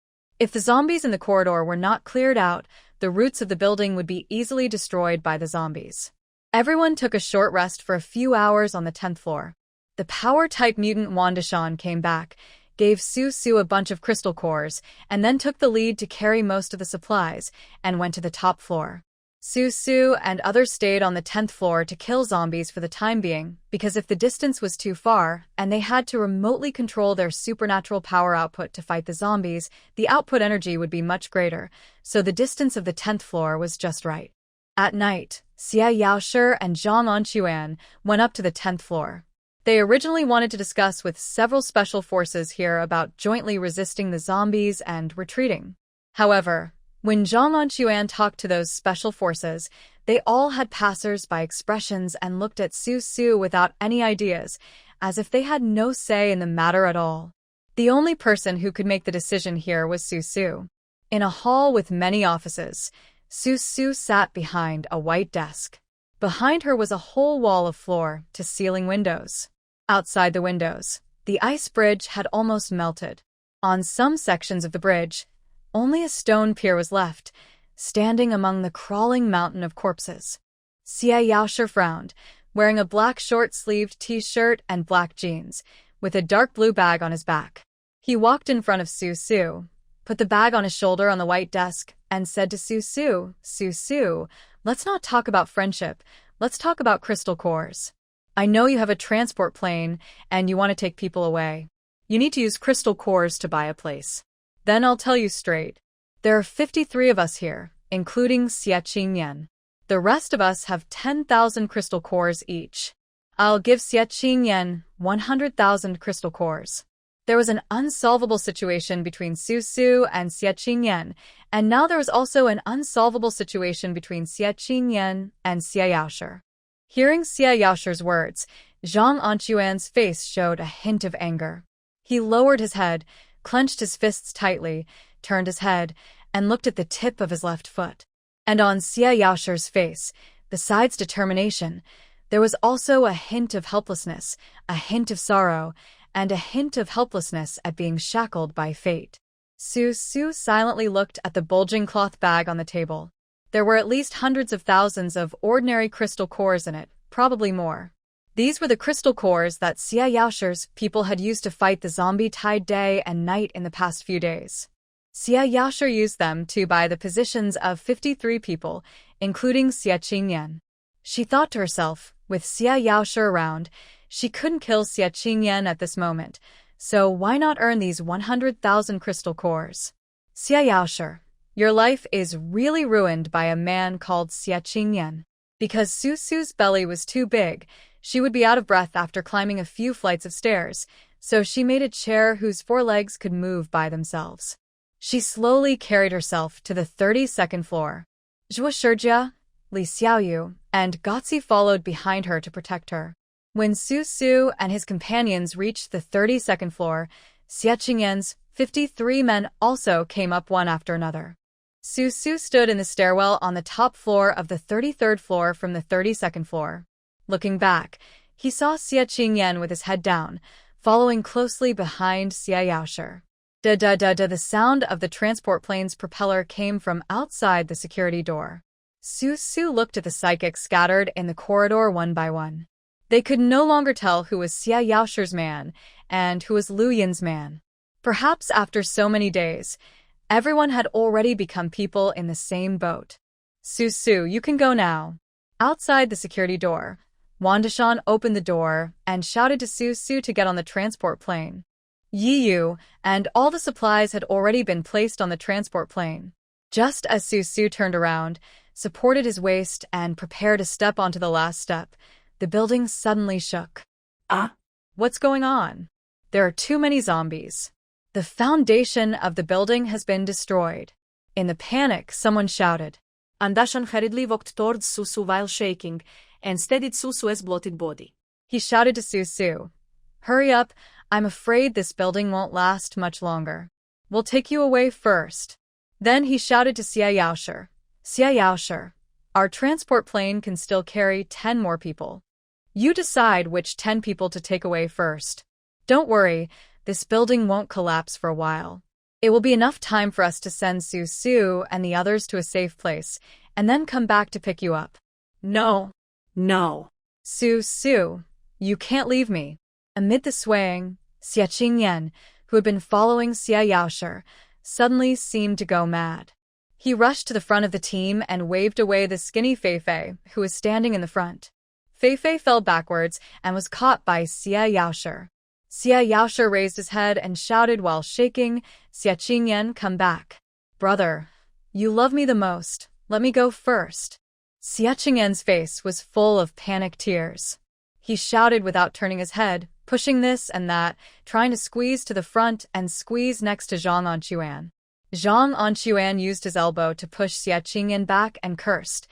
If the zombies in the corridor were not cleared out, the roots of the building would be easily destroyed by the zombies. Everyone took a short rest for a few hours on the 10th floor. The power-type mutant Wan Dishan came back, gave Susu a bunch of crystal cores, and then took the lead to carry most of the supplies, and went to the top floor. Susu and others stayed on the 10th floor to kill zombies for the time being, because if the distance was too far, and they had to remotely control their supernatural power output to fight the zombies, the output energy would be much greater, so the distance of the 10th floor was just right. At night, Xie Yaoshi and Zhang Anquan went up to the 10th floor. They originally wanted to discuss with several special forces here about jointly resisting the zombies and retreating. However, when Zhang Anquan talked to those special forces, they all had passers-by expressions and looked at Su Su without any ideas, as if they had no say in the matter at all. The only person who could make the decision here was Su Su. In a hall with many offices, Su Su sat behind a white desk. Behind her was a whole wall of floor-to-ceiling windows. Outside the windows, the ice bridge had almost melted. On some sections of the bridge, only a stone pier was left, standing among the crawling mountain of corpses. Xie Yaoshi frowned, wearing a black short-sleeved t-shirt and black jeans, with a dark blue bag on his back. He walked in front of Su Su, put the bag on his shoulder on the white desk, and said to Su Su, "Su Su, let's not talk about friendship, let's talk about crystal cores. I know you have a transport plane, and you want to take people away. You need to use crystal cores to buy a place. Then I'll tell you straight. There are 53 of us here, including Xie Yaoshi. The rest of us have 10,000 crystal cores each. I'll give Xie Yaoshi 100,000 crystal cores." There was an unsolvable situation between Su Su and Xie Yaoshi, and now there was also an unsolvable situation between Xie Yaoshi and Xie Yaoshi. Hearing Xie Yaoshi's words, Zhang Anquan's face showed a hint of anger. He lowered his head, clenched his fists tightly, turned his head, and looked at the tip of his left foot. And on Xie Yaoshi's face, besides determination, there was also a hint of helplessness, a hint of sorrow, and a hint of helplessness at being shackled by fate. Su Su silently looked at the bulging cloth bag on the table. There were at least hundreds of thousands of ordinary crystal cores in it, probably more. These were the crystal cores that Xie Yaoshi's people had used to fight the zombie tide day and night in the past few days. Xie Yaoshi used them to buy the positions of 53 people, including Xie Yaoshi. She thought to herself, with Xie Yaoshi around, she couldn't kill Xie Yaoshi at this moment, so why not earn these 100,000 crystal cores? Xie Yaoshi, your life is really ruined by a man called Xie Yaoshi. Because Su Su's belly was too big, she would be out of breath after climbing a few flights of stairs, so she made a chair whose 4 legs could move by themselves. She slowly carried herself to the 32nd floor. Zhua Shijia, Li Xiaoyu, and Gotzi followed behind her to protect her. When Su Su and his companions reached the 32nd floor, Xie Yaoshi's 53 men also came up one after another. Su Su stood in the stairwell on the top floor of the 33rd floor from the 32nd floor. Looking back, he saw Xie Yaoshi with his head down, following closely behind Xie Yaoshi. Da-da-da-da, the sound of the transport plane's propeller came from outside the security door. Su Su looked at the psychics scattered in the corridor one by one. They could no longer tell who was Xie Yaoshi's man and who was Lu Yin's man. Perhaps after so many days, everyone had already become people in the same boat. Su Su, you can go now. Outside the security door, Wandishan opened the door and shouted to Su Su to get on the transport plane. Yi Yu and all the supplies had already been placed on the transport plane. Just as Su Su turned around, supported his waist, and prepared to step onto the last step, the building suddenly shook. Ah? What's going on? There are too many zombies. The foundation of the building has been destroyed. In the panic, someone shouted. Andashan hurriedly walked towards Su Su while shaking, and steadied Su Su's bloated body. He shouted to Su Su. Hurry up, I'm afraid this building won't last much longer. We'll take you away first. Then he shouted to Xie Yaoshi. Xie Yaoshi, our transport plane can still carry 10 more people. You decide which 10 people to take away first. Don't worry, this building won't collapse for a while. It will be enough time for us to send Su Su and the others to a safe place, and then come back to pick you up. No. No. Su Su, you can't leave me. Amid the swaying, Xie Yaoshi, who had been following Xie Yaoshi, suddenly seemed to go mad. He rushed to the front of the team and waved away the skinny Fei, who was standing in the front. Fei fell backwards and was caught by Xie Yaoshi. Xie Yaoshi raised his head and shouted while shaking, Xie Yaoshi, come back. Brother, you love me the most, let me go first. Xie Yaoshi's face was full of panicked tears. He shouted without turning his head, pushing this and that, trying to squeeze to the front and squeeze next to Zhang Anquan. Zhang Anquan used his elbow to push Xie Qingyan back and cursed.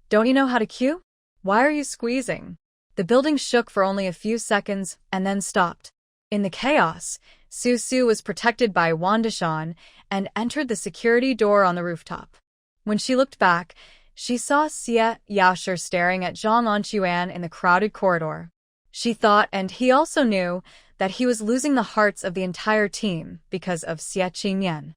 "Don't you know how to queue? Why are you squeezing?" The building shook for only a few seconds and then stopped. In the chaos, Su Su was protected by Wanda Shan and entered the security door on the rooftop. When she looked back, she saw Xie Yaoshi staring at Zhang Anquan in the crowded corridor. She thought, and he also knew, that he was losing the hearts of the entire team because of Xie Qingyan.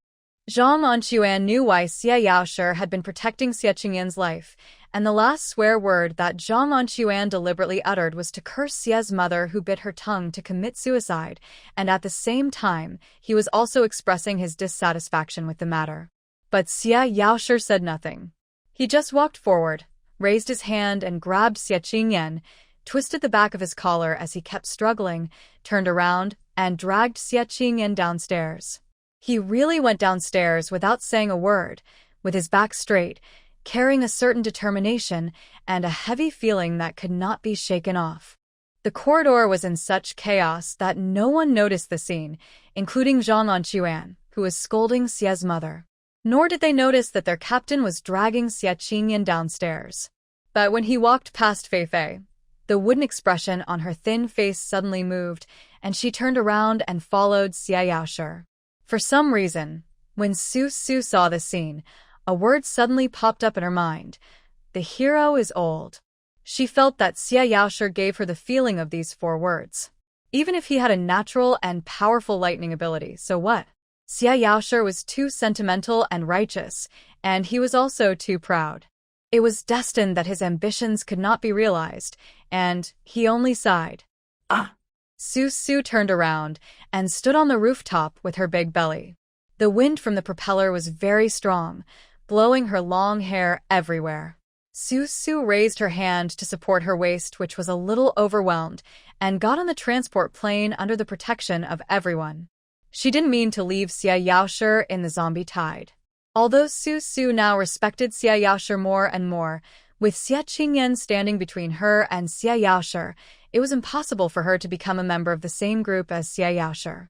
Zhang Anquan knew why Xie Yaoshi had been protecting Xie Qingyan's life, and the last swear word that Zhang Anquan deliberately uttered was to curse Xie's mother who bit her tongue to commit suicide, and at the same time, he was also expressing his dissatisfaction with the matter. But Xie Yaoshi said nothing. He just walked forward, raised his hand and grabbed Xie Qingyan, twisted the back of his collar as he kept struggling, turned around, and dragged Xie Qingyan downstairs. He really went downstairs without saying a word, with his back straight, carrying a certain determination and a heavy feeling that could not be shaken off. The corridor was in such chaos that no one noticed the scene, including Zhang Anquan, who was scolding Xie's mother. Nor did they notice that their captain was dragging Xie Qingyan downstairs. But when he walked past Fei Fei, the wooden expression on her thin face suddenly moved, and she turned around and followed Xie Yaoshi. For some reason, when Su Su saw the scene, a word suddenly popped up in her mind. The hero is old. She felt that Xie Yaoshi gave her the feeling of these 4 words. Even if he had a natural and powerful lightning ability, so what? Xie Yaoshi was too sentimental and righteous, and he was also too proud. It was destined that his ambitions could not be realized, and he only sighed. Su Su turned around and stood on the rooftop with her big belly. The wind from the propeller was very strong, blowing her long hair everywhere. Su Su raised her hand to support her waist, which was a little overwhelmed, and got on the transport plane under the protection of everyone. She didn't mean to leave Xie Yaoshi in the zombie tide. Although Su Su now respected Xie Yaoshi more and more, with Xie Qingyan standing between her and Xie Yaoshi, it was impossible for her to become a member of the same group as Xie Yaoshi.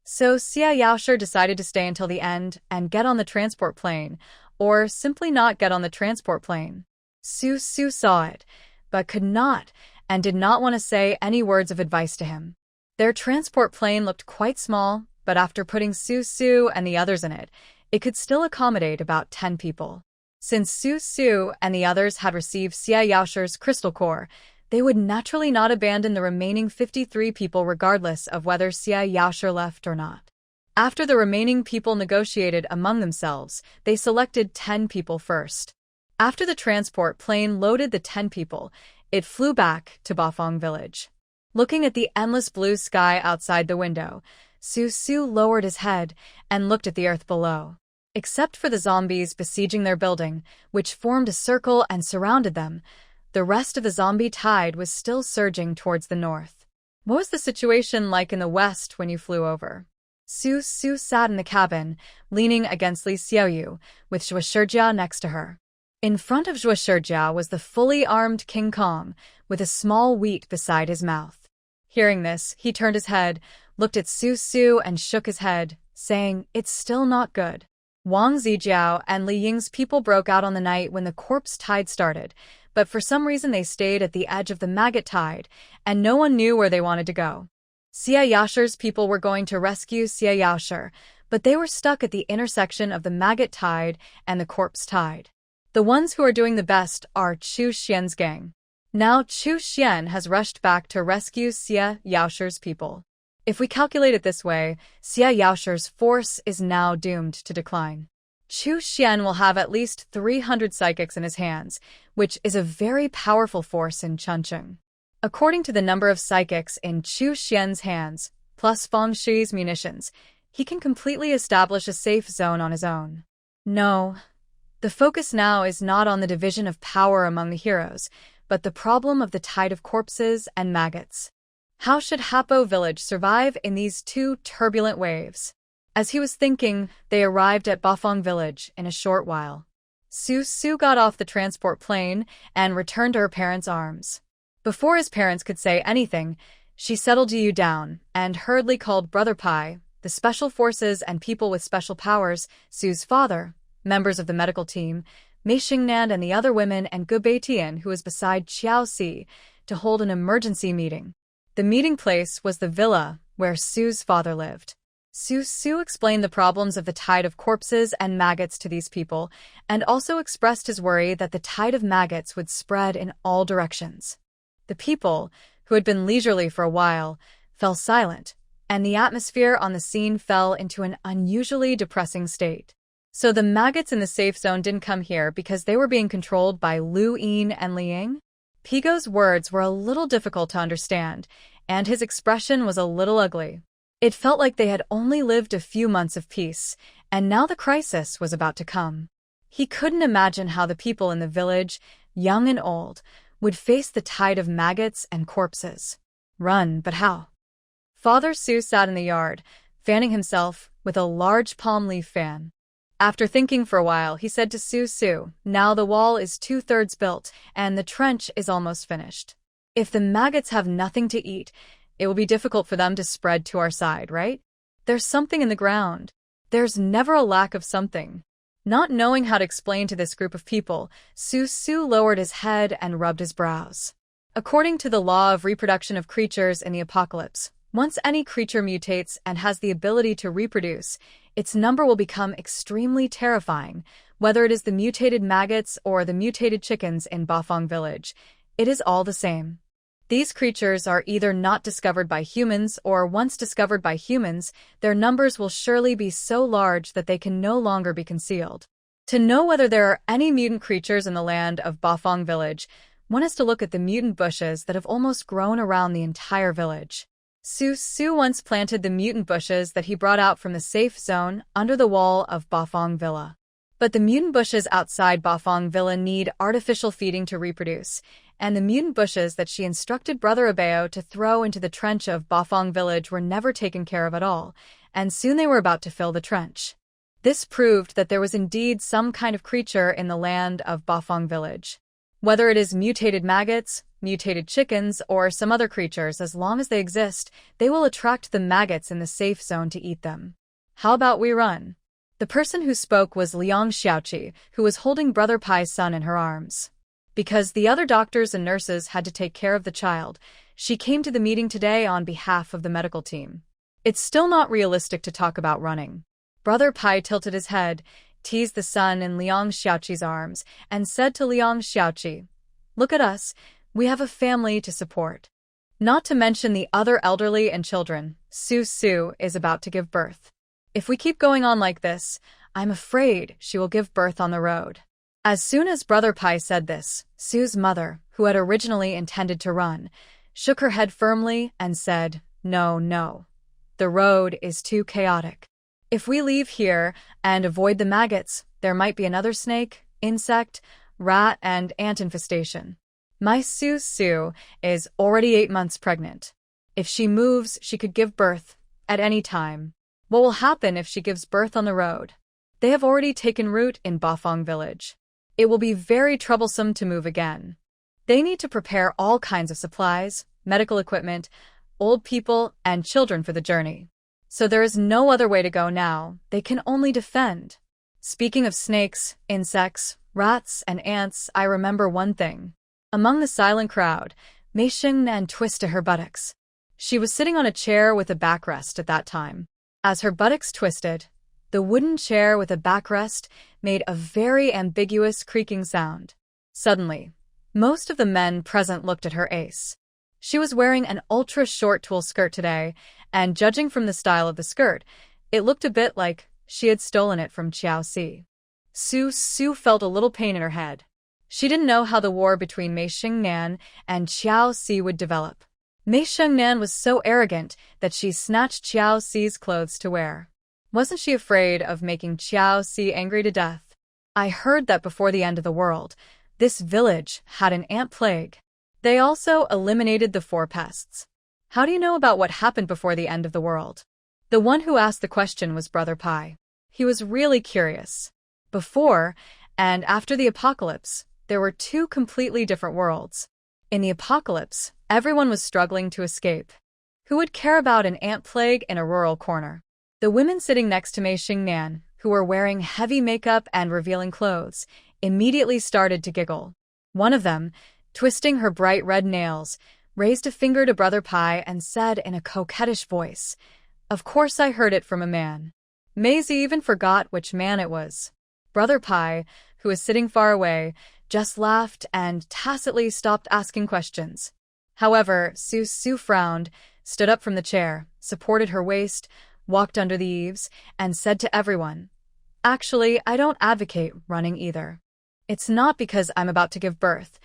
So Xie Yaoshi decided to stay until the end and get on the transport plane, or simply not get on the transport plane. Su Su saw it, but could not, and did not want to say any words of advice to him. Their transport plane looked quite small, but after putting Su Su and the others in it, it could still accommodate about 10 people. Since Su Su and the others had received Xie Yaoshi's crystal core, they would naturally not abandon the remaining 53 people regardless of whether Xie Yaoshi left or not. After the remaining people negotiated among themselves, they selected 10 people first. After the transport plane loaded the 10 people, it flew back to Bafang village. Looking at the endless blue sky outside the window, Su Su lowered his head and looked at the earth below. Except for the zombies besieging their building, which formed a circle and surrounded them, the rest of the zombie tide was still surging towards the north. What was the situation like in the west when you flew over? Su Su sat in the cabin, leaning against Li Xiaoyu, with Xue Shijia next to her. In front of Xue Shijia was the fully armed King Kong, with a small wheat beside his mouth. Hearing this, he turned his head, looked at Su Su and shook his head, saying, "It's still not good." Wang Zijiao and Li Ying's people broke out on the night when the corpse tide started, but for some reason they stayed at the edge of the Maggot tide, and no one knew where they wanted to go. Xie Yaoshi's people were going to rescue Xie Yaoshi, but they were stuck at the intersection of the Maggot tide and the corpse tide. The ones who are doing the best are Chu Xian's gang. Now Chu Xian has rushed back to rescue Xie Yaoshi's people. If we calculate it this way, Xie Yaoshi's force is now doomed to decline. Chu Xian will have at least 300 psychics in his hands, which is a very powerful force in Chuncheng. According to the number of psychics in Chu Xian's hands, plus Feng Shi's munitions, he can completely establish a safe zone on his own. No, the focus now is not on the division of power among the heroes, but the problem of the tide of corpses and maggots. How should Hapo village survive in these 2 turbulent waves? As he was thinking, they arrived at Bafang village in a short while. Su Su got off the transport plane and returned to her parents' arms. Before his parents could say anything, she settled Yu down and hurriedly called Brother Pai, the special forces and people with special powers, Su's father, members of the medical team, Mei Xingnan and the other women and Gu Beitian who was beside Xiao Si, to hold an emergency meeting. The meeting place was the villa where Su's father lived. Su explained the problems of the tide of corpses and maggots to these people, and also expressed his worry that the tide of maggots would spread in all directions. The people, who had been leisurely for a while, fell silent, and the atmosphere on the scene fell into an unusually depressing state. So the maggots in the safe zone didn't come here because they were being controlled by Lu Yin and Liang? Pigo's words were a little difficult to understand, and his expression was a little ugly. It felt like they had only lived a few months of peace, and now the crisis was about to come. He couldn't imagine how the people in the village, young and old, would face the tide of maggots and corpses. Run, but how? Father Su sat in the yard, fanning himself with a large palm leaf fan. After thinking for a while, he said to Su, "Now the wall is 2/3 built, and the trench is almost finished. If the maggots have nothing to eat, it will be difficult for them to spread to our side, right? There's something in the ground. There's never a lack of something." Not knowing how to explain to this group of people, Su lowered his head and rubbed his brows. According to the law of reproduction of creatures in the apocalypse, once any creature mutates and has the ability to reproduce, its number will become extremely terrifying, whether it is the mutated maggots or the mutated chickens in Bafang village. It is all the same. These creatures are either not discovered by humans or once discovered by humans, their numbers will surely be so large that they can no longer be concealed. To know whether there are any mutant creatures in the land of Bafang village, one has to look at the mutant bushes that have almost grown around the entire village. Su once planted the mutant bushes that he brought out from the safe zone under the wall of Bafang Villa. But the mutant bushes outside Bafang Villa need artificial feeding to reproduce, and the mutant bushes that she instructed Brother Abeo to throw into the trench of Bafang village were never taken care of at all, and soon they were about to fill the trench. This proved that there was indeed some kind of creature in the land of Bafang village. Whether it is mutated maggots, mutated chickens, or some other creatures, as long as they exist, they will attract the maggots in the safe zone to eat them. How about we run? The person who spoke was Liang Xiaoqi, who was holding Brother Pai's son in her arms. Because the other doctors and nurses had to take care of the child, she came to the meeting today on behalf of the medical team. It's still not realistic to talk about running. Brother Pai tilted his head, teased the son in Liang Xiaoqi's arms, and said to Liang Xiaoqi, "Look at us, we have a family to support." Not to mention the other elderly and children, Su is about to give birth. If we keep going on like this, I'm afraid she will give birth on the road. As soon as Brother Pai said this, Su's mother, who had originally intended to run, shook her head firmly and said, No. The road is too chaotic. If we leave here and avoid the maggots, there might be another snake, insect, rat, and ant infestation. My Su is already 8 months pregnant. If she moves, she could give birth at any time. What will happen if she gives birth on the road? They have already taken root in Bafang village. It will be very troublesome to move again. They need to prepare all kinds of supplies, medical equipment, old people, and children for the journey. So there is no other way to go now, they can only defend. Speaking of snakes, insects, rats, and ants, I remember one thing. Among the silent crowd, Mei Xingnan twisted her buttocks. She was sitting on a chair with a backrest at that time. As her buttocks twisted, the wooden chair with a backrest made a very ambiguous creaking sound. Suddenly, most of the men present looked at her ace. She was wearing an ultra-short tulle skirt today, and judging from the style of the skirt, it looked a bit like she had stolen it from Xiao Si. Su felt a little pain in her head. She didn't know how the war between Mei Xingnan and Xiao Si would develop. Mei Xingnan was so arrogant that she snatched Xiao Si's clothes to wear. Wasn't she afraid of making Xiao Si angry to death? I heard that before the end of the world, this village had an ant plague. They also eliminated the 4 pests. How do you know about what happened before the end of the world? The one who asked the question was Brother Pai. He was really curious. Before and after the apocalypse, there were 2 completely different worlds. In the apocalypse, everyone was struggling to escape. Who would care about an ant plague in a rural corner? The women sitting next to Mei Xingnan, who were wearing heavy makeup and revealing clothes, immediately started to giggle. One of them, twisting her bright red nails, raised a finger to Brother Pai and said in a coquettish voice, "Of course I heard it from a man." Maisie even forgot which man it was. Brother Pai, who was sitting far away, just laughed and tacitly stopped asking questions. However, Su frowned, stood up from the chair, supported her waist, walked under the eaves, and said to everyone, "Actually, I don't advocate running either. It's not because I'm about to give birth,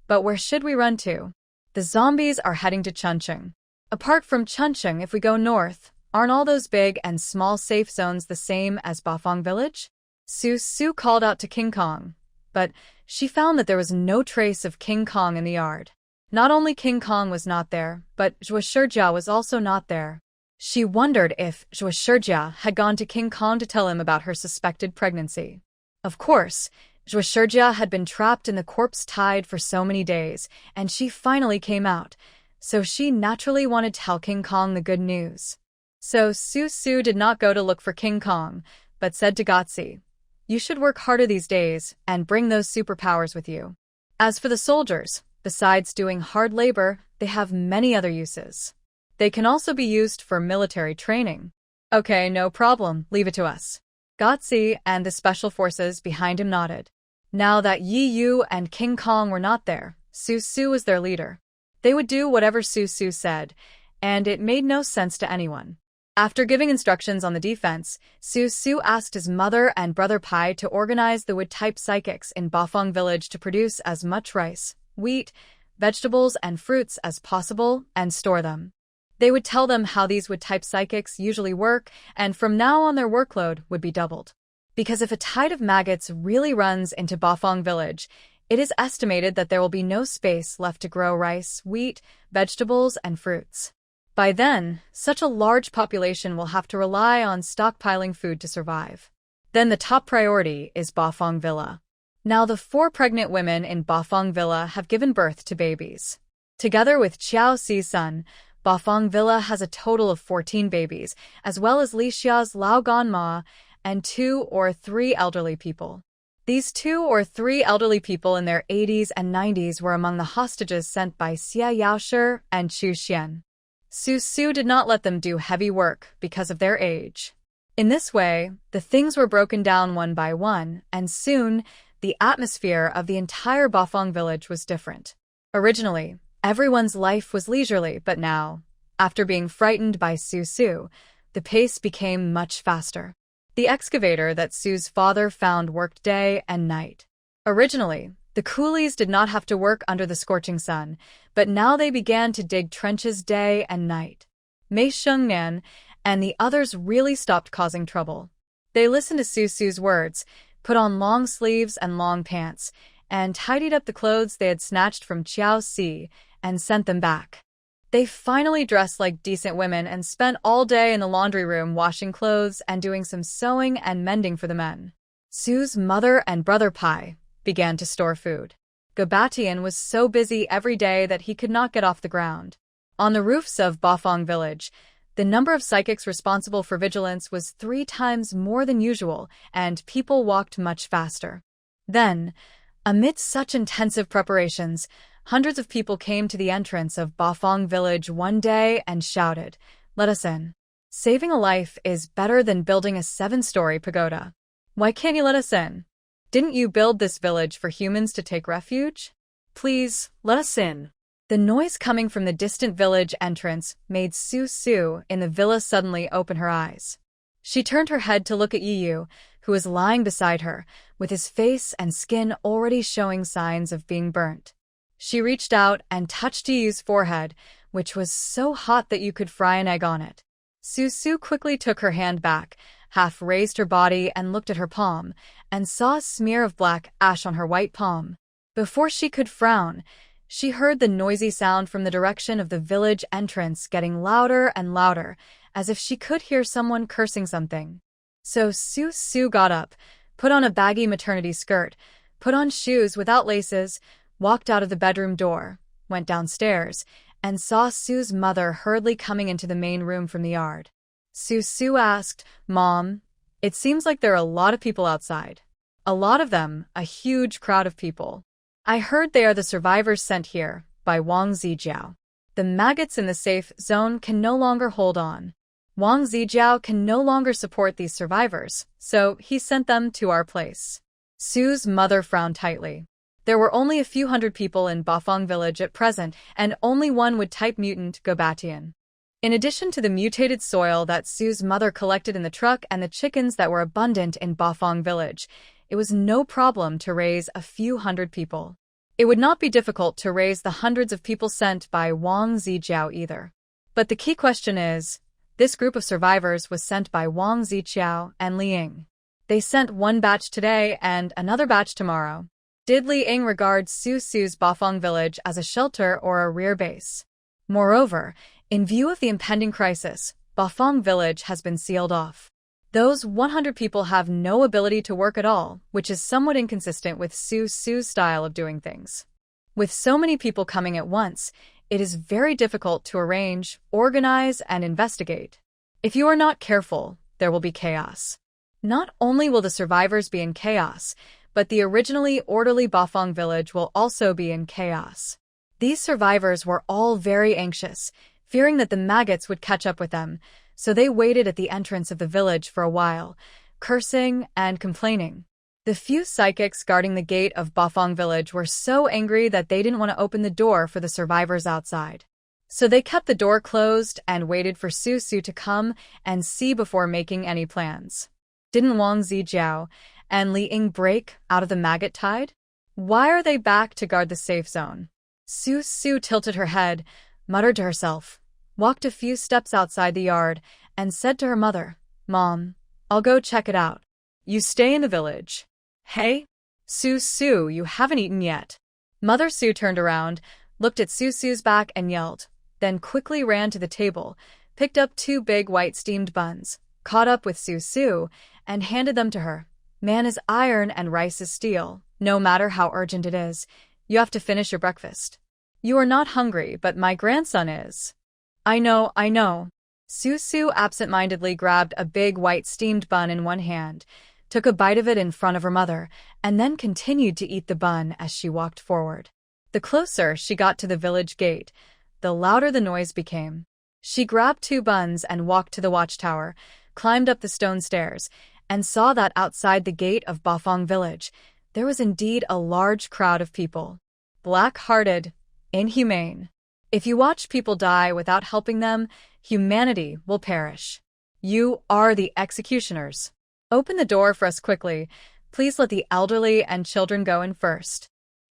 but where should we run to? The zombies are heading to Chuncheon. Apart from Chuncheon, if we go north, aren't all those big and small safe zones the same as Bafang village?" Su called out to King Kong, but she found that there was no trace of King Kong in the yard. Not only King Kong was not there, but Xie Shijia was also not there. She wondered if Xie Shijia had gone to King Kong to tell him about her suspected pregnancy. Of course, Xie Shijia had been trapped in the corpse tide for so many days, and she finally came out, so she naturally wanted to tell King Kong the good news. So Su did not go to look for King Kong, but said to Gotzi, "You should work harder these days and bring those superpowers with you." As for the soldiers, besides doing hard labor, they have many other uses. They can also be used for military training. "Okay, no problem, leave it to us." Gotzi and the special forces behind him nodded. Now that Yi Yu and King Kong were not there, Su was their leader. They would do whatever Su said, and it made no sense to anyone. After giving instructions on the defense, Su asked his mother and Brother Pai to organize the wood-type psychics in Bafang village to produce as much rice, wheat, vegetables, and fruits as possible and store them. They would tell them how these wood-type psychics usually work, and from now on their workload would be doubled. Because if a tide of maggots really runs into Bafang village, it is estimated that there will be no space left to grow rice, wheat, vegetables, and fruits. By then, such a large population will have to rely on stockpiling food to survive. Then the top priority is Bafang Villa. Now the 4 pregnant women in Bafang Villa have given birth to babies. Together with Xiao Xi's son, Bafang Villa has a total of 14 babies, as well as Li Xia's Lao Ganma and 2 or 3 elderly people. These 2 or 3 elderly people in their 80s and 90s were among the hostages sent by Xie Yaoshi and Chu Xian. Su did not let them do heavy work because of their age. In this way, the things were broken down one by one, and soon, the atmosphere of the entire Bafang village was different. Originally, everyone's life was leisurely, but now, after being frightened by Su, the pace became much faster. The excavator that Su's father found worked day and night. Originally, the coolies did not have to work under the scorching sun, but now they began to dig trenches day and night. Mei Xingnan and the others really stopped causing trouble. They listened to Su's words, put on long sleeves and long pants, and tidied up the clothes they had snatched from Xiao Xi and sent them back. They finally dressed like decent women and spent all day in the laundry room washing clothes and doing some sewing and mending for the men. Su's mother and Brother Pai began to store food. Gabatian was so busy every day that he could not get off the ground. On the roofs of Bafang village, the number of psychics responsible for vigilance was 3 times more than usual, and people walked much faster. Then, amidst such intensive preparations, hundreds of people came to the entrance of Bafang village one day and shouted, "Let us in. Saving a life is better than building a 7-story pagoda. Why can't you let us in? Didn't you build this village for humans to take refuge? Please, let us in." The noise coming from the distant village entrance made Su in the villa suddenly open her eyes. She turned her head to look at Yi Yu, who was lying beside her, with his face and skin already showing signs of being burnt. She reached out and touched Yi Yu's forehead, which was so hot that you could fry an egg on it. Su quickly took her hand back, half raised her body and looked at her palm, and saw a smear of black ash on her white palm. Before she could frown, she heard the noisy sound from the direction of the village entrance getting louder and louder, as if she could hear someone cursing something. So Su got up, put on a baggy maternity skirt, put on shoes without laces, walked out of the bedroom door. went downstairs and saw Sue's mother hurriedly coming into the main room from the yard. Sue asked, "Mom, it seems like there are a lot of people outside." "A lot of them, a huge crowd of people. I heard they are the survivors sent here by Wang Zijiao. The maggots in the safe zone can no longer hold on. Wang Zijiao can no longer support these survivors, so he sent them to our place." Sue's mother frowned tightly. There were only a few hundred people in Bafang village at present, and only one would-type mutant Gobatian. In addition to the mutated soil that Sue's mother collected in the truck and the chickens that were abundant in Bafang village, it was no problem to raise a few hundred people. It would not be difficult to raise the hundreds of people sent by Wang Zijiao either. But the key question is, this group of survivors was sent by Wang Zijiao and Li Ying. They sent one batch today and another batch tomorrow. Did Li Ying regard Sue's Bafang village as a shelter or a rear base? Moreover, in view of the impending crisis, Bafang village has been sealed off. Those 100 people have no ability to work at all, which is somewhat inconsistent with Sue's style of doing things. With so many people coming at once, it is very difficult to arrange, organize, and investigate. If you are not careful, there will be chaos. Not only will the survivors be in chaos, but the originally orderly Bafang village will also be in chaos. These survivors were all very anxious, fearing that the maggots would catch up with them, so they waited at the entrance of the village for a while, cursing and complaining. The few psychics guarding the gate of Bafang village were so angry that they didn't want to open the door for the survivors outside. So they kept the door closed and waited for Sue to come and see before making any plans. Didn't Wang Zijiao and Li Ying break out of the maggot tide? Why are they back to guard the safe zone? Sue tilted her head, muttered to herself, walked a few steps outside the yard, and said to her mother, "Mom, I'll go check it out. You stay in the village." "Hey? Sue, you haven't eaten yet." Mother Sue turned around, looked at Sue's back and yelled, then quickly ran to the table, picked up 2 big white steamed buns, caught up with Sue, and handed them to her. "Man is iron and rice is steel. No matter how urgent it is, you have to finish your breakfast. You are not hungry, but my grandson is." I know. Sue absent-mindedly grabbed a big white steamed bun in one hand, took a bite of it in front of her mother, and then continued to eat the bun as she walked forward. The closer she got to the village gate, the louder the noise became. She grabbed 2 buns and walked to the watchtower, climbed up the stone stairs, and saw that outside the gate of Bafang village, there was indeed a large crowd of people. Black-hearted, inhumane. If you watch people die without helping them, humanity will perish. You are the executioners. Open the door for us quickly. Please let the elderly and children go in first.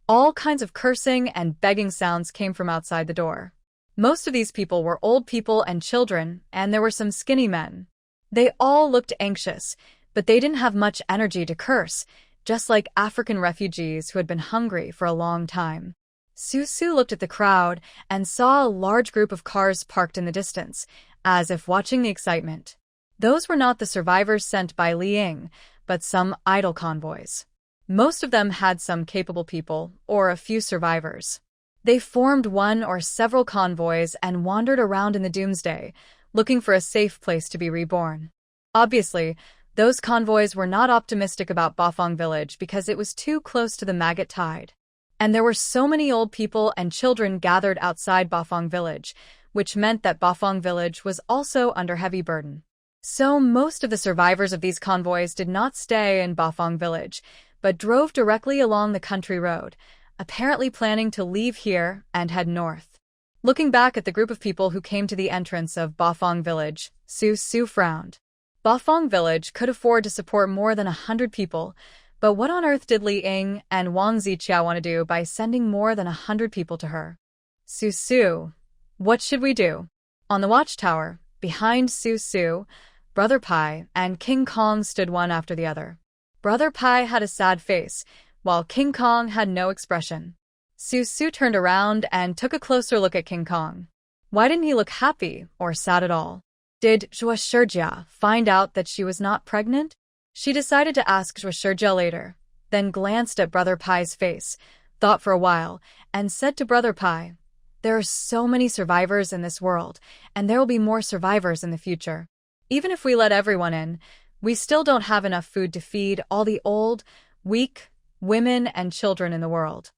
All kinds of cursing and begging sounds came from outside the door. Most of these people were old people and children, and there were some skinny men. They all looked anxious, but they didn't have much energy to curse, just like African refugees who had been hungry for a long time. Sue looked at the crowd and saw a large group of cars parked in the distance, as if watching the excitement. Those were not the survivors sent by Li Ying, but some idle convoys. Most of them had some capable people, or a few survivors. They formed one or several convoys and wandered around in the doomsday, looking for a safe place to be reborn. Obviously, those convoys were not optimistic about Bafang village because it was too close to the maggot tide. And there were so many old people and children gathered outside Bafang village, which meant that Bafang village was also under heavy burden. So most of the survivors of these convoys did not stay in Bafang village, but drove directly along the country road, apparently planning to leave here and head north. Looking back at the group of people who came to the entrance of Bafang village, Sue frowned. Bafang village could afford to support more than 100 people, but what on earth did Li Ying and Wang Zijiao want to do by sending more than 100 people to her? Sue, what should we do? On the watchtower, behind Sue, Brother Pai and King Kong stood one after the other. Brother Pai had a sad face, while King Kong had no expression. Sue turned around and took a closer look at King Kong. Why didn't he look happy or sad at all? Did Xie Yaoshi find out that she was not pregnant? She decided to ask Xie Yaoshi later, then glanced at Brother Pai's face, thought for a while, and said to Brother Pai, There are so many survivors in this world, and there will be more survivors in the future. Even if we let everyone in, we still don't have enough food to feed all the old, weak, women and children in the world.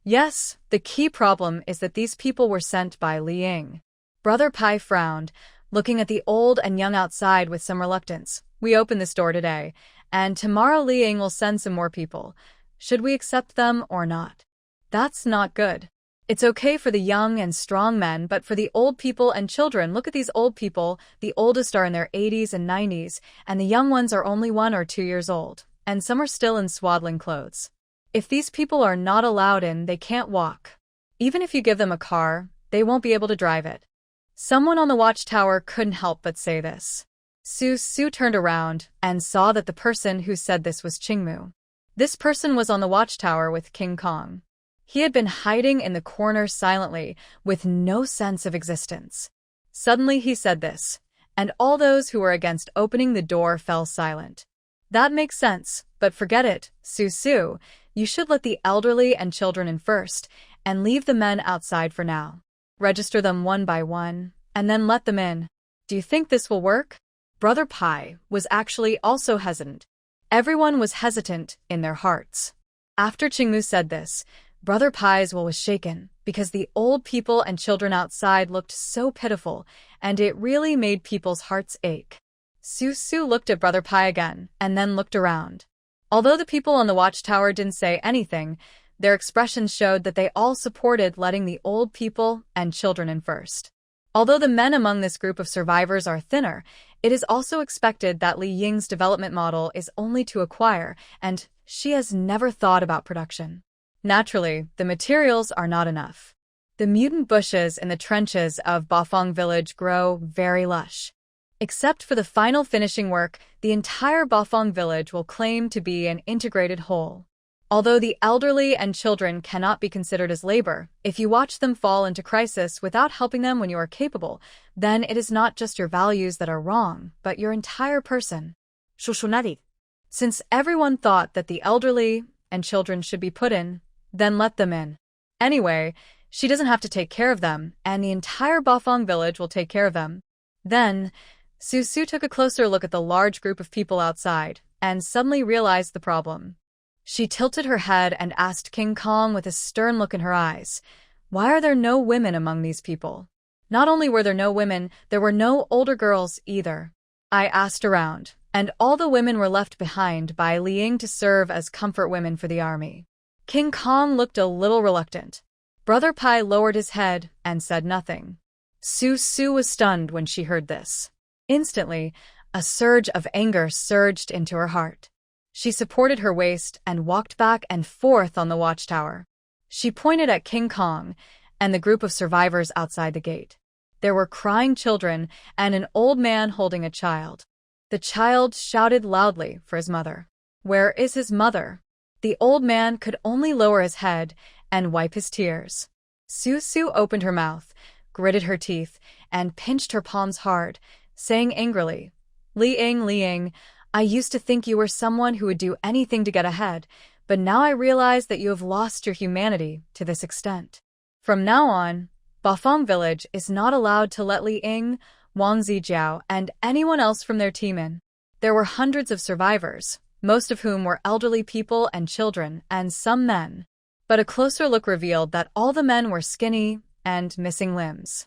Yes, the key problem is that these people were sent by Li Ying. Brother Pai frowned, looking at the old and young outside with some reluctance. We open this door today, and tomorrow Li Ying will send some more people. Should we accept them or not? That's not good. It's okay for the young and strong men, but for the old people and children, look at these old people. The oldest are in their 80s and 90s, and the young ones are only 1 or 2 years old, and some are still in swaddling clothes. If these people are not allowed in, they can't walk. Even if you give them a car, they won't be able to drive it. Someone on the watchtower couldn't help but say this. Su turned around and saw that the person who said this was Qingmu. This person was on the watchtower with King Kong. He had been hiding in the corner silently, with no sense of existence. Suddenly he said this, and all those who were against opening the door fell silent. That makes sense, but forget it, Su. You should let the elderly and children in first, and leave the men outside for now. Register them one by one, and then let them in. Do you think this will work? Brother Pai was actually also hesitant. Everyone was hesitant in their hearts. After Qingmu said this, Brother Pai's will was shaken, because the old people and children outside looked so pitiful, and it really made people's hearts ache. Su looked at Brother Pai again, and then looked around. Although the people on the watchtower didn't say anything, their expressions showed that they all supported letting the old people and children in first. Although the men among this group of survivors are thinner, it is also expected that Li Ying's development model is only to acquire, and she has never thought about production. Naturally, the materials are not enough. The mutant bushes in the trenches of Bafang village grow very lush. Except for the final finishing work, the entire Bafang village will claim to be an integrated whole. Although the elderly and children cannot be considered as labor, if you watch them fall into crisis without helping them when you are capable, then it is not just your values that are wrong, but your entire person. Shushunari. Since everyone thought that the elderly and children should be put in, then let them in. Anyway, she doesn't have to take care of them, and the entire Bafang village will take care of them. Then, Su took a closer look at the large group of people outside, and suddenly realized the problem. She tilted her head and asked King Kong with a stern look in her eyes, "Why are there no women among these people?" Not only were there no women, there were no older girls either. I asked around, and all the women were left behind by Li Ying to serve as comfort women for the army. King Kong looked a little reluctant. Brother Pai lowered his head and said nothing. Su was stunned when she heard this. Instantly, a surge of anger surged into her heart. She supported her waist and walked back and forth on the watchtower. She pointed at King Kong and the group of survivors outside the gate. There were crying children and an old man holding a child. The child shouted loudly for his mother. Where is his mother? The old man could only lower his head and wipe his tears. Su opened her mouth, gritted her teeth, and pinched her palms hard, saying angrily, Li Ying, I used to think you were someone who would do anything to get ahead, but now I realize that you have lost your humanity to this extent. From now on, Bafang village is not allowed to let Li Ying, Wang Zijiao, and anyone else from their team in. There were hundreds of survivors, most of whom were elderly people and children, and some men. But a closer look revealed that all the men were skinny and missing limbs.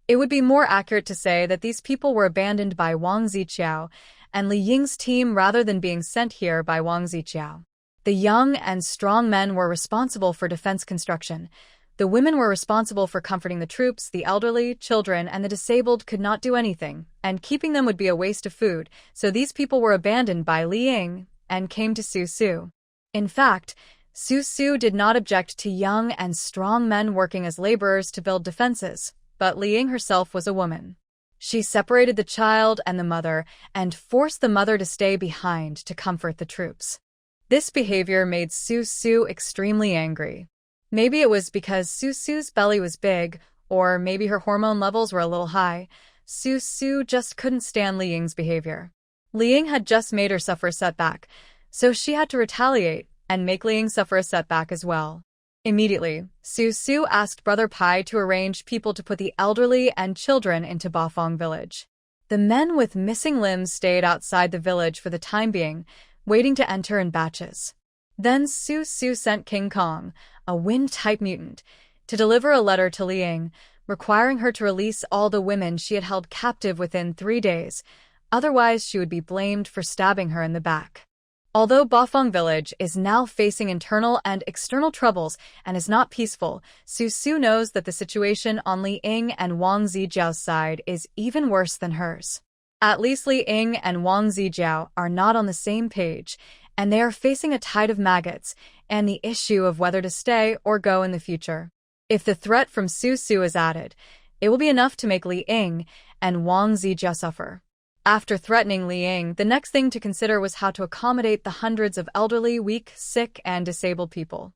It would be more accurate to say that these people were abandoned by Wang Zijiao and Li Ying's team rather than being sent here by Wang Zijiao. The young and strong men were responsible for defense construction. The women were responsible for comforting the troops, the elderly, children, and the disabled could not do anything, and keeping them would be a waste of food, so these people were abandoned by Li Ying and came to Su. In fact, Su did not object to young and strong men working as laborers to build defenses, but Li Ying herself was a woman. She separated the child and the mother and forced the mother to stay behind to comfort the troops. This behavior made Su extremely angry. Maybe it was because Su's belly was big, or maybe her hormone levels were a little high. Su just couldn't stand Li Ying's behavior. Li Ying had just made her suffer a setback, so she had to retaliate and make Li Ying suffer a setback as well. Immediately, Su asked Brother Pai to arrange people to put the elderly and children into Bafang village. The men with missing limbs stayed outside the village for the time being, waiting to enter in batches. Then Su sent King Kong, a wind-type mutant, to deliver a letter to Liang, requiring her to release all the women she had held captive within 3 days, otherwise she would be blamed for stabbing her in the back. Although Bafang village is now facing internal and external troubles and is not peaceful, Su knows that the situation on Li Ying and Wang Zijiao's side is even worse than hers. At least Li Ying and Wang Zijiao are not on the same page, and they are facing a tide of maggots and the issue of whether to stay or go in the future. If the threat from Su is added, it will be enough to make Li Ying and Wang Zijiao suffer. After threatening Li Ying, the next thing to consider was how to accommodate the hundreds of elderly, weak, sick, and disabled people.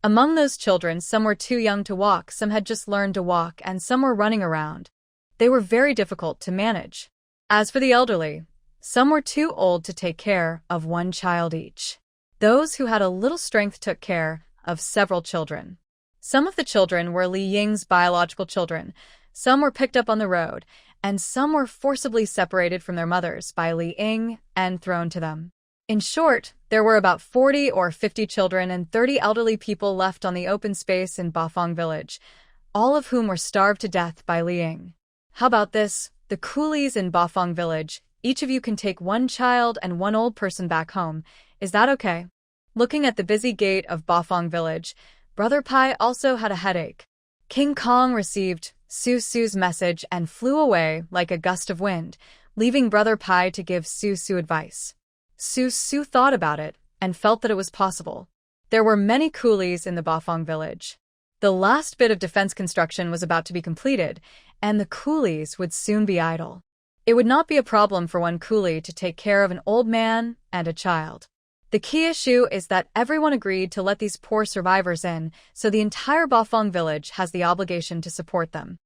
Among those children, some were too young to walk, some had just learned to walk, and some were running around. They were very difficult to manage. As for the elderly, some were too old to take care of one child each. Those who had a little strength took care of several children. Some of the children were Li Ying's biological children, some were picked up on the road, and some were forcibly separated from their mothers by Li Ying and thrown to them. In short, there were about 40 or 50 children and 30 elderly people left on the open space in Bafang village, all of whom were starved to death by Li Ying. How about this? The coolies in Bafang village, each of you can take one child and one old person back home. Is that okay? Looking at the busy gate of Bafang village, Brother Pai also had a headache. King Kong received Su's message and flew away like a gust of wind, leaving Brother Pai to give Su advice. Su thought about it and felt that it was possible. There were many coolies in the Bafang village. The last bit of defense construction was about to be completed, and the coolies would soon be idle. It would not be a problem for one coolie to take care of an old man and a child. The key issue is that everyone agreed to let these poor survivors in, so the entire Bafang village has the obligation to support them.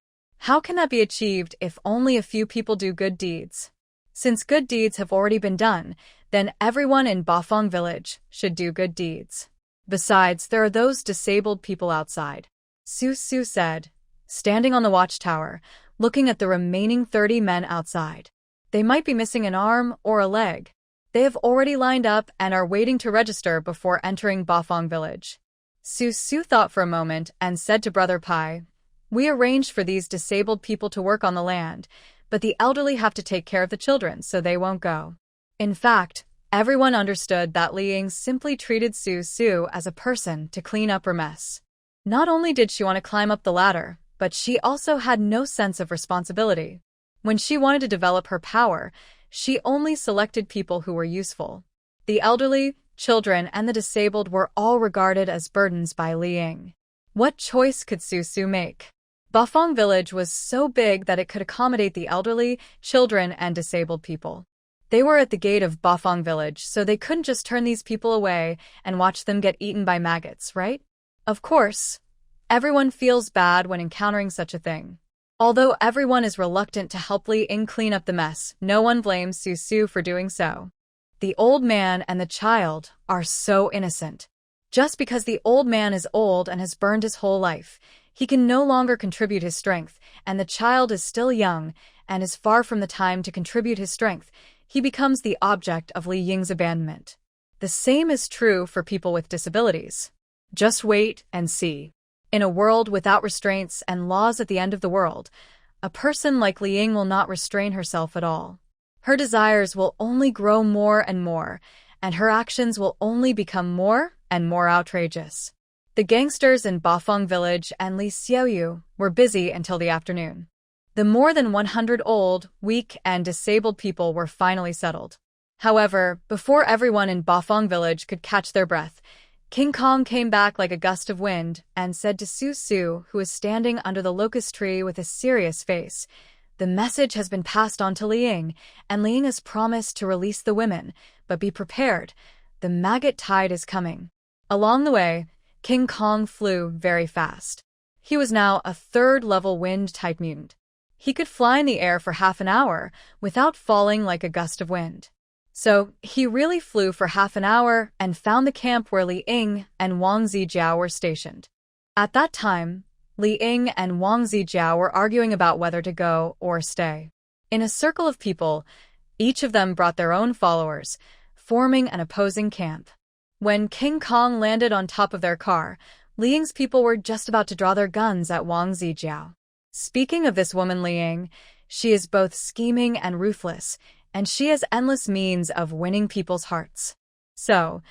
How can that be achieved if only a few people do good deeds? Since good deeds have already been done, then everyone in Bafang village should do good deeds. Besides, there are those disabled people outside. Su said, standing on the watchtower, looking at the remaining 30 men outside. They might be missing an arm or a leg. They have already lined up and are waiting to register before entering Bafang village. Su thought for a moment and said to Brother Pai, "We arranged for these disabled people to work on the land, but the elderly have to take care of the children, so they won't go." In fact, everyone understood that Li Ying simply treated Su as a person to clean up her mess. Not only did she want to climb up the ladder, but she also had no sense of responsibility. When she wanted to develop her power, she only selected people who were useful. The elderly, children, and the disabled were all regarded as burdens by Li Ying. What choice could Su make? Bafang village was so big that it could accommodate the elderly, children, and disabled people. They were at the gate of Bafang village, so they couldn't just turn these people away and watch them get eaten by maggots, right? Of course, everyone feels bad when encountering such a thing. Although everyone is reluctant to help Li Ying clean up the mess, no one blames Su for doing so. The old man and the child are so innocent. Just because the old man is old and has burned his whole life, he can no longer contribute his strength, and the child is still young and is far from the time to contribute his strength, he becomes the object of Li Ying's abandonment. The same is true for people with disabilities. Just wait and see. In a world without restraints and laws at the end of the world, a person like Li Ying will not restrain herself at all. Her desires will only grow more and more, and her actions will only become more and more outrageous. The gangsters in Bafang village and Li Xiaoyu were busy until the afternoon. The more than 100 old, weak, and disabled people were finally settled. However, before everyone in Bafang village could catch their breath, King Kong came back like a gust of wind and said to Su, who was standing under the locust tree with a serious face, "The message has been passed on to Li Ying, and Li Ying has promised to release the women, but be prepared. The maggot tide is coming." Along the way, King Kong flew very fast. He was now a third-level wind-type mutant. He could fly in the air for half an hour without falling like a gust of wind. So he really flew for half an hour and found the camp where Li Ying and Wang Zijiao were stationed. At that time, Li Ying and Wang Zijiao were arguing about whether to go or stay. In a circle of people, each of them brought their own followers, forming an opposing camp. When King Kong landed on top of their car, Li Ying's people were just about to draw their guns at Wang Zijiao. Speaking of this woman Li Ying, she is both scheming and ruthless, and she has endless means of winning people's hearts. So,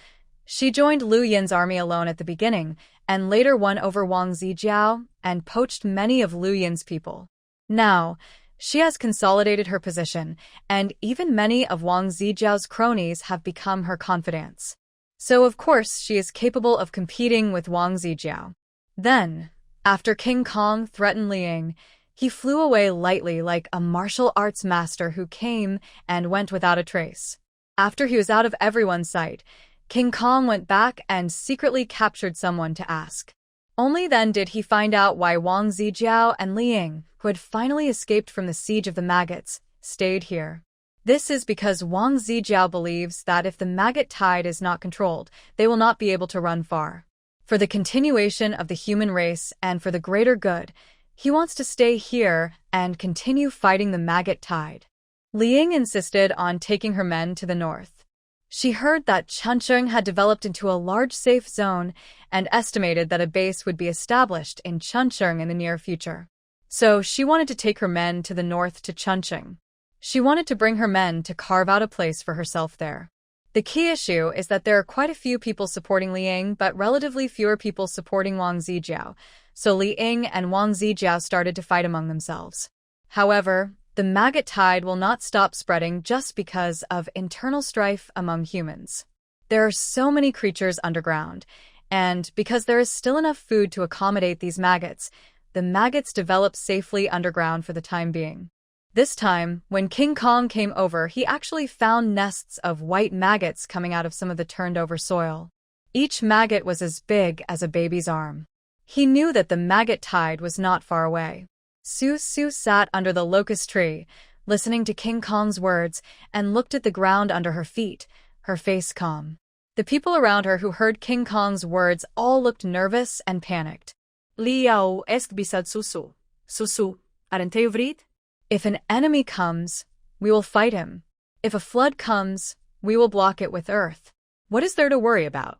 she joined Liu Yin's army alone at the beginning, and later won over Wang Zijiao and poached many of Liu Yin's people. Now, she has consolidated her position, and even many of Wang Zijiao's cronies have become her confidants. So of course she is capable of competing with Wang Zijiao. Then, after King Kong threatened Li Ying, he flew away lightly like a martial arts master who came and went without a trace. After he was out of everyone's sight, King Kong went back and secretly captured someone to ask. Only then did he find out why Wang Zijiao and Li Ying, who had finally escaped from the siege of the Maggots, stayed here. This is because Wang Zijiao believes that if the Maggot tide is not controlled, they will not be able to run far. For the continuation of the human race and for the greater good, he wants to stay here and continue fighting the Maggot tide. Li Ying insisted on taking her men to the north. She heard that Chuncheng had developed into a large safe zone and estimated that a base would be established in Chuncheng in the near future. So she wanted to take her men to the north to Chuncheng. She wanted to bring her men to carve out a place for herself there. The key issue is that there are quite a few people supporting Li Ying, but relatively fewer people supporting Wang Zijiao, so Li Ying and Wang Zijiao started to fight among themselves. However, the Maggot tide will not stop spreading just because of internal strife among humans. There are so many creatures underground, and because there is still enough food to accommodate these maggots, the maggots develop safely underground for the time being. This time, when King Kong came over, he actually found nests of white maggots coming out of some of the turned-over soil. Each maggot was as big as a baby's arm. He knew that the Maggot tide was not far away. Su sat under the locust tree, listening to King Kong's words, and looked at the ground under her feet, her face calm. The people around her who heard King Kong's words all looked nervous and panicked. Liao est bisad Susu. Susu, aren't vrid? If an enemy comes, we will fight him. If a flood comes, we will block it with earth. What is there to worry about?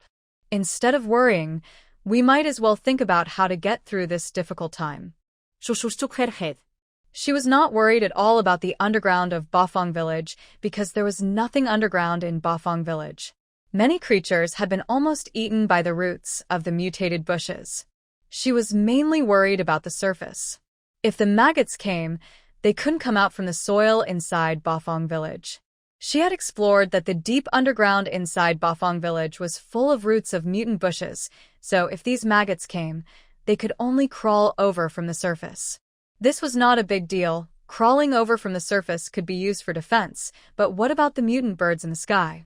Instead of worrying, we might as well think about how to get through this difficult time. She was not worried at all about the underground of Bafang village because there was nothing underground in Bafang village. Many creatures had been almost eaten by the roots of the mutated bushes. She was mainly worried about the surface. If the maggots came, they couldn't come out from the soil inside Bafang village. She had explored that the deep underground inside Bafang village was full of roots of mutant bushes, so if these maggots came, they could only crawl over from the surface. This was not a big deal. Crawling over from the surface could be used for defense, but what about the mutant birds in the sky?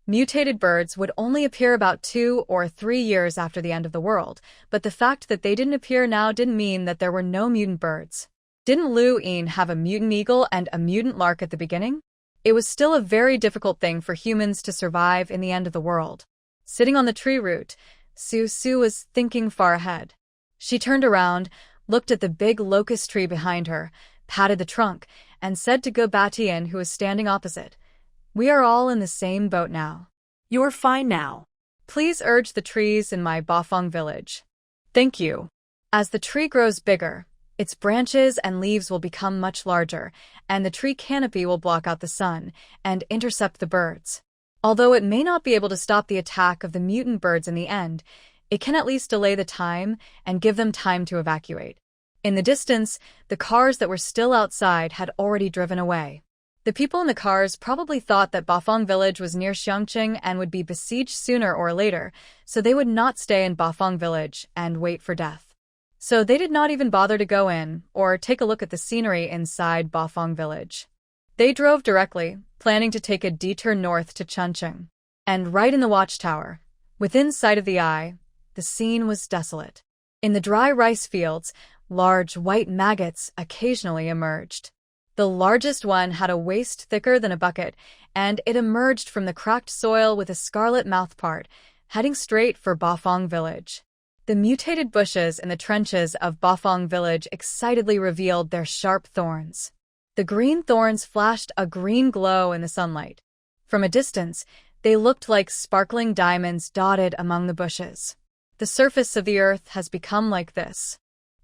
Mutated birds would only appear about 2 or 3 years after the end of the world, but the fact that they didn't appear now didn't mean that there were no mutant birds. Didn't Liu Yin have a mutant eagle and a mutant lark at the beginning? It was still a very difficult thing for humans to survive in the end of the world. Sitting on the tree root, Su was thinking far ahead. She turned around, looked at the big locust tree behind her, patted the trunk, and said to Ge Batian, who was standing opposite, "We are all in the same boat now. You're fine now. Please urge the trees in my Bafang village." "Thank you." As the tree grows bigger, its branches and leaves will become much larger, and the tree canopy will block out the sun and intercept the birds. Although it may not be able to stop the attack of the mutant birds in the end, it can at least delay the time and give them time to evacuate. In the distance, the cars that were still outside had already driven away. The people in the cars probably thought that Bafang village was near Xiangqing and would be besieged sooner or later, so they would not stay in Bafang village and wait for death. So they did not even bother to go in or take a look at the scenery inside Bafang village. They drove directly, planning to take a detour north to Chuncheng. And right in the watchtower, within sight of the eye, the scene was desolate. In the dry rice fields, large white maggots occasionally emerged. The largest one had a waist thicker than a bucket, and it emerged from the cracked soil with a scarlet mouthpart, heading straight for Bafang village. The mutated bushes in the trenches of Bafang village excitedly revealed their sharp thorns. The green thorns flashed a green glow in the sunlight. From a distance, they looked like sparkling diamonds dotted among the bushes. The surface of the earth has become like this.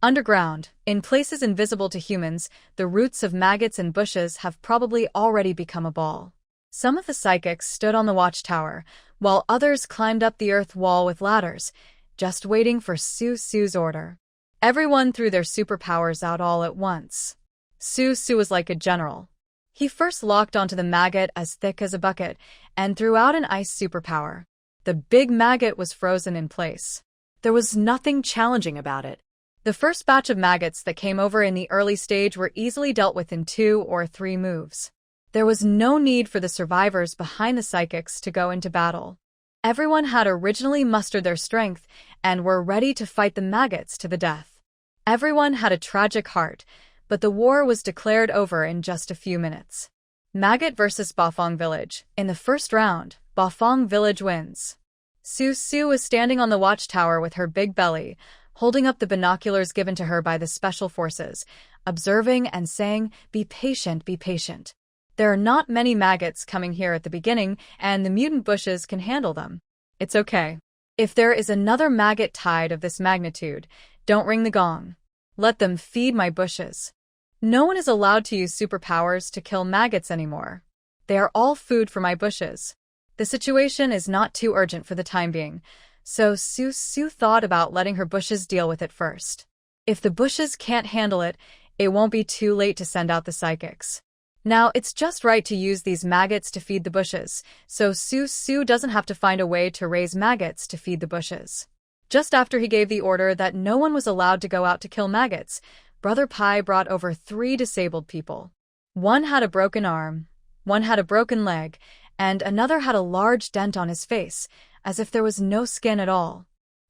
Underground, in places invisible to humans, the roots of maggots and bushes have probably already become a ball. Some of the psychics stood on the watchtower, while others climbed up the earth wall with ladders, just waiting for Su's order. Everyone threw their superpowers out all at once. Su was like a general. He first locked onto the maggot as thick as a bucket and threw out an ice superpower. The big maggot was frozen in place. There was nothing challenging about it. The first batch of maggots that came over in the early stage were easily dealt with in 2 or 3 moves. There was no need for the survivors behind the psychics to go into battle. Everyone had originally mustered their strength and were ready to fight the maggots to the death. Everyone had a tragic heart, but the war was declared over in just a few minutes. Maggot versus Bafang village. In the first round, Bafang village wins. Su was standing on the watchtower with her big belly, holding up the binoculars given to her by the special forces, observing and saying, "Be patient, be patient. There are not many maggots coming here at the beginning, and the mutant bushes can handle them. It's okay. If there is another maggot tide of this magnitude, don't ring the gong. Let them feed my bushes. No one is allowed to use superpowers to kill maggots anymore. They are all food for my bushes." The situation is not too urgent for the time being, so Su thought about letting her bushes deal with it first. If the bushes can't handle it, it won't be too late to send out the psychics. Now, it's just right to use these maggots to feed the bushes, so Su doesn't have to find a way to raise maggots to feed the bushes. Just after he gave the order that no one was allowed to go out to kill maggots, Brother Pai brought over 3 disabled people. One had a broken arm, one had a broken leg, and another had a large dent on his face, as if there was no skin at all.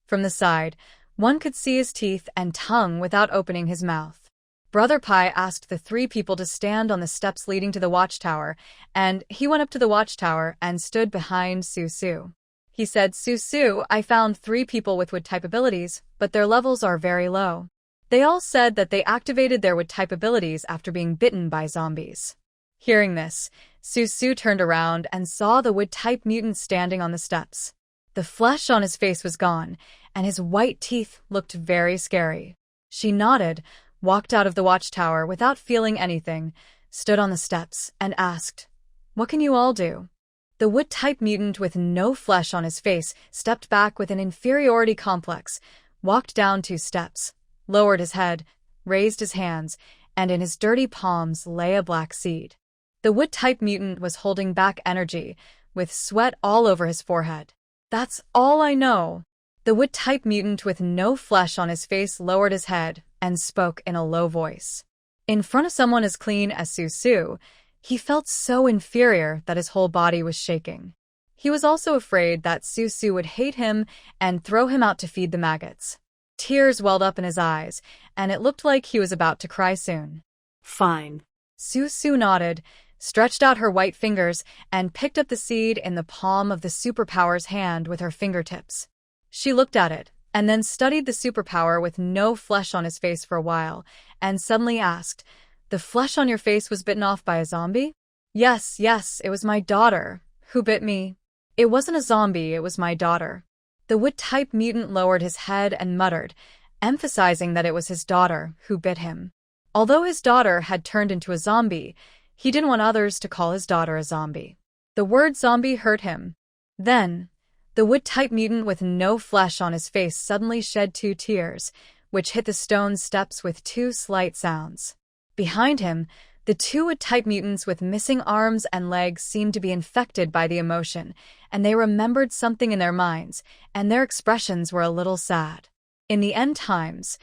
From the side, one could see his teeth and tongue without opening his mouth. Brother Pai asked the 3 people to stand on the steps leading to the watchtower, and he went up to the watchtower and stood behind Su. He said, "Su, I found 3 people with wood-type abilities, but their levels are very low. They all said that they activated their wood-type abilities after being bitten by zombies." Hearing this, Su turned around and saw the wood-type mutant standing on the steps. The flesh on his face was gone, and his white teeth looked very scary. She nodded, walked out of the watchtower without feeling anything, stood on the steps, and asked, "What can you all do?" The wood-type mutant with no flesh on his face stepped back with an inferiority complex, walked down 2 steps, lowered his head, raised his hands, and in his dirty palms lay a black seed. The wood-type mutant was holding back energy, with sweat all over his forehead. "That's all I know." The wood-type mutant with no flesh on his face lowered his head and spoke in a low voice. In front of someone as clean as Su, he felt so inferior that his whole body was shaking. He was also afraid that Su would hate him and throw him out to feed the maggots. Tears welled up in his eyes, and it looked like he was about to cry soon. "Fine." Su nodded, stretched out her white fingers, and picked up the seed in the palm of the superpower's hand with her fingertips. She looked at it, and then studied the superpower with no flesh on his face for a while, and suddenly asked, "The flesh on your face was bitten off by a zombie?" Yes, it was my daughter. Who bit me?" "It wasn't a zombie, it was my daughter." The wood-type mutant lowered his head and muttered, emphasizing that it was his daughter who bit him. Although his daughter had turned into a zombie, he didn't want others to call his daughter a zombie. The word zombie hurt him. Then, the wood-type mutant with no flesh on his face suddenly shed 2 tears, which hit the stone steps with 2 slight sounds. Behind him, the 2 wood-type mutants with missing arms and legs seemed to be infected by the emotion, and they remembered something in their minds, and their expressions were a little sad. In the end times,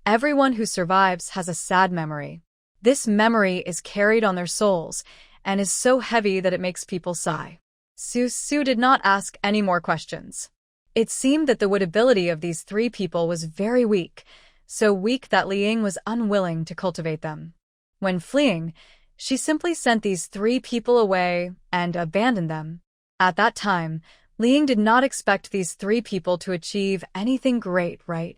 everyone who survives has a sad memory. This memory is carried on their souls, and is so heavy that it makes people sigh. Su did not ask any more questions. It seemed that the wood ability of these 3 people was very weak, so weak that Li Ying was unwilling to cultivate them. When fleeing, She simply sent these 3 people away and abandoned them. At that time, Liang did not expect these 3 people to achieve anything great, right?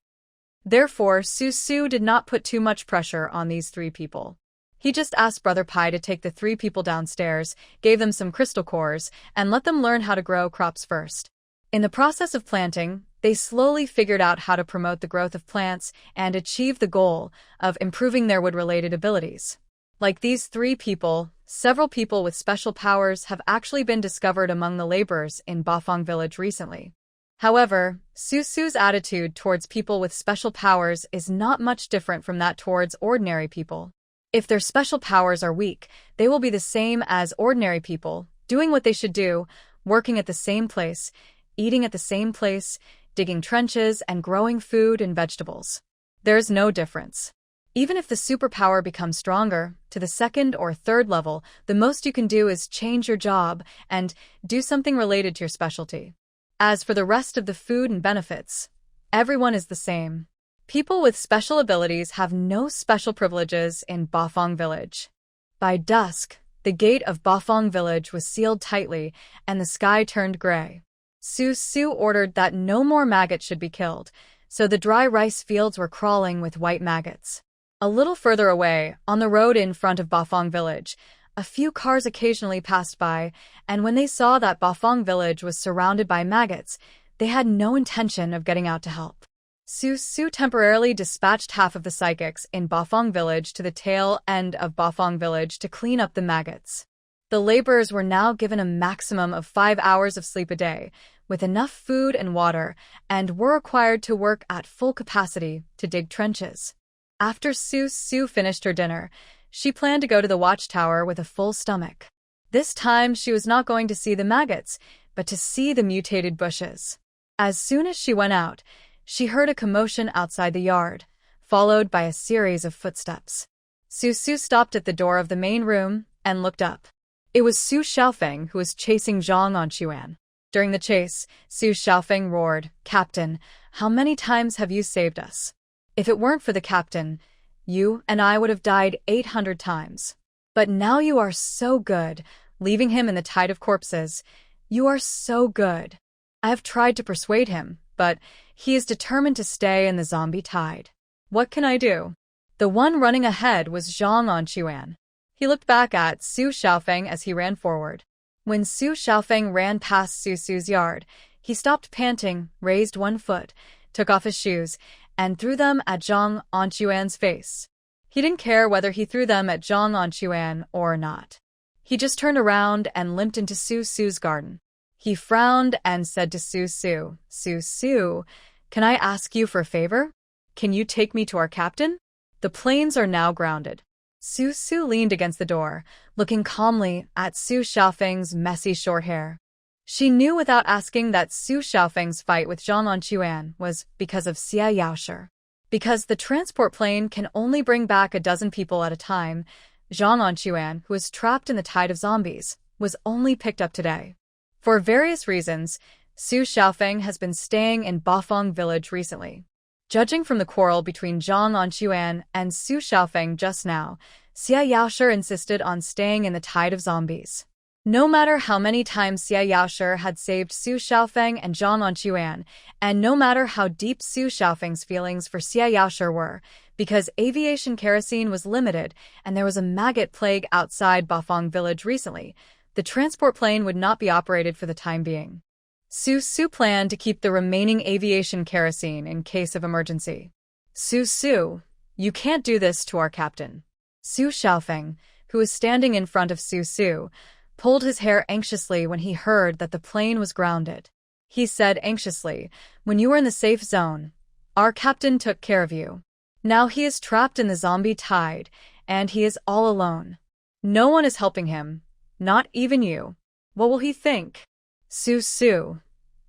Therefore, Su did not put too much pressure on these 3 people. He just asked Brother Pai to take the 3 people downstairs, gave them some crystal cores, and let them learn how to grow crops first. In the process of planting, they slowly figured out how to promote the growth of plants and achieve the goal of improving their wood-related abilities. Like these 3 people, several people with special powers have actually been discovered among the laborers in Bafang village recently. However, Su's attitude towards people with special powers is not much different from that towards ordinary people. If their special powers are weak, they will be the same as ordinary people, doing what they should do, working at the same place, eating at the same place, digging trenches, and growing food and vegetables. There's no difference. Even if the superpower becomes stronger, to the 2nd or 3rd level, the most you can do is change your job and do something related to your specialty. As for the rest of the food and benefits, everyone is the same. People with special abilities have no special privileges in Bafang village. By dusk, the gate of Bafang village was sealed tightly, and the sky turned gray. Su ordered that no more maggots should be killed, so the dry rice fields were crawling with white maggots. A little further away, on the road in front of Bafang village, a few cars occasionally passed by, and when they saw that Bafang village was surrounded by maggots, they had no intention of getting out to help. Su temporarily dispatched half of the psychics in Bafang village to the tail end of Bafang village to clean up the maggots. The laborers were now given a maximum of 5 hours of sleep a day, with enough food and water, and were required to work at full capacity to dig trenches. After Su finished her dinner, she planned to go to the watchtower with a full stomach. This time she was not going to see the maggots, but to see the mutated bushes. As soon as she went out, she heard a commotion outside the yard, followed by a series of footsteps. Su stopped at the door of the main room and looked up. It was Su Xiaofeng who was chasing Zhang Anquan. During the chase, Su Xiaofeng roared, "Captain, how many times have you saved us? If it weren't for the captain, you and I would have died 800 times. But now you are so good, leaving him in the tide of corpses. You are so good. I have tried to persuade him, but he is determined to stay in the zombie tide. What can I do?" The one running ahead was Zhang Anquan. He looked back at Su Xiaofeng as he ran forward. When Su Xiaofeng ran past Su's yard, he stopped panting, raised one foot, took off his shoes, and threw them at Zhang Anquan's face. He didn't care whether he threw them at Zhang Anquan or not. He just turned around and limped into Su's garden. He frowned and said to Su, "Can I ask you for a favor? Can you take me to our captain? The planes are now grounded." Su leaned against the door, looking calmly at Su Xiaofeng's messy short hair. She knew without asking that Su Xiaofeng's fight with Zhang Anquan was because of Xie Yaoshi. Because the transport plane can only bring back a dozen people at a time, Zhang Anquan, who was trapped in the tide of zombies, was only picked up today. For various reasons, Su Xiaofeng has been staying in Bafang village recently. Judging from the quarrel between Zhang Anquan and Su Xiaofeng just now, Xie Yaoshi insisted on staying in the tide of zombies. No matter how many times Xie Yaoshi had saved Su Xiaofeng and Zhang Anquan, and no matter how deep Su Xiaofeng's feelings for Xie Yaoshi were, because aviation kerosene was limited and there was a maggot plague outside Bafang village recently, the transport plane would not be operated for the time being. Su planned to keep the remaining aviation kerosene in case of emergency. Su, you can't do this to our captain." Su Xiaofeng, who was standing in front of Su, pulled his hair anxiously when he heard that the plane was grounded. He said anxiously, "When you were in the safe zone, our captain took care of you. Now he is trapped in the zombie tide, and he is all alone. No one is helping him, not even you. What will he think?" Su,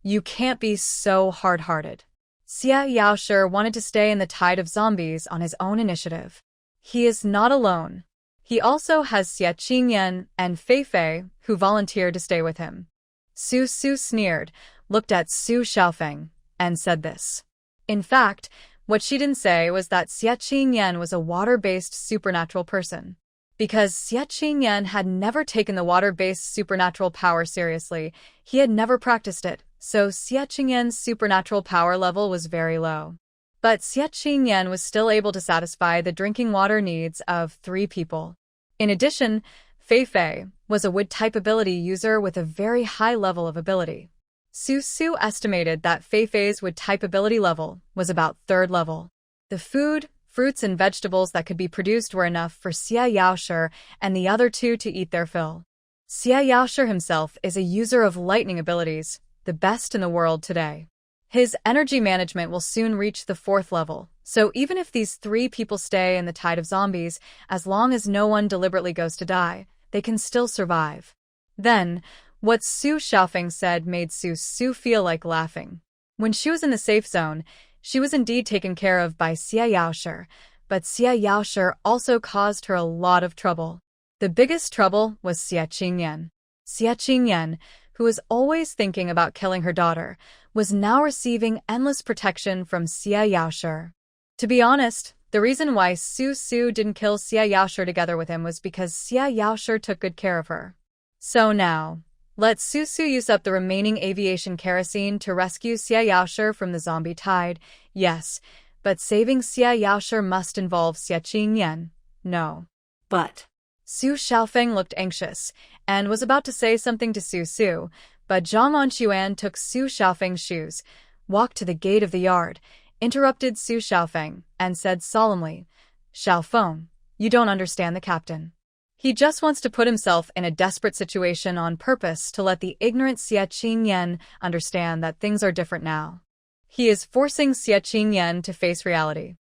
you can't be so hard-hearted. Xie Yaoshi wanted to stay in the tide of zombies on his own initiative. He is not alone. He also has Xie Qingyan and Fei, who volunteered to stay with him. Su sneered, looked at Su Xiaofeng, and said this. In fact, what she didn't say was that Xie Qingyan was a water-based supernatural person. Because Xie had never taken the water-based supernatural power seriously. He had never practiced it, so Xie supernatural power level was very low. But Xie was still able to satisfy the drinking water needs of 3 people. In addition, Fei was a wood-type ability user with a very high level of ability. Su estimated that Fei's wood-type ability level was about 3rd level. The food, fruits, and vegetables that could be produced were enough for Xie Yaoshi and the other 2 to eat their fill. Xie Yaoshi himself is a user of lightning abilities, the best in the world today. His energy management will soon reach the 4th level, so even if these 3 people stay in the tide of zombies, as long as no one deliberately goes to die, they can still survive. Then, what Su Xiaofeng said made Su feel like laughing. When she was in the safe zone, she was indeed taken care of by Xie Yaoshi, but Xie Yaoshi also caused her a lot of trouble. The biggest trouble was Xie Yaoshi, who was always thinking about killing her daughter, was now receiving endless protection from Xie Yaoshi. To be honest, the reason why Su didn't kill Xie Yaoshi together with him was because Xie Yaoshi took good care of her. So now, let Su use up the remaining aviation kerosene to rescue Xie Yaoshi from the zombie tide. Yes, but saving Xie Yaoshi must involve Xie. No. But Su Xiaofeng looked anxious and was about to say something to Su, but Zhang Anquan took Su Xiaofeng's shoes, walked to the gate of the yard, interrupted Su Xiaofeng, and said solemnly, "Xiaofeng, you don't understand the captain. He just wants to put himself in a desperate situation on purpose to let the ignorant Xie understand that things are different now. He is forcing Xie to face reality."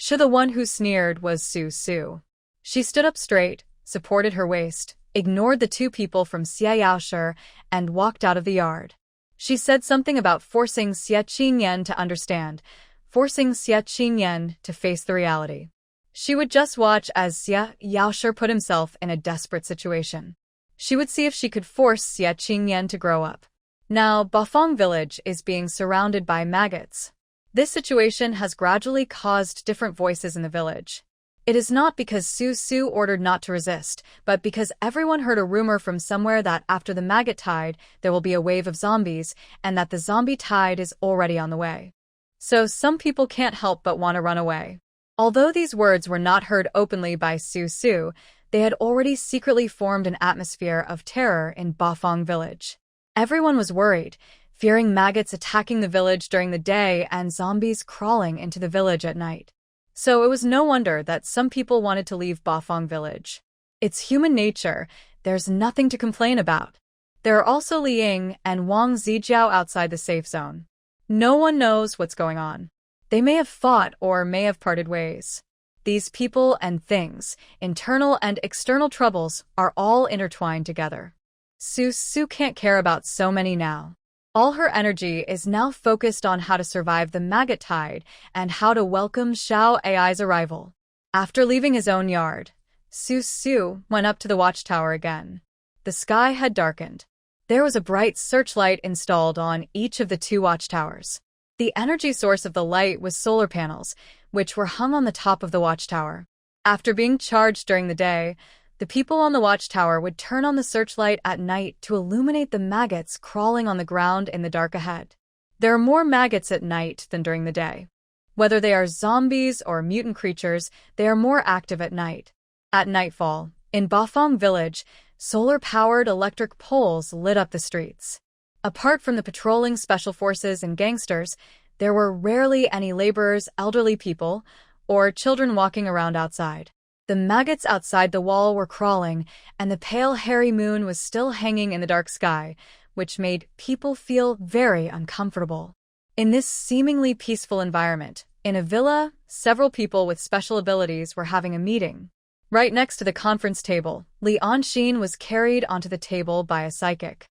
The one who sneered was Su. She stood up straight, supported her waist, ignored the 2 people from Xie Yaoshi, and walked out of the yard. She said something about forcing Xie to understand, forcing Xie to face the reality. She would just watch as Xie Yaoshi put himself in a desperate situation. She would see if she could force Xie to grow up. Now, Bafang village is being surrounded by maggots. This situation has gradually caused different voices in the village. It is not because Su ordered not to resist, but because everyone heard a rumor from somewhere that after the maggot tide, there will be a wave of zombies, and that the zombie tide is already on the way. So some people can't help but want to run away. Although these words were not heard openly by Su, they had already secretly formed an atmosphere of terror in Bafang village. Everyone was worried, fearing maggots attacking the village during the day and zombies crawling into the village at night. So it was no wonder that some people wanted to leave Bafang village. It's human nature, there's nothing to complain about. There are also Li Ying and Wang Zijiao outside the safe zone. No one knows what's going on. They may have fought or may have parted ways. These people and things, internal and external troubles, are all intertwined together. Su can't care about so many now. All her energy is now focused on how to survive the maggot tide and how to welcome Xiao Ai's arrival. After leaving his own yard, Su went up to the watchtower again. The sky had darkened. There was a bright searchlight installed on each of the 2 watchtowers. The energy source of the light was solar panels, which were hung on the top of the watchtower. After being charged during the day, the people on the watchtower would turn on the searchlight at night to illuminate the maggots crawling on the ground in the dark ahead. There are more maggots at night than during the day. Whether they are zombies or mutant creatures, they are more active at night. At nightfall, in Bafang village, solar-powered electric poles lit up the streets. Apart from the patrolling special forces and gangsters, there were rarely any laborers, elderly people, or children walking around outside. The maggots outside the wall were crawling, and the pale hairy moon was still hanging in the dark sky, which made people feel very uncomfortable. In this seemingly peaceful environment, in a villa, several people with special abilities were having a meeting. Right next to the conference table, Li Anxin was carried onto the table by a psychic.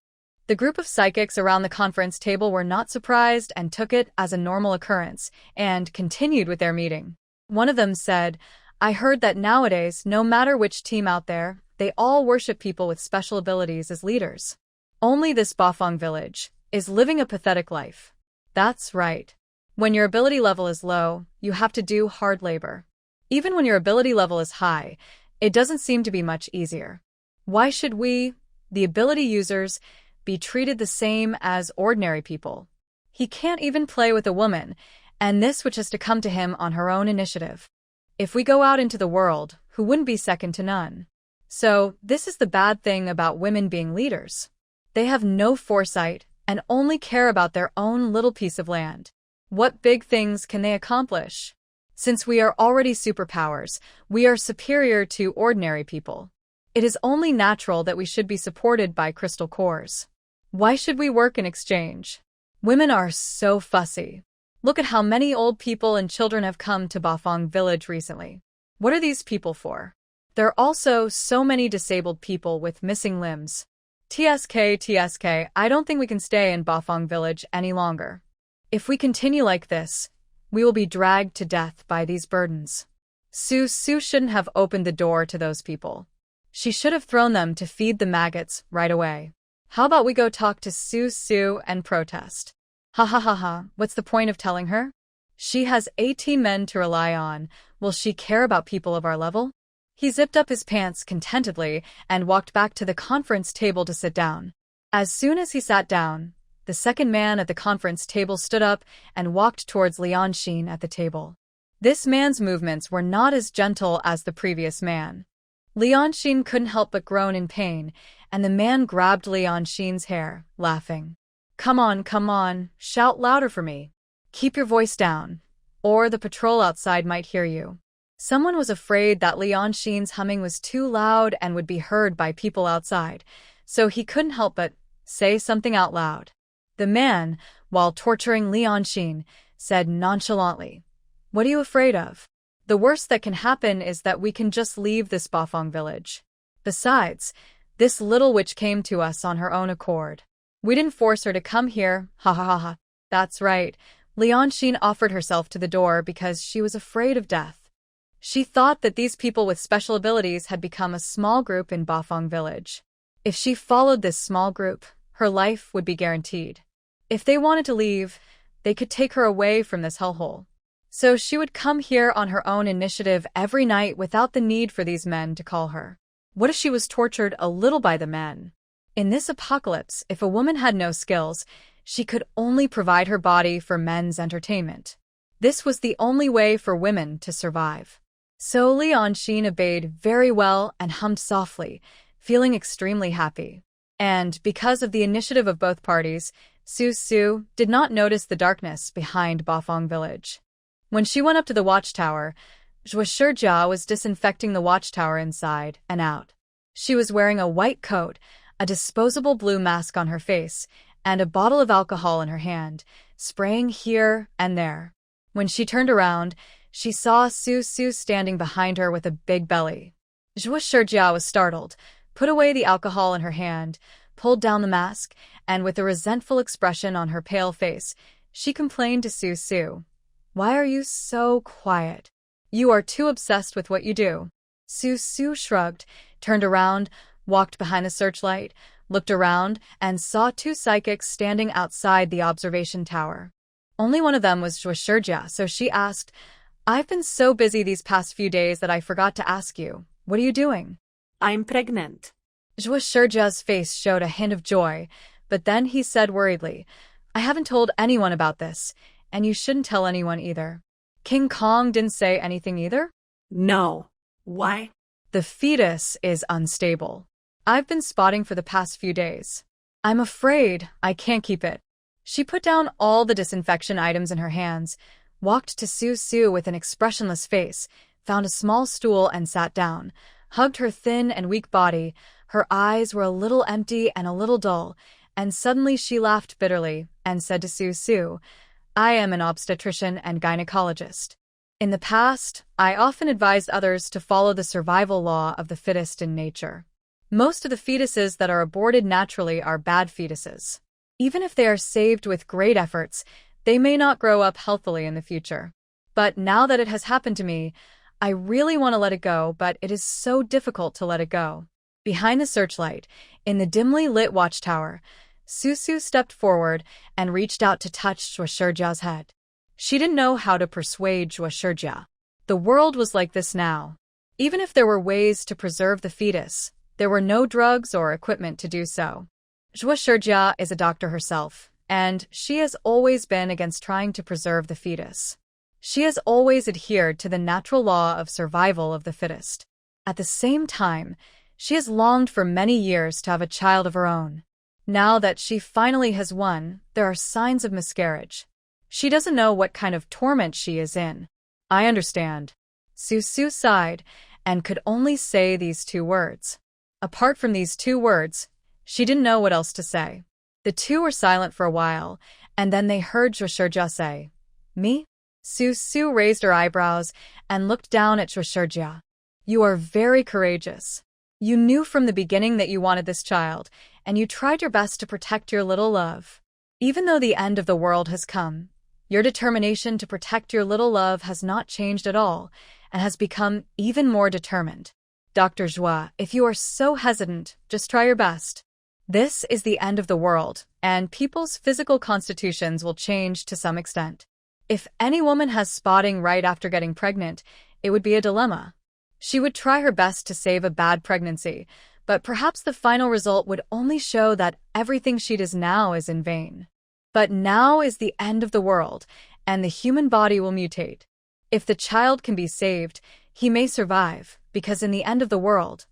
The group of psychics around the conference table were not surprised and took it as a normal occurrence, and continued with their meeting. One of them said, "I heard that nowadays, no matter which team out there, they all worship people with special abilities as leaders. Only this Bafang village is living a pathetic life." That's right. When your ability level is low, you have to do hard labor. Even when your ability level is high, It doesn't seem to be much easier. Why should we, the ability users, be treated the same as ordinary people? He can't even play with a woman, and this which has to come to him on her own initiative. If we go out into the world, who wouldn't be second to none? So, this is the bad thing about women being leaders. They have no foresight and only care about their own little piece of land. What big things can they accomplish? Since we are already superpowers, we are superior to ordinary people. It is only natural that we should be supported by crystal cores. Why should we work in exchange? Women are so fussy. Look at how many old people and children have come to Bafang village recently. What are these people for? There are also so many disabled people with missing limbs. TSK, I don't think we can stay in Bafang village any longer. If we continue like this, we will be dragged to death by these burdens. Su shouldn't have opened the door to those people. She should have thrown them to feed the maggots right away. How about we go talk to Su and protest? Ha, what's the point of telling her? She has 18 men to rely on. Will she care about people of our level? He zipped up his pants contentedly and walked back to the conference table to sit down. As soon as he sat down, the second man at the conference table stood up and walked towards Lianshin at the table. This man's movements were not as gentle as the previous man. Lianshin couldn't help but groan in pain, and the man grabbed Lianshin's hair, laughing. Come on, shout louder for me. Keep your voice down, or the patrol outside might hear you. Someone was afraid that Lianshin's humming was too loud and would be heard by people outside, so he couldn't help but say something out loud. The man, while torturing Lianshin, said nonchalantly, What are you afraid of? The worst that can happen is that we can just leave this Bafang village. Besides, this little witch came to us on her own accord. We didn't force her to come here, ha. That's right. Lianshin offered herself to the door because she was afraid of death. She thought that these people with special abilities had become a small group in Bafang village. If she followed this small group, her life would be guaranteed. If they wanted to leave, they could take her away from this hellhole. So she would come here on her own initiative every night without the need for these men to call her. What if she was tortured a little by the men? In this apocalypse, if a woman had no skills, she could only provide her body for men's entertainment. This was the only way for women to survive. So Lianshin obeyed very well and hummed softly, feeling extremely happy. And because of the initiative of both parties, Su did not notice the darkness behind Bafang village. When she went up to the watchtower, Xie was disinfecting the watchtower inside and out. She was wearing a white coat, a disposable blue mask on her face, and a bottle of alcohol in her hand, spraying here and there. When she turned around, she saw Su standing behind her with a big belly. Xie was startled, put away the alcohol in her hand, pulled down the mask, and with a resentful expression on her pale face, she complained to Su, Why are you so quiet? You are too obsessed with what you do. Su shrugged, turned around, walked behind the searchlight, looked around, and saw two psychics standing outside the observation tower. Only one of them was Xie, so she asked, I've been so busy these past few days that I forgot to ask you. What are you doing? I'm pregnant. Xie's face showed a hint of joy, but then he said worriedly, I haven't told anyone about this, and you shouldn't tell anyone either. King Kong didn't say anything either? No. Why? The fetus is unstable. I've been spotting for the past few days. I'm afraid I can't keep it. She put down all the disinfection items in her hands, walked to Su with an expressionless face, found a small stool and sat down, hugged her thin and weak body. Her eyes were a little empty and a little dull, and suddenly she laughed bitterly and said to Su, I am an obstetrician and gynecologist. In the past, I often advised others to follow the survival law of the fittest in nature. Most of the fetuses that are aborted naturally are bad fetuses. Even if they are saved with great efforts, they may not grow up healthily in the future. But now that it has happened to me, I really want to let it go, but it is so difficult to let it go. Behind the searchlight, in the dimly lit watchtower, Su stepped forward and reached out to touch Xie's head. She didn't know how to persuade Xie. The world was like this now. Even if there were ways to preserve the fetus, there were no drugs or equipment to do so. Xie Yaoshi is a doctor herself, and she has always been against trying to preserve the fetus. She has always adhered to the natural law of survival of the fittest. At the same time, she has longed for many years to have a child of her own. Now that she finally has one, there are signs of miscarriage. She doesn't know what kind of torment she is in. I understand. Su sighed and could only say these 2 words. Apart from these 2 words, she didn't know what else to say. The two were silent for a while, and then they heard Xie Yaoshi say, "Me?" Su raised her eyebrows and looked down at Xie Yaoshi. "You are very courageous. You knew from the beginning that you wanted this child, and you tried your best to protect your little love. Even though the end of the world has come, your determination to protect your little love has not changed at all, and has become even more determined. Dr. Xie, if you are so hesitant, just try your best. This is the end of the world, and people's physical constitutions will change to some extent. If any woman has spotting right after getting pregnant, it would be a dilemma. She would try her best to save a bad pregnancy, but perhaps the final result would only show that everything she does now is in vain. But now is the end of the world, and the human body will mutate. If the child can be saved, he may survive, because in the end of the world,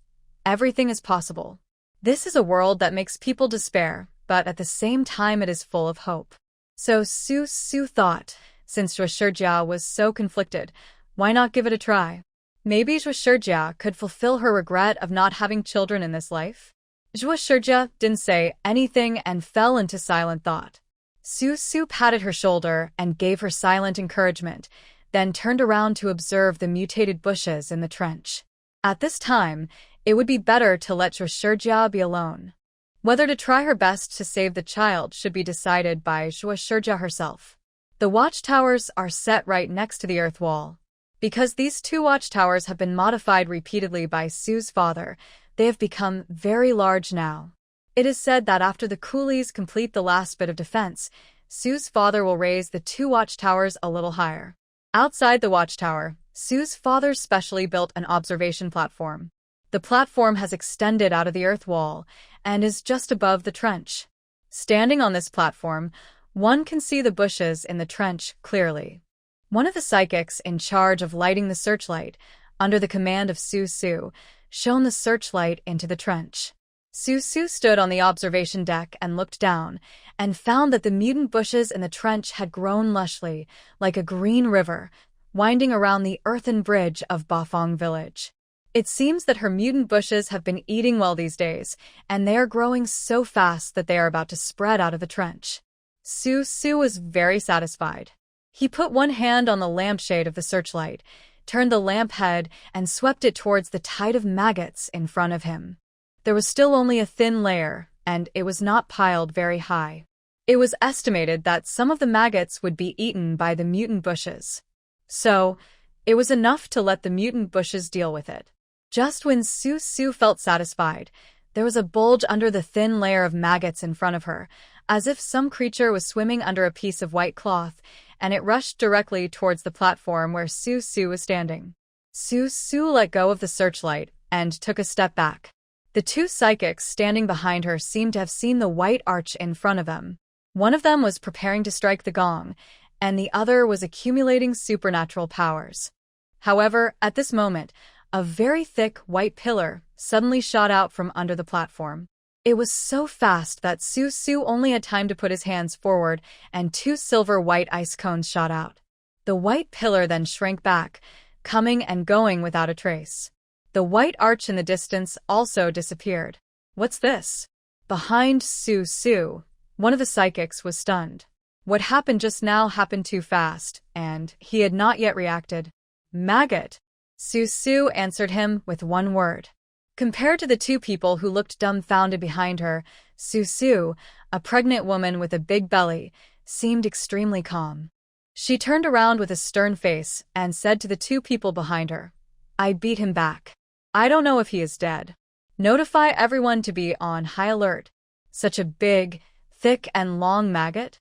everything is possible. This is a world that makes people despair, but at the same time it is full of hope." So Su thought, since Xie Yaoshi was so conflicted, why not give it a try? Maybe Xie Yaoshi could fulfill her regret of not having children in this life? Xie Yaoshi didn't say anything and fell into silent thought. Su patted her shoulder and gave her silent encouragement, then turned around to observe the mutated bushes in the trench. At this time, it would be better to let Xie Yaoshi be alone. Whether to try her best to save the child should be decided by Xie Yaoshi herself. The watchtowers are set right next to the earth wall. Because these 2 watchtowers have been modified repeatedly by Su's father, they have become very large now. It is said that after the coolies complete the last bit of defense, Su's father will raise the 2 watchtowers a little higher. Outside the watchtower, Su's father specially built an observation platform. The platform has extended out of the earth wall and is just above the trench. Standing on this platform, one can see the bushes in the trench clearly. One of the psychics in charge of lighting the searchlight, under the command of Su, shone the searchlight into the trench. Su stood on the observation deck and looked down, and found that the mutant bushes in the trench had grown lushly, like a green river, winding around the earthen bridge of Bafang village. It seems that her mutant bushes have been eating well these days, and they are growing so fast that they are about to spread out of the trench. Su was very satisfied. He put one hand on the lampshade of the searchlight, turned the lamp head, and swept it towards the tide of maggots in front of him. There was still only a thin layer, and it was not piled very high. It was estimated that some of the maggots would be eaten by the mutant bushes. So, it was enough to let the mutant bushes deal with it. Just when Su felt satisfied, there was a bulge under the thin layer of maggots in front of her, as if some creature was swimming under a piece of white cloth, and it rushed directly towards the platform where Su was standing. Su let go of the searchlight and took a step back. The 2 psychics standing behind her seemed to have seen the white arch in front of them. One of them was preparing to strike the gong, and the other was accumulating supernatural powers. However, at this moment, a very thick white pillar suddenly shot out from under the platform. It was so fast that Su only had time to put his hands forward, and 2 silver white ice cones shot out. The white pillar then shrank back, coming and going without a trace. The white arch in the distance also disappeared. What's this? Behind Su, one of the psychics was stunned. What happened just now happened too fast, and he had not yet reacted. Maggot. Su answered him with one word. Compared to the 2 people who looked dumbfounded behind her, Su, a pregnant woman with a big belly, seemed extremely calm. She turned around with a stern face and said to the 2 people behind her, "I beat him back. I don't know if he is dead. Notify everyone to be on high alert. Such a big, thick and long maggot?"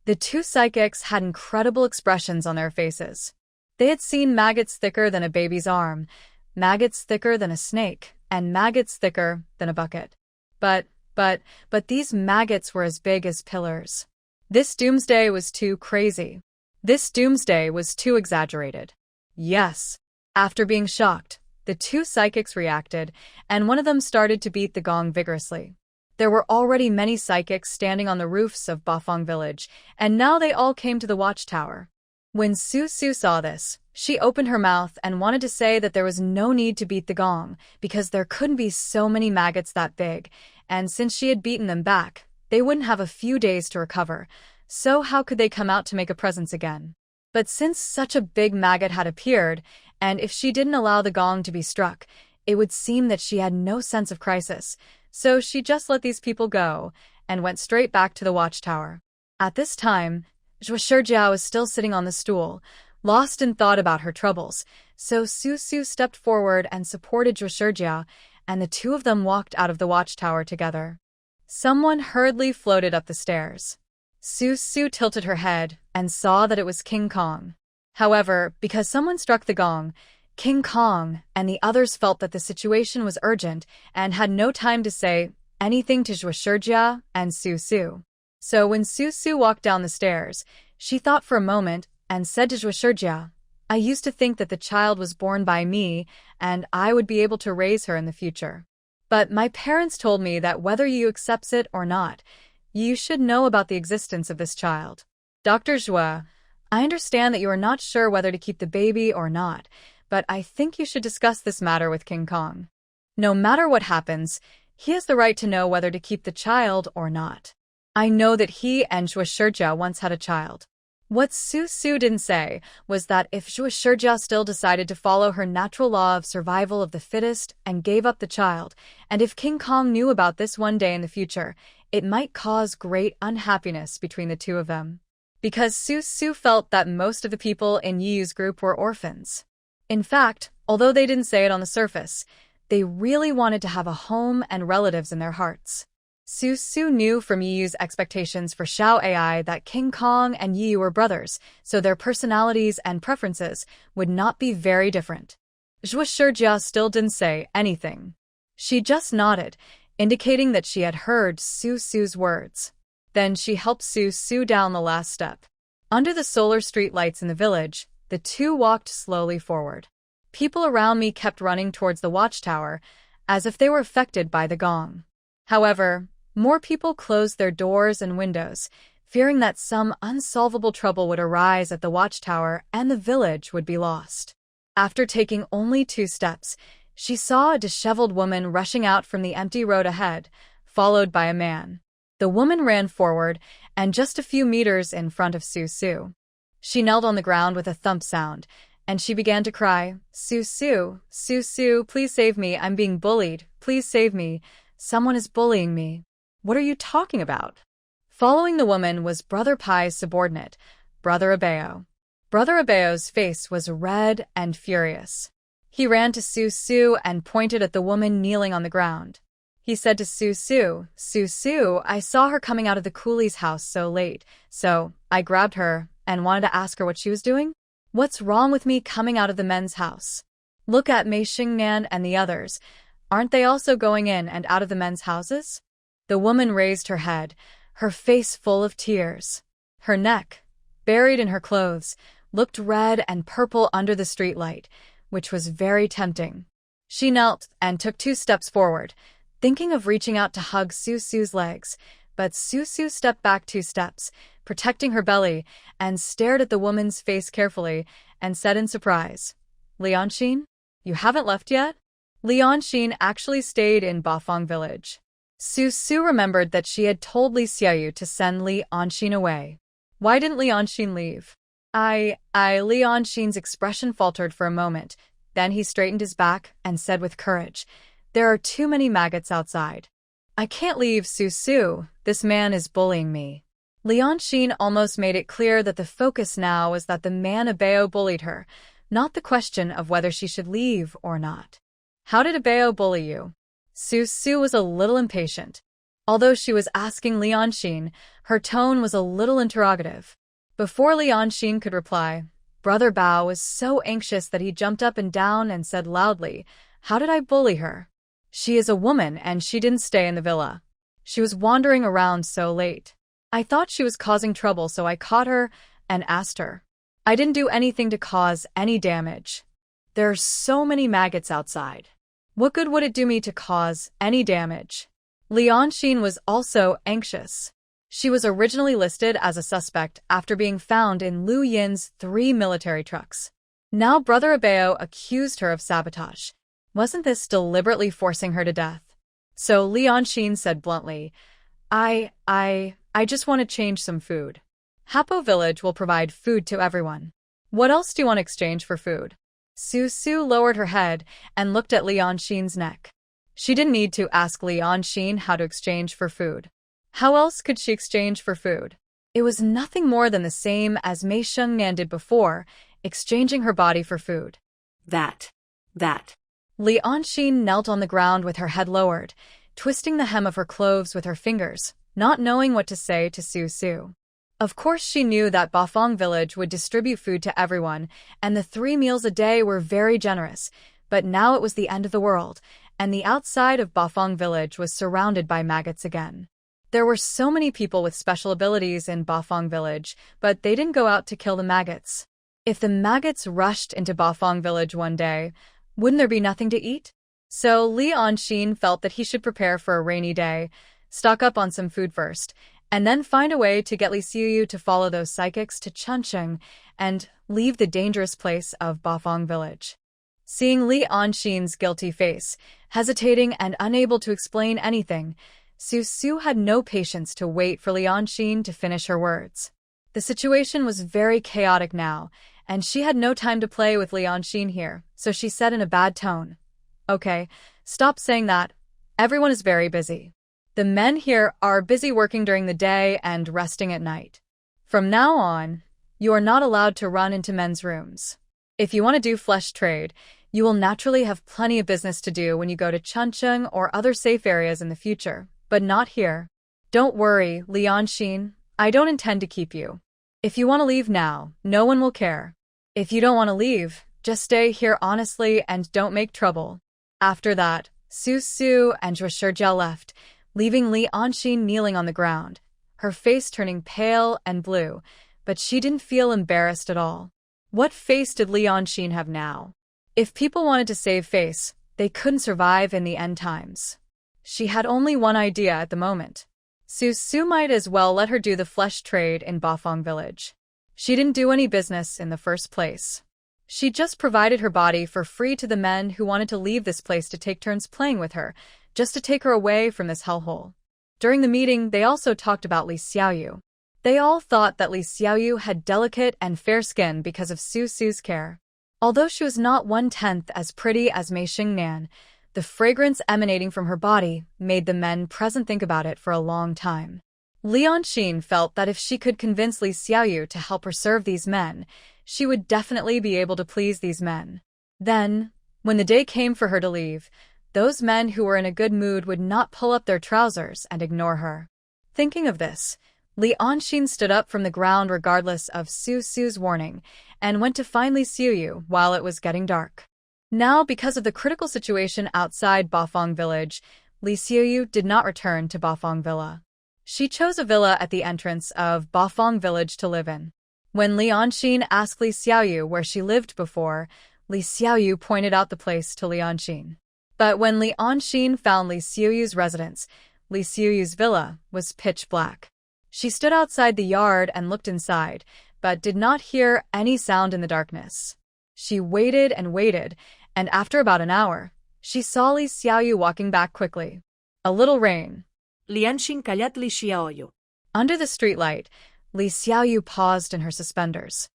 The 2 psychics had incredible expressions on their faces. They had seen maggots thicker than a baby's arm, Maggots thicker than a snake, and maggots thicker than a bucket. But these maggots were as big as pillars. This doomsday was too crazy. This doomsday was too exaggerated. Yes. After being shocked, the two psychics reacted, and one of them started to beat the gong vigorously. There were already many psychics standing on the roofs of Bafang village, and now they all came to the watchtower. When Su saw this, she opened her mouth and wanted to say that there was no need to beat the gong, because there couldn't be so many maggots that big, and since she had beaten them back, they wouldn't have a few days to recover, so how could they come out to make a presence again? But since such a big maggot had appeared, and if she didn't allow the gong to be struck, it would seem that she had no sense of crisis, so she just let these people go, and went straight back to the watchtower. At this time, Xie Yaoshi was still sitting on the stool, lost in thought about her troubles, so Su stepped forward and supported Xie Yaoshi, and the two of them walked out of the watchtower together. Someone hurriedly floated up the stairs. Su tilted her head and saw that it was King Kong. However, because someone struck the gong, King Kong and the others felt that the situation was urgent and had no time to say anything to Xie Yaoshi and Su. So when Su walked down the stairs, she thought for a moment and said to Xie Yaoshi, "I used to think that the child was born by me and I would be able to raise her in the future. But my parents told me that whether you accept it or not, you should know about the existence of this child. Dr. Xue, I understand that you are not sure whether to keep the baby or not, but I think you should discuss this matter with King Kong. No matter what happens, he has the right to know whether to keep the child or not. I know that he and Xie Yaoshi once had a child." What Su didn't say was that if Xie Yaoshi still decided to follow her natural law of survival of the fittest and gave up the child, and if King Kong knew about this one day in the future, it might cause great unhappiness between the two of them. Because Su felt that most of the people in Yi's group were orphans. In fact, although they didn't say it on the surface, they really wanted to have a home and relatives in their hearts. Su knew from Yi's expectations for Xiao Ai that King Kong and Yi were brothers, so their personalities and preferences would not be very different. Xie Yaoshi still didn't say anything. She just nodded, indicating that she had heard Su's words. Then she helped Su down the last step. Under the solar street lights in the village, the two walked slowly forward. People around me kept running towards the watchtower, as if they were affected by the gong. However, more people closed their doors and windows, fearing that some unsolvable trouble would arise at the watchtower and the village would be lost. After taking only 2 steps, she saw a disheveled woman rushing out from the empty road ahead, followed by a man. The woman ran forward, and just a few meters in front of Su. She knelt on the ground with a thump sound, and she began to cry, Su, please save me, I'm being bullied, please save me, someone is bullying me. What are you talking about? Following the woman was Brother Pai's subordinate, Brother Abeo. Brother Abeo's face was red and furious. He ran to Su and pointed at the woman kneeling on the ground. He said to Su, I saw her coming out of the coolie's house so late, so I grabbed her and wanted to ask her what she was doing. What's wrong with me coming out of the men's house? Look at Mei Xingnan and the others. Aren't they also going in and out of the men's houses? The woman raised her head, her face full of tears. Her neck, buried in her clothes, looked red and purple under the streetlight, which was very tempting. She knelt and took 2 steps forward, thinking of reaching out to hug Su's legs, but Su stepped back 2 steps, protecting her belly, and stared at the woman's face carefully and said in surprise, Lianxin, you haven't left yet? Lianxin actually stayed in Bafang village. Su remembered that she had told Li Xiaoyu to send Lianxin away. Why didn't Lianxin leave? Lianxin's expression faltered for a moment. Then he straightened his back and said with courage, there are too many maggots outside. I can't leave, Su. This man is bullying me. Lianxin almost made it clear that the focus now was that the man Abeo bullied her, not the question of whether she should leave or not. How did Abeo bully you? Su was a little impatient. Although she was asking Lianxin, her tone was a little interrogative. Before Lianxin could reply, Brother Bao was so anxious that he jumped up and down and said loudly, "How did I bully her? She is a woman and she didn't stay in the villa. She was wandering around so late. I thought she was causing trouble, so I caught her and asked her. I didn't do anything to cause any damage. There are so many maggots outside. What good would it do me to cause any damage?" Lianxin was also anxious. She was originally listed as a suspect after being found in Lu Yin's 3 military trucks. Now Brother Abeo accused her of sabotage. Wasn't this deliberately forcing her to death? So Lianxin said bluntly, I just want to change some food. Hapo Village will provide food to everyone. What else do you want to exchange for food? Su lowered her head and looked at Lianxin's neck. She didn't need to ask Lianxin how to exchange for food. How else could she exchange for food? It was nothing more than the same as Mei Shengnan did before, exchanging her body for food. That. Lianxin knelt on the ground with her head lowered, twisting the hem of her clothes with her fingers, not knowing what to say to Su. Of course she knew that Bafang village would distribute food to everyone, and the 3 meals a day were very generous, but now it was the end of the world, and the outside of Bafang village was surrounded by maggots again. There were so many people with special abilities in Bafang village, but they didn't go out to kill the maggots. If the maggots rushed into Bafang village one day, wouldn't there be nothing to eat? So Lianxin felt that he should prepare for a rainy day, stock up on some food first, and then find a way to get Li Xiuyu to follow those psychics to Chuncheng and leave the dangerous place of Bafang village. Seeing Lianxin's guilty face, hesitating and unable to explain anything, Su had no patience to wait for Lianxin to finish her words. The situation was very chaotic now, and she had no time to play with Lianxin here, so she said in a bad tone, "Okay, stop saying that. Everyone is very busy. The men here are busy working during the day and resting at night. From now on, you are not allowed to run into men's rooms. If you want to do flesh trade, you will naturally have plenty of business to do when you go to Chuncheng or other safe areas in the future, but not here. Don't worry, Lianxin, I don't intend to keep you. If you want to leave now, no one will care. If you don't want to leave, just stay here honestly and don't make trouble." After that, Su and Zhuo Shijiao left, leaving Lianxin kneeling on the ground, her face turning pale and blue, but she didn't feel embarrassed at all. What face did Lianxin have now? If people wanted to save face, they couldn't survive in the end times. She had only one idea at the moment. Su might as well let her do the flesh trade in Bafang village. She didn't do any business in the first place. She just provided her body for free to the men who wanted to leave this place to take turns playing with her, just to take her away from this hellhole. During the meeting, they also talked about Li Xiaoyu. They all thought that Li Xiaoyu had delicate and fair skin because of Su's care. Although she was not 1/10 as pretty as Mei Xingnan, the fragrance emanating from her body made the men present think about it for a long time. Lianxin felt that if she could convince Li Xiaoyu to help her serve these men, she would definitely be able to please these men. Then, when the day came for her to leave, those men who were in a good mood would not pull up their trousers and ignore her. Thinking of this, Lianxin stood up from the ground regardless of Su's warning, and went to find Li Xiuyu while it was getting dark. Now, because of the critical situation outside Bafang village, Li Xiuyu did not return to Bafang villa. She chose a villa at the entrance of Bafang village to live in. When Lianxin asked Li Xiaoyu where she lived before, Li Xiaoyu pointed out the place to Lianxin. But when Lianxin found Li Xiuyu's residence, Li Xiuyu's villa was pitch black. She stood outside the yard and looked inside, but did not hear any sound in the darkness. She waited and waited, and after about an hour, she saw Li Xiaoyu walking back quickly. A little rain. Lianxin kalat Li Xiaoyu. Under the streetlight, Li Xiaoyu paused in her suspenders.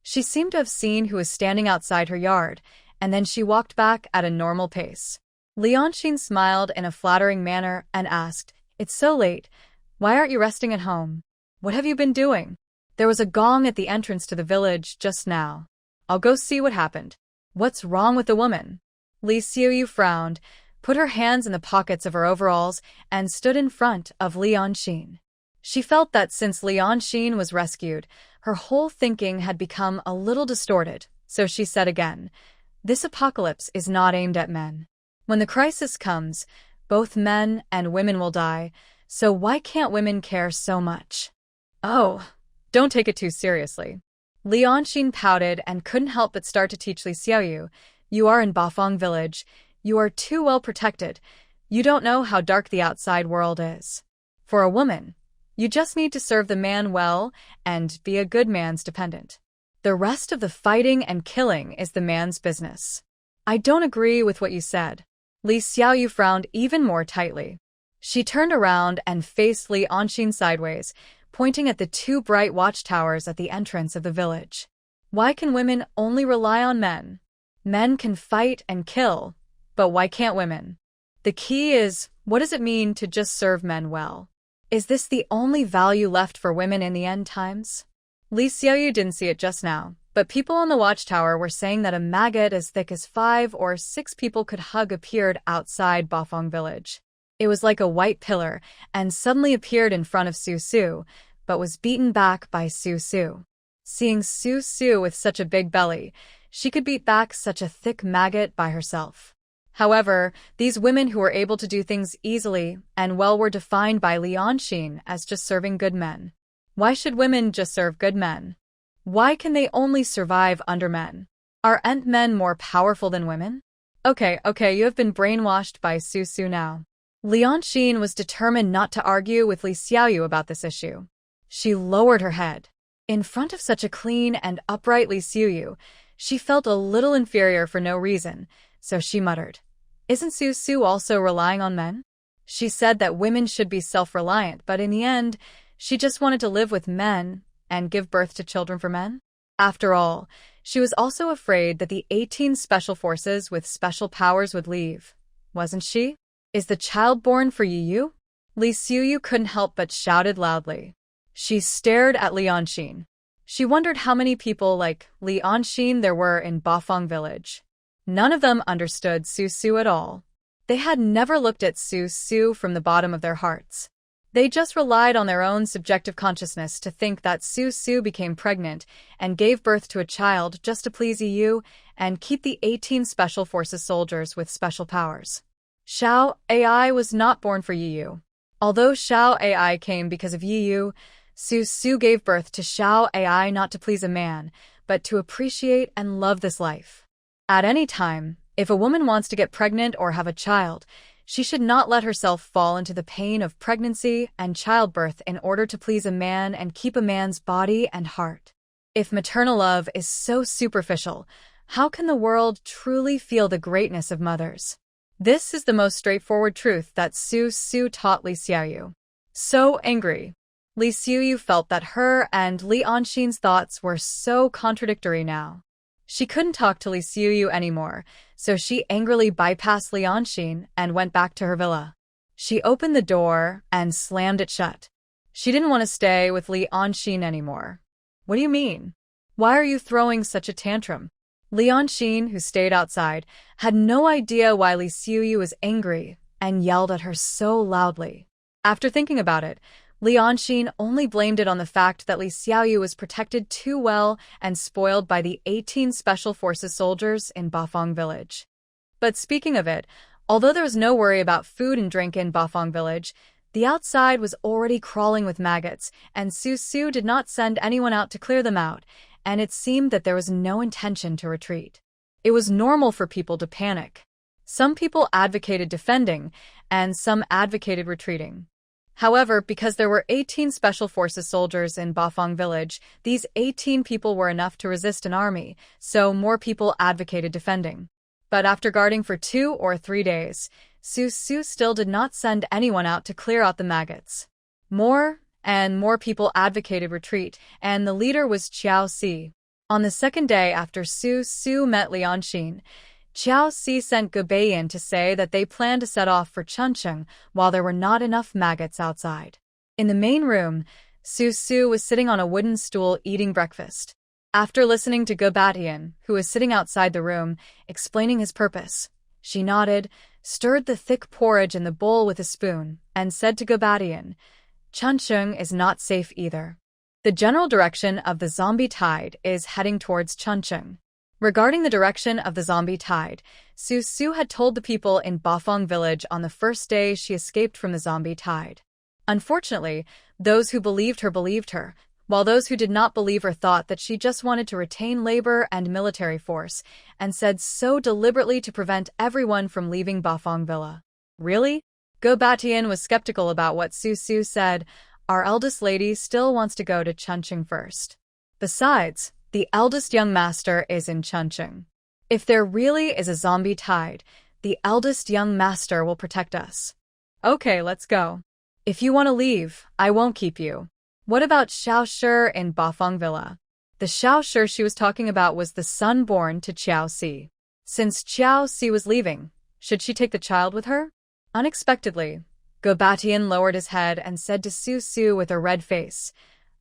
She seemed to have seen who was standing outside her yard, and then she walked back at a normal pace. Lianxin smiled in a flattering manner and asked, "It's so late. Why aren't you resting at home? What have you been doing? There was a gong at the entrance to the village just now. I'll go see what happened. What's wrong with the woman?" Li Xiuyu frowned, put her hands in the pockets of her overalls, and stood in front of Lianxin. She felt that since Lianxin was rescued, her whole thinking had become a little distorted, so she said again, "This apocalypse is not aimed at men. When the crisis comes, both men and women will die, so why can't women care so much?" "Oh, don't take it too seriously." Lianxin pouted and couldn't help but start to teach Li Xiaoyu, "You are in Bafang village. You are too well protected. You don't know how dark the outside world is. For a woman, you just need to serve the man well and be a good man's dependent. The rest of the fighting and killing is the man's business." "I don't agree with what you said." Li Xiaoyu frowned even more tightly. She turned around and faced Li Anxin sideways, pointing at the two bright watchtowers at the entrance of the village. "Why can women only rely on men? Men can fight and kill, but why can't women? The key is, what does it mean to just serve men well? Is this the only value left for women in the end times?" Li Xiaoyu didn't see it just now, but people on the watchtower were saying that a maggot as thick as 5 or 6 people could hug appeared outside Bafang village. It was like a white pillar and suddenly appeared in front of Su Su, but was beaten back by Su Su. Seeing Su Su with such a big belly, she could beat back such a thick maggot by herself. However, these women who were able to do things easily and well were defined by Lianxin as just serving good men. Why should women just serve good men? Why can they only survive under men? Aren't men more powerful than women? Okay, you have been brainwashed by Su Su now. Lianxin was determined not to argue with Li Xiaoyu about this issue. She lowered her head. In front of such a clean and upright Li Xiaoyu, she felt a little inferior for no reason, so she muttered, "Isn't Su Su also relying on men?" She said that women should be self-reliant, but in the end, she just wanted to live with men and give birth to children for men. After all, she was also afraid that the 18 special forces with special powers would leave, wasn't she? "Is the child born for Yu?" Li Xiaoyu couldn't help but shouted loudly. She stared at Lianxin. She wondered how many people like Lianxin there were in Bafang village. None of them understood Su Su at all. They had never looked at Su Su from the bottom of their hearts. They just relied on their own subjective consciousness to think that Su Su became pregnant and gave birth to a child just to please Yu and keep the 18 Special Forces soldiers with special powers. Xiao AI was not born for Yu. Although Xiao AI came because of Yu, Su Su gave birth to Xiao AI not to please a man, but to appreciate and love this life. At any time, if a woman wants to get pregnant or have a child, she should not let herself fall into the pain of pregnancy and childbirth in order to please a man and keep a man's body and heart. If maternal love is so superficial, how can the world truly feel the greatness of mothers? This is the most straightforward truth that Su Su taught Li Xiaoyu. So angry, Li Xiaoyu felt that her and Lianxin's thoughts were so contradictory now. She couldn't talk to Li Xiaoyu anymore, so she angrily bypassed Lianxin and went back to her villa. She opened the door and slammed it shut. She didn't want to stay with Lianxin anymore. "What do you mean? Why are you throwing such a tantrum?" Lianxin, who stayed outside, had no idea why Li Xiaoyu was angry and yelled at her so loudly. After thinking about it, Lianxin only blamed it on the fact that Li Xiaoyu was protected too well and spoiled by the 18 Special Forces soldiers in Bafang village. But speaking of it, although there was no worry about food and drink in Bafang village, the outside was already crawling with maggots, and Su Su did not send anyone out to clear them out, and it seemed that there was no intention to retreat. It was normal for people to panic. Some people advocated defending, and some advocated retreating. However, because there were 18 Special Forces soldiers in Bafang village, these 18 people were enough to resist an army, so more people advocated defending. But after guarding for 2 or 3 days, Su Su still did not send anyone out to clear out the maggots. More and more people advocated retreat, and the leader was Qiao Si. On the second day after Su Su met Lianxin, Qiao Si sent Gubayan to say that they planned to set off for Chuncheng while there were not enough maggots outside. In the main room, Su Su was sitting on a wooden stool eating breakfast. After listening to Gubayan, who was sitting outside the room, explaining his purpose, she nodded, stirred the thick porridge in the bowl with a spoon, and said to Gubayan, "Chuncheng is not safe either. The general direction of the zombie tide is heading towards Chuncheon. Regarding the direction of the zombie tide, Su had told the people in Bafang village on the first day she escaped from the zombie tide. Unfortunately, those who believed her, while those who did not believe her thought that she just wanted to retain labor and military force, and said so deliberately to prevent everyone from leaving Bafang Villa. Really? Go Batian was skeptical about what Su said. Our eldest lady still wants to go to Chuncheon first. Besides, the eldest young master is in Chuncheon. If there really is a zombie tide, the eldest young master will protect us. Okay, let's go. If you want to leave, I won't keep you. What about Xiao in Bafang Villa? The Xiao she was talking about was the son born to Xie. Since Xie was leaving, should she take the child with her? Unexpectedly, Go Batian lowered his head and said to Su with a red face,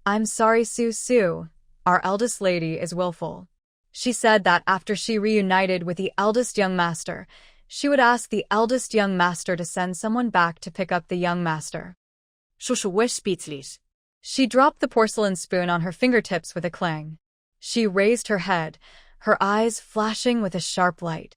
I'm sorry, Su. Our eldest lady is willful. She said that after she reunited with the eldest young master, she would ask the eldest young master to send someone back to pick up the young master. She dropped the porcelain spoon on her fingertips with a clang. She raised her head, her eyes flashing with a sharp light.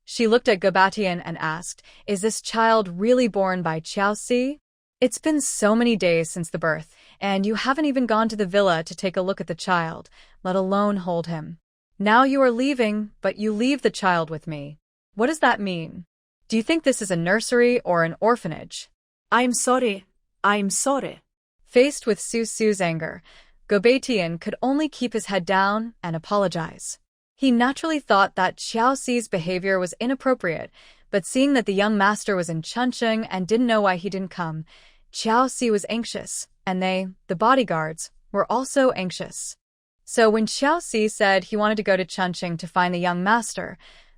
She looked at Gobatian and asked, Is this child really born by Xie? It's been so many days since the birth, and you haven't even gone to the villa to take a look at the child, let alone hold him. Now you are leaving, but you leave the child with me. What does that mean? Do you think this is a nursery or an orphanage? I'm sorry. Faced with Su's anger, Gobatian could only keep his head down and apologize. He naturally thought that Xiaoxi's behavior was inappropriate, but seeing that the young master was in Chuncheon and didn't know why he didn't come, Xiaoxi was anxious, and they, the bodyguards, were also anxious. So when Xiaoxi said he wanted to go to Chuncheon to find the young master,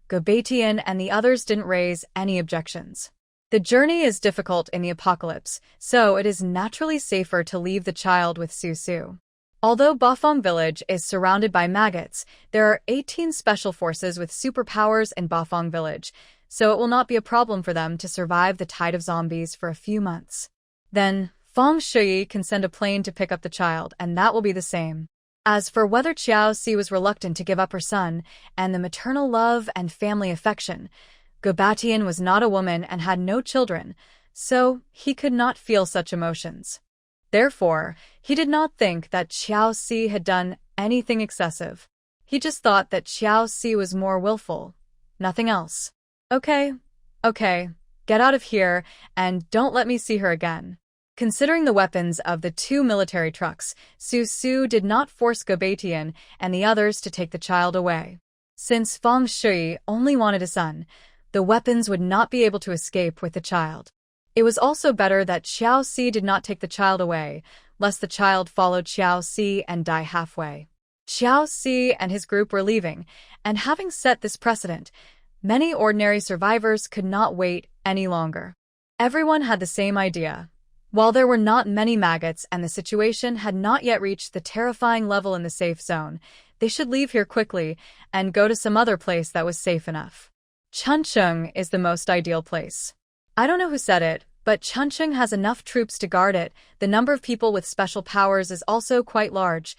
Gobatian and the others didn't raise any objections. The journey is difficult in the apocalypse, so it is naturally safer to leave the child with Su. Although Bafang village is surrounded by maggots, there are 18 special forces with superpowers in Bafang village, so it will not be a problem for them to survive the tide of zombies for a few months. Then, Feng Shui can send a plane to pick up the child, and that will be the same. As for whether Xiaoxi was reluctant to give up her son and the maternal love and family affection, Gobatian was not a woman and had no children, so he could not feel such emotions. Therefore, he did not think that Xiaoxi had done anything excessive. He just thought that Xiaoxi was more willful. Nothing else. Okay, get out of here and don't let me see her again. Considering the weapons of the two military trucks, Su did not force Gobatian and the others to take the child away. Since Feng Shui only wanted a son, the weapons would not be able to escape with the child. It was also better that Xiaoxi did not take the child away, lest the child followed Xiaoxi and die halfway. Xiaoxi and his group were leaving, and having set this precedent, many ordinary survivors could not wait any longer. Everyone had the same idea. While there were not many maggots and the situation had not yet reached the terrifying level in the safe zone, they should leave here quickly and go to some other place that was safe enough. Chuncheon is the most ideal place. I don't know who said it, but Chuncheon has enough troops to guard it. The number of people with special powers is also quite large.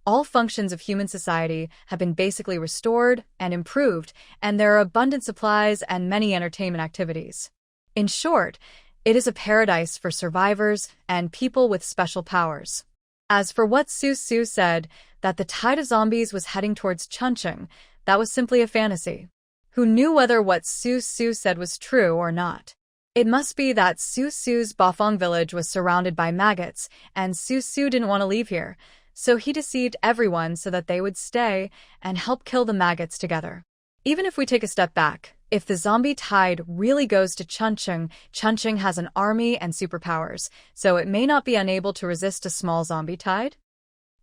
All functions of human society have been basically restored and improved, and there are abundant supplies and many entertainment activities. In short, it is a paradise for survivors and people with special powers. As for what Su said, that the tide of zombies was heading towards Chuncheon, that was simply a fantasy. Who knew whether what Su said was true or not? It must be that Su's Bafang village was surrounded by maggots, and Su didn't want to leave here, so he deceived everyone so that they would stay and help kill the maggots together. Even if we take a step back, if the zombie tide really goes to Chuncheon has an army and superpowers, so it may not be unable to resist a small zombie tide?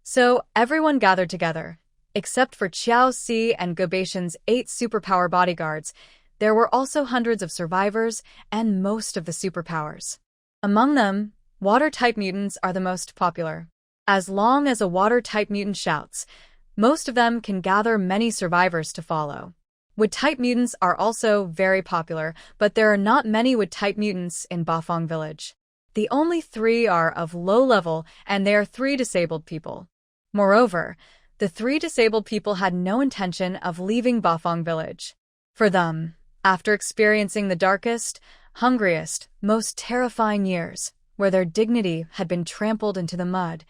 So everyone gathered together, except for Xiaoxi and Gobatian's 8 superpower bodyguards. There were also hundreds of survivors and most of the superpowers. Among them, water-type mutants are the most popular. As long as a water-type mutant shouts, most of them can gather many survivors to follow. Wood-type mutants are also very popular, but there are not many wood-type mutants in Bafang village. The only 3 are of low level, and they are 3 disabled people. Moreover, the 3 disabled people had no intention of leaving Bafang village. For them, after experiencing the darkest, hungriest, most terrifying years, where their dignity had been trampled into the mud,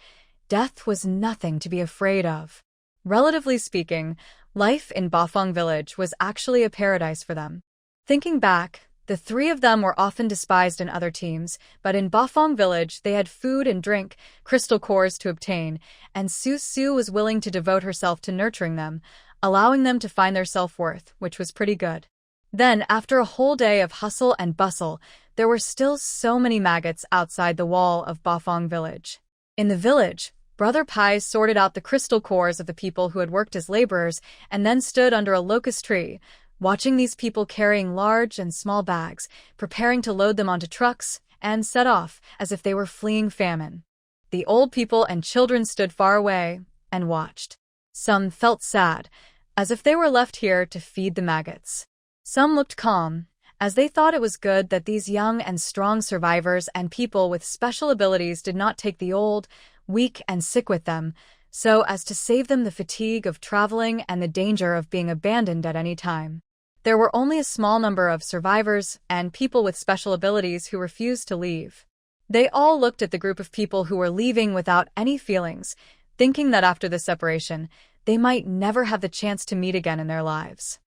death was nothing to be afraid of. Relatively speaking, life in Bafang village was actually a paradise for them. Thinking back, the 3 of them were often despised in other teams, but in Bafang village they had food and drink, crystal cores to obtain, and Su was willing to devote herself to nurturing them, allowing them to find their self-worth, which was pretty good. Then, after a whole day of hustle and bustle, there were still so many maggots outside the wall of Bafang village. In the village, Brother Pai sorted out the crystal cores of the people who had worked as laborers and then stood under a locust tree, watching these people carrying large and small bags, preparing to load them onto trucks, and set off as if they were fleeing famine. The old people and children stood far away and watched. Some felt sad, as if they were left here to feed the maggots. Some looked calm, as they thought it was good that these young and strong survivors and people with special abilities did not take the old, weak and sick with them, so as to save them the fatigue of traveling and the danger of being abandoned at any time. There were only a small number of survivors and people with special abilities who refused to leave. They all looked at the group of people who were leaving without any feelings, thinking that after the separation, they might never have the chance to meet again in their lives.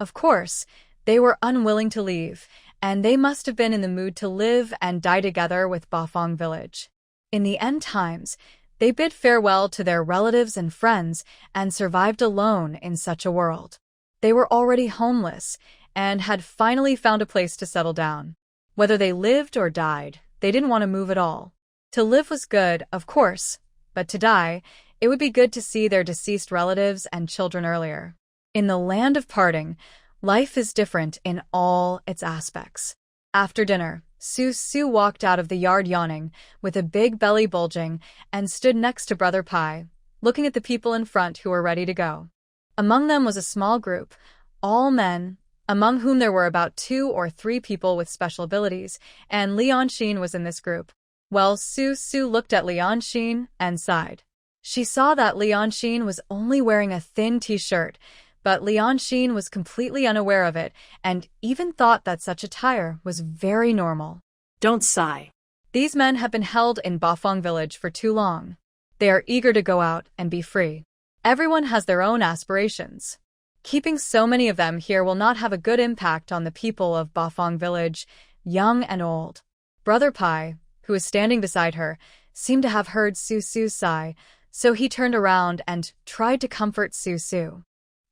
Of course, they were unwilling to leave, and they must have been in the mood to live and die together with Bafang village. In the end times, they bid farewell to their relatives and friends and survived alone in such a world. They were already homeless and had finally found a place to settle down. Whether they lived or died, they didn't want to move at all. To live was good, of course, but to die, it would be good to see their deceased relatives and children earlier. In the land of parting, life is different in all its aspects. After dinner, Su walked out of the yard yawning, with a big belly bulging, and stood next to Brother Pai, looking at the people in front who were ready to go. Among them was a small group, all men, among whom there were about 2 or 3 people with special abilities, and Lianxin was in this group. Well, Su looked at Lianxin and sighed. She saw that Lianxin was only wearing a thin t-shirt, but Lianxin was completely unaware of it and even thought that such attire was very normal. Don't sigh. These men have been held in Bafang village for too long. They are eager to go out and be free. Everyone has their own aspirations. Keeping so many of them here will not have a good impact on the people of Bafang village, young and old. Brother Pai, who was standing beside her, seemed to have heard Su's sigh, so he turned around and tried to comfort Su.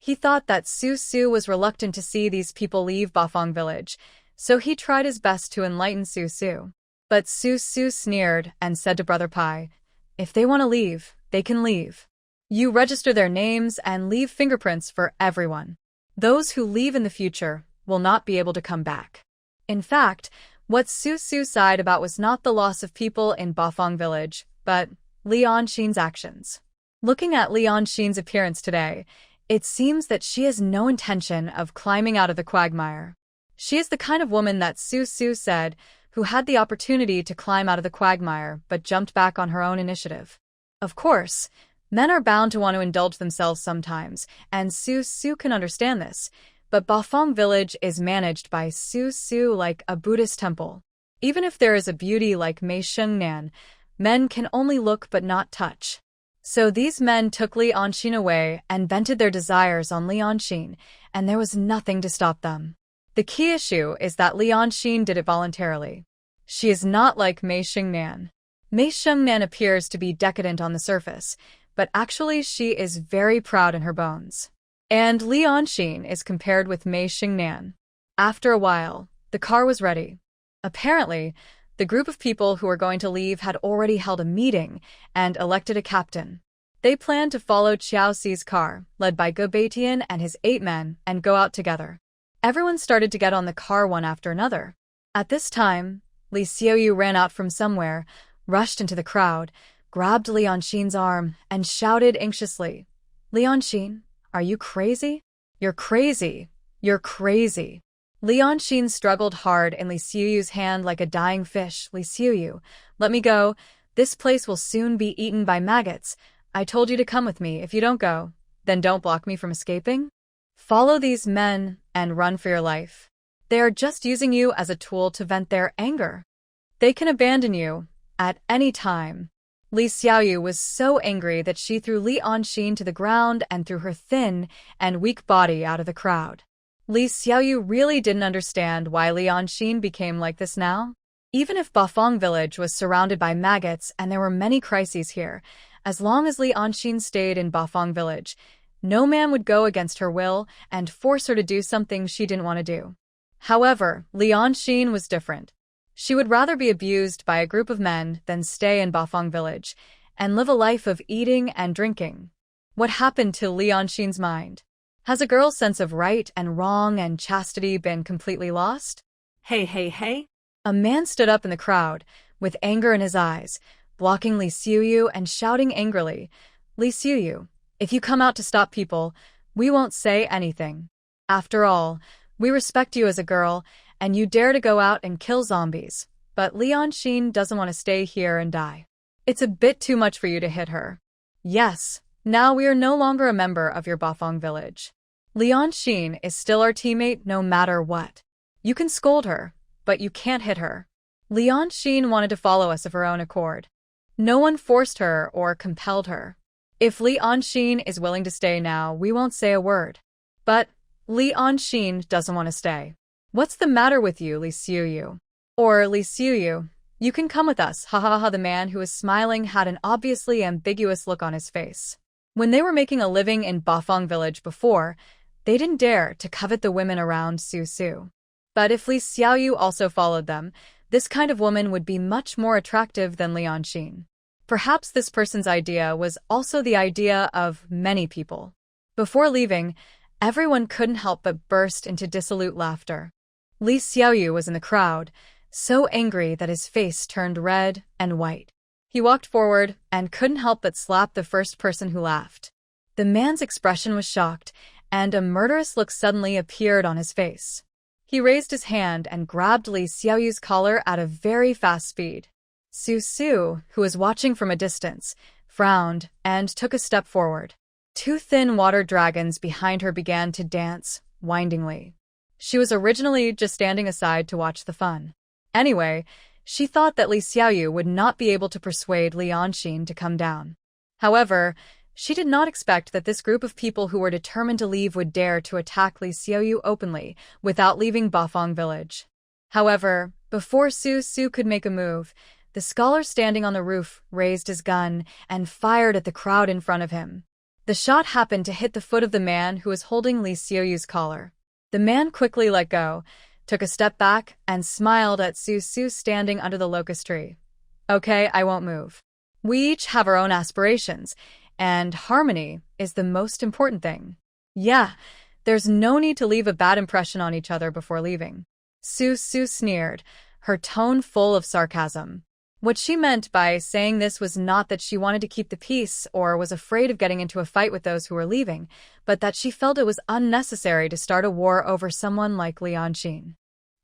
He thought that Su was reluctant to see these people leave Bafang village, so he tried his best to enlighten Su. But Su sneered and said to Brother Pai, "If they want to leave, they can leave. You register their names and leave fingerprints for everyone. Those who leave in the future will not be able to come back." In fact, what Su sighed about was not the loss of people in Bafang village, but Lianxin's actions. Looking at Lianxin's appearance today, it seems that she has no intention of climbing out of the quagmire. She is the kind of woman that Su said, who had the opportunity to climb out of the quagmire but jumped back on her own initiative. Of course, men are bound to want to indulge themselves sometimes, and Su can understand this, but Bafang village is managed by Su like a Buddhist temple. Even if there is a beauty like Mei Shengnan, men can only look but not touch. So these men took Lianxin away and vented their desires on Lianxin, and there was nothing to stop them. The key issue is that Lianxin did it voluntarily. She is not like Mei Shengnan. Mei Shengnan appears to be decadent on the surface, but actually she is very proud in her bones. And Lianxin is compared with Mei Shengnan. After a while, the car was ready. Apparently, the group of people who were going to leave had already held a meeting and elected a captain. They planned to follow Xiaoxi's car, led by Gobatian and his 8 men, and go out together. Everyone started to get on the car one after another. At this time, Li Xiaoyu ran out from somewhere, rushed into the crowd, grabbed Lianxin's arm, and shouted anxiously, "Lianxin, are you crazy? You're crazy. You're crazy. Li Yanxin struggled hard in Li Xiuyu's hand like a dying fish. Li Xiuyu, let me go. This place will soon be eaten by maggots. I told you to come with me. If you don't go, then don't block me from escaping. Follow these men and run for your life. They are just using you as a tool to vent their anger. They can abandon you at any time. Li Xiaoyu was so angry that she threw Li Yanxin to the ground and threw her thin and weak body out of the crowd. Li Xiaoyu really didn't understand why Li Yanxin became like this now. Even if Bafang village was surrounded by maggots and there were many crises here, as long as Li Yanxin stayed in Bafang village, no man would go against her will and force her to do something she didn't want to do. However, Li Yanxin was different. She would rather be abused by a group of men than stay in Bafang village and live a life of eating and drinking. What happened to Li Yanxin's mind? Has a girl's sense of right and wrong and chastity been completely lost? Hey, hey, hey. A man stood up in the crowd, with anger in his eyes, blocking Li Xiuyu and shouting angrily, Li Xiuyu, if you come out to stop people, we won't say anything. After all, we respect you as a girl, and you dare to go out and kill zombies. But Li Yanxin doesn't want to stay here and die. It's a bit too much for you to hit her. Yes, now we are no longer a member of your Bafang village. Li Yanxin is still our teammate no matter what. You can scold her, but you can't hit her. Li Yanxin wanted to follow us of her own accord. No one forced her or compelled her. If Li Yanxin is willing to stay now, we won't say a word. But Li Yanxin doesn't want to stay. What's the matter with you, Li Xiuyu? Or Li Xiuyu, you can come with us, ha ha ha. The man who was smiling had an obviously ambiguous look on his face. When they were making a living in Bafang village before, they didn't dare to covet the women around Su Su. But if Li Xiaoyu also followed them, this kind of woman would be much more attractive than Li Yanxin. Perhaps this person's idea was also the idea of many people. Before leaving, everyone couldn't help but burst into dissolute laughter. Li Xiaoyu was in the crowd, so angry that his face turned red and white. He walked forward and couldn't help but slap the first person who laughed. The man's expression was shocked, and a murderous look suddenly appeared on his face. He raised his hand and grabbed Li Xiaoyu's collar at a very fast speed. Su Su, who was watching from a distance, frowned and took a step forward. Two thin water dragons behind her began to dance, windingly. She was originally just standing aside to watch the fun. Anyway, she thought that Li Xiaoyu would not be able to persuade Li Yanxin to come down. However, she did not expect that this group of people who were determined to leave would dare to attack Li Xiaoyu openly without leaving Bafang village. However, before Su Su could make a move, the scholar standing on the roof raised his gun and fired at the crowd in front of him. The shot happened to hit the foot of the man who was holding Li Xiaoyu's collar. The man quickly let go, took a step back, and smiled at Su Su standing under the locust tree. Okay, I won't move. We each have our own aspirations, and harmony is the most important thing. Yeah, there's no need to leave a bad impression on each other before leaving. Su Su sneered, her tone full of sarcasm. What she meant by saying this was not that she wanted to keep the peace or was afraid of getting into a fight with those who were leaving, but that she felt it was unnecessary to start a war over someone like Li Yanxin.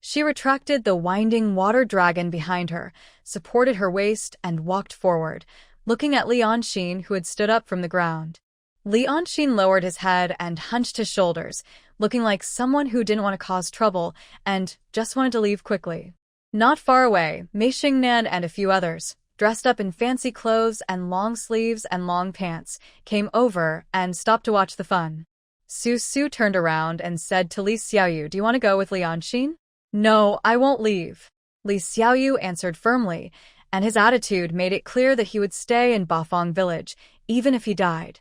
She retracted the winding water dragon behind her, supported her waist, and walked forward, looking at Li Yanxin, who had stood up from the ground. Li Yanxin lowered his head and hunched his shoulders, looking like someone who didn't want to cause trouble and just wanted to leave quickly. Not far away, Shengnan and a few others, dressed up in fancy clothes and long sleeves and long pants, came over and stopped to watch the fun. Su Su turned around and said to Li Xiaoyu, "Do you want to go with Li Yanxin?" "No, I won't leave." Li Xiaoyu answered firmly, and his attitude made it clear that he would stay in Bafang village, even if he died.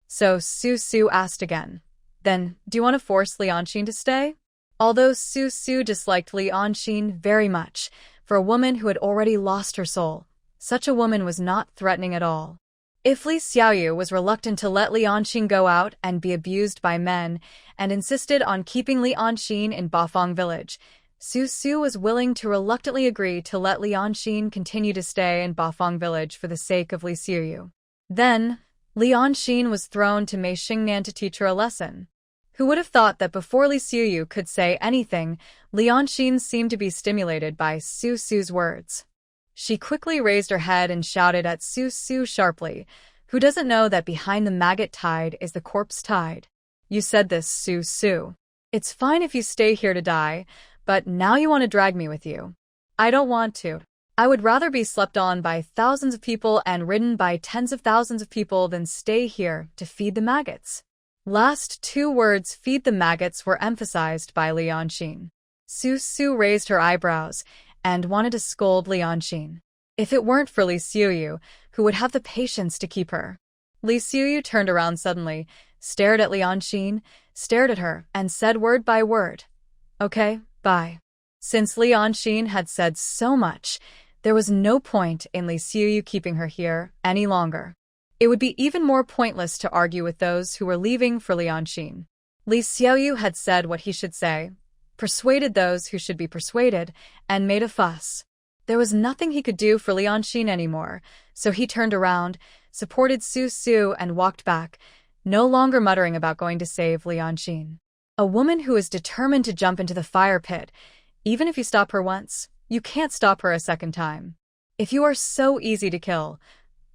So Su Su asked again, "Then, do you want to force Li Yanxin to stay?" Although Su Su disliked Li Yanxin very much, for a woman who had already lost her soul, such a woman was not threatening at all. If Li Xiaoyu was reluctant to let Li Yanxin go out and be abused by men, and insisted on keeping Li Yanxin in Bafang village, Su Su was willing to reluctantly agree to let Li Yanxin continue to stay in Bafang village for the sake of Li Xiuyu. Then, Li Yanxin was thrown to Shengnan to teach her a lesson. Who would have thought that before Li Xiuyu could say anything, Lianxin seemed to be stimulated by Su Su's words. She quickly raised her head and shouted at Su Su sharply, who doesn't know that behind the maggot tide is the corpse tide. You said this, Su Su. It's fine if you stay here to die, but now you want to drag me with you. I don't want to. I would rather be slept on by thousands of people and ridden by tens of thousands of people than stay here to feed the maggots. Last two words, feed the maggots, were emphasized by Lianxin. Su Su raised her eyebrows and wanted to scold Lianxin. If it weren't for Li Xiuyu, who would have the patience to keep her? Li Xiuyu turned around suddenly, stared at Lianxin, stared at her, and said word by word, "Okay, bye." Since Lianxin had said so much, there was no point in Li Xiuyu keeping her here any longer. It would be even more pointless to argue with those who were leaving for Lianxin. Li Xiuyu had said what he should say, persuaded those who should be persuaded, and made a fuss. There was nothing he could do for Lianxin anymore, so he turned around, supported Su Su, and walked back, no longer muttering about going to save Lianxin. A woman who is determined to jump into the fire pit, even if you stop her once, you can't stop her a second time. If you are so easy to kill,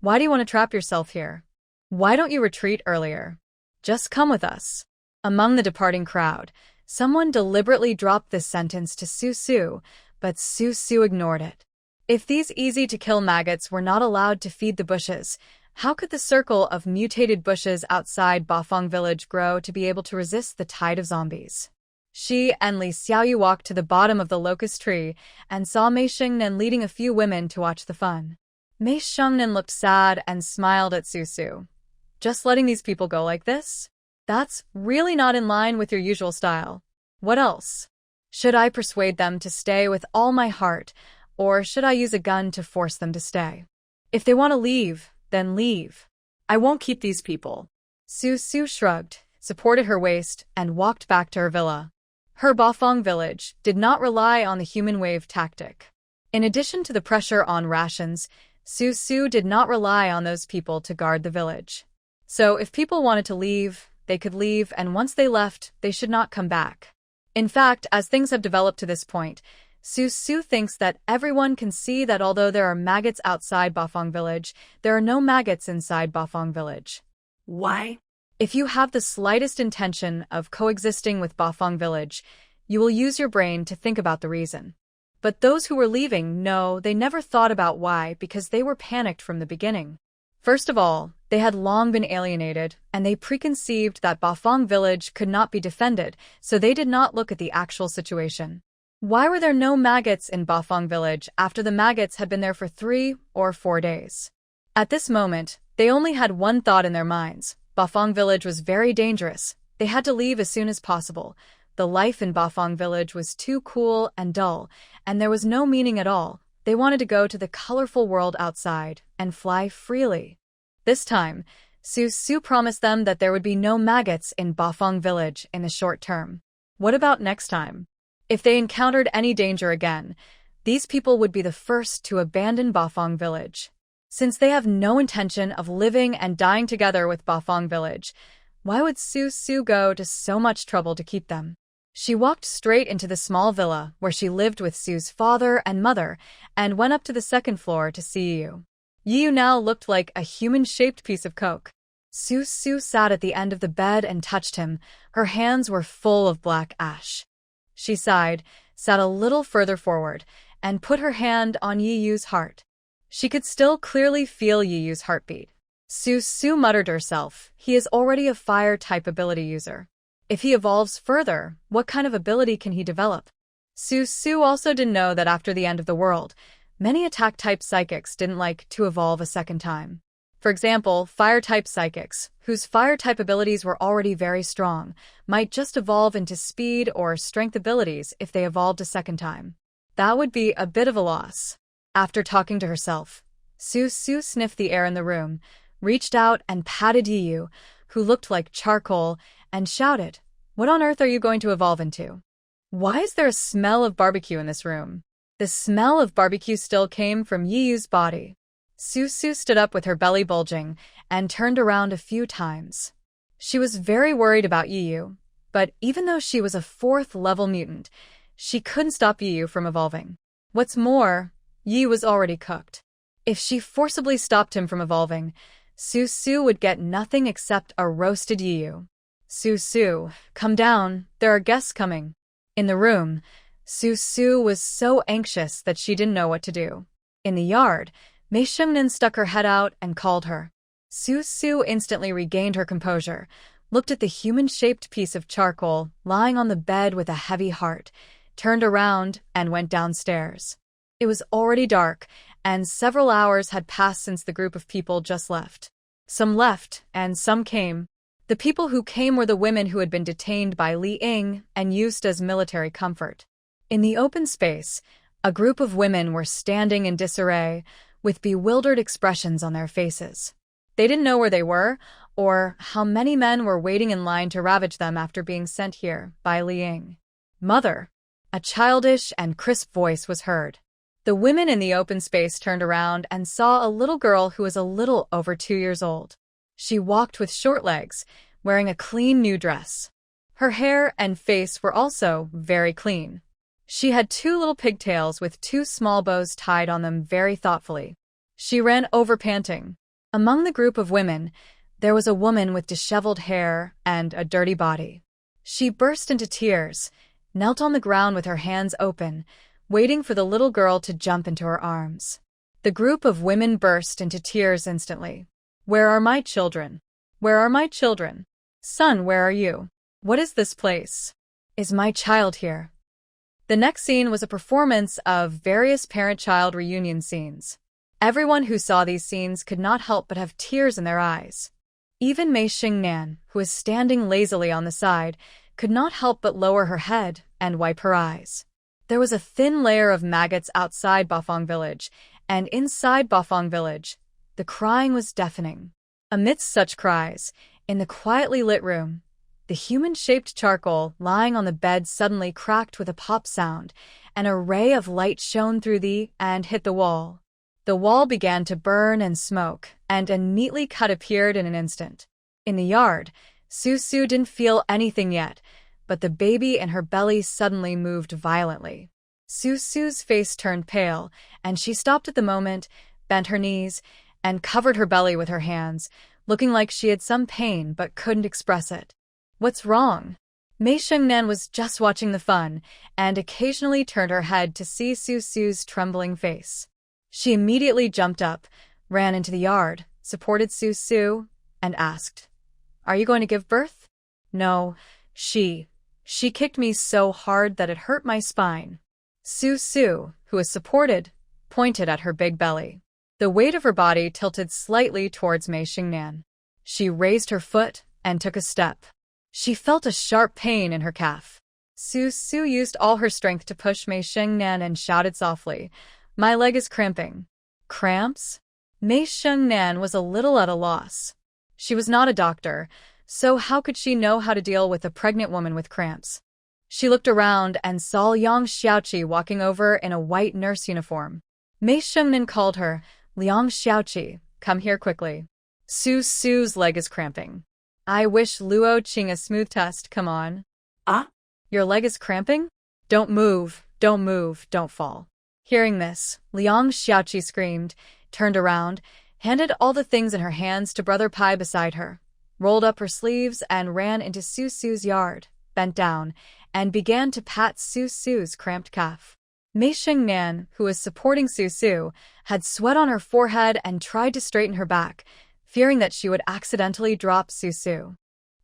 why do you want to trap yourself here? Why don't you retreat earlier? Just come with us. Among the departing crowd, someone deliberately dropped this sentence to Su Su, but Su Su ignored it. If these easy-to-kill maggots were not allowed to feed the bushes, how could the circle of mutated bushes outside Bafang village grow to be able to resist the tide of zombies? She and Li Xiaoyu walked to the bottom of the locust tree and saw Mei Shengnan leading a few women to watch the fun. Mei Shengnan looked sad and smiled at Su Su. Just letting these people go like this? That's really not in line with your usual style. What else? Should I persuade them to stay with all my heart, or should I use a gun to force them to stay? If they want to leave, then leave. I won't keep these people. Su Su shrugged, supported her waist, and walked back to her villa. Her Bafang village did not rely on the human wave tactic. In addition to the pressure on rations, Su Su did not rely on those people to guard the village. So if people wanted to leave, they could leave, and once they left, they should not come back. In fact, as things have developed to this point, Su Su thinks that everyone can see that although there are maggots outside Bafang village, there are no maggots inside Bafang village. Why? If you have the slightest intention of coexisting with Bafang village, you will use your brain to think about the reason. But those who were leaving, no, they never thought about why, because they were panicked from the beginning. First of all, they had long been alienated, and they preconceived that Bafang village could not be defended, so they did not look at the actual situation. Why were there no maggots in Bafang village after the maggots had been there for 3 or 4 days? At this moment, they only had one thought in their minds. Bafang village was very dangerous. They had to leave as soon as possible. The life in Bafang village was too cool and dull, and there was no meaning at all. They wanted to go to the colorful world outside and fly freely. This time, Su Su promised them that there would be no maggots in Bafang village in the short term. What about next time? If they encountered any danger again, these people would be the first to abandon Bafang village. Since they have no intention of living and dying together with Bafang village, why would Su Su go to so much trouble to keep them? She walked straight into the small villa where she lived with Su's father and mother and went up to the second floor to see Yu. Yu now looked like a human-shaped piece of coke. Su Su sat at the end of the bed and touched him. Her hands were full of black ash. She sighed, sat a little further forward, and put her hand on Yu's heart. She could still clearly feel Yu's heartbeat. Su Su muttered to herself, he is already a fire-type ability user. If he evolves further, what kind of ability can he develop? Su Su also didn't know that after the end of the world, many attack-type psychics didn't like to evolve a second time. For example, fire-type psychics, whose fire-type abilities were already very strong, might just evolve into speed or strength abilities if they evolved a second time. That would be a bit of a loss. After talking to herself, Su Su sniffed the air in the room, reached out and patted Yu, who looked like charcoal, and shouted, "What on earth are you going to evolve into? Why is there a smell of barbecue in this room?" The smell of barbecue still came from Yu's body. Su Su stood up with her belly bulging and turned around a few times. She was very worried about Yu. But even though she was a 4th-level mutant, she couldn't stop Yu from evolving. What's more, Yu was already cooked. If she forcibly stopped him from evolving, Su would get nothing except a roasted Yu. Su, come down, there are guests coming. In the room, Su was so anxious that she didn't know what to do. In the yard, Shengnan stuck her head out and called her. Su instantly regained her composure, looked at the human-shaped piece of charcoal lying on the bed with a heavy heart, turned around, and went downstairs. It was already dark, and several hours had passed since the group of people just left. Some left, and some came. The people who came were the women who had been detained by Li Ying and used as military comfort. In the open space, a group of women were standing in disarray, with bewildered expressions on their faces. They didn't know where they were, or how many men were waiting in line to ravage them after being sent here by Li Ying. "Mother!" A childish and crisp voice was heard. The women in the open space turned around and saw a little girl who was a little over 2 years old. She walked with short legs, wearing a clean new dress. Her hair and face were also very clean. She had 2 little pigtails with 2 small bows tied on them very thoughtfully. She ran over panting. Among the group of women, there was a woman with disheveled hair and a dirty body. She burst into tears, knelt on the ground with her hands open, waiting for the little girl to jump into her arms. The group of women burst into tears instantly. "Where are my children? Where are my children? Son, where are you? What is this place? Is my child here?" The next scene was a performance of various parent-child reunion scenes. Everyone who saw these scenes could not help but have tears in their eyes. Even Shengnan, who was standing lazily on the side, could not help but lower her head and wipe her eyes. There was a thin layer of maggots outside Bafang village, and inside Bafang village, the crying was deafening. Amidst such cries, in the quietly lit room, the human-shaped charcoal lying on the bed suddenly cracked with a pop sound, and a ray of light shone through and hit the wall. The wall began to burn and smoke, and a neatly cut appeared in an instant. In the yard, Su didn't feel anything yet, but the baby in her belly suddenly moved violently. Su's face turned pale, and she stopped at the moment, bent her knees, and covered her belly with her hands, looking like she had some pain but couldn't express it. "What's wrong?" Shengnan was just watching the fun, and occasionally turned her head to see Su's trembling face. She immediately jumped up, ran into the yard, supported Su, and asked, "Are you going to give birth?" "No, she kicked me so hard that it hurt my spine." Su, who was supported, pointed at her big belly. The weight of her body tilted slightly towards Shengnan. She raised her foot and took a step. She felt a sharp pain in her calf. Su used all her strength to push Shengnan and shouted softly, "My leg is cramping." "Cramps?" Shengnan was a little at a loss. She was not a doctor, so how could she know how to deal with a pregnant woman with cramps? She looked around and saw Xie Yaoshi walking over in a white nurse uniform. Shengnan called her, "Xie Yaoshi, come here quickly. Su's leg is cramping." "I wish Luo Qing a smooth test, come on." "Ah? Your leg is cramping? Don't move, don't fall." Hearing this, Xie Yaoshi screamed, turned around, handed all the things in her hands to Brother Pai beside her, rolled up her sleeves and ran into Su's yard, bent down, and began to pat Su's cramped calf. Shengnan, who was supporting Su, had sweat on her forehead and tried to straighten her back, fearing that she would accidentally drop Su.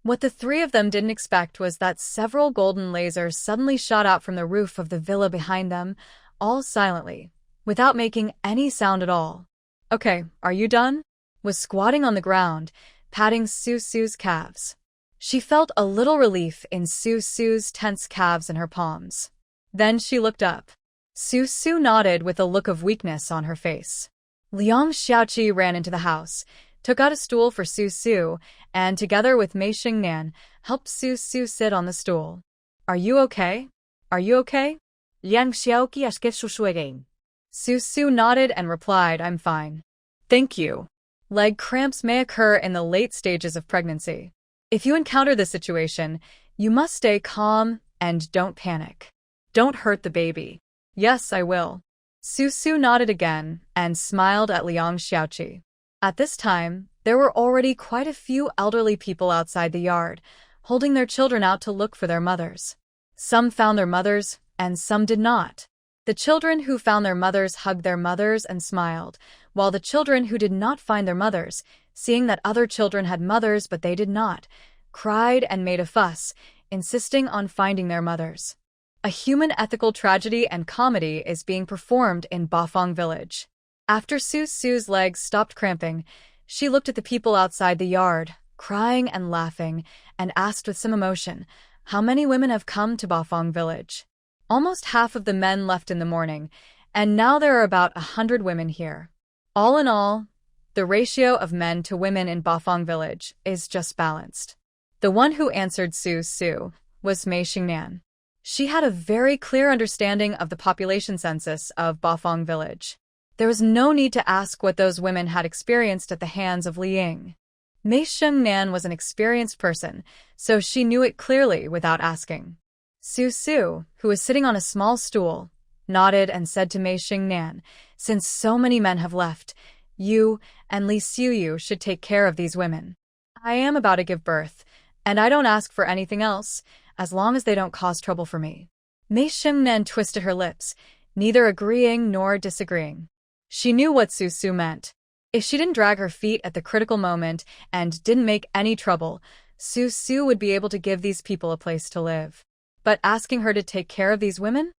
What the 3 of them didn't expect was that several golden lasers suddenly shot out from the roof of the villa behind them, all silently, without making any sound at all. "Okay, are you done?" Was squatting on the ground, patting Su's calves. She felt a little relief in Su's tense calves in her palms. Then she looked up. Su nodded with a look of weakness on her face. Xie Yaoshi ran into the house, took out a stool for Su, and together with Shengnan, helped Su sit on the stool. "Are you okay? Are you okay?" "Yang xiaoqi aske sushuegain." Su nodded and replied, "I'm fine. Thank you." Leg cramps may occur in the late stages of pregnancy. If you encounter this situation, You must stay calm and don't panic. Don't hurt the baby. Yes, I will. Su nodded again and smiled at Liang Xiaoqi. At this time, there were already quite a few elderly people outside the yard, holding their children out to look for their mothers. Some found their mothers, and some did not. The children who found their mothers hugged their mothers and smiled, while the children who did not find their mothers, seeing that other children had mothers but they did not, cried and made a fuss, insisting on finding their mothers. A human ethical tragedy and comedy is being performed in Bafang village. After Su's legs stopped cramping, she looked at the people outside the yard, crying and laughing, and asked with some emotion, "How many women have come to Bafang village?" Almost half of the men left in the morning, and now there are about 100 women here. All in all, the ratio of men to women in Bafang village is just balanced. The one who answered Su was Mei Xingnan. She had a very clear understanding of the population census of Bafang village. There was no need to ask what those women had experienced at the hands of Li Ying. Mei Xingnan was an experienced person, so she knew it clearly without asking. Su, who was sitting on a small stool, nodded and said to Mei Xingnan, "Since so many men have left, you and Li Xiuyu should take care of these women. I am about to give birth, and I don't ask for anything else, as long as they don't cause trouble for me." Mei Xingnan twisted her lips, neither agreeing nor disagreeing. She knew what Su meant. If she didn't drag her feet at the critical moment and didn't make any trouble, Su would be able to give these people a place to live. But asking her to take care of these women?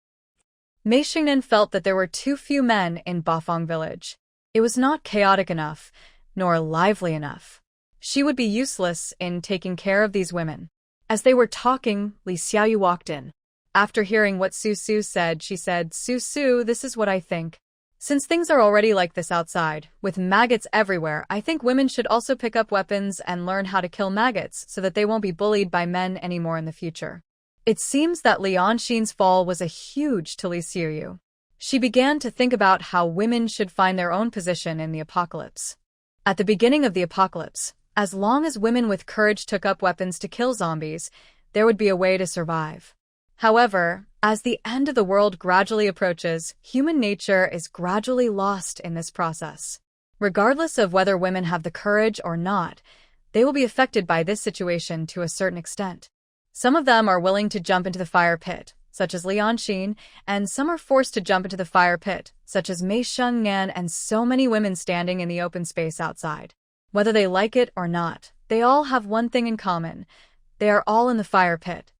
Mei Xingnan felt that there were too few men in Bafang village. It was not chaotic enough, nor lively enough. She would be useless in taking care of these women. As they were talking, Li Xiaoyu walked in. After hearing what Su said, she said, "Su, this is what I think. Since things are already like this outside, with maggots everywhere, I think women should also pick up weapons and learn how to kill maggots so that they won't be bullied by men anymore in the future." It seems that Lianxin's fall was a huge to Li Xiuyu. She began to think about how women should find their own position in the apocalypse. At the beginning of the apocalypse, as long as women with courage took up weapons to kill zombies, there would be a way to survive. However, as the end of the world gradually approaches, human nature is gradually lost in this process. Regardless of whether women have the courage or not, they will be affected by this situation to a certain extent. Some of them are willing to jump into the fire pit, such as Lianxin, and some are forced to jump into the fire pit, such as Mei Xingnan and so many women standing in the open space outside. Whether they like it or not, they all have one thing in common. They are all in the fire pit.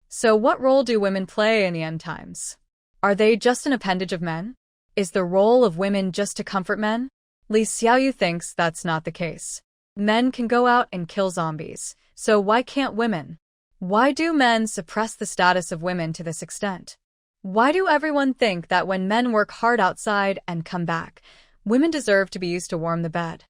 So what role do women play in the end times? Are they just an appendage of men? Is the role of women just to comfort men? Li Xiaoyu thinks that's not the case. Men can go out and kill zombies, so why can't women? Why do men suppress the status of women to this extent? Why do everyone think that when men work hard outside and come back, women deserve to be used to warm the bed?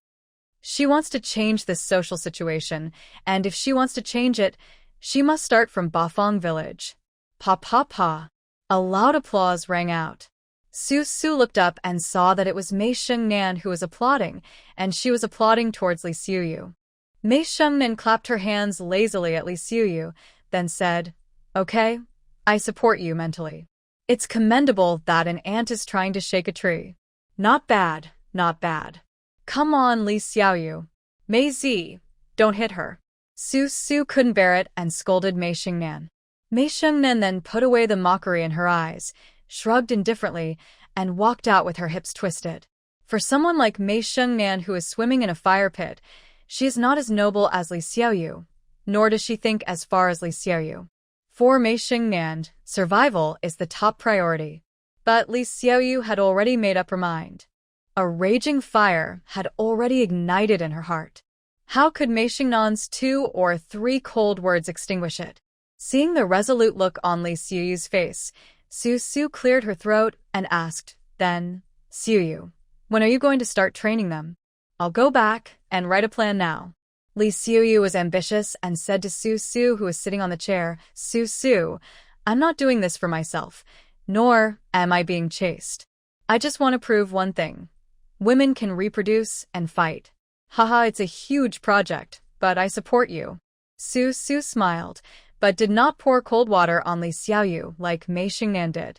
She wants to change this social situation, and if she wants to change it, she must start from Bafang village. Pa pa pa. A loud applause rang out. Su looked up and saw that it was Mei Xingnan who was applauding, and she was applauding towards Li Xiuyu. Mei Xingnan clapped her hands lazily at Li Xiuyu, then said, "Okay, I support you mentally. It's commendable that an ant is trying to shake a tree. Not bad, not bad. Come on, Li Xiaoyu. Mei Zi, don't hit her." Su couldn't bear it and scolded Mei Xingnan. Mei Xingnan then put away the mockery in her eyes, shrugged indifferently, and walked out with her hips twisted. For someone like Mei Xingnan who is swimming in a fire pit, she is not as noble as Li Xiaoyu, nor does she think as far as Li Xiaoyu. For Mei Xingnan, survival is the top priority. But Li Xiaoyu had already made up her mind. A raging fire had already ignited in her heart. How could Mei Xingnan's 2 or 3 cold words extinguish it? Seeing the resolute look on Li Xiuyu's face, Su cleared her throat and asked, "Then, Xiuyu, when are you going to start training them? I'll go back and write a plan now." Li Xiuyu was ambitious and said to Su, who was sitting on the chair, "Su, I'm not doing this for myself, nor am I being chased. I just want to prove one thing. Women can reproduce and fight. Haha, it's a huge project, but I support you." Su smiled, but did not pour cold water on Li Xiaoyu like Mei Xingnan did.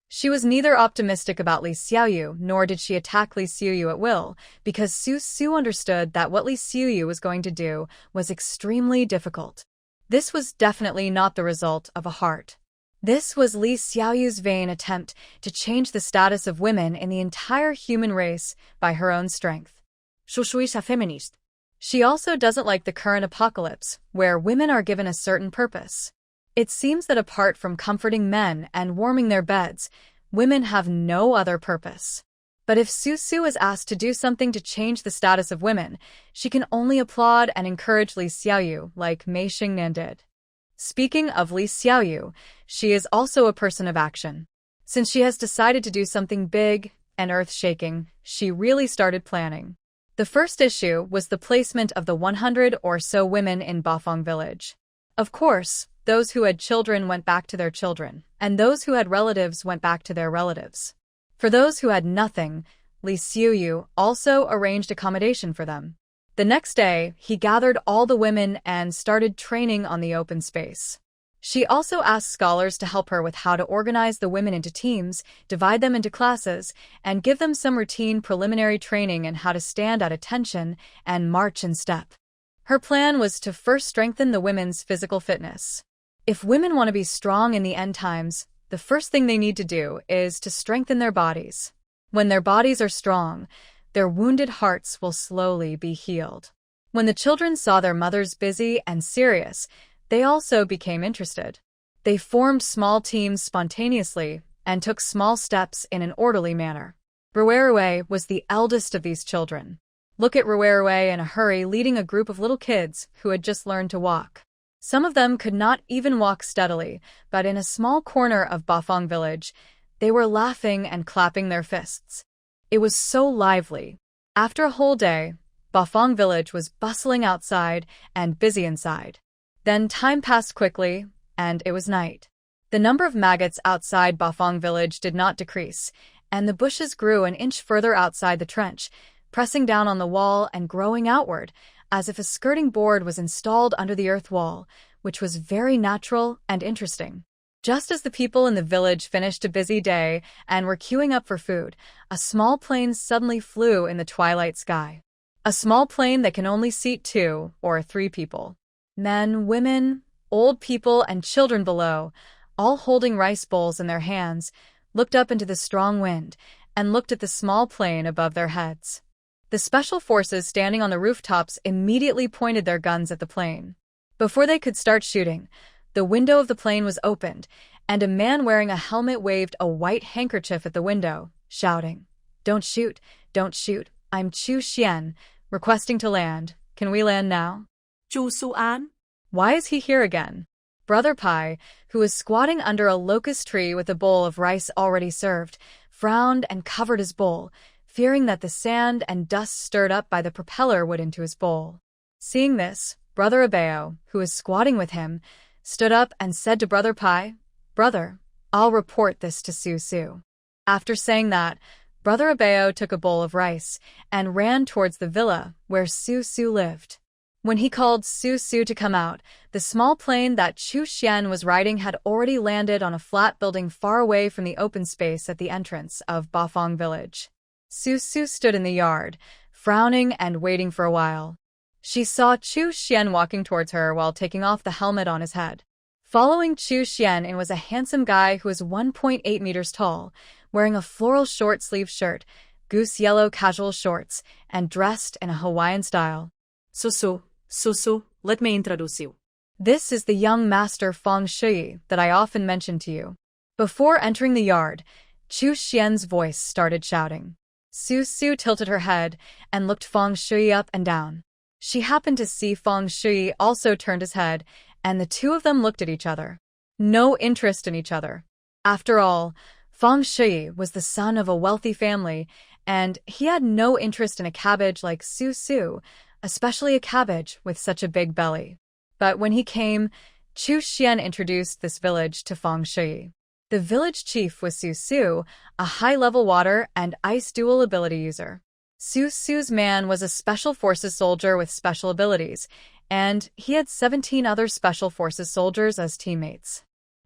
She was neither optimistic about Li Xiaoyu nor did she attack Li Xiaoyu at will, because Su Su understood that what Li Xiaoyu was going to do was extremely difficult. This was definitely not the result of a heart. This was Li Xiaoyu's vain attempt to change the status of women in the entire human race by her own strength. Shushuisha feminist. She also doesn't like the current apocalypse, where women are given a certain purpose. It seems that apart from comforting men and warming their beds, women have no other purpose. But if Su Su is asked to do something to change the status of women, she can only applaud and encourage Li Xiaoyu like Mei Xingnan did. Speaking of Li Xiaoyu, she is also a person of action. Since she has decided to do something big and earth-shaking, she really started planning. The first issue was the placement of the 100 or so women in Bafang village. Of course, those who had children went back to their children, and those who had relatives went back to their relatives. For those who had nothing, Li Xiaoyu also arranged accommodation for them. The next day, he gathered all the women and started training on the open space. She also asked scholars to help her with how to organize the women into teams, divide them into classes, and give them some routine preliminary training in how to stand at attention and march in step. Her plan was to first strengthen the women's physical fitness. If women want to be strong in the end times, the first thing they need to do is to strengthen their bodies. When their bodies are strong, their wounded hearts will slowly be healed. When the children saw their mothers busy and serious, they also became interested. They formed small teams spontaneously and took small steps in an orderly manner. Ruerue was the eldest of these children. Look at Ruerue in a hurry leading a group of little kids who had just learned to walk. Some of them could not even walk steadily, but in a small corner of Bafang village, they were laughing and clapping their fists. It was so lively. After a whole day, Bafang village was bustling outside and busy inside. Then time passed quickly, and it was night. The number of maggots outside Bafang village did not decrease, and the bushes grew an inch further outside the trench, pressing down on the wall and growing outward, as if a skirting board was installed under the earth wall, which was very natural and interesting. Just as the people in the village finished a busy day and were queuing up for food, a small plane suddenly flew in the twilight sky. A small plane that can only seat 2 or 3 people. Men, women, old people, and children below, all holding rice bowls in their hands, looked up into the strong wind and looked at the small plane above their heads. The special forces standing on the rooftops immediately pointed their guns at the plane. Before they could start shooting, the window of the plane was opened, and a man wearing a helmet waved a white handkerchief at the window, shouting, "Don't shoot, don't shoot, I'm Chu Xian, requesting to land. Can we land now?" Chu Suan? Why is he here again? Brother Pai, who was squatting under a locust tree with a bowl of rice already served, frowned and covered his bowl, fearing that the sand and dust stirred up by the propeller would into his bowl. Seeing this, Brother Abeo, who was squatting with him, stood up and said to Brother Pai, "Brother, I'll report this to Su Su." After saying that, Brother Abeo took a bowl of rice and ran towards the villa where Su Su lived. When he called Su Su to come out, the small plane that Chu Xian was riding had already landed on a flat building far away from the open space at the entrance of Bafang village. Su Su stood in the yard, frowning and waiting for a while. She saw Chu Xian walking towards her while taking off the helmet on his head. Following Chu Xian in was a handsome guy who was 1.8 meters tall, wearing a floral short-sleeved shirt, goose yellow casual shorts, and dressed in a Hawaiian style. Susu, let me introduce you. This is the young master Feng Shui that I often mention to you. Before entering the yard, Chu Xian's voice started shouting. Su Su tilted her head and looked Feng Shui up and down. She happened to see Feng Shui also turned his head, and the two of them looked at each other. No interest in each other. After all, Feng Shui was the son of a wealthy family, and he had no interest in a cabbage like Su Su, especially a cabbage with such a big belly. But when he came, Chu Xian introduced this village to Feng Shui. The village chief was Su Su, a high-level water and ice dual ability user. Su Su's man was a special forces soldier with special abilities, and he had 17 other Special Forces soldiers as teammates.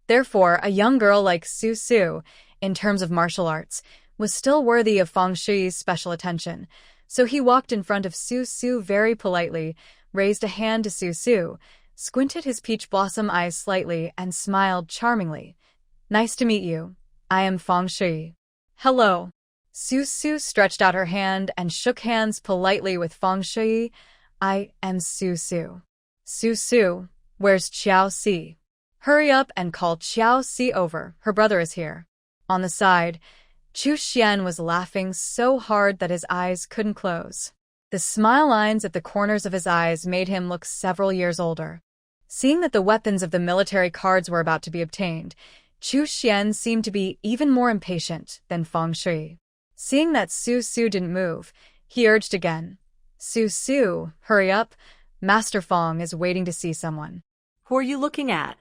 Therefore, a young girl like Su, in terms of martial arts, was still worthy of Fang Shi's special attention, so he walked in front of Su very politely, raised a hand to Su, squinted his peach blossom eyes slightly, and smiled charmingly. "Nice to meet you. I am Fang Shi." "Hello." Su stretched out her hand and shook hands politely with Fang Shi. "I am Su. Su, where's Xiaoxi? Hurry up and call Xiaoxi over. Her brother is here." On the side, Chu Xian was laughing so hard that his eyes couldn't close. The smile lines at the corners of his eyes made him look several years older. Seeing that the weapons of the military cards were about to be obtained, Chu Xian seemed to be even more impatient than Fang Shi. Seeing that Su didn't move, he urged again. Su, hurry up. Master Fang is waiting to see someone." Who are you looking at?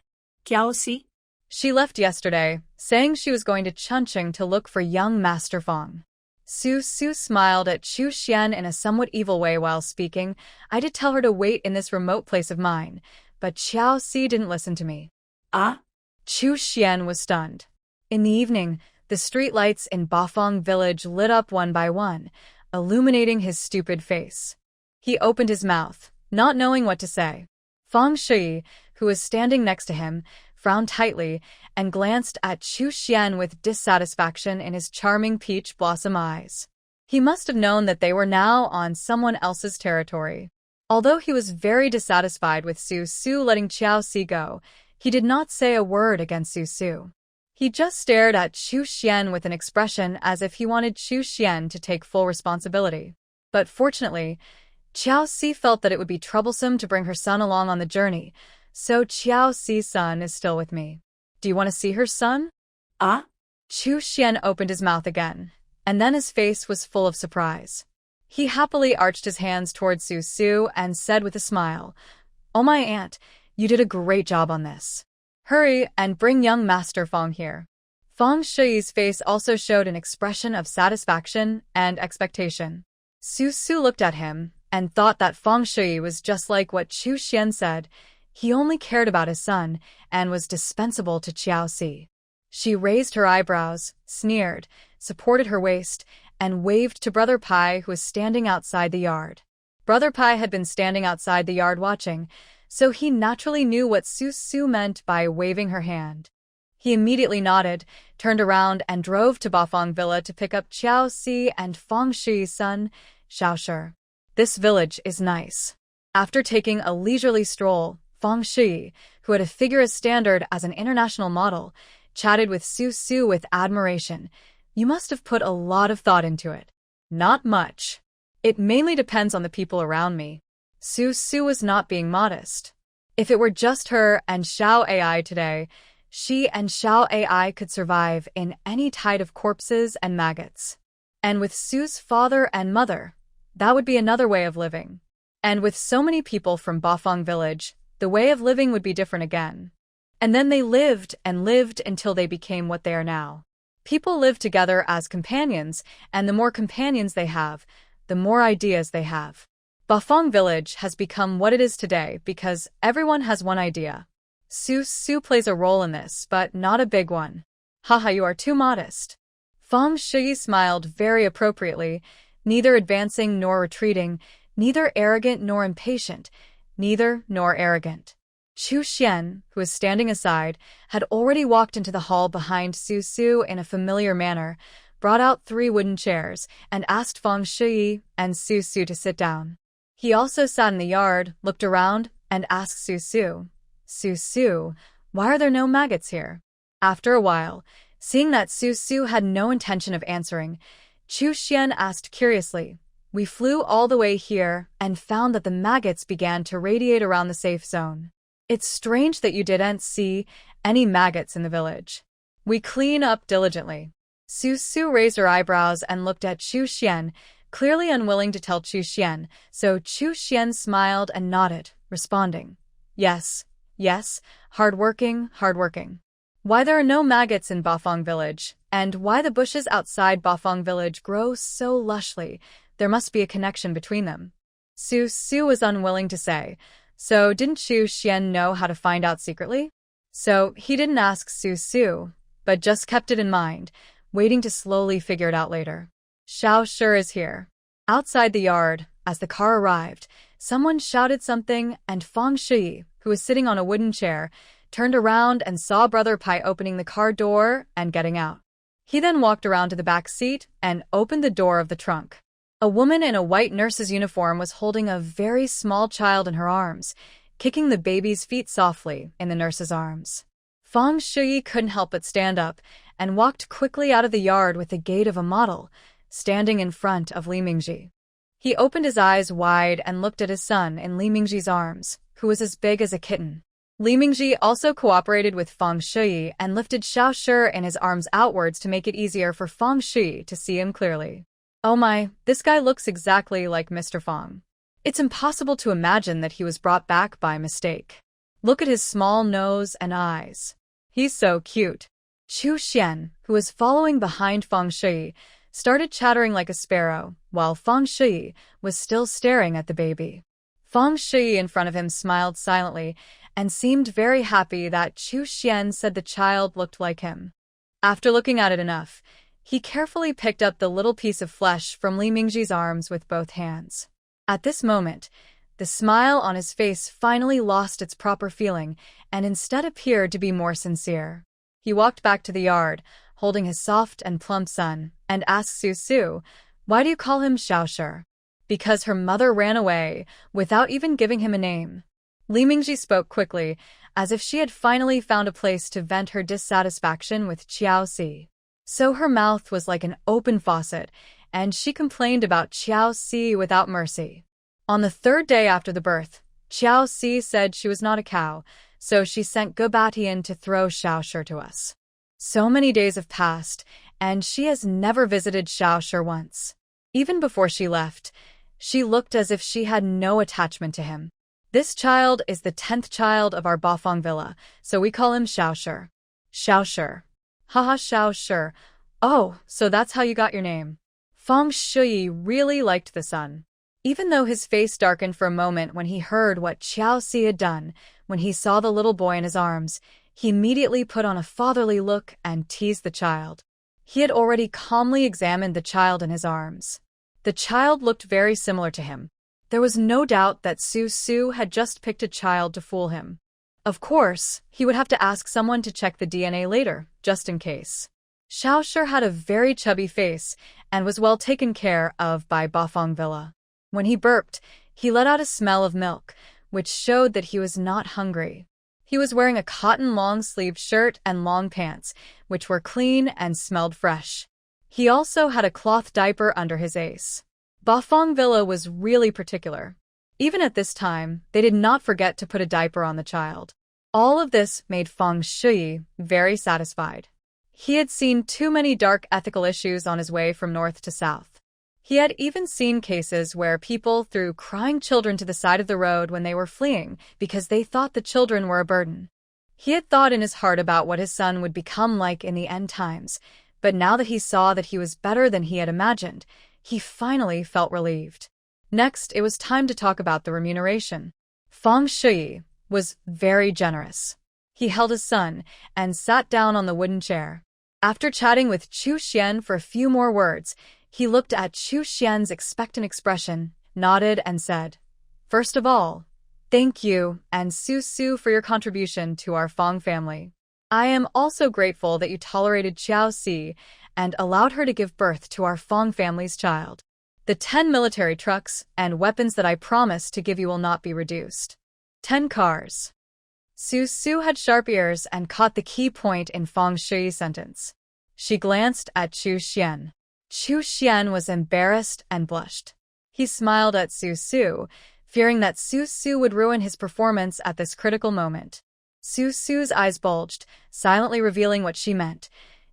Xiaoxi? She left yesterday, saying she was going to Chunqing to look for young Master Fang. Su smiled at Chu Xian in a somewhat evil way while speaking. "I did tell her to wait in this remote place of mine, but Xiaoxi didn't listen to me." Ah? Chu Xian was stunned. In the evening, the street lights in Bafang village lit up one by one, illuminating his stupid face. He opened his mouth, not knowing what to say. Fang Shi, who was standing next to him, frowned tightly and glanced at Chu Xian with dissatisfaction in his charming peach blossom eyes. He must have known that they were now on someone else's territory. Although he was very dissatisfied with Su letting Xiaoxi go, he did not say a word against Su. He just stared at Chu Xian with an expression as if he wanted Chu Xian to take full responsibility. But fortunately, Xiaoxi felt that it would be troublesome to bring her son along on the journey, so Xiaoxi's son is still with me. "Do you want to see her son?" Ah? Chu Xian opened his mouth again, and then his face was full of surprise. He happily arched his hands towards Su and said with a smile, "Oh my aunt, you did a great job on this. Hurry and bring young Master Fang here." Fang Shi's face also showed an expression of satisfaction and expectation. Su looked at him and thought that Fang Shi was just like what Chu Xian said. He only cared about his son and was dispensable to Xiaoxi. She raised her eyebrows, sneered, supported her waist, and waved to Brother Pai, who was standing outside the yard. Brother Pai had been standing outside the yard watching, so he naturally knew what Su meant by waving her hand. He immediately nodded, turned around, and drove to Bafang Villa to pick up Xiaoxi and Fang Shi's son, Xiaoshi. This village is nice. After taking a leisurely stroll, Fang Shi, who had a figure as standard as an international model, chatted with Su with admiration. "You must have put a lot of thought into it." "Not much. It mainly depends on the people around me." Su was not being modest. If it were just her and Xiao AI today, she and Xiao AI could survive in any tide of corpses and maggots. And with Su's father and mother, that would be another way of living. And with so many people from Bafang village, the way of living would be different again. And then they lived and lived until they became what they are now. People live together as companions, and the more companions they have, the more ideas they have. Bafang village has become what it is today because everyone has one idea. Su plays a role in this, but not a big one. "Haha, you are too modest." Fang Shi smiled very appropriately, neither advancing nor retreating, neither arrogant nor impatient, neither nor arrogant. Chu Xian, who was standing aside, had already walked into the hall behind Su in a familiar manner, brought out 3 wooden chairs, and asked Fang Shi and Su to sit down. He also sat in the yard, looked around, and asked Su, "Why are there no maggots here?" After a while, seeing that Su had no intention of answering, Chu Xian asked curiously, "We flew all the way here and found that the maggots began to radiate around the safe zone. It's strange that you didn't see any maggots in the village. We clean up diligently." Su raised her eyebrows and looked at Chu Xian, clearly unwilling to tell Chu Xian, so Chu Xian smiled and nodded, responding, Yes, hard-working. Why there are no maggots in Bafang village, and why the bushes outside Bafang village grow so lushly, there must be a connection between them." Su was unwilling to say, So didn't Xu Xian know how to find out secretly? So he didn't ask Su Su, but just kept it in mind, waiting to slowly figure it out later. Xiao Shi is here. Outside the yard, as the car arrived, someone shouted something, and Feng Shi, who was sitting on a wooden chair, turned around and saw Brother Pai opening the car door and getting out. He then walked around to the back seat and opened the door of the trunk. A woman in a white nurse's uniform was holding a very small child in her arms, kicking the baby's feet softly in the nurse's arms. Feng Shui couldn't help but stand up and walked quickly out of the yard with the gait of a model, standing in front of Li Mingji. He opened his eyes wide and looked at his son in Li Mingji's arms, who was as big as a kitten. Li Mingji also cooperated with Feng Shui and lifted Xiao Shi in his arms outwards to make it easier for Feng Shui to see him clearly. Oh my, this guy looks exactly like Mr. Feng. It's impossible to imagine that he was brought back by mistake. Look at his small nose and eyes. He's so cute. Xu Xian, who was following behind Feng Shui, started chattering like a sparrow, while Feng Shui was still staring at the baby. Feng Shui in front of him smiled silently and seemed very happy that Xu Xian said the child looked like him. After looking at it enough, he carefully picked up the little piece of flesh from Li Mingji's arms with both hands. At this moment, the smile on his face finally lost its proper feeling and instead appeared to be more sincere. He walked back to the yard, holding his soft and plump son, and asked Su Su, "Why do you call him Xiao Shi?" Because her mother ran away, without even giving him a name. Li Mingji spoke quickly, as if she had finally found a place to vent her dissatisfaction with Qiao Si. So her mouth was like an open faucet, and she complained about Qiao Si without mercy. On the third day after the birth, Qiao Si said she was not a cow, so she sent Gobatian to throw Xiao Shi to us. So many days have passed, and she has never visited Xiao Shi once. Even before she left, she looked as if she had no attachment to him. This child is the 10th child of our Bafang villa, so we call him Xiao Shi. Xiao Shi. Haha, Xiao Shi. Oh, so that's how you got your name. Feng Shui really liked the son. Even though his face darkened for a moment when he heard what Qiao Si had done, when he saw the little boy in his arms, he immediately put on a fatherly look and teased the child. He had already calmly examined the child in his arms. The child looked very similar to him. There was no doubt that Su Su had just picked a child to fool him. Of course, he would have to ask someone to check the DNA later, just in case. Xiao Shi had a very chubby face and was well taken care of by Bafang Villa. When he burped, he let out a smell of milk, which showed that he was not hungry. He was wearing a cotton long-sleeved shirt and long pants, which were clean and smelled fresh. He also had a cloth diaper under his ace. Bafang Villa was really particular. Even at this time, they did not forget to put a diaper on the child. All of this made Feng Shui very satisfied. He had seen too many dark ethical issues on his way from north to south. He had even seen cases where people threw crying children to the side of the road when they were fleeing because they thought the children were a burden. He had thought in his heart about what his son would become like in the end times, but now that he saw that he was better than he had imagined, he finally felt relieved. Next, it was time to talk about the remuneration. Feng Shui was very generous. He held his son and sat down on the wooden chair. After chatting with Xu Xian for a few more words, he looked at Xu Xian's expectant expression, nodded and said, "First of all, thank you and Su Su for your contribution to our Feng family. I am also grateful that you tolerated Qiao Si and allowed her to give birth to our Feng family's child. The 10 military trucks and weapons that I promised to give you will not be reduced. 10 cars." Su Su had sharp ears and caught the key point in Feng Shui's sentence. She glanced at Xu Xian. Xu Xian was embarrassed and blushed. He smiled at Su Su, fearing that Su Su would ruin his performance at this critical moment. Su Su's eyes bulged, silently revealing what she meant.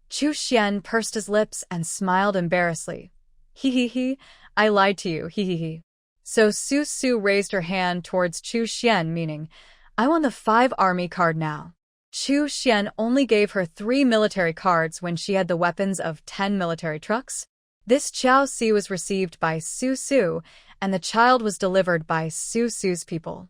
Xu Xian pursed his lips and smiled embarrassedly. He, I lied to you, he. So Su Su raised her hand towards Xu Xian, meaning, I won the 5 army card now. Xu Xian only gave her 3 military cards when she had the weapons of 10 military trucks. This Qiao Si was received by Su Su, and the child was delivered by Su Su's people.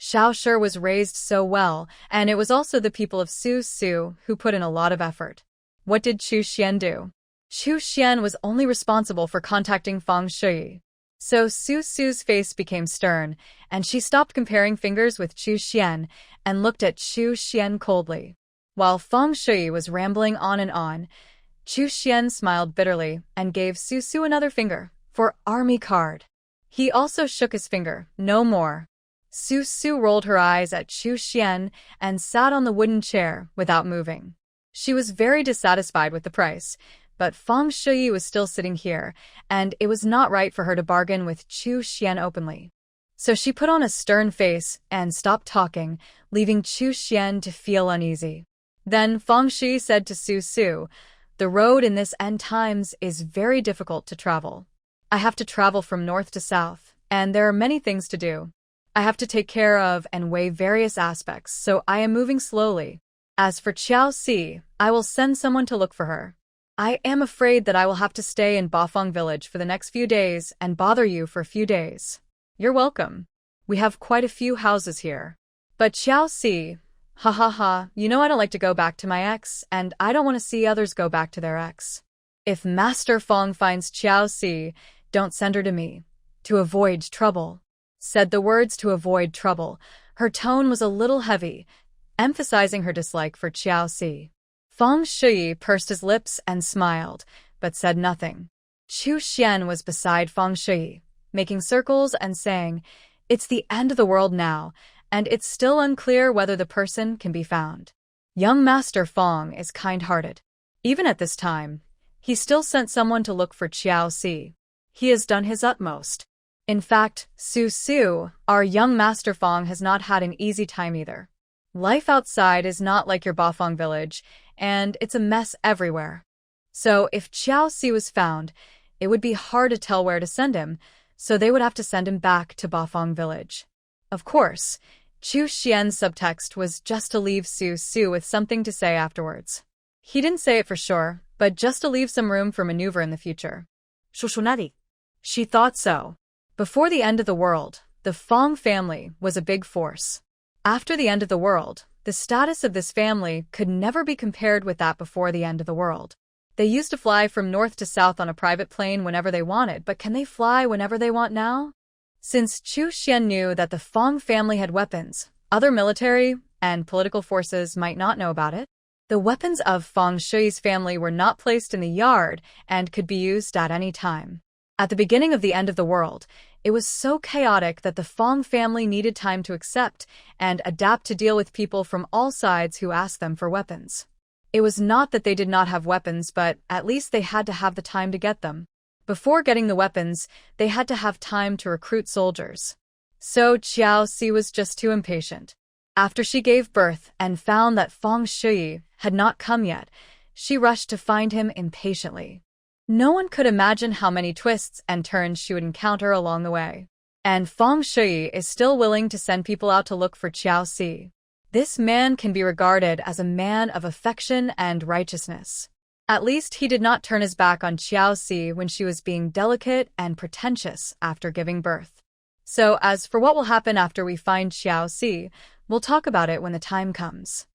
Xiaoshi was raised so well, and it was also the people of Su who put in a lot of effort. What did Chu Xian do? Chu Xian was only responsible for contacting Fang Shui. So Su's face became stern, and she stopped comparing fingers with Chu Xian and looked at Chu Xian coldly. While Fang Shui was rambling on, Chu Xian smiled bitterly and gave Su another finger for army card. He also shook his finger, no more. Su rolled her eyes at Chu Xian and sat on the wooden chair without moving. She was very dissatisfied with the price, but Fang Shui was still sitting here, and it was not right for her to bargain with Chu Xian openly. So she put on a stern face and stopped talking, leaving Chu Xian to feel uneasy. Then Fang Shui said to Su, "The road in this end times is very difficult to travel. I have to travel from north to south, and there are many things to do. I have to take care of and weigh various aspects, so I am moving slowly. As for Xie, I will send someone to look for her. I am afraid that I will have to stay in Bafang village for the next few days and bother you for a few days. You're welcome. We have quite a few houses here. But Xie, you know I don't like to go back to my ex, and I don't want to see others go back to their ex. If Master Fang finds Xie, don't send her to me. To avoid trouble." Said the words "to avoid trouble." Her tone was a little heavy, emphasizing her dislike for Xie. Fang Shui pursed his lips and smiled, but said nothing. Chu Xian was beside Fang Shui, making circles and saying, "It's the end of the world now, and it's still unclear whether the person can be found. Young Master Fang is kind-hearted. Even at this time, he still sent someone to look for Xie. He has done his utmost. In fact, Su, our young Master Fang has not had an easy time either. Life outside is not like your Bafang village, and it's a mess everywhere. So if Xie was found, it would be hard to tell where to send him, so they would have to send him back to Bafang village." Of course, Chu Xian's subtext was just to leave Su with something to say afterwards. He didn't say it for sure, but just to leave some room for maneuver in the future. Shoshonari. She thought so. Before the end of the world, the Fang family was a big force. After the end of the world, the status of this family could never be compared with that before the end of the world. They used to fly from north to south on a private plane whenever they wanted, but can they fly whenever they want now? Since Chu Xian knew that the Fang family had weapons, other military and political forces might not know about it. The weapons of Fang Shui's family were not placed in the yard and could be used at any time. At the beginning of the end of the world, it was so chaotic that the Fang family needed time to accept and adapt to deal with people from all sides who asked them for weapons. It was not that they did not have weapons, but at least they had to have the time to get them. Before getting the weapons, they had to have time to recruit soldiers. So Xie was just too impatient. After she gave birth and found that Fang Shui had not come yet, she rushed to find him impatiently. No one could imagine how many twists and turns she would encounter along the way. And Fang Shui is still willing to send people out to look for Xie. This man can be regarded as a man of affection and righteousness. At least he did not turn his back on Xie when she was being delicate and pretentious after giving birth. So as for what will happen after we find Xie, we'll talk about it when the time comes.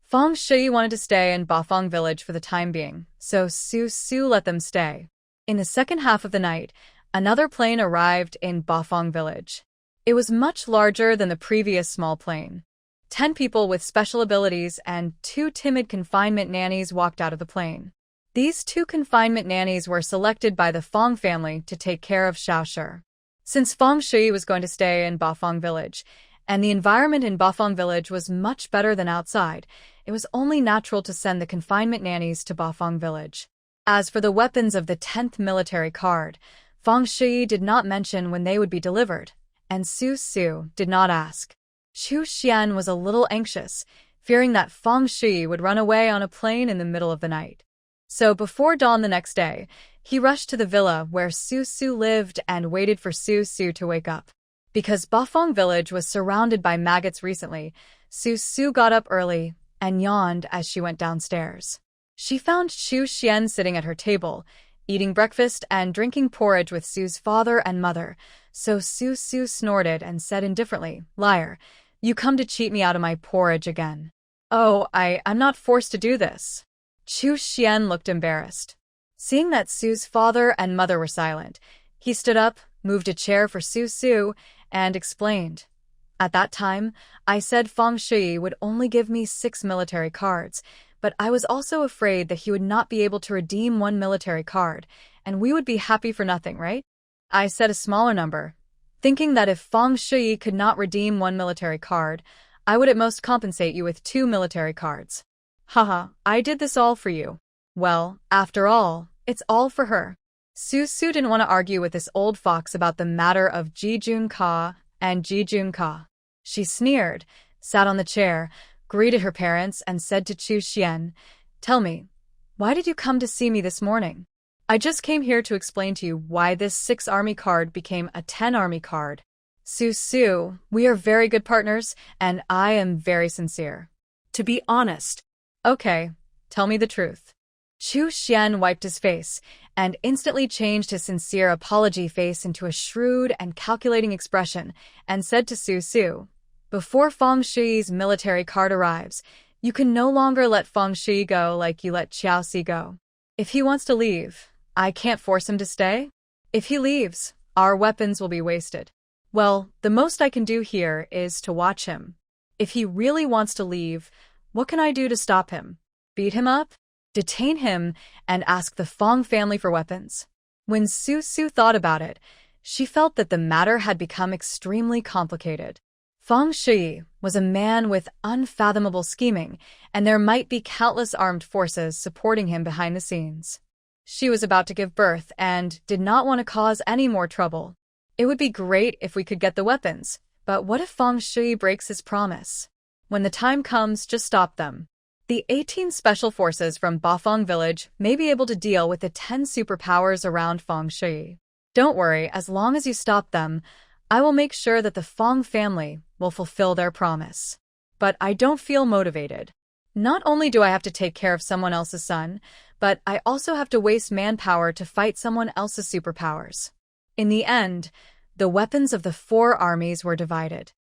Fang Shui wanted to stay in Bafang village for the time being, so Su let them stay. In the second half of the night, another plane arrived in Bafang village. It was much larger than the previous small plane. 10 people with special abilities and 2 timid confinement nannies walked out of the plane. These 2 confinement nannies were selected by the Fang family to take care of Xiaoshi. Since Fang Shui was going to stay in Bafang village, and the environment in Bafang village was much better than outside, it was only natural to send the confinement nannies to Bafang village. As for the weapons of the 10th military card, Fang Shui did not mention when they would be delivered, and Su did not ask. Chu Xian was a little anxious, fearing that Fang Shui would run away on a plane in the middle of the night. So before dawn the next day, he rushed to the villa where Su lived and waited for Su to wake up. Because Bafang village was surrounded by maggots recently, Su got up early and yawned as she went downstairs. She found Chu Xian sitting at her table, eating breakfast and drinking porridge with Su's father and mother, so Su snorted and said indifferently, "Liar, You come to cheat me out of my porridge again. Oh, I'm not forced to do this. Chu Xian looked embarrassed. Seeing that Su's father and mother were silent, he stood up, moved a chair for Su, and explained. At that time, I said Feng Shui would only give me 6 military cards, but I was also afraid that he would not be able to redeem 1 military card, and we would be happy for nothing, right? I said a smaller number, thinking that if Feng Shui could not redeem 1 military card, I would at most compensate you with 2 military cards. Haha, I did this all for you. Well, after all, it's all for her. Su didn't want to argue with this old fox about the matter of Ji Junka and Ji Junka. She sneered, sat on the chair, greeted her parents, and said to Chu Xian, "Tell me, why did you come to see me this morning?" "I just came here to explain to you why this 6 army card became a 10 army card. Su, we are very good partners, and I am very sincere." To be honest. Okay, tell me the truth. Chu Xian wiped his face, and instantly changed his sincere apology face into a shrewd and calculating expression, and said to Su, "Before Feng Shui's military card arrives, you can no longer let Feng Shui go like you let Xiaoxi go. If he wants to leave, I can't force him to stay. If he leaves, our weapons will be wasted. Well, the most I can do here is to watch him. If he really wants to leave, what can I do to stop him? Beat him up? Detain him and ask the Fong family for weapons?" When Su thought about it, she felt that the matter had become extremely complicated. Feng Shui was a man with unfathomable scheming, and there might be countless armed forces supporting him behind the scenes. She was about to give birth and did not want to cause any more trouble. It would be great if we could get the weapons, but what if Feng Shui breaks his promise? When the time comes, just stop them. The 18 special forces from Bafang village may be able to deal with the 10 superpowers around Feng Shui. Don't worry, as long as you stop them, I will make sure that the Fong family will fulfill their promise. But I don't feel motivated. Not only do I have to take care of someone else's son, but I also have to waste manpower to fight someone else's superpowers. In the end, the weapons of the 4 armies were divided.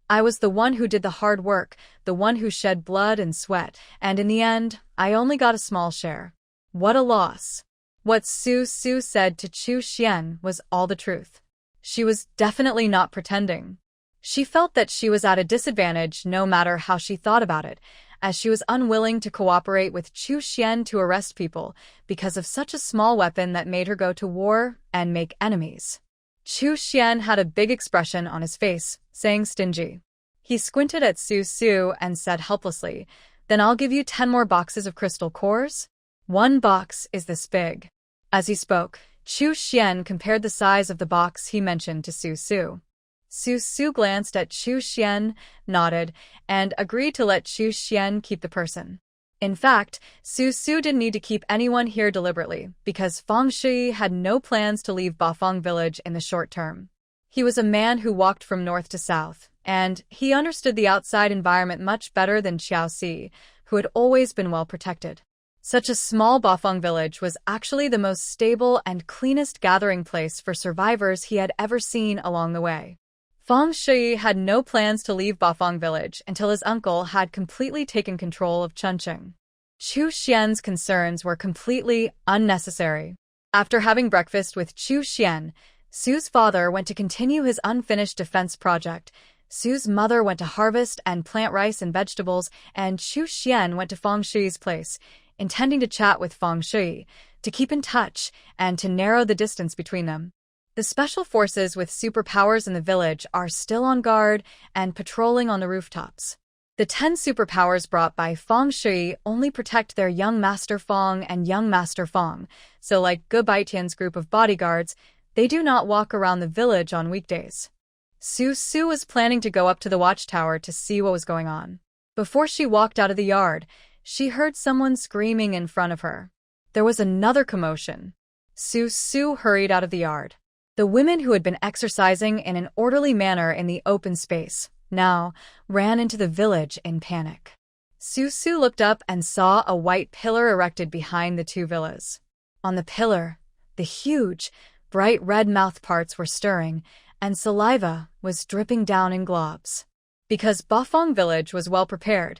I was the one who did the hard work, the one who shed blood and sweat, and in the end, I only got a small share. What a loss. What Su said to Chu Xian was all the truth. She was definitely not pretending. She felt that she was at a disadvantage no matter how she thought about it, as she was unwilling to cooperate with Chu Xian to arrest people because of such a small weapon that made her go to war and make enemies. Chu Xian had a big expression on his face, saying stingy. He squinted at Su and said helplessly, "Then I'll give you 10 more boxes of crystal cores? 1 box is this big." As he spoke, Chu Xian compared the size of the box he mentioned to Su. Su glanced at Chu Xian, nodded, and agreed to let Chu Xian keep the person. In fact, Su didn't need to keep anyone here deliberately, because Feng Shui had no plans to leave Bafang village in the short term. He was a man who walked from north to south, and he understood the outside environment much better than Xiaoxi, who had always been well protected. Such a small Bafang village was actually the most stable and cleanest gathering place for survivors he had ever seen along the way. Feng Shui had no plans to leave Bafang village until his uncle had completely taken control of Chunqing. Chu Xian's concerns were completely unnecessary. After having breakfast with Chu Xian, Su's father went to continue his unfinished defense project, Su's mother went to harvest and plant rice and vegetables, and Chu Xian went to Feng Shui's place, intending to chat with Feng Shui, to keep in touch, and to narrow the distance between them. The special forces with superpowers in the village are still on guard and patrolling on the rooftops. The 10 superpowers brought by Feng Shui only protect their young Master Feng and young Master Feng, so like Gu Baitian's group of bodyguards, they do not walk around the village on weekdays. Su was planning to go up to the watchtower to see what was going on. Before she walked out of the yard, she heard someone screaming in front of her. There was another commotion. Su hurried out of the yard. The women who had been exercising in an orderly manner in the open space now ran into the village in panic. Su looked up and saw a white pillar erected behind the 2 villas. On the pillar, the huge, bright red mouth parts were stirring, and saliva was dripping down in globs. because Bafang village was well prepared.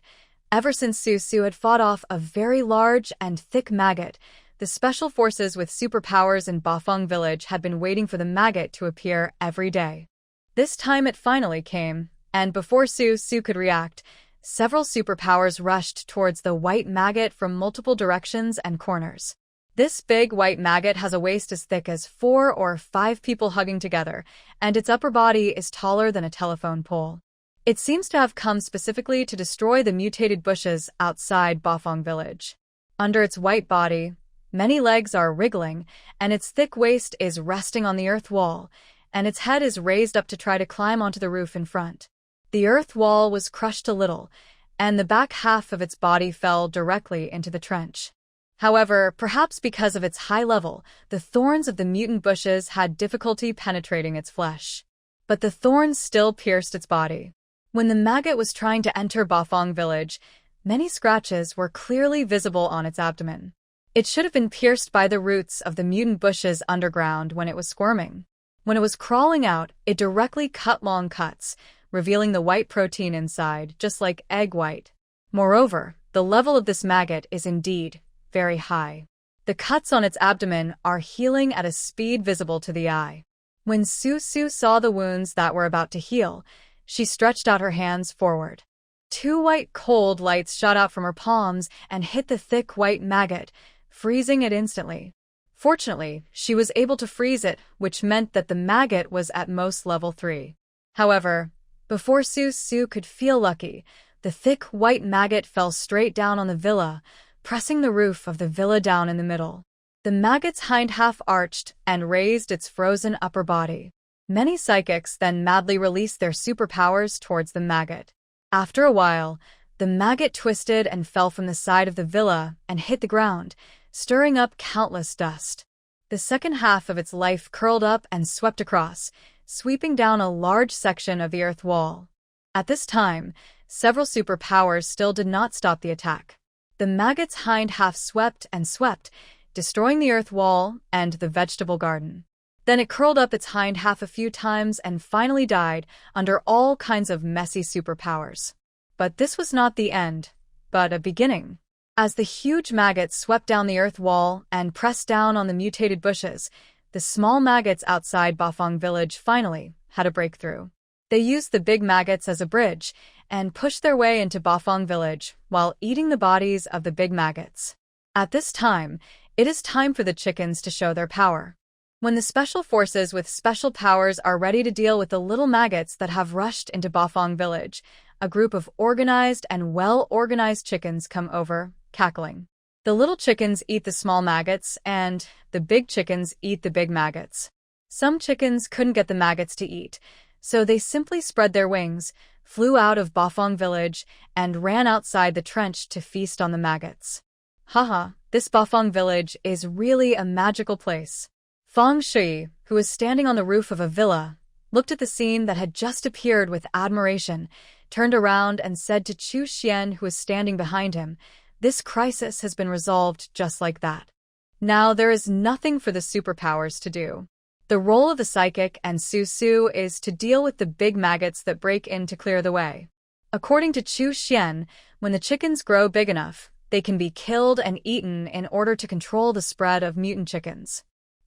Ever since Su Su had fought off a very large and thick maggot, the special forces with superpowers in Bafang village had been waiting for the maggot to appear every day. This time it finally came, and before Su Su could react, several superpowers rushed towards the white maggot from multiple directions and corners. This big white maggot has a waist as thick as 4 or 5 people hugging together, and its upper body is taller than a telephone pole. It seems to have come specifically to destroy the mutated bushes outside Bafang village. Under its white body, many legs are wriggling, and its thick waist is resting on the earth wall, and its head is raised up to try to climb onto the roof in front. The earth wall was crushed a little, and the back half of its body fell directly into the trench. However, perhaps because of its high level, the thorns of the mutant bushes had difficulty penetrating its flesh. But the thorns still pierced its body. When the maggot was trying to enter Bafang village, many scratches were clearly visible on its abdomen. It should have been pierced by the roots of the mutant bushes underground when it was squirming. When it was crawling out, it directly cut long cuts, revealing the white protein inside, just like egg white. Moreover, the level of this maggot is indeed very high. The cuts on its abdomen are healing at a speed visible to the eye. When Su Su saw the wounds that were about to heal, she stretched out her hands forward. 2 white cold lights shot out from her palms and hit the thick white maggot, freezing it instantly. Fortunately, she was able to freeze it, which meant that the maggot was at most level 3. However, before Su Su could feel lucky, the thick white maggot fell straight down on the villa, pressing the roof of the villa down in the middle. The maggot's hind half arched and raised its frozen upper body. Many psychics then madly released their superpowers towards the maggot. After a while, the maggot twisted and fell from the side of the villa and hit the ground, stirring up countless dust. The second half of its life curled up and swept across, sweeping down a large section of the earth wall. At this time, several superpowers still did not stop the attack. The maggot's hind half swept and swept, destroying the earth wall and the vegetable garden. Then it curled up its hind half a few times and finally died under all kinds of messy superpowers. But this was not the end, but a beginning. As the huge maggot swept down the earth wall and pressed down on the mutated bushes, the small maggots outside Bafang village finally had a breakthrough. They used the big maggots as a bridge and pushed their way into Bafang village while eating the bodies of the big maggots. At this time, it is time for the chickens to show their power. When the special forces with special powers are ready to deal with the little maggots that have rushed into Bafang village, a group of organized and well-organized chickens come over, cackling. The little chickens eat the small maggots, and the big chickens eat the big maggots. Some chickens couldn't get the maggots to eat, so they simply spread their wings, flew out of Bafang village, and ran outside the trench to feast on the maggots. Haha, this Bafang village is really a magical place. Fang Shui, who was standing on the roof of a villa, looked at the scene that had just appeared with admiration, turned around and said to Chu Xian, who was standing behind him, "This crisis has been resolved just like that. Now there is nothing for the superpowers to do. The role of the psychic and Su Su is to deal with the big maggots that break in to clear the way." According to Chu Xian, when the chickens grow big enough, they can be killed and eaten in order to control the spread of mutant chickens.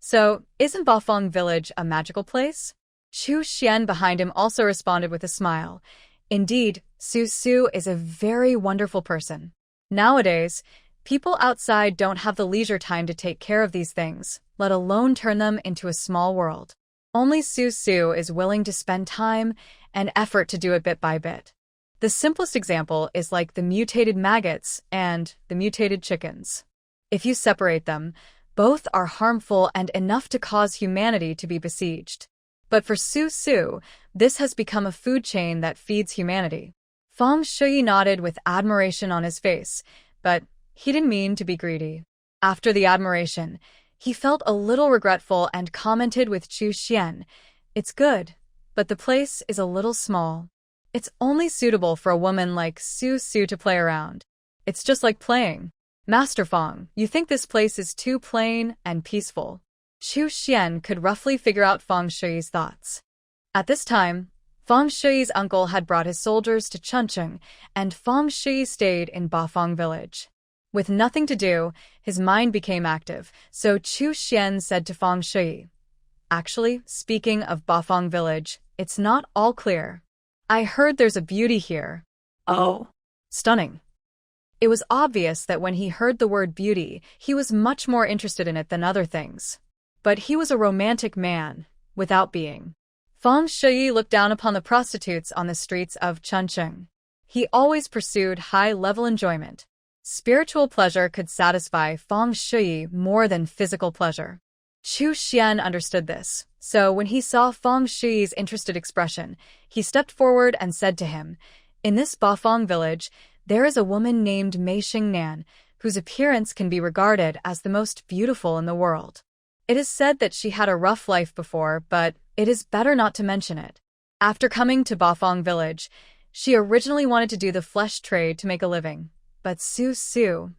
So, isn't Bafang village a magical place? Chu Xian behind him also responded with a smile. Indeed, Su Su is a very wonderful person. Nowadays, people outside don't have the leisure time to take care of these things, let alone turn them into a small world. Only Su Su is willing to spend time and effort to do it bit by bit. The simplest example is like the mutated maggots and the mutated chickens. If you separate them, both are harmful and enough to cause humanity to be besieged. But for Su Su, this has become a food chain that feeds humanity. Fang Shui nodded with admiration on his face, but he didn't mean to be greedy. After the admiration, he felt a little regretful and commented with Chu Xian, "It's good, but the place is a little small. It's only suitable for a woman like Su Su to play around. It's just like playing. Master Fang, you think this place is too plain and peaceful." Chu Xian could roughly figure out Fang Shui's thoughts. At this time, Fang Shi's uncle had brought his soldiers to Chuncheon, and Fang Shi stayed in Bafang village. With nothing to do, his mind became active, so Chu Xian said to Fang Shi, "Actually, speaking of Bafang village, it's not all clear. I heard there's a beauty here." Oh. Stunning. It was obvious that when he heard the word beauty, he was much more interested in it than other things. But he was a romantic man, without being. Fang Shi looked down upon the prostitutes on the streets of Chuncheon. He always pursued high-level enjoyment. Spiritual pleasure could satisfy Fang Shi more than physical pleasure. Chu Xian understood this, so when he saw Fang Shi's interested expression, he stepped forward and said to him, "In this Bafang village, there is a woman named Shengnan, whose appearance can be regarded as the most beautiful in the world. It is said that she had a rough life before, but it is better not to mention it. After coming to Bafang village, she originally wanted to do the flesh trade to make a living, but Su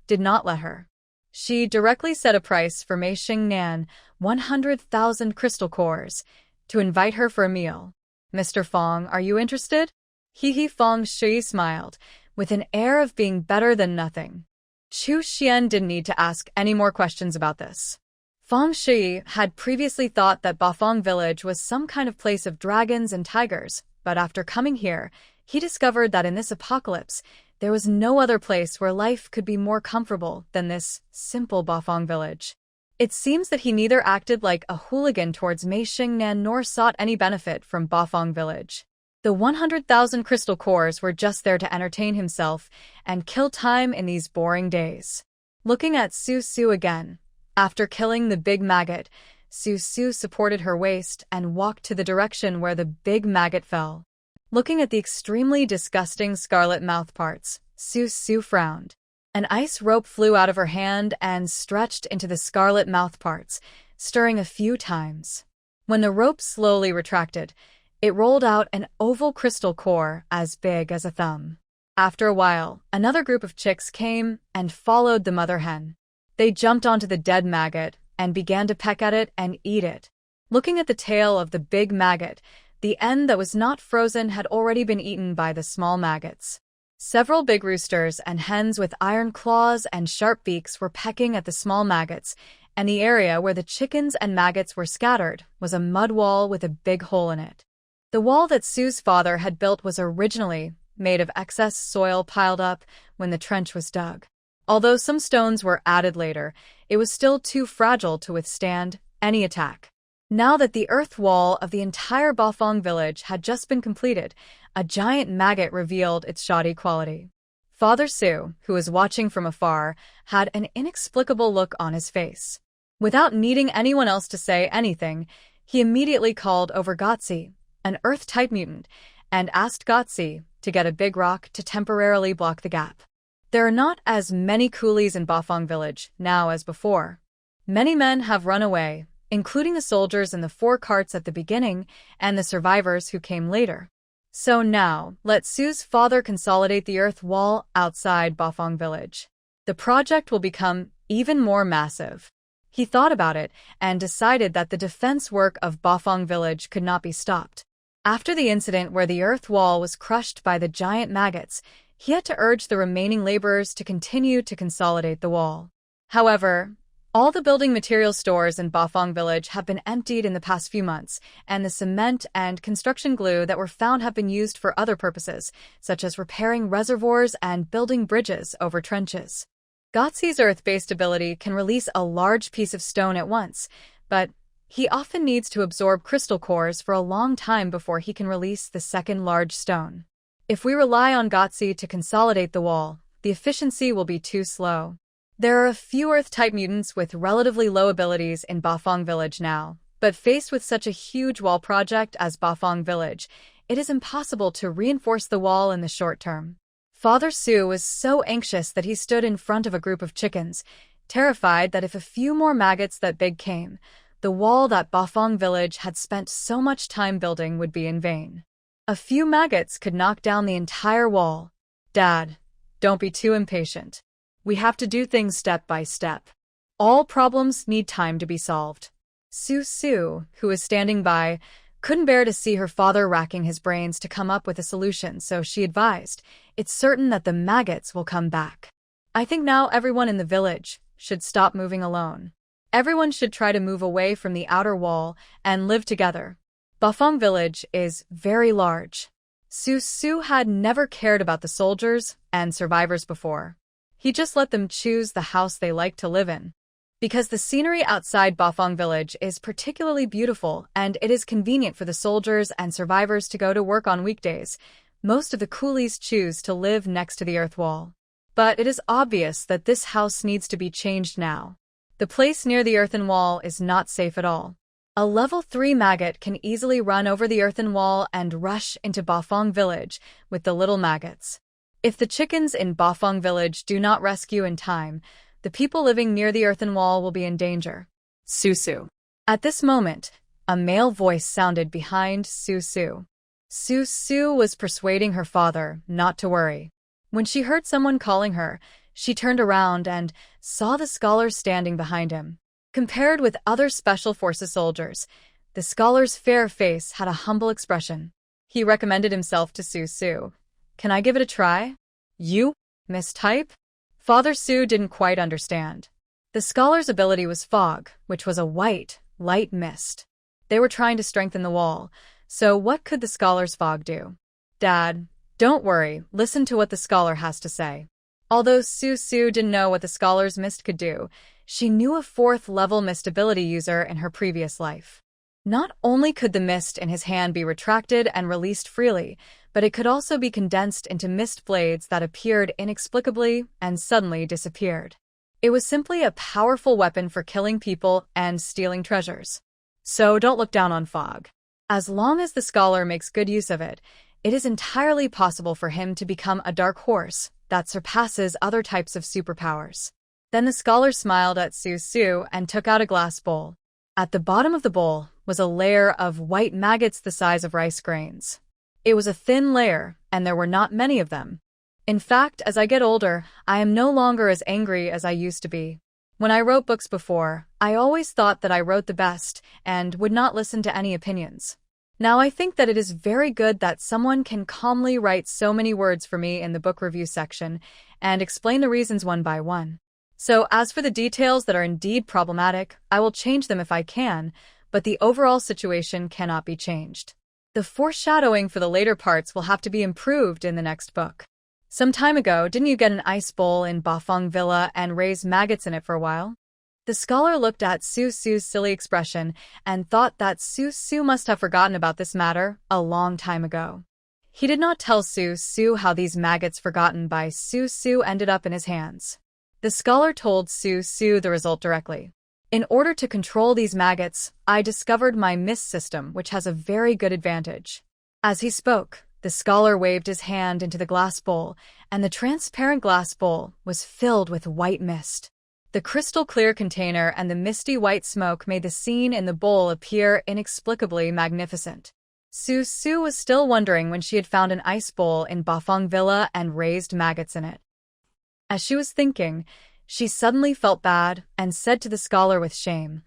did not let her. She directly set a price for Shengnan, 100,000 crystal cores, to invite her for a meal. Mr. Fang, are you interested?" Fang Shi smiled, with an air of being better than nothing. Chu Xian didn't need to ask any more questions about this. Fang Shi had previously thought that Bafang village was some kind of place of dragons and tigers, but after coming here, he discovered that in this apocalypse, there was no other place where life could be more comfortable than this simple Bafang village. It seems that he neither acted like a hooligan towards Shengnan nor sought any benefit from Bafang village. The 100,000 crystal cores were just there to entertain himself and kill time in these boring days. Looking at Su again, after killing the big maggot, Su supported her waist and walked to the direction where the big maggot fell. Looking at the extremely disgusting scarlet mouthparts, Su frowned. An ice rope flew out of her hand and stretched into the scarlet mouthparts, stirring a few times. When the rope slowly retracted, it rolled out an oval crystal core as big as a thumb. After a while, another group of chicks came and followed the mother hen. They jumped onto the dead maggot and began to peck at it and eat it. Looking at the tail of the big maggot, the end that was not frozen had already been eaten by the small maggots. Several big roosters and hens with iron claws and sharp beaks were pecking at the small maggots, and the area where the chickens and maggots were scattered was a mud wall with a big hole in it. The wall that Su's father had built was originally made of excess soil piled up when the trench was dug. Although some stones were added later, it was still too fragile to withstand any attack. Now that the earth wall of the entire Bafang village had just been completed, a giant maggot revealed its shoddy quality. Father Su, who was watching from afar, had an inexplicable look on his face. Without needing anyone else to say anything, he immediately called over Gotzi, an Earth-type mutant, and asked Gotzi to get a big rock to temporarily block the gap. There are not as many coolies in Bafang village now as before. Many men have run away, including the soldiers in the 4 carts at the beginning and the survivors who came later. So now, let Su's father consolidate the earth wall outside Bafang village. The project will become even more massive. He thought about it and decided that the defense work of Bafang village could not be stopped. After the incident where the earth wall was crushed by the giant maggots, he had to urge the remaining laborers to continue to consolidate the wall. However, all the building material stores in Bafang village have been emptied in the past few months, and the cement and construction glue that were found have been used for other purposes, such as repairing reservoirs and building bridges over trenches. Gotzi's earth-based ability can release a large piece of stone at once, but he often needs to absorb crystal cores for a long time before he can release the second large stone. If we rely on Gotzi to consolidate the wall, the efficiency will be too slow. There are a few Earth-type mutants with relatively low abilities in Bafang village now, but faced with such a huge wall project as Bafang village, it is impossible to reinforce the wall in the short term. Father Su was so anxious that he stood in front of a group of chickens, terrified that if a few more maggots that big came, the wall that Bafang village had spent so much time building would be in vain. A few maggots could knock down the entire wall. Dad, don't be too impatient. We have to do things step by step. All problems need time to be solved. Su, who was standing by, couldn't bear to see her father racking his brains to come up with a solution, so she advised, "It's certain that the maggots will come back. I think now everyone in the village should stop moving alone. Everyone should try to move away from the outer wall and live together." Bafang village is very large. Su had never cared about the soldiers and survivors before. He just let them choose the house they liked to live in. Because the scenery outside Bafang village is particularly beautiful and it is convenient for the soldiers and survivors to go to work on weekdays, most of the coolies choose to live next to the earth wall. But it is obvious that this house needs to be changed now. The place near the earthen wall is not safe at all. A level 3 maggot can easily run over the earthen wall and rush into Bafang village with the little maggots. If the chickens in Bafang village do not rescue in time, the people living near the earthen wall will be in danger. Su. At this moment, a male voice sounded behind Su. Su was persuading her father not to worry. When she heard someone calling her, she turned around and saw the scholar standing behind him. Compared with other Special Forces soldiers, the scholar's fair face had a humble expression. He recommended himself to Su. "Can I give it a try?" "You, mistype?" Father Su didn't quite understand. The scholar's ability was fog, which was a white, light mist. They were trying to strengthen the wall, so what could the scholar's fog do? "Dad, don't worry, listen to what the scholar has to say." Although Su didn't know what the scholar's mist could do, she knew a 4th level mist ability user in her previous life. Not only could the mist in his hand be retracted and released freely, but it could also be condensed into mist blades that appeared inexplicably and suddenly disappeared. It was simply a powerful weapon for killing people and stealing treasures. So don't look down on fog. As long as the scholar makes good use of it, it is entirely possible for him to become a dark horse that surpasses other types of superpowers. Then the scholar smiled at Su and took out a glass bowl. At the bottom of the bowl was a layer of white maggots the size of rice grains. It was a thin layer, and there were not many of them. In fact, as I get older, I am no longer as angry as I used to be. When I wrote books before, I always thought that I wrote the best and would not listen to any opinions. Now I think that it is very good that someone can calmly write so many words for me in the book review section and explain the reasons one by one. So as for the details that are indeed problematic, I will change them if I can, but the overall situation cannot be changed. The foreshadowing for the later parts will have to be improved in the next book. Some time ago, didn't you get an ice bowl in Bafang Villa and raise maggots in it for a while? The scholar looked at Su's silly expression and thought that Su must have forgotten about this matter a long time ago. He did not tell Su how these maggots forgotten by Su ended up in his hands. The scholar told Su the result directly. In order to control these maggots, I discovered my mist system, which has a very good advantage. As he spoke, the scholar waved his hand into the glass bowl, and the transparent glass bowl was filled with white mist. The crystal-clear container and the misty white smoke made the scene in the bowl appear inexplicably magnificent. Su was still wondering when she had found an ice bowl in Bafang Villa and raised maggots in it. As she was thinking, she suddenly felt bad and said to the scholar with shame,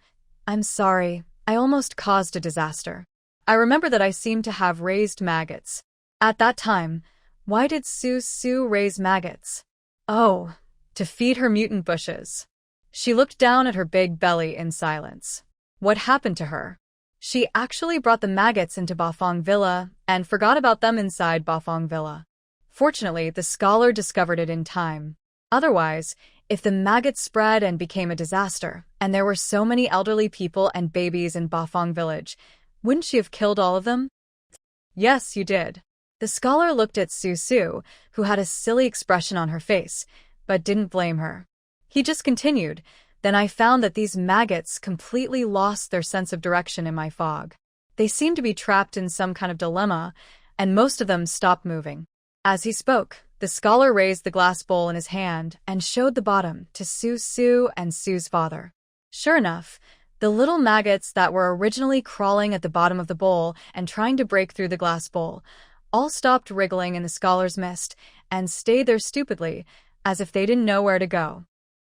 "I'm sorry, I almost caused a disaster. I remember that I seemed to have raised maggots. At that time, why did Su raise maggots? Oh, to feed her mutant bushes." She looked down at her big belly in silence. What happened to her? She actually brought the maggots into Bafang Villa and forgot about them inside Bafang Villa. Fortunately, the scholar discovered it in time. Otherwise, if the maggots spread and became a disaster, and there were so many elderly people and babies in Bafang village, wouldn't she have killed all of them? Yes, you did. The scholar looked at Su, who had a silly expression on her face, but didn't blame her. He just continued, "Then I found that these maggots completely lost their sense of direction in my fog. They seemed to be trapped in some kind of dilemma, and most of them stopped moving." As he spoke, the scholar raised the glass bowl in his hand and showed the bottom to Su and Su's father. Sure enough, the little maggots that were originally crawling at the bottom of the bowl and trying to break through the glass bowl all stopped wriggling in the scholar's mist and stayed there stupidly, as if they didn't know where to go.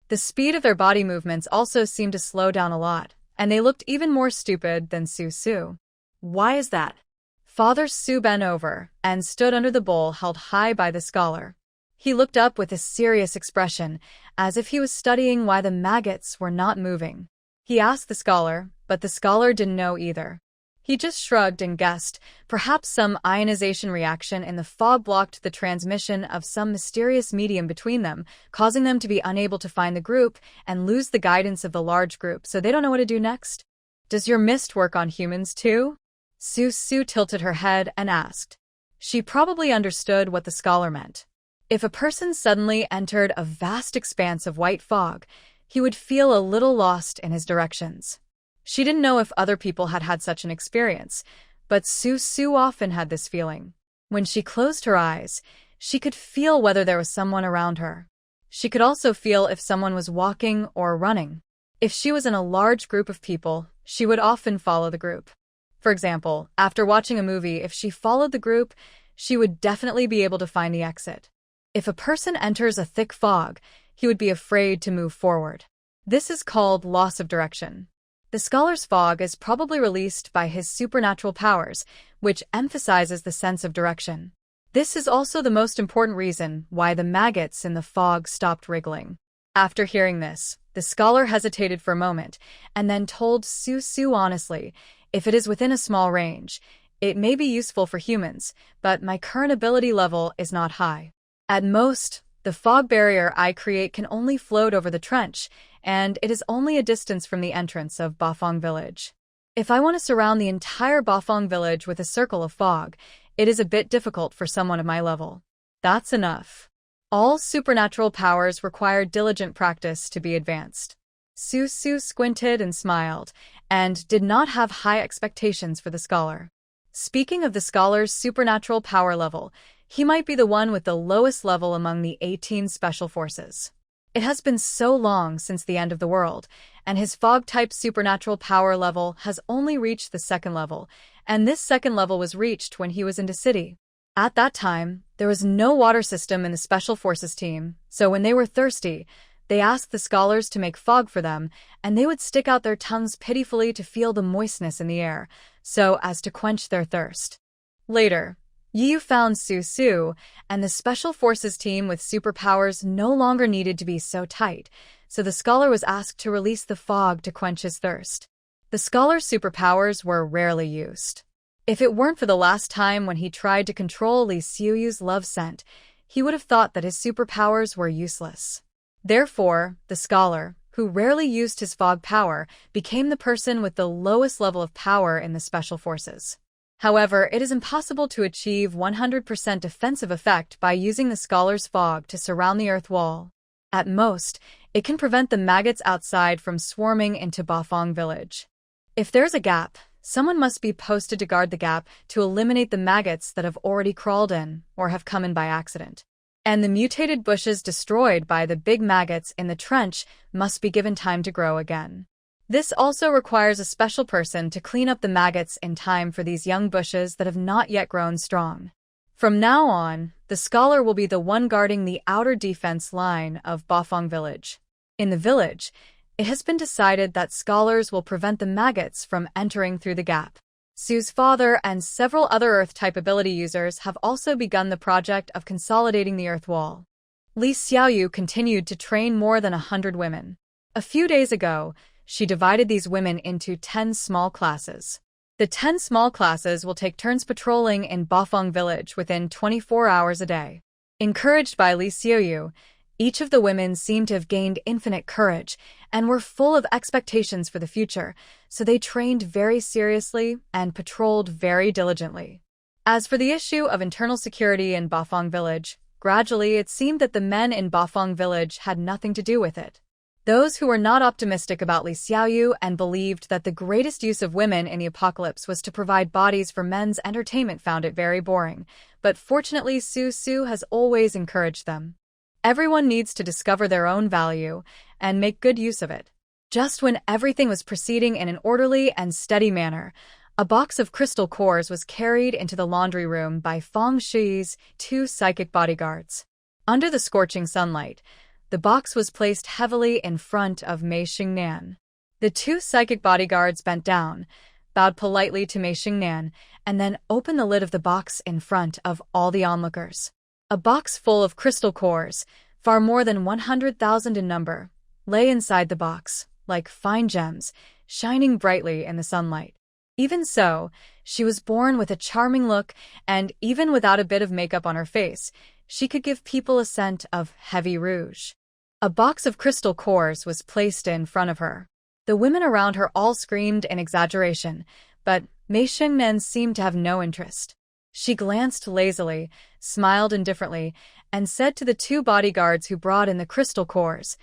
The speed of their body movements also seemed to slow down a lot, and they looked even more stupid than Su. Why is that? Father Su bent over and stood under the bowl held high by the scholar. He looked up with a serious expression, as if he was studying why the maggots were not moving. He asked the scholar, but the scholar didn't know either. He just shrugged and guessed, perhaps some ionization reaction in the fog blocked the transmission of some mysterious medium between them, causing them to be unable to find the group and lose the guidance of the large group, so they don't know what to do next. Does your mist work on humans too? Su tilted her head and asked. She probably understood what the scholar meant. If a person suddenly entered a vast expanse of white fog, he would feel a little lost in his directions. She didn't know if other people had had such an experience, but Su often had this feeling. When she closed her eyes, she could feel whether there was someone around her. She could also feel if someone was walking or running. If she was in a large group of people, she would often follow the group. For example, after watching a movie, if she followed the group, she would definitely be able to find the exit. If a person enters a thick fog, he would be afraid to move forward. This is called loss of direction. The scholar's fog is probably released by his supernatural powers, which emphasizes the sense of direction. This is also the most important reason why the maggots in the fog stopped wriggling. After hearing this, the scholar hesitated for a moment, and then told Su honestly, if it is within a small range, it may be useful for humans, but my current ability level is not high. At most, the fog barrier I create can only float over the trench, and it is only a distance from the entrance of Bafang village. If I want to surround the entire Bafang village with a circle of fog, it is a bit difficult for someone of my level. That's enough. All supernatural powers require diligent practice to be advanced. Su squinted and smiled, and did not have high expectations for the scholar. Speaking of the scholar's supernatural power level, he might be the one with the lowest level among the 18 special forces. It has been so long since the end of the world, and his fog-type supernatural power level has only reached the second level, and this second level was reached when he was in the city. At that time, there was no water system in the special forces team, so when they were thirsty, they asked the scholars to make fog for them, and they would stick out their tongues pitifully to feel the moistness in the air, so as to quench their thirst. Later, Yu found Su, and the Special Forces team with superpowers no longer needed to be so tight, so the scholar was asked to release the fog to quench his thirst. The scholar's superpowers were rarely used. If it weren't for the last time when he tried to control Li Xiuyu's love scent, he would have thought that his superpowers were useless. Therefore, the scholar, who rarely used his fog power, became the person with the lowest level of power in the Special Forces. However, it is impossible to achieve 100% defensive effect by using the scholar's fog to surround the earth wall. At most, it can prevent the maggots outside from swarming into Bafang village. If there's a gap, someone must be posted to guard the gap to eliminate the maggots that have already crawled in or have come in by accident. And the mutated bushes destroyed by the big maggots in the trench must be given time to grow again. This also requires a special person to clean up the maggots in time for these young bushes that have not yet grown strong. From now on, the scholar will be the one guarding the outer defense line of Bafang village. In the village, it has been decided that scholars will prevent the maggots from entering through the gap. Su's father and several other Earth-type ability users have also begun the project of consolidating the Earth wall. Li Xiaoyu continued to train more than 100 women. A few days ago, she divided these women into 10 small classes. The 10 small classes will take turns patrolling in Bafang village within 24 hours a day. Encouraged by Li Xiaoyu, each of the women seemed to have gained infinite courage and were full of expectations for the future, so they trained very seriously and patrolled very diligently. As for the issue of internal security in Bafang village, gradually it seemed that the men in Bafang village had nothing to do with it. Those who were not optimistic about Li Xiaoyu and believed that the greatest use of women in the apocalypse was to provide bodies for men's entertainment found it very boring, but fortunately Su has always encouraged them. Everyone needs to discover their own value and make good use of it. Just when everything was proceeding in an orderly and steady manner, a box of crystal cores was carried into the laundry room by Fang Shi's 2 psychic bodyguards. Under the scorching sunlight, the box was placed heavily in front of Shengnan. The 2 psychic bodyguards bent down, bowed politely to Mei Xingnan, and then opened the lid of the box in front of all the onlookers. A box full of crystal cores, far more than 100,000 in number, lay inside the box, like fine gems, shining brightly in the sunlight. Even so, she was born with a charming look, and even without a bit of makeup on her face, she could give people a scent of heavy rouge. A box of crystal cores was placed in front of her. The women around her all screamed in exaggeration, but Mei Xingnan seemed to have no interest. She glanced lazily, smiled indifferently, and said to the two bodyguards who brought in the crystal cores,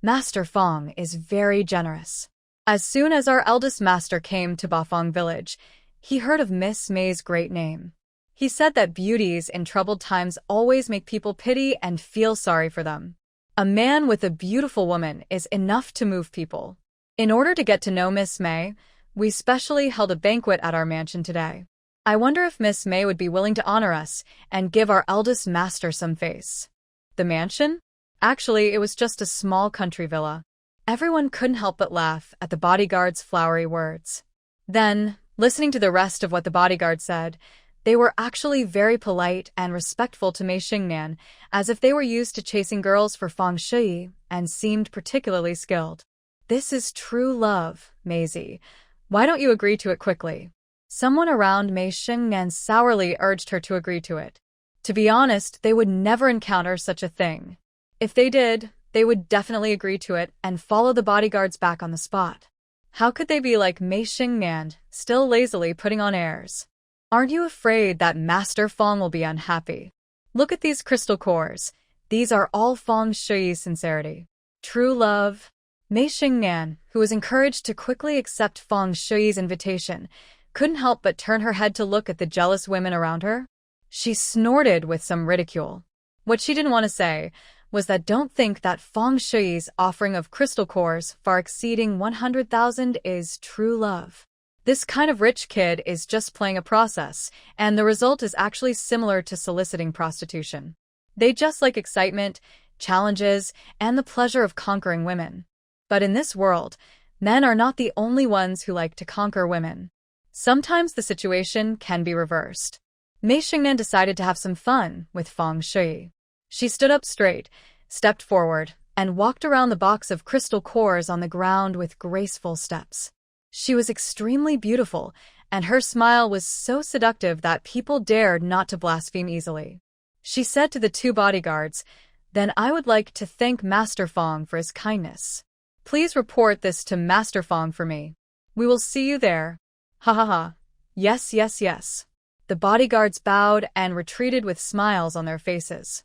"Master Fang is very generous." As soon as our eldest master came to Bafang village, he heard of Miss Mei's great name. He said that beauties in troubled times always make people pity and feel sorry for them. A man with a beautiful woman is enough to move people. In order to get to know Miss Mei, we specially held a banquet at our mansion today. I wonder if Miss Mei would be willing to honor us and give our eldest master some face. The mansion? Actually, it was just a small country villa. Everyone couldn't help but laugh at the bodyguard's flowery words. Then, listening to the rest of what the bodyguard said, they were actually very polite and respectful to Mei Xingnan, as if they were used to chasing girls for feng shui and seemed particularly skilled. "This is true love, Maisie. Why don't you agree to it quickly?" Someone around Mei Xingnan sourly urged her to agree to it. To be honest, they would never encounter such a thing. If they did, they would definitely agree to it and follow the bodyguards back on the spot. How could they be like Mei Xingnan, still lazily putting on airs? Aren't you afraid that Master Fang will be unhappy? Look at these crystal cores. These are all feng shui's sincerity. True love. Mei Xingnan, who was encouraged to quickly accept feng shui's invitation, couldn't help but turn her head to look at the jealous women around her. She snorted with some ridicule. What she didn't want to say was that don't think that feng shui's offering of crystal cores far exceeding 100,000 is true love. This kind of rich kid is just playing a process, and the result is actually similar to soliciting prostitution. They just like excitement, challenges, and the pleasure of conquering women. But in this world, men are not the only ones who like to conquer women. Sometimes the situation can be reversed. Mei Xingnan decided to have some fun with feng shui. She stood up straight, stepped forward, and walked around the box of crystal cores on the ground with graceful steps. She was extremely beautiful, and her smile was so seductive that people dared not to blaspheme easily. She said to the two bodyguards, "Then I would like to thank Master Fang for his kindness. Please report this to Master Fang for me. We will see you there." Ha ha ha. Yes, yes, yes. The bodyguards bowed and retreated with smiles on their faces.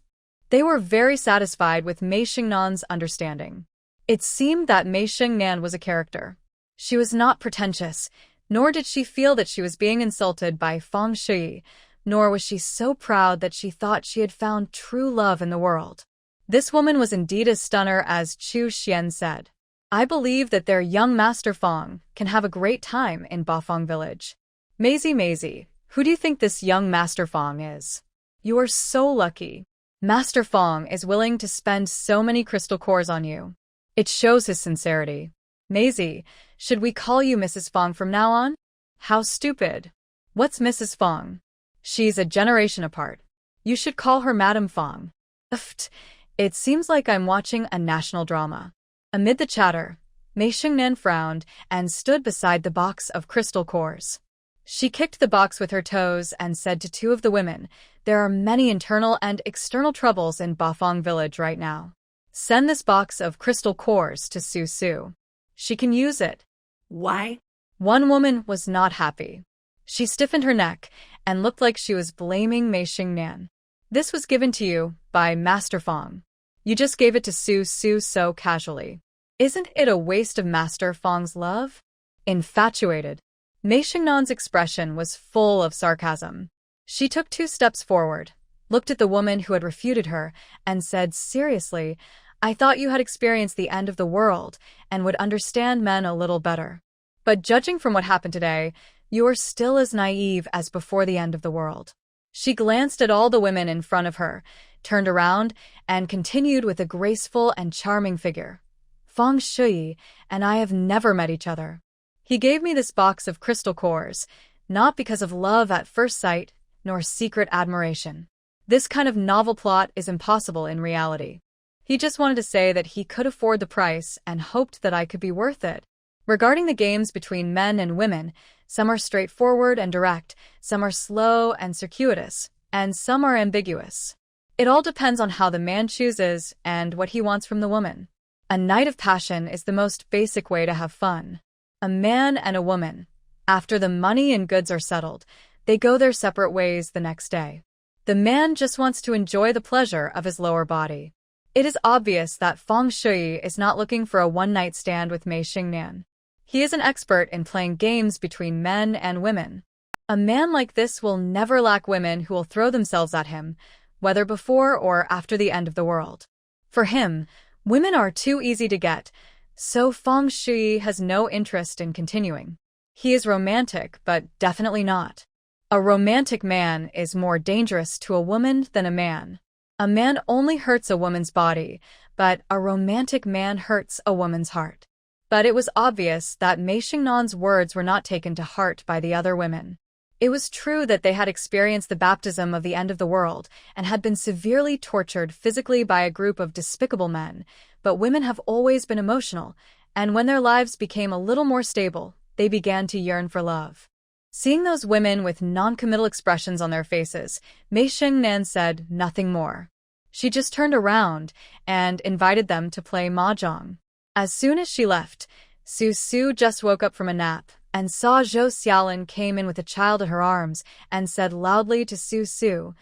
They were very satisfied with Mei Xingnan's understanding. It seemed that Mei Xingnan was a character. She was not pretentious, nor did she feel that she was being insulted by feng shui, nor was she so proud that she thought she had found true love in the world. This woman was indeed as stunner as Chu Xian said. "I believe that their young Master Fang can have a great time in Bafang village." Maisie, who do you think this young Master Fang is? You are so lucky. Master Fang is willing to spend so many crystal cores on you. It shows his sincerity. Maisie, should we call you Mrs. Fang from now on? How stupid. What's Mrs. Fang? She's a generation apart. You should call her Madame Fang. Uft, it seems like I'm watching a national drama. Amid the chatter, Mei Xingnan frowned and stood beside the box of crystal cores. She kicked the box with her toes and said to two of the women, "There are many internal and external troubles in Bafang village right now. Send this box of crystal cores to Su Su. She can use it." Why? One woman was not happy. She stiffened her neck and looked like she was blaming Mei Xingnan. "This was given to you by Master Fang. You just gave it to Su Su so casually. Isn't it a waste of Master Fang's love?" Infatuated. Mei Xingnan's expression was full of sarcasm. She took 2 steps forward, looked at the woman who had refuted her, and said seriously, "I thought you had experienced the end of the world and would understand men a little better. But judging from what happened today, you are still as naive as before the end of the world." She glanced at all the women in front of her, turned around, and continued with a graceful and charming figure. "Feng Shui and I have never met each other. He gave me this box of crystal cores, not because of love at first sight, nor secret admiration. This kind of novel plot is impossible in reality. He just wanted to say that he could afford the price and hoped that I could be worth it. Regarding the games between men and women, some are straightforward and direct, some are slow and circuitous, and some are ambiguous. It all depends on how the man chooses and what he wants from the woman. A night of passion is the most basic way to have fun. A man and a woman, after the money and goods are settled, they go their separate ways the next day. The man just wants to enjoy the pleasure of his lower body. It is obvious that Feng Shui is not looking for a one-night stand with Mei Xingnan. He is an expert in playing games between men and women. A man like this will never lack women who will throw themselves at him, whether before or after the end of the world. For him, women are too easy to get, so Feng Shui has no interest in continuing. He is romantic, but definitely not. A romantic man is more dangerous to a woman than a man. A man only hurts a woman's body, but a romantic man hurts a woman's heart. But it was obvious that Mei Xingnan's words were not taken to heart by the other women. It was true that they had experienced the baptism of the end of the world and had been severely tortured physically by a group of despicable men, but women have always been emotional, and when their lives became a little more stable, they began to yearn for love. Seeing those women with non-committal expressions on their faces, Mei Xingnan said nothing more. She just turned around and invited them to play mahjong. As soon as she left, Su just woke up from a nap and saw Zhou Xiaolin came in with a child in her arms and said loudly to Su,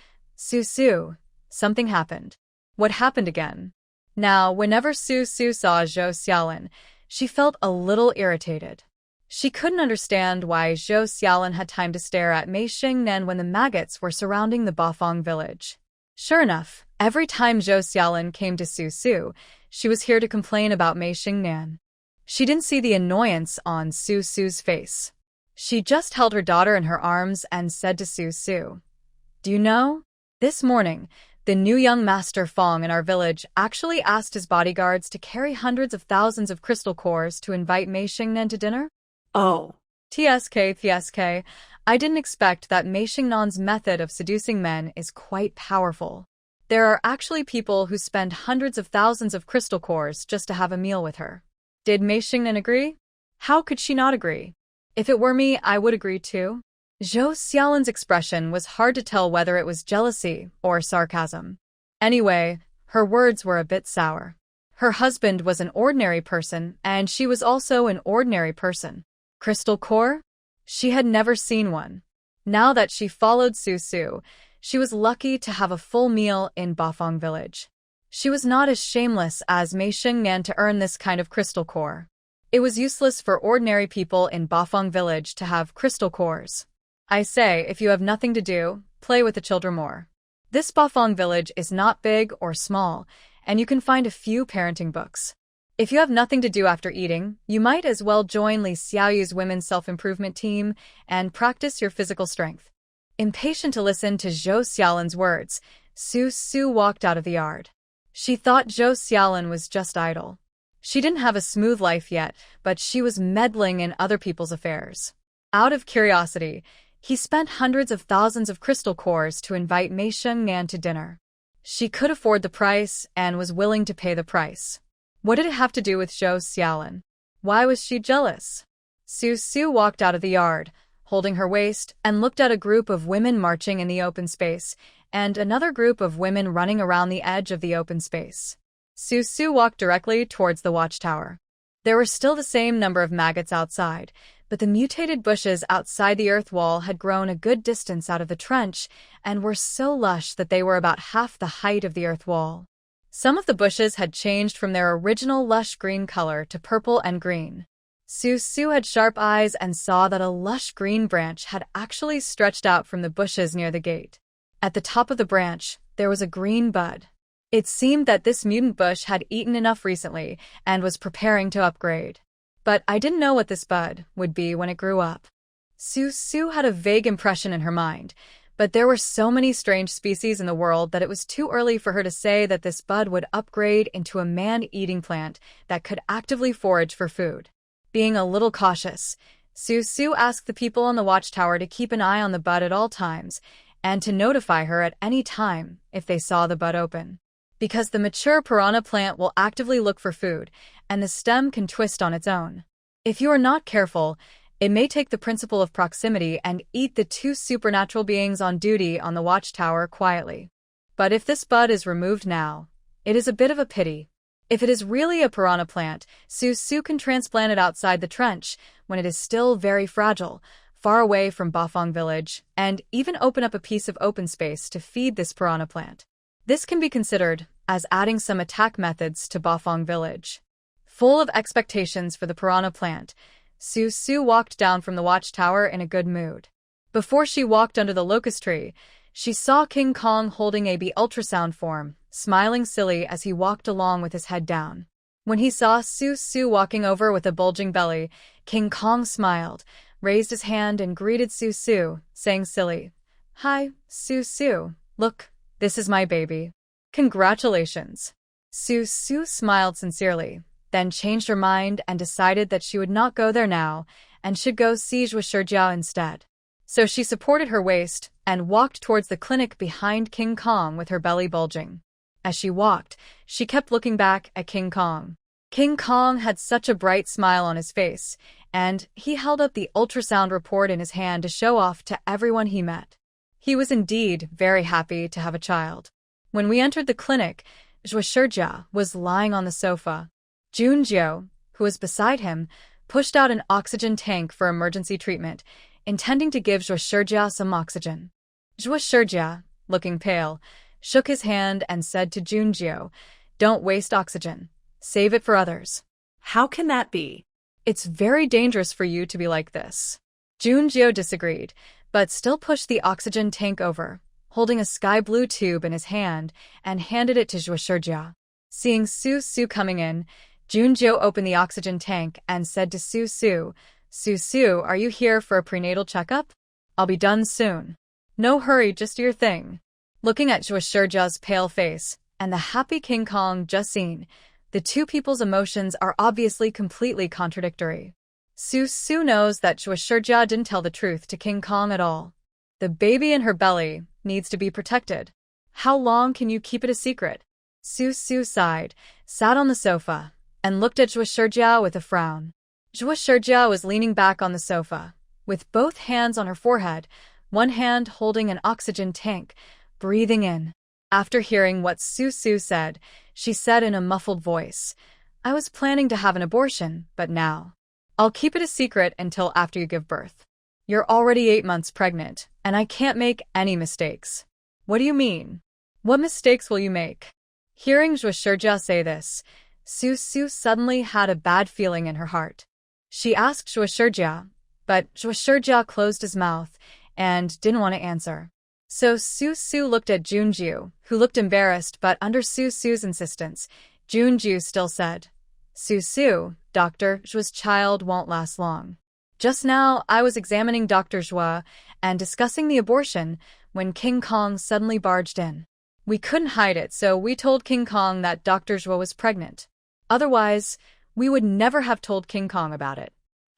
something happened. What happened again? Now, whenever Su saw Zhou Xiaolin, she felt a little irritated. She couldn't understand why Zhou Xiaolin had time to stare at Mei Xingnan when the maggots were surrounding the Bafang village. Sure enough, every time Zhou Xiaolin came to Su, she was here to complain about Mei Xingnan. She didn't see the annoyance on Su's face. She just held her daughter in her arms and said to Su, "Do you know? This morning, the new young master Fong in our village actually asked his bodyguards to carry hundreds of thousands of crystal cores to invite Mei Xingnan to dinner?" Oh. TSK, I didn't expect that Mei Xingnan's method of seducing men is quite powerful. There are actually people who spend hundreds of thousands of crystal cores just to have a meal with her. Did Mei Xingnan agree? How could she not agree? If it were me, I would agree too. Zhou Xiaolin's expression was hard to tell whether it was jealousy or sarcasm. Anyway, her words were a bit sour. Her husband was an ordinary person, and she was also an ordinary person. Crystal core? She had never seen one. Now that she followed Su, she was lucky to have a full meal in Bafang village. She was not as shameless as Mei Xingnan to earn this kind of crystal core. It was useless for ordinary people in Bafang village to have crystal cores. I say, if you have nothing to do, play with the children more. This Bafang village is not big or small, and you can find a few parenting books. If you have nothing to do after eating, you might as well join Li Xiaoyu's women's self-improvement team and practice your physical strength. Impatient to listen to Zhou Xiaolin's words, Su walked out of the yard. She thought Zhou Xiaolin was just idle. She didn't have a smooth life yet, but she was meddling in other people's affairs. Out of curiosity, he spent hundreds of thousands of crystal cores to invite Mei Xingnan to dinner. She could afford the price and was willing to pay the price. What did it have to do with Zhou Xiaolin? Why was she jealous? Su walked out of the yard, holding her waist, and looked at a group of women marching in the open space, and another group of women running around the edge of the open space. Su walked directly towards the watchtower. There were still the same number of maggots outside, but the mutated bushes outside the earth wall had grown a good distance out of the trench and were so lush that they were about half the height of the earth wall. Some of the bushes had changed from their original lush green color to purple and green. Su had sharp eyes and saw that a lush green branch had actually stretched out from the bushes near the gate. At the top of the branch, there was a green bud. It seemed that this mutant bush had eaten enough recently and was preparing to upgrade. But I didn't know what this bud would be when it grew up. Su had a vague impression in her mind, but there were so many strange species in the world that it was too early for her to say that this bud would upgrade into a man-eating plant that could actively forage for food. Being a little cautious, Su asked the people on the watchtower to keep an eye on the bud at all times, and to notify her at any time if they saw the bud open. Because the mature piranha plant will actively look for food, and the stem can twist on its own. If you are not careful, it may take the principle of proximity and eat the two supernatural beings on duty on the watchtower quietly. But if this bud is removed now, it is a bit of a pity. If it is really a piranha plant, Su can transplant it outside the trench when it is still very fragile, far away from Bafang village, and even open up a piece of open space to feed this piranha plant. This can be considered as adding some attack methods to Bafang village. Full of expectations for the piranha plant, Su walked down from the watchtower in a good mood. Before she walked under the locust tree, she saw King Kong holding a ultrasound form, smiling silly as he walked along with his head down. When he saw Su walking over with a bulging belly, King Kong smiled, raised his hand and greeted Su, saying silly, "Hi, Su, look, this is my baby. Congratulations." Su smiled sincerely, then changed her mind and decided that she would not go there now and should go see Xie instead. So she supported her waist and walked towards the clinic behind King Kong with her belly bulging. As she walked, she kept looking back at King Kong. King Kong had such a bright smile on his face, and he held up the ultrasound report in his hand to show off to everyone he met. He was indeed very happy to have a child. When we entered the clinic, Xie was lying on the sofa. Junjiu, who was beside him, pushed out an oxygen tank for emergency treatment, intending to give Xie some oxygen. Xie, looking pale, shook his hand and said to Junjiu, "Don't waste oxygen. Save it for others." How can that be? "It's very dangerous for you to be like this." Junjiu disagreed, but still pushed the oxygen tank over, holding a sky blue tube in his hand, and handed it to Xie. Seeing Su coming in, Junjiu opened the oxygen tank and said to Su, "Are you here for a prenatal checkup? I'll be done soon." "No hurry, just do your thing." Looking at Xie's pale face and the happy King Kong just seen, the two people's emotions are obviously completely contradictory. Su knows that Xie didn't tell the truth to King Kong at all. The baby in her belly needs to be protected. How long can you keep it a secret? Su sighed, sat on the sofa, and looked at Xie with a frown. Xie was leaning back on the sofa, with both hands on her forehead, one hand holding an oxygen tank, breathing in. After hearing what Su said, she said in a muffled voice, "I was planning to have an abortion, but now I'll keep it a secret until after you give birth. You're already 8 months pregnant, and I can't make any mistakes." "What do you mean? What mistakes will you make?" Hearing Xie say this, Su suddenly had a bad feeling in her heart. She asked Xie, but Xie closed his mouth and didn't want to answer. So Su looked at Junjiu, who looked embarrassed, but under Su's insistence, Junjiu still said, "Su, Dr. Zhua's child won't last long. Just now I was examining Dr. Zhua and discussing the abortion when King Kong suddenly barged in. We couldn't hide it, so we told King Kong that Dr. Zhua was pregnant. Otherwise, we would never have told King Kong about it.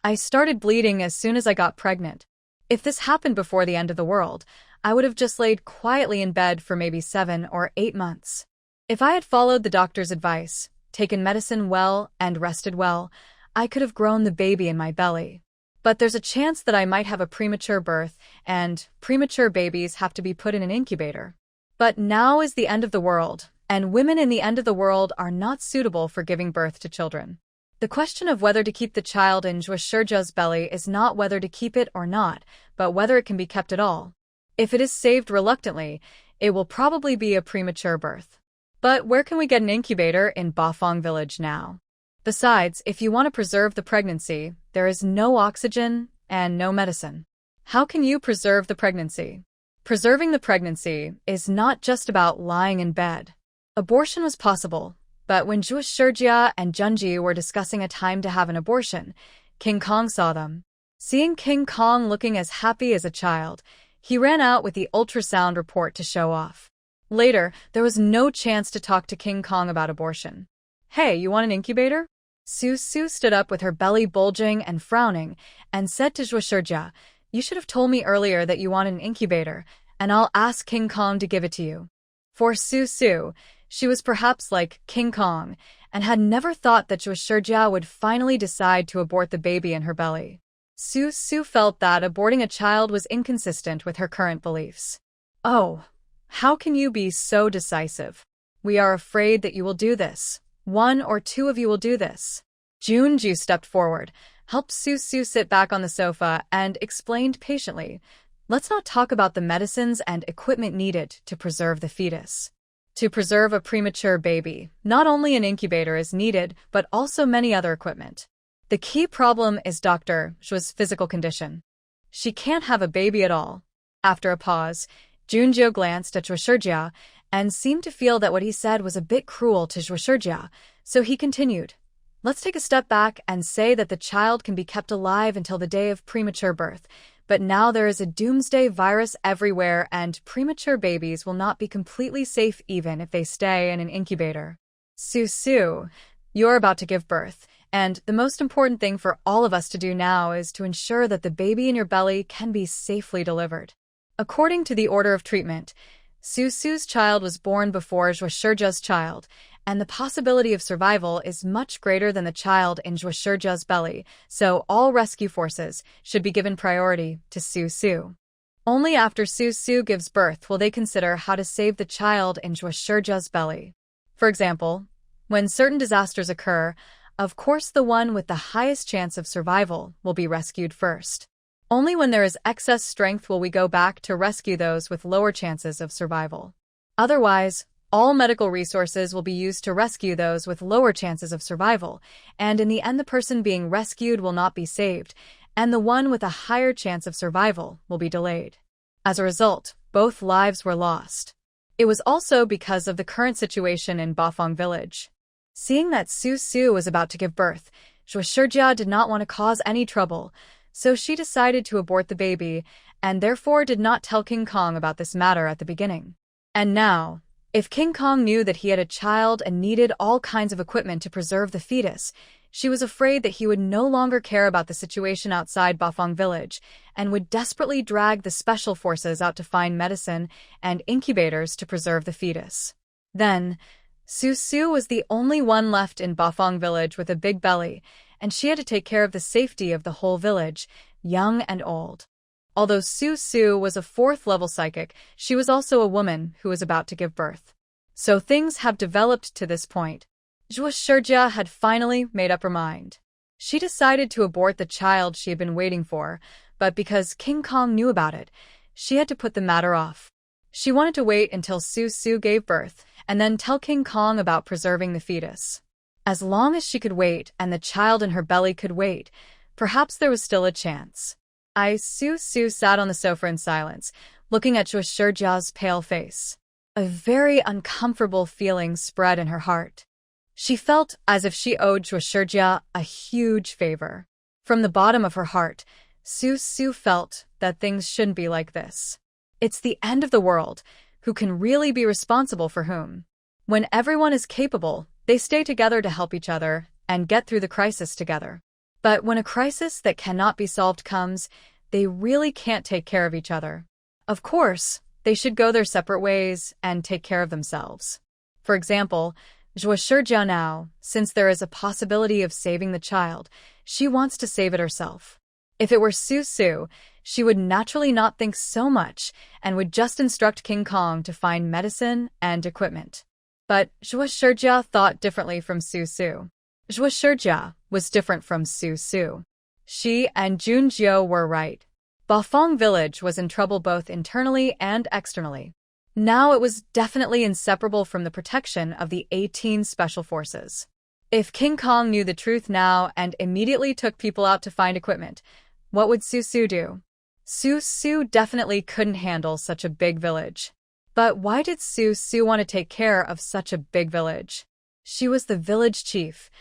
I started bleeding as soon as I got pregnant. If this happened before the end of the world, I would have just laid quietly in bed for maybe 7 or 8 months. If I had followed the doctor's advice, taken medicine well, and rested well, I could have grown the baby in my belly. But there's a chance that I might have a premature birth, and premature babies have to be put in an incubator. But now is the end of the world, and women in the end of the world are not suitable for giving birth to children. The question of whether to keep the child in Xie's belly is not whether to keep it or not, but whether it can be kept at all. If it is saved reluctantly, it will probably be a premature birth. But where can we get an incubator in Bafang village now? Besides, if you want to preserve the pregnancy, there is no oxygen and no medicine. How can you preserve the pregnancy? Preserving the pregnancy is not just about lying in bed. Abortion was possible, but when Xie and Junji were discussing a time to have an abortion, King Kong saw them. Seeing King Kong looking as happy as a child, he ran out with the ultrasound report to show off. Later, there was no chance to talk to King Kong about abortion. "Hey, you want an incubator?" Su stood up with her belly bulging and frowning, and said to Xie, "You should have told me earlier that you want an incubator, and I'll ask King Kong to give it to you." For Su, she was perhaps like King Kong, and had never thought that Xie would finally decide to abort the baby in her belly. Su felt that aborting a child was inconsistent with her current beliefs. "Oh, how can you be so decisive? We are afraid that you will do this. One or two of you will do this." Junju stepped forward, helped Su sit back on the sofa, and explained patiently, "Let's not talk about the medicines and equipment needed to preserve the fetus. To preserve a premature baby, not only an incubator is needed, but also many other equipment. The key problem is Dr. Xie's physical condition. She can't have a baby at all." After a pause, Junju glanced at Xie and seemed to feel that what he said was a bit cruel to Xie, so he continued, "Let's take a step back and say that the child can be kept alive until the day of premature birth, but now there is a doomsday virus everywhere and premature babies will not be completely safe even if they stay in an incubator. Su, you're about to give birth, and the most important thing for all of us to do now is to ensure that the baby in your belly can be safely delivered." According to the order of treatment, Su's child was born before Xie's child, and the possibility of survival is much greater than the child in Xie's belly, so all rescue forces should be given priority to Su. Only after Su gives birth will they consider how to save the child in Xie's belly. For example, when certain disasters occur, of course the one with the highest chance of survival will be rescued first. Only when there is excess strength will we go back to rescue those with lower chances of survival. Otherwise, all medical resources will be used to rescue those with lower chances of survival, and in the end the person being rescued will not be saved, and the one with a higher chance of survival will be delayed. As a result, both lives were lost. It was also because of the current situation in Bafang village. Seeing that Su was about to give birth, Xie did not want to cause any trouble, so she decided to abort the baby, and therefore did not tell King Kong about this matter at the beginning. And now, if King Kong knew that he had a child and needed all kinds of equipment to preserve the fetus, she was afraid that he would no longer care about the situation outside Bafang village, and would desperately drag the special forces out to find medicine and incubators to preserve the fetus. Then, Su was the only one left in Bafang village with a big belly, and she had to take care of the safety of the whole village, young and old. Although Su was a 4th-level psychic, she was also a woman who was about to give birth. So things have developed to this point. Xie had finally made up her mind. She decided to abort the child she had been waiting for, but because King Kong knew about it, she had to put the matter off. She wanted to wait until Su gave birth, and then tell King Kong about preserving the fetus. As long as she could wait and the child in her belly could wait, perhaps there was still a chance. Su sat on the sofa in silence, looking at Xie's pale face. A very uncomfortable feeling spread in her heart. She felt as if she owed Xie a huge favor. From the bottom of her heart, Su felt that things shouldn't be like this. It's the end of the world. Who can really be responsible for whom? When everyone is capable, they stay together to help each other and get through the crisis together. But when a crisis that cannot be solved comes, they really can't take care of each other. Of course, they should go their separate ways and take care of themselves. For example, Xie now, since there is a possibility of saving the child, she wants to save it herself. If it were Su, she would naturally not think so much and would just instruct King Kong to find medicine and equipment. But Xie thought differently from Su. Xie was different from Su. She and Junju were right. Bafang village was in trouble both internally and externally. Now it was definitely inseparable from the protection of the 18 special forces. If King Kong knew the truth now and immediately took people out to find equipment, what would Su do? Su definitely couldn't handle such a big village. But why did Su want to take care of such a big village? She was the village chief,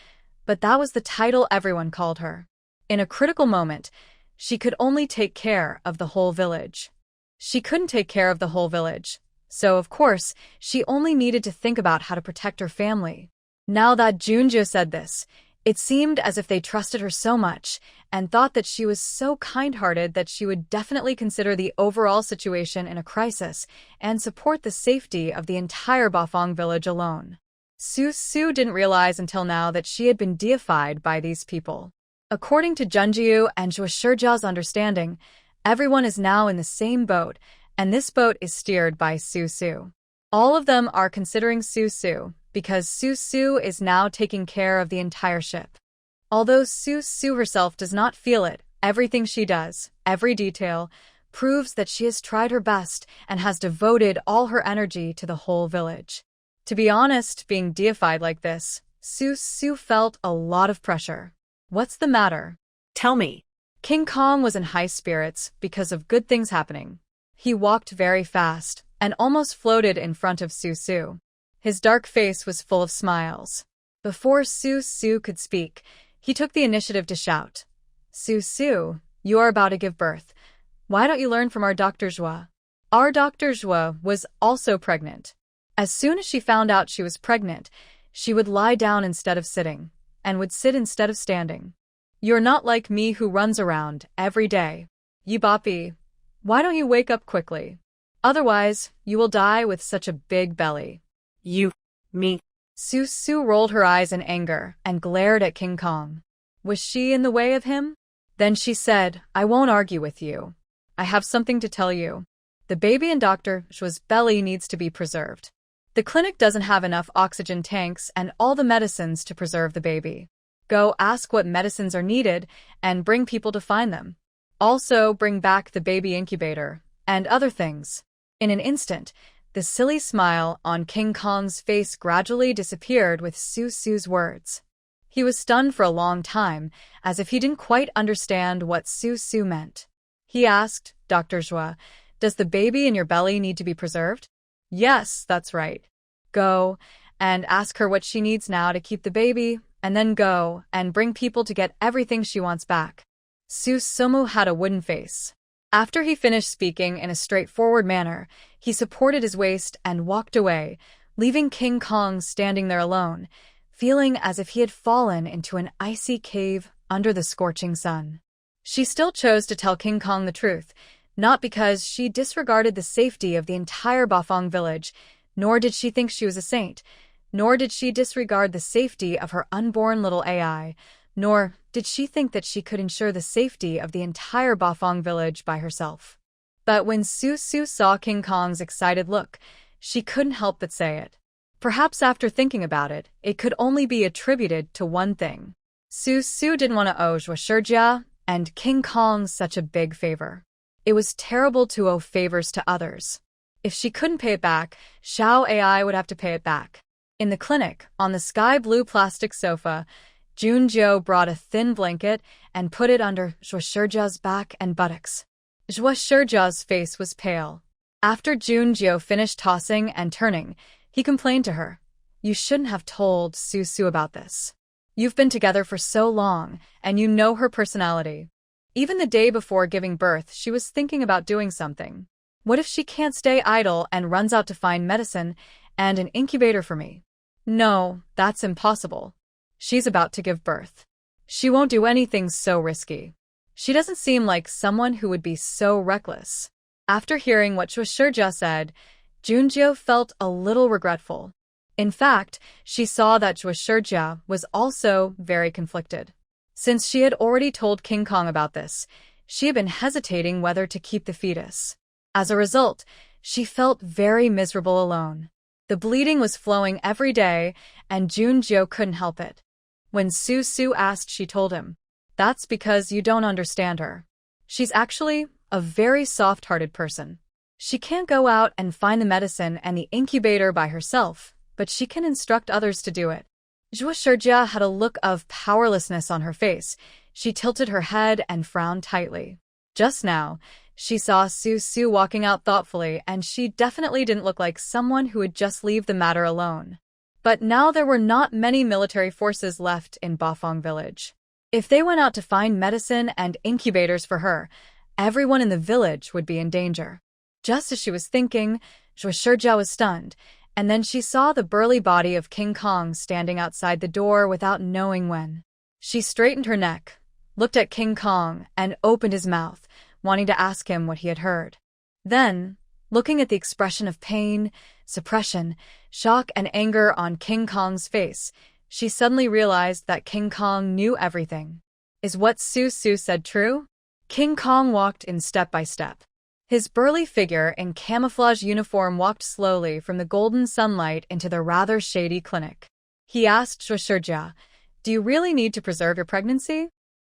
but that was the title everyone called her. In a critical moment, she could only take care of the whole village. She couldn't take care of the whole village, so of course, she only needed to think about how to protect her family. Now that Junju said this, It seemed as if they trusted her so much and thought that she was so kind-hearted that she would definitely consider the overall situation in a crisis and support the safety of the entire Bafang village alone. Su didn't realize until now that she had been deified by these people. According to Junjiu and Xie Yaoshi's understanding, everyone is now in the same boat, and this boat is steered by Su. All of them are considering Su because Su is now taking care of the entire ship. Although Su herself does not feel it, everything she does, every detail, proves that she has tried her best and has devoted all her energy to the whole village. To be honest, being deified like this, Su felt a lot of pressure. What's the matter? Tell me. King Kong was in high spirits because of good things happening. He walked very fast and almost floated in front of Su. His dark face was full of smiles. Before Su could speak, he took the initiative to shout, Su, you are about to give birth. Why don't you learn from our Dr. Xie? Our Dr. Xie was also pregnant. As soon as she found out she was pregnant, she would lie down instead of sitting, and would sit instead of standing. You're not like me who runs around every day. Yibapi, why don't you wake up quickly? Otherwise, you will die with such a big belly. Me. Su rolled her eyes in anger and glared at King Kong. Was she in the way of him? Then she said, I won't argue with you. I have something to tell you. The baby in Dr. Xie's belly needs to be preserved. The clinic doesn't have enough oxygen tanks and all the medicines to preserve the baby. Go ask what medicines are needed and bring people to find them. Also, bring back the baby incubator and other things. In an instant, the silly smile on King Kong's face gradually disappeared with Su's words. He was stunned for a long time, as if he didn't quite understand what Su meant. He asked, Dr. Xie, does the baby in your belly need to be preserved? Yes, that's right. Go and ask her what she needs now to keep the baby, and then go and bring people to get everything she wants back. Sumu had a wooden face. After he finished speaking in a straightforward manner, he supported his waist and walked away, leaving King Kong standing there alone, feeling as if he had fallen into an icy cave under the scorching sun. She still chose to tell King Kong the truth, not because she disregarded the safety of the entire Bafang village, nor did she think she was a saint, nor did she disregard the safety of her unborn little AI, nor did she think that she could ensure the safety of the entire Bafang village by herself. But when Su saw King Kong's excited look, she couldn't help but say it. Perhaps after thinking about it, it could only be attributed to one thing. Su didn't want to owe Xie Yaoshi and King Kong such a big favor. It was terrible to owe favors to others. If she couldn't pay it back, Xiao AI would have to pay it back. In the clinic, on the sky-blue plastic sofa, Junjiu brought a thin blanket and put it under Xie Yaoshi's back and buttocks. Xie Yaoshi's face was pale. After Junjiu finished tossing and turning, he complained to her, You shouldn't have told Su about this. You've been together for so long, and you know her personality. Even the day before giving birth, she was thinking about doing something. What if she can't stay idle and runs out to find medicine and an incubator for me? No, that's impossible. She's about to give birth. She won't do anything so risky. She doesn't seem like someone who would be so reckless. After hearing what Xie Yaoshi said, Junjiu felt a little regretful. In fact, she saw that Xie Yaoshi was also very conflicted. Since she had already told King Kong about this, she had been hesitating whether to keep the fetus. As a result, she felt very miserable alone. The bleeding was flowing every day, and Junjiu couldn't help it. When Su asked, she told him, That's because you don't understand her. She's actually a very soft-hearted person. She can't go out and find the medicine and the incubator by herself, but she can instruct others to do it. Xie Yaoshi had a look of powerlessness on her face. She tilted her head and frowned tightly. Just now, she saw Su walking out thoughtfully, and she definitely didn't look like someone who would just leave the matter alone. But now there were not many military forces left in Bafang village. If they went out to find medicine and incubators for her, everyone in the village would be in danger. Just as she was thinking, Xie Yaoshi was stunned, and then she saw the burly body of King Kong standing outside the door without knowing when. She straightened her neck, looked at King Kong, and opened his mouth, wanting to ask him what he had heard. Then, looking at the expression of pain, suppression, shock, and anger on King Kong's face, she suddenly realized that King Kong knew everything. Is what Su Su said true? King Kong walked in step by step. His burly figure in camouflage uniform walked slowly from the golden sunlight into the rather shady clinic. He asked Zhuo, "Do you really need to preserve your pregnancy?"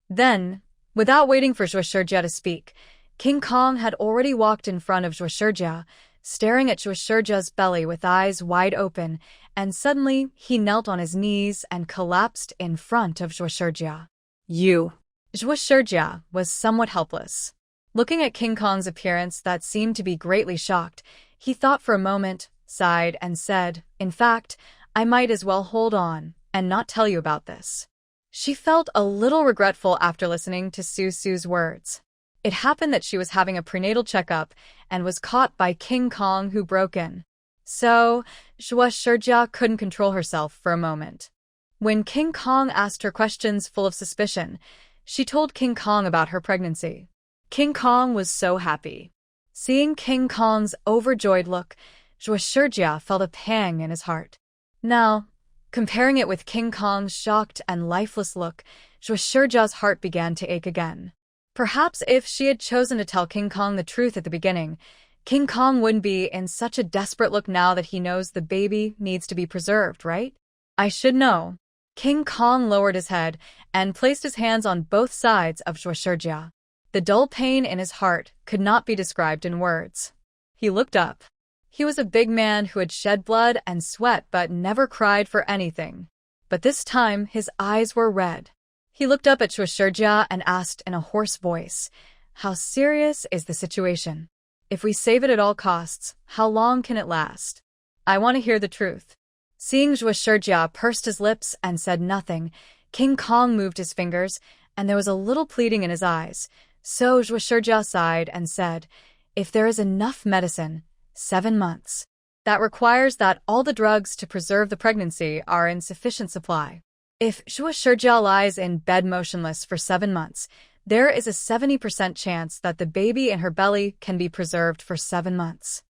Then, without waiting for Zhuo to speak, King Kong had already walked in front of Zhuo, staring at Zhuo's belly with eyes wide open, and suddenly he knelt on his knees and collapsed in front of Zhuo. "You." Zhuo was somewhat helpless. Looking at King Kong's appearance that seemed to be greatly shocked, he thought for a moment, sighed, and said, "In fact, I might as well hold on and not tell you about this." She felt a little regretful after listening to Su Su's words. It happened that she was having a prenatal checkup and was caught by King Kong, who broke in. So, Zhuo couldn't control herself for a moment. When King Kong asked her questions full of suspicion, she told King Kong about her pregnancy. King Kong was so happy. Seeing King Kong's overjoyed look, Zhuo felt a pang in his heart. Now, comparing it with King Kong's shocked and lifeless look, Zhuo's heart began to ache again. Perhaps if she had chosen to tell King Kong the truth at the beginning, King Kong wouldn't be in such a desperate look now that he knows the baby needs to be preserved, right? I should know. King Kong lowered his head and placed his hands on both sides of Zhuo. The dull pain in his heart could not be described in words. He looked up. He was a big man who had shed blood and sweat but never cried for anything. But this time his eyes were red. He looked up at Zhuo and asked in a hoarse voice, "How serious is the situation? If we save it at all costs, how long can it last? I want to hear the truth." Seeing Zhuo pursed his lips and said nothing, King Kong moved his fingers, and there was a little pleading in his eyes. So Zhuo sighed and said, "If there is enough medicine, 7 months. That requires that all the drugs to preserve the pregnancy are in sufficient supply. If Zhuo lies in bed motionless for 7 months, there is a 70% chance that the baby in her belly can be preserved for 7 months.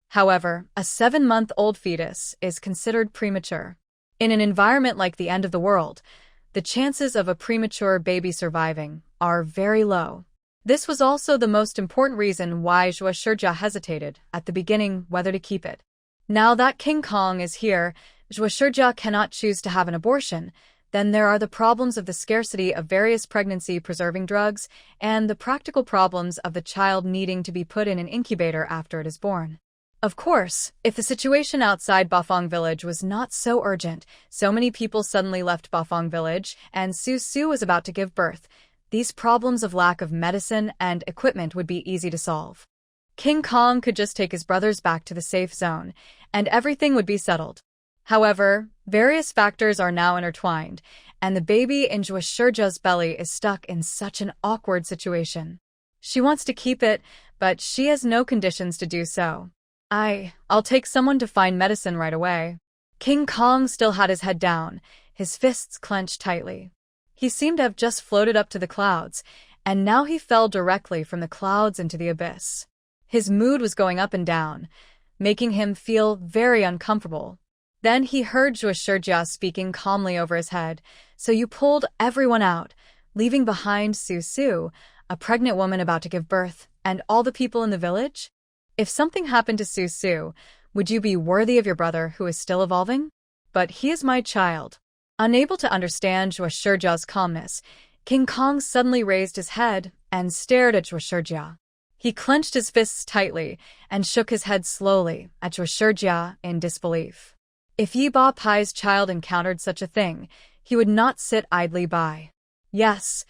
However, a 7-month-old fetus is considered premature. In an environment like the end of the world, the chances of a premature baby surviving are very low." This was also the most important reason why Zhuo hesitated at the beginning whether to keep it. Now that King Kong is here, Zhuo cannot choose to have an abortion. Then there are the problems of the scarcity of various pregnancy-preserving drugs and the practical problems of the child needing to be put in an incubator after it is born. Of course, if the situation outside Bafang village was not so urgent, so many people suddenly left Bafang village, and Su Su was about to give birth, these problems of lack of medicine and equipment would be easy to solve. King Kong could just take his brothers back to the safe zone, and everything would be settled. However, various factors are now intertwined, and the baby in Zhuo's belly is stuck in such an awkward situation. She wants to keep it, but she has no conditions to do so. I'll take someone to find medicine right away." King Kong still had his head down, his fists clenched tightly. He seemed to have just floated up to the clouds, and now he fell directly from the clouds into the abyss. His mood was going up and down, making him feel very uncomfortable. Then he heard Zhuo speaking calmly over his head, "So you pulled everyone out, leaving behind Su Su, a pregnant woman about to give birth, and all the people in the village? If something happened to Su Su, would you be worthy of your brother who is still evolving? But he is my child." Unable to understand Zhuo's calmness, King Kong suddenly raised his head and stared at Zhuo. He clenched his fists tightly and shook his head slowly at Zhuo in disbelief. If Yi Ba Pai's child encountered such a thing, he would not sit idly by. Yes,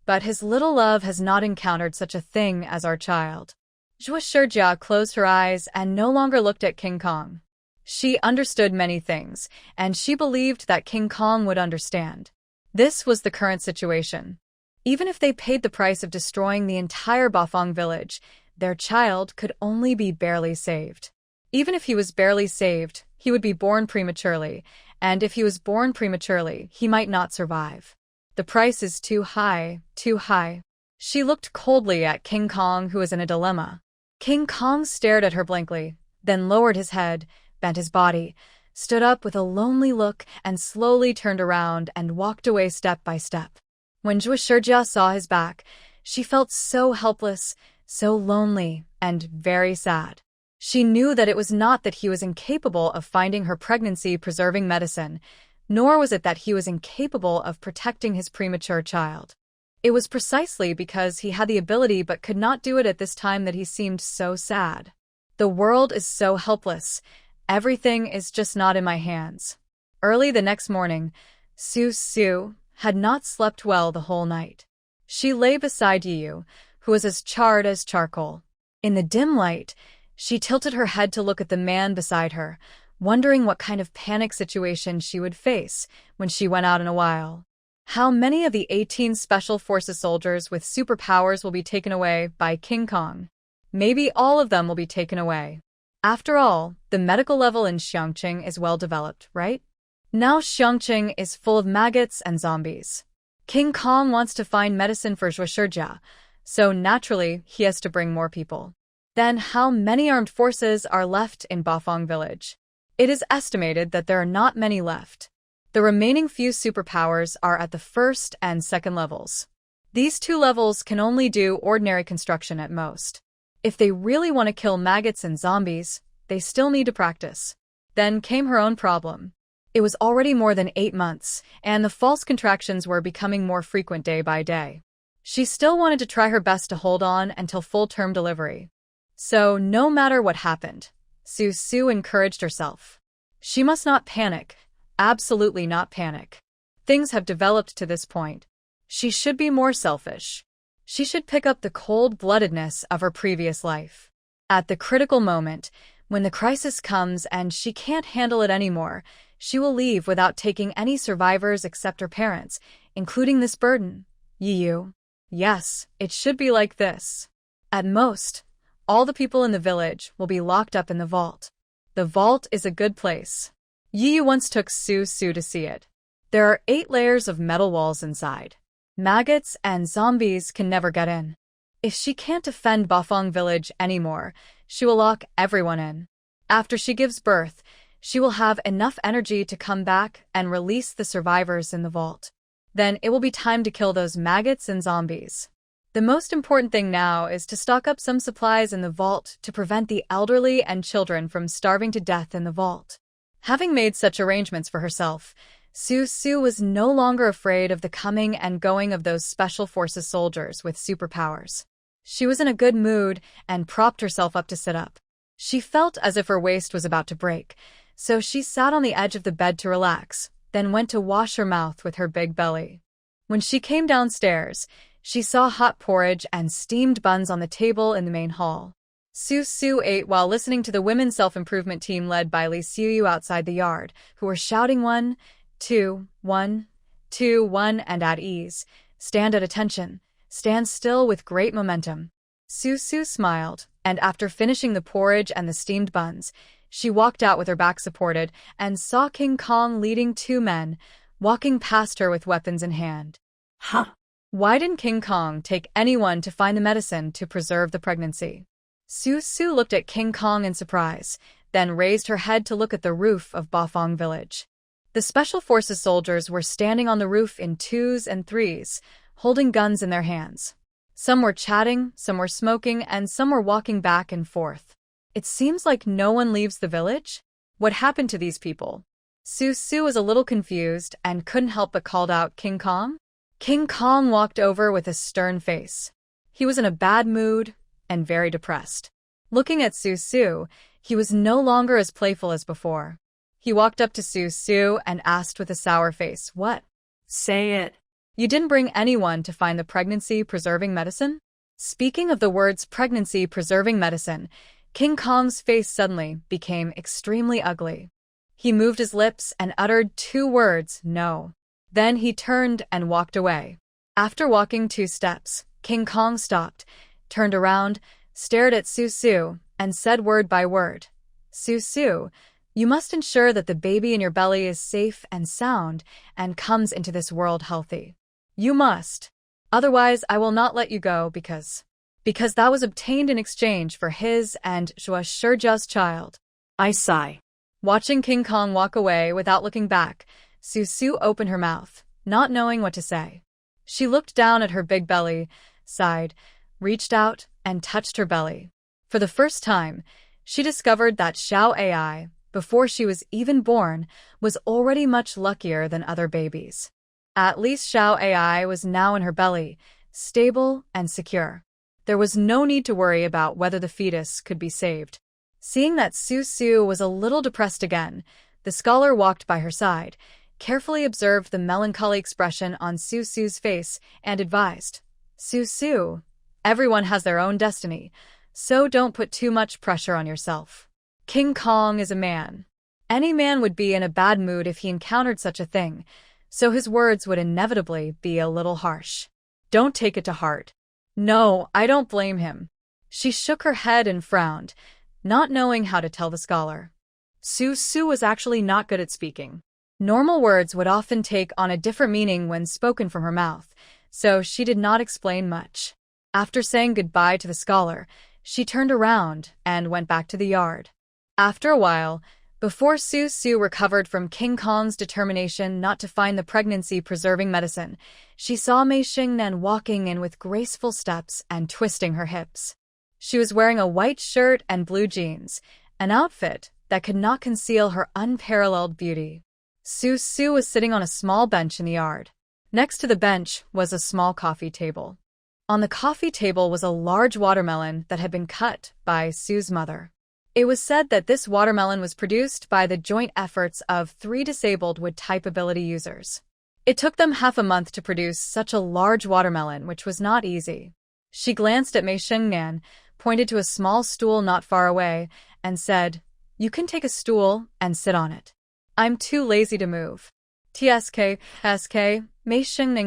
but his little love has not encountered such a thing as our child. Zhuo closed her eyes and no longer looked at King Kong. She understood many things, and she believed that King Kong would understand. This was the current situation. Even if they paid the price of destroying the entire Bafang village, their child could only be barely saved. Even if he was barely saved, he would be born prematurely, and if he was born prematurely, he might not survive. The price is too high, too high. She looked coldly at King Kong, who was in a dilemma. King Kong stared at her blankly, then lowered his head, bent his body, stood up with a lonely look, and slowly turned around and walked away step by step. When Xie Yaoshi saw his back, she felt so helpless, so lonely, and very sad. She knew that it was not that he was incapable of finding her pregnancy-preserving medicine, nor was it that he was incapable of protecting his premature child. It was precisely because he had the ability but could not do it at this time that he seemed so sad. The world is so helpless. Everything is just not in my hands. Early the next morning, Xie had not slept well the whole night. She lay beside Yu, who was as charred as charcoal. In the dim light, she tilted her head to look at the man beside her, wondering what kind of panic situation she would face when she went out in a while. How many of the 18 Special Forces soldiers with superpowers will be taken away by King Kong? Maybe all of them will be taken away. After all, the medical level in Xiangqing is well developed, right? Now Xiangqing is full of maggots and zombies. King Kong wants to find medicine for Xie Yaoshi, so naturally he has to bring more people. Then how many armed forces are left in Bafang village? It is estimated that there are not many left. The remaining few superpowers are at the first and second levels. These two levels can only do ordinary construction at most. If they really want to kill maggots and zombies, they still need to practice. Then came her own problem. It was already more than 8 months, and the false contractions were becoming more frequent day by day. She still wanted to try her best to hold on until full-term delivery. So, no matter what happened, Xie encouraged herself. She must not panic. Absolutely not panic. Things have developed to this point. She should be more selfish. She should pick up the cold-bloodedness of her previous life. At the critical moment, when the crisis comes and she can't handle it anymore, she will leave without taking any survivors except her parents, including this burden. Yu. Yes, it should be like this. At most, all the people in the village will be locked up in the vault. The vault is a good place. Yu once took Xie to see it. There are 8 layers of metal walls inside. Maggots and zombies can never get in. If she can't defend Bafang village anymore, she will lock everyone in. After she gives birth, she will have enough energy to come back and release the survivors in the vault. Then it will be time to kill those maggots and zombies. The most important thing now is to stock up some supplies in the vault to prevent the elderly and children from starving to death in the vault. Having made such arrangements for herself, Xie was no longer afraid of the coming and going of those Special Forces soldiers with superpowers. She was in a good mood and propped herself up to sit up. She felt as if her waist was about to break, so she sat on the edge of the bed to relax, then went to wash her mouth with her big belly. When she came downstairs, she saw hot porridge and steamed buns on the table in the main hall. Xie ate while listening to the women's self-improvement team led by Li Xiu outside the yard, who were shouting 1, 2, 1, 2, 1 and at ease. Stand at attention. Stand still with great momentum. Xie smiled, and after finishing the porridge and the steamed buns, she walked out with her back supported and saw King Kong leading 2 men, walking past her with weapons in hand. Huh. Why didn't King Kong take anyone to find the medicine to preserve the pregnancy? Xie looked at King Kong in surprise, then raised her head to look at the roof of Bafang village. The Special Forces soldiers were standing on the roof in 2s and 3s, holding guns in their hands. Some were chatting, some were smoking, and some were walking back and forth. It seems like no one leaves the village? What happened to these people? Xie was a little confused and couldn't help but called out, King Kong? King Kong walked over with a stern face. He was in a bad mood and very depressed. Looking at Xie, he was no longer as playful as before. He walked up to Xie and asked with a sour face, What? Say it. You didn't bring anyone to find the pregnancy-preserving medicine? Speaking of the words pregnancy-preserving medicine, King Kong's face suddenly became extremely ugly. He moved his lips and uttered 2 words, no. Then he turned and walked away. After walking 2 steps, King Kong stopped, turned around, stared at Xie, and said word by word, Xie, you must ensure that the baby in your belly is safe and sound and comes into this world healthy. You must. Otherwise, I will not let you go because that was obtained in exchange for his and Xue Shijia's child. I sigh. Watching King Kong walk away without looking back, Su opened her mouth, not knowing what to say. She looked down at her big belly, sighed, reached out, and touched her belly. For the first time, she discovered that Xiao AI, before she was even born, was already much luckier than other babies. At least Xiao AI was now in her belly, stable and secure. There was no need to worry about whether the fetus could be saved. Seeing that Su was a little depressed again, the scholar walked by her side, carefully observed the melancholy expression on Su's face, and advised, Su, everyone has their own destiny, so don't put too much pressure on yourself. King Kong is a man. Any man would be in a bad mood if he encountered such a thing, so his words would inevitably be a little harsh. Don't take it to heart. No, I don't blame him. She shook her head and frowned, not knowing how to tell the scholar. Su was actually not good at speaking. Normal words would often take on a different meaning when spoken from her mouth, so she did not explain much. After saying goodbye to the scholar, she turned around and went back to the yard. After a while, before Su recovered from King Kong's determination not to find the pregnancy-preserving medicine, she saw Shengnan walking in with graceful steps and twisting her hips. She was wearing a white shirt and blue jeans, an outfit that could not conceal her unparalleled beauty. Su was sitting on a small bench in the yard. Next to the bench was a small coffee table. On the coffee table was a large watermelon that had been cut by Su's mother. It was said that this watermelon was produced by the joint efforts of 3 disabled with type ability users. It took them half a month to produce such a large watermelon, which was not easy. She glanced at Shengnan, pointed to a small stool not far away, and said, You can take a stool and sit on it. I'm too lazy to move. Shengnan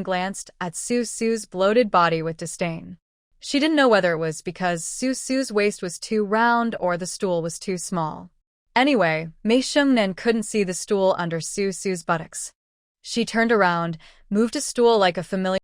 glanced at Su's bloated body with disdain. She didn't know whether it was because Su's waist was too round or the stool was too small. Anyway, Shengnan couldn't see the stool under Su's buttocks. She turned around, moved a stool like a familiar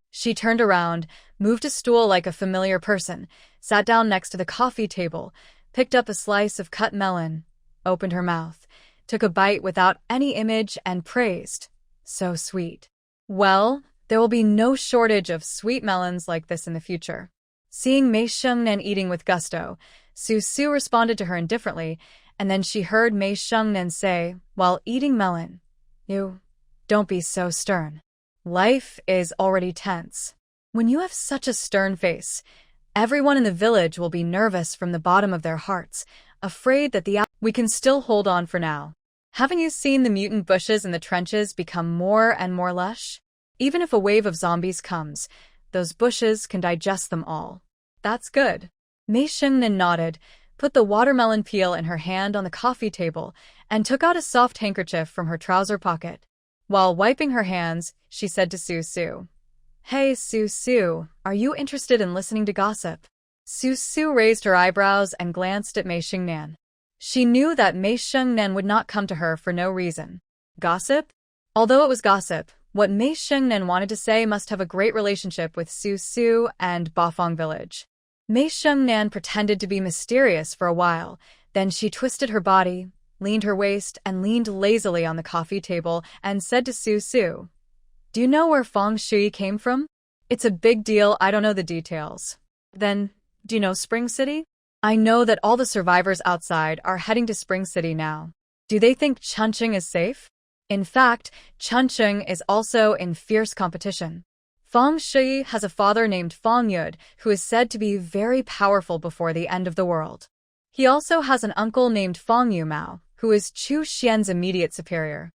person, sat down next to the coffee table, picked up a slice of cut melon, opened her mouth, took a bite without any image, and praised, So sweet. Well, there will be no shortage of sweet melons like this in the future. Seeing Shengnan eating with gusto, Su responded to her indifferently, and then she heard Shengnan say, while eating melon, You, don't be so stern. Life is already tense. When you have such a stern face, everyone in the village will be nervous from the bottom of their hearts, afraid that we can still hold on for now. Haven't you seen the mutant bushes in the trenches become more and more lush? Even if a wave of zombies comes, those bushes can digest them all. That's good. Shengnan nodded, put the watermelon peel in her hand on the coffee table, and took out a soft handkerchief from her trouser pocket. While wiping her hands, she said to Su, Hey Su, are you interested in listening to gossip? Su raised her eyebrows and glanced at Shengnan. She knew that Shengnan would not come to her for no reason. Gossip? Although it was gossip, what Shengnan wanted to say must have a great relationship with Su and Bafang village. Shengnan pretended to be mysterious for a while, then she twisted her body, leaned her waist, and leaned lazily on the coffee table and said to Su, Do you know where Feng Shui came from? It's a big deal, I don't know the details. Then, do you know Spring City? I know that all the survivors outside are heading to Spring City now. Do they think Chuncheng is safe? In fact, Chuncheng is also in fierce competition. Feng Shui has a father named Feng Yud, who is said to be very powerful before the end of the world. He also has an uncle named Feng Yumao, who is Chu Xian's immediate superior.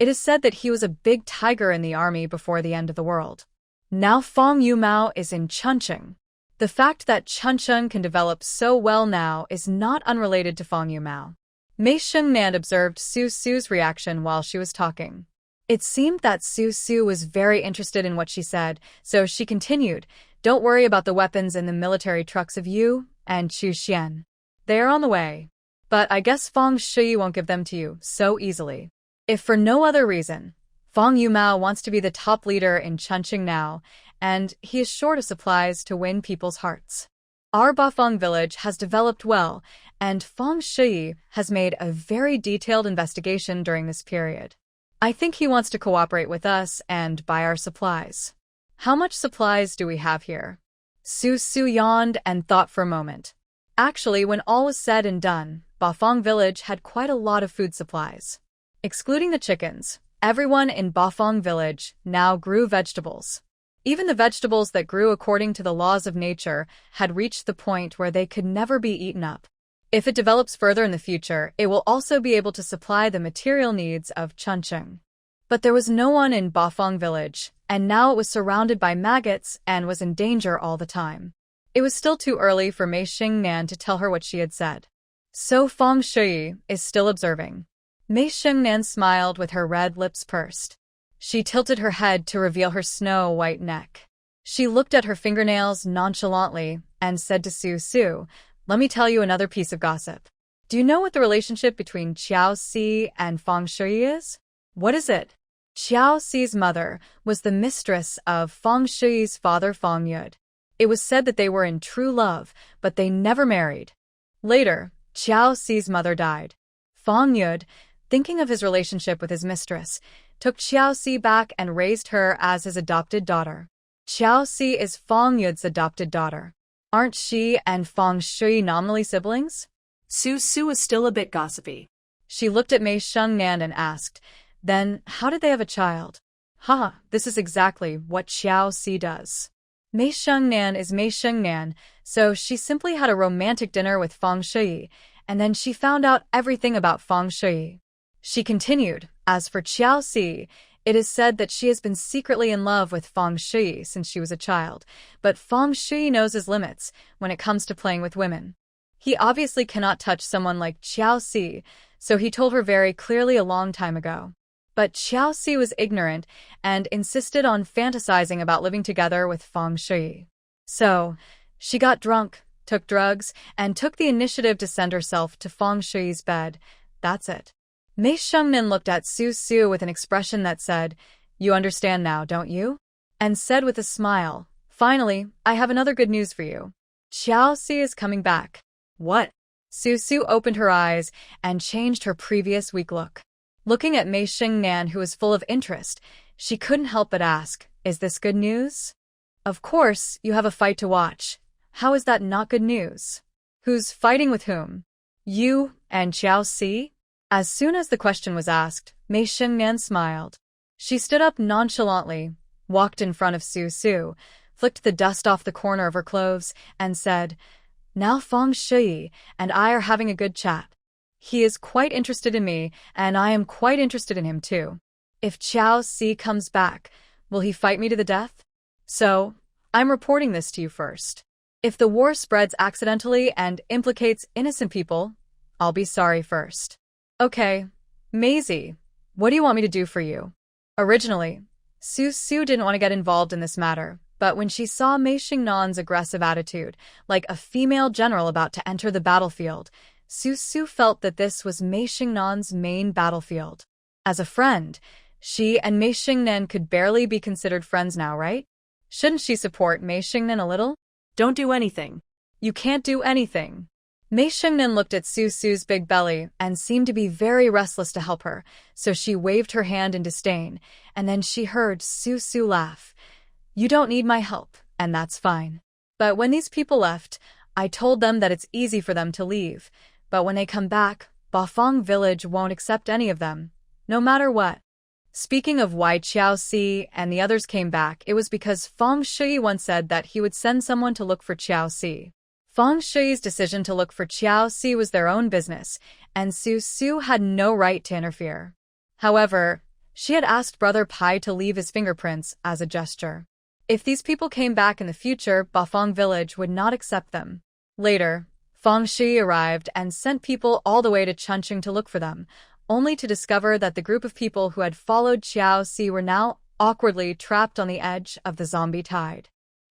It is said that he was a big tiger in the army before the end of the world. Now Feng Yumao is in Chuncheng. The fact that Chuncheng can develop so well now is not unrelated to Feng Yumao. Shengnan observed Su's reaction while she was talking. It seemed that Su was very interested in what she said, so she continued, Don't worry about the weapons in the military trucks of you and Chu Xian. They are on the way. But I guess Feng Shui won't give them to you so easily. If for no other reason, Fang Yumao wants to be the top leader in Chunqing now, and he is short of supplies to win people's hearts. Our Bafang village has developed well, and Fang Shui has made a very detailed investigation during this period. I think he wants to cooperate with us and buy our supplies. How much supplies do we have here? Su Su yawned and thought for a moment. Actually, when all was said and done, Bafang village had quite a lot of food supplies. Excluding the chickens, everyone in Bafang village now grew vegetables. Even the vegetables that grew according to the laws of nature had reached the point where they could never be eaten up. If it develops further in the future, it will also be able to supply the material needs of Chunqing. But there was no one in Bafang village, and now it was surrounded by maggots and was in danger all the time. It was still too early for Mei Xingnan to tell her what she had said. So Fang Shui is still observing. Mei Xingnan smiled with her red lips pursed. She tilted her head to reveal her snow-white neck. She looked at her fingernails nonchalantly and said to Su Su, "Let me tell you another piece of gossip. Do you know what the relationship between Xiao Xi and Fang Shui is?" "What is it?" Xiao Xi's mother was the mistress of Fang Shui's father Fang Yud. It was said that they were in true love, but they never married. Later, Xiao Xi's mother died. Fang Yud, thinking of his relationship with his mistress, took Xiao Xi back and raised her as his adopted daughter. Xiao Xi is Fang Yud's adopted daughter. Aren't she and Fang Shui nominally siblings? Su Su is still a bit gossipy. She looked at Mei Xingnan and asked, "Then how did they have a child?" "Haha, this is exactly what Xiao Xi does." Mei Xingnan is Mei Xingnan, so she simply had a romantic dinner with Fang Shui, and then she found out everything about Fang Shui. She continued, "As for Xiao Xi, it is said that she has been secretly in love with Fang Shui since she was a child, but Fang Shui knows his limits when it comes to playing with women. He obviously cannot touch someone like Xiao Xi, so he told her very clearly a long time ago. But Xiao Xi was ignorant and insisted on fantasizing about living together with Fang Shui. So, she got drunk, took drugs, and took the initiative to send herself to Fang Shui's bed. That's it." Mei Xingnan looked at Su Su with an expression that said, "You understand now, don't you?" And said with a smile, "Finally, I have another good news for you. Xiao Xi is coming back." "What?" Su Su opened her eyes and changed her previous weak look. Looking at Mei Xingnan, who was full of interest, she couldn't help but ask, "Is this good news?" "Of course, you have a fight to watch. How is that not good news?" "Who's fighting with whom?" "You and Xiao Xi?" As soon as the question was asked, Mei Xingnan smiled. She stood up nonchalantly, walked in front of Su Su, flicked the dust off the corner of her clothes, and said, "Now Fang Shui and I are having a good chat. He is quite interested in me, and I am quite interested in him too. If Xiao Xi comes back, will he fight me to the death? So, I'm reporting this to you first. If the war spreads accidentally and implicates innocent people, I'll be sorry first." "Okay, Maisie, what do you want me to do for you?" Originally, Su Su didn't want to get involved in this matter, but when she saw Mei Xingnan's aggressive attitude, like a female general about to enter the battlefield, Su Su felt that this was Mei Xingnan's main battlefield. As a friend, she and Mei Xingnan could barely be considered friends now, right? Shouldn't she support Mei Xingnan a little? "Don't do anything." "You can't do anything." Mei Xingnan looked at Su Su's big belly and seemed to be very restless to help her, so she waved her hand in disdain, and then she heard Su Su laugh. "You don't need my help, and that's fine. But when these people left, I told them that it's easy for them to leave, but when they come back, Bafang village won't accept any of them, no matter what." Speaking of why Xiao Xi and the others came back, it was because Fang Shui once said that he would send someone to look for Xiao Xi. Fang Shui's decision to look for Xiao Xi was their own business, and Su Su had no right to interfere. However, she had asked Brother Pai to leave his fingerprints as a gesture. If these people came back in the future, Bafang village would not accept them. Later, Fang Shui arrived and sent people all the way to Chunqing to look for them, only to discover that the group of people who had followed Xiao Xi were now awkwardly trapped on the edge of the zombie tide.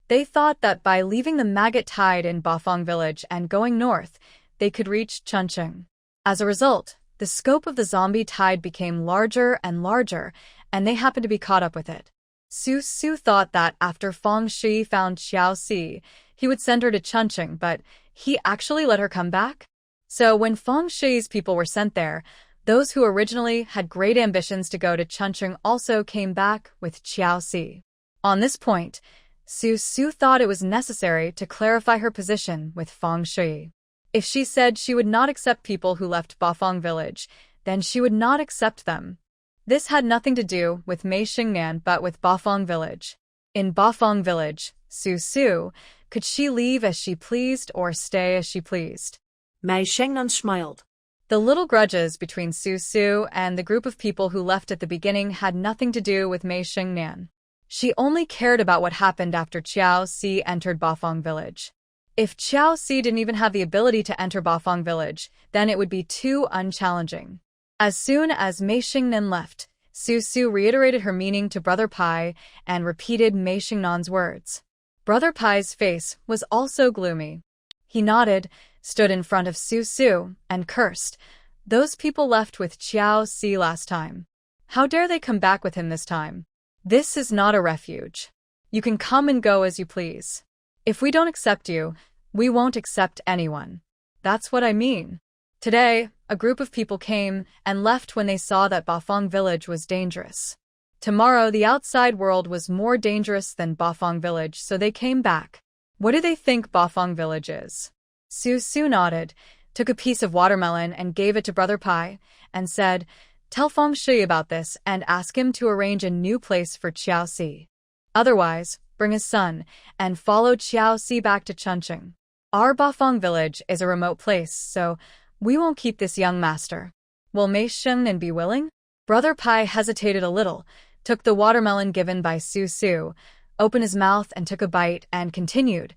They thought that by leaving the Maggot tide in Bafang village and going north, they could reach Chunqing. As a result, the scope of the zombie tide became larger and larger, and they happened to be caught up with it. Su Su thought that after Feng Shi found Xiao Xi, he would send her to Chunqing, but he actually let her come back? So when Feng Shi's people were sent there, those who originally had great ambitions to go to Chunqing also came back with Xiao Xi. On this point, Su Su thought it was necessary to clarify her position with Feng Shi. If she said she would not accept people who left Bafang village, then she would not accept them. This had nothing to do with Mei Xingnan but with Bafang village. In Bafang village, Su Su, could she leave as she pleased or stay as she pleased? Mei Xingnan smiled. The little grudges between Su Su and the group of people who left at the beginning had nothing to do with Mei Xingnan. She only cared about what happened after Xiao Xi entered Bafang village. If Xiao Xi didn't even have the ability to enter Bafang village, then it would be too unchallenging. As soon as Mei Xingnan left, Su Su reiterated her meaning to Brother Pai and repeated Mei Xingnan's words. Brother Pai's face was also gloomy. He nodded, stood in front of Su Su, and cursed. Those people left with Xiao Xi last time. How dare they come back with him this time? This is not a refuge. You can come and go as you please. If we don't accept you, we won't accept anyone. That's what I mean. Today, a group of people came and left when they saw that Bafang village was dangerous. Tomorrow, the outside world was more dangerous than Bafang village, so they came back. What do they think Bafang village is? Su Su nodded, took a piece of watermelon and gave it to Brother Pai, and said, "Tell Feng Shi about this and ask him to arrange a new place for Xiao Xi. Otherwise, bring his son, and follow Xiao Xi back to Chunqing. Our Bafang village is a remote place, so we won't keep this young master. Will Mei Xingnan be willing?" Brother Pai hesitated a little, took the watermelon given by Su Su, opened his mouth and took a bite, and continued,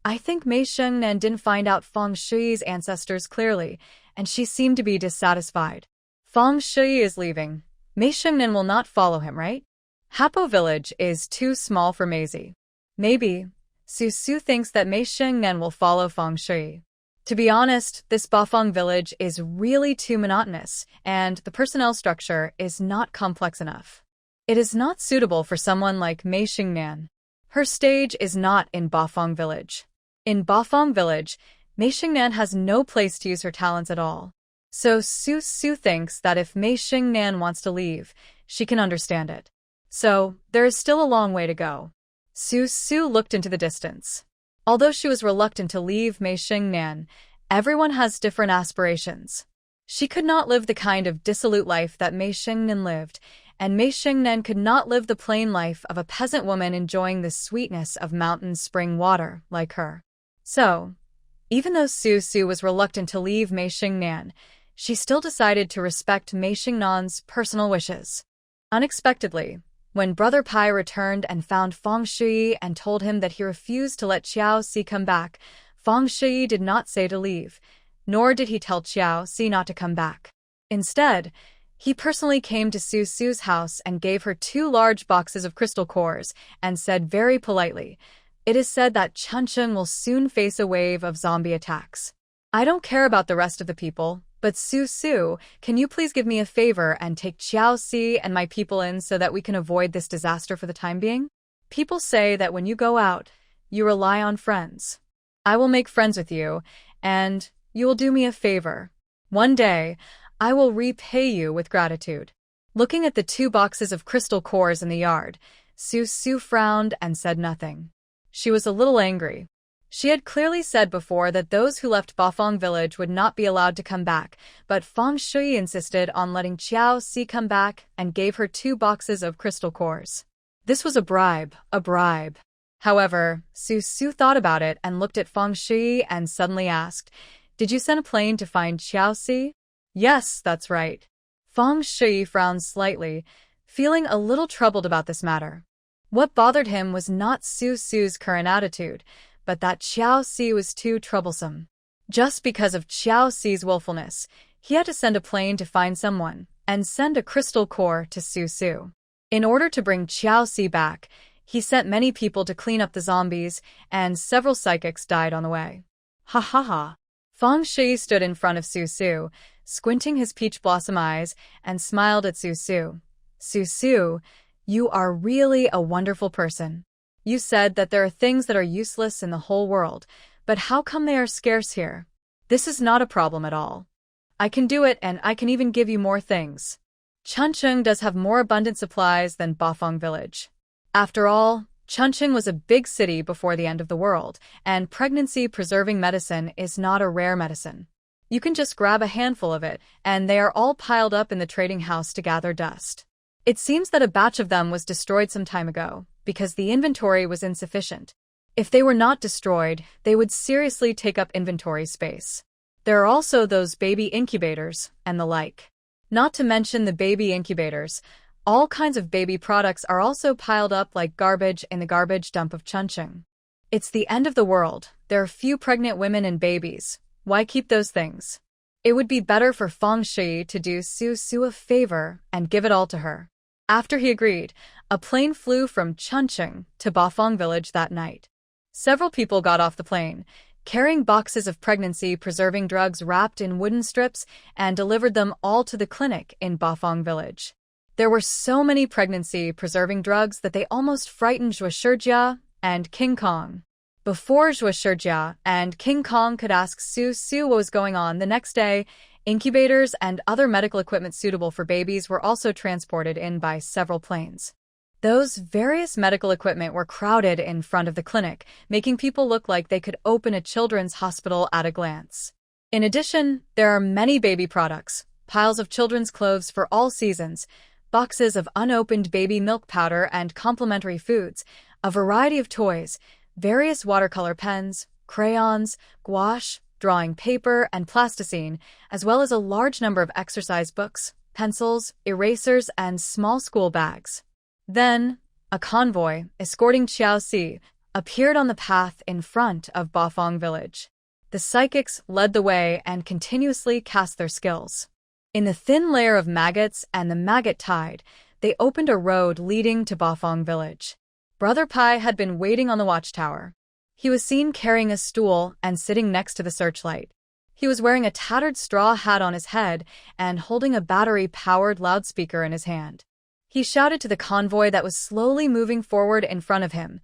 "I think Mei Xingnan didn't find out Feng Shi's ancestors clearly, and she seemed to be dissatisfied. Feng Shi is leaving. Mei Xingnan will not follow him, right? Hapo village is too small for Maisie. Maybe. Su Su thinks that Mei Xingnan will follow Feng Shi. To be honest, this Bafang village is really too monotonous, and the personnel structure is not complex enough. It is not suitable for someone like Mei Xingnan. Her stage is not in Bafang village. In Bafang village, Mei Xingnan has no place to use her talents at all. So Su Su thinks that if Mei Xingnan wants to leave, she can understand it. So, there is still a long way to go." Su Su looked into the distance. Although she was reluctant to leave Mei Xingnan, everyone has different aspirations. She could not live the kind of dissolute life that Mei Xingnan lived, and Mei Xingnan could not live the plain life of a peasant woman enjoying the sweetness of mountain spring water like her. So, even though Su Su was reluctant to leave Mei Xingnan, she still decided to respect Mei Xingnan's personal wishes. Unexpectedly, when Brother Pai returned and found Feng Shi and told him that he refused to let Xiao Xi come back, Feng Shi did not say to leave, nor did he tell Xiao Xi not to come back. Instead, he personally came to Su Su's house and gave her 2 large boxes of crystal cores and said very politely, "It is said that Chunqing will soon face a wave of zombie attacks. I don't care about the rest of the people, but Su Su, can you please give me a favor and take Xiao Xi and my people in so that we can avoid this disaster for the time being? People say that when you go out, you rely on friends. I will make friends with you, and you will do me a favor. One day, I will repay you with gratitude." Looking at the 2 boxes of crystal cores in the yard, Su Su frowned and said nothing. She was a little angry. She had clearly said before that those who left Bafang village would not be allowed to come back, but Feng Shui insisted on letting Xiao Xi come back and gave her 2 boxes of crystal cores. This was a bribe, a bribe. However, Su Su thought about it and looked at Feng Shui and suddenly asked, "Did you send a plane to find Xiao Xi?" "Yes, that's right." Feng Shui frowned slightly, feeling a little troubled about this matter. What bothered him was not Su Su's current attitude, but that Xiao Xi was too troublesome. Just because of Xiao Xi's willfulness, he had to send a plane to find someone, and send a crystal core to Su Su. In order to bring Xiao Xi back, he sent many people to clean up the zombies, and several psychics died on the way. Ha ha ha. Feng Shi stood in front of Su Su, squinting his peach blossom eyes, and smiled at Su Su. Su, you are really a wonderful person. You said that there are things that are useless in the whole world, but how come they are scarce here? This is not a problem at all. I can do it, and I can even give you more things. Chuncheon does have more abundant supplies than Bafang village. After all, Chuncheon was a big city before the end of the world, and pregnancy-preserving medicine is not a rare medicine. You can just grab a handful of it, and they are all piled up in the trading house to gather dust. It seems that a batch of them was destroyed some time ago, because the inventory was insufficient. If they were not destroyed, they would seriously take up inventory space. There are also those baby incubators, and the like. Not to mention the baby incubators, all kinds of baby products are also piled up like garbage in the garbage dump of Chuncheon. It's the end of the world, there are few pregnant women and babies. Why keep those things? It would be better for Feng Shi to do Su a favor and give it all to her. After he agreed, a plane flew from Chuncheon to Bafang village that night. Several people got off the plane, carrying boxes of pregnancy-preserving drugs wrapped in wooden strips, and delivered them all to the clinic in Bafang village. There were so many pregnancy-preserving drugs that they almost frightened Xie Yaoshi and King Kong. Before Xie Yaoshi and King Kong could ask Su what was going on the next day, incubators and other medical equipment suitable for babies were also transported in by several planes. Those various medical equipment were crowded in front of the clinic, making people look like they could open a children's hospital at a glance. In addition, there are many baby products, piles of children's clothes for all seasons, boxes of unopened baby milk powder and complementary foods, a variety of toys, various watercolor pens, crayons, gouache, drawing paper, and plasticine, as well as a large number of exercise books, pencils, erasers, and small school bags. Then, a convoy, escorting Xie Yaoshi, appeared on the path in front of Bafang village. The psychics led the way and continuously cast their skills. In the thin layer of maggots and the maggot tide, they opened a road leading to Bafang village. Brother Pai had been waiting on the watchtower. He was seen carrying a stool and sitting next to the searchlight. He was wearing a tattered straw hat on his head and holding a battery-powered loudspeaker in his hand. He shouted to the convoy that was slowly moving forward in front of him.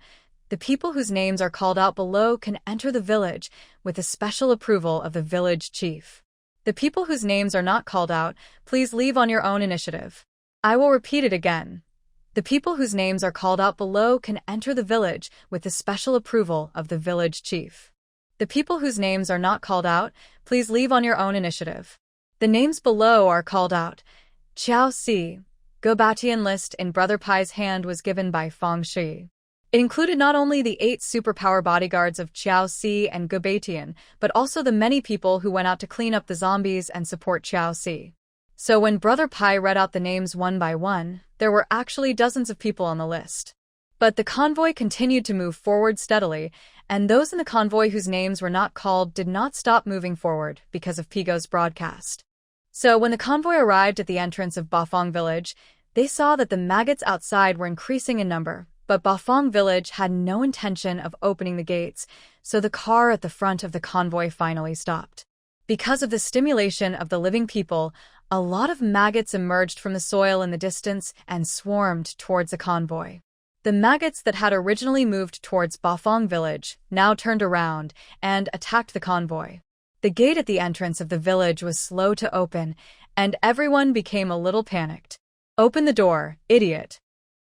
The people whose names are called out below can enter the village with the special approval of the village chief. The people whose names are not called out, please leave on your own initiative. I will repeat it again. The people whose names are called out below can enter the village with the special approval of the village chief. The people whose names are not called out, please leave on your own initiative. The names below are called out. Xie Yaoshi. Go-Batian list in Brother Pai's hand was given by Feng Shi. It included not only the 8 superpower bodyguards of Xie Yaoshi and Go-Batian, but also the many people who went out to clean up the zombies and support Xie Yaoshi. So when Brother Pai read out the names one by one, there were actually dozens of people on the list. But the convoy continued to move forward steadily, and those in the convoy whose names were not called did not stop moving forward because of Pigo's broadcast. So when the convoy arrived at the entrance of Bafang village, they saw that the maggots outside were increasing in number, but Bafang village had no intention of opening the gates, so the car at the front of the convoy finally stopped. Because of the stimulation of the living people, a lot of maggots emerged from the soil in the distance and swarmed towards the convoy. The maggots that had originally moved towards Bafang village now turned around and attacked the convoy. The gate at the entrance of the village was slow to open, and everyone became a little panicked. Open the door, idiot.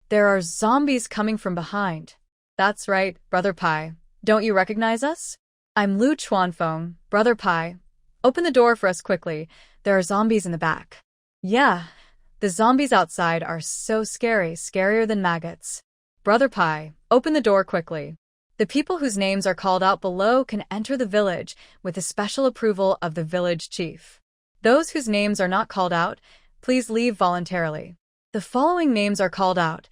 There are zombies coming from behind. That's right, Brother Pai. Don't you recognize us? I'm Lu Chuanfeng, Brother Pai. Open the door for us quickly. There are zombies in the back. Yeah, the zombies outside are so scary, scarier than maggots. Brother Pai, open the door quickly. The people whose names are called out below can enter the village with the special approval of the village chief. Those whose names are not called out, please leave voluntarily. The following names are called out.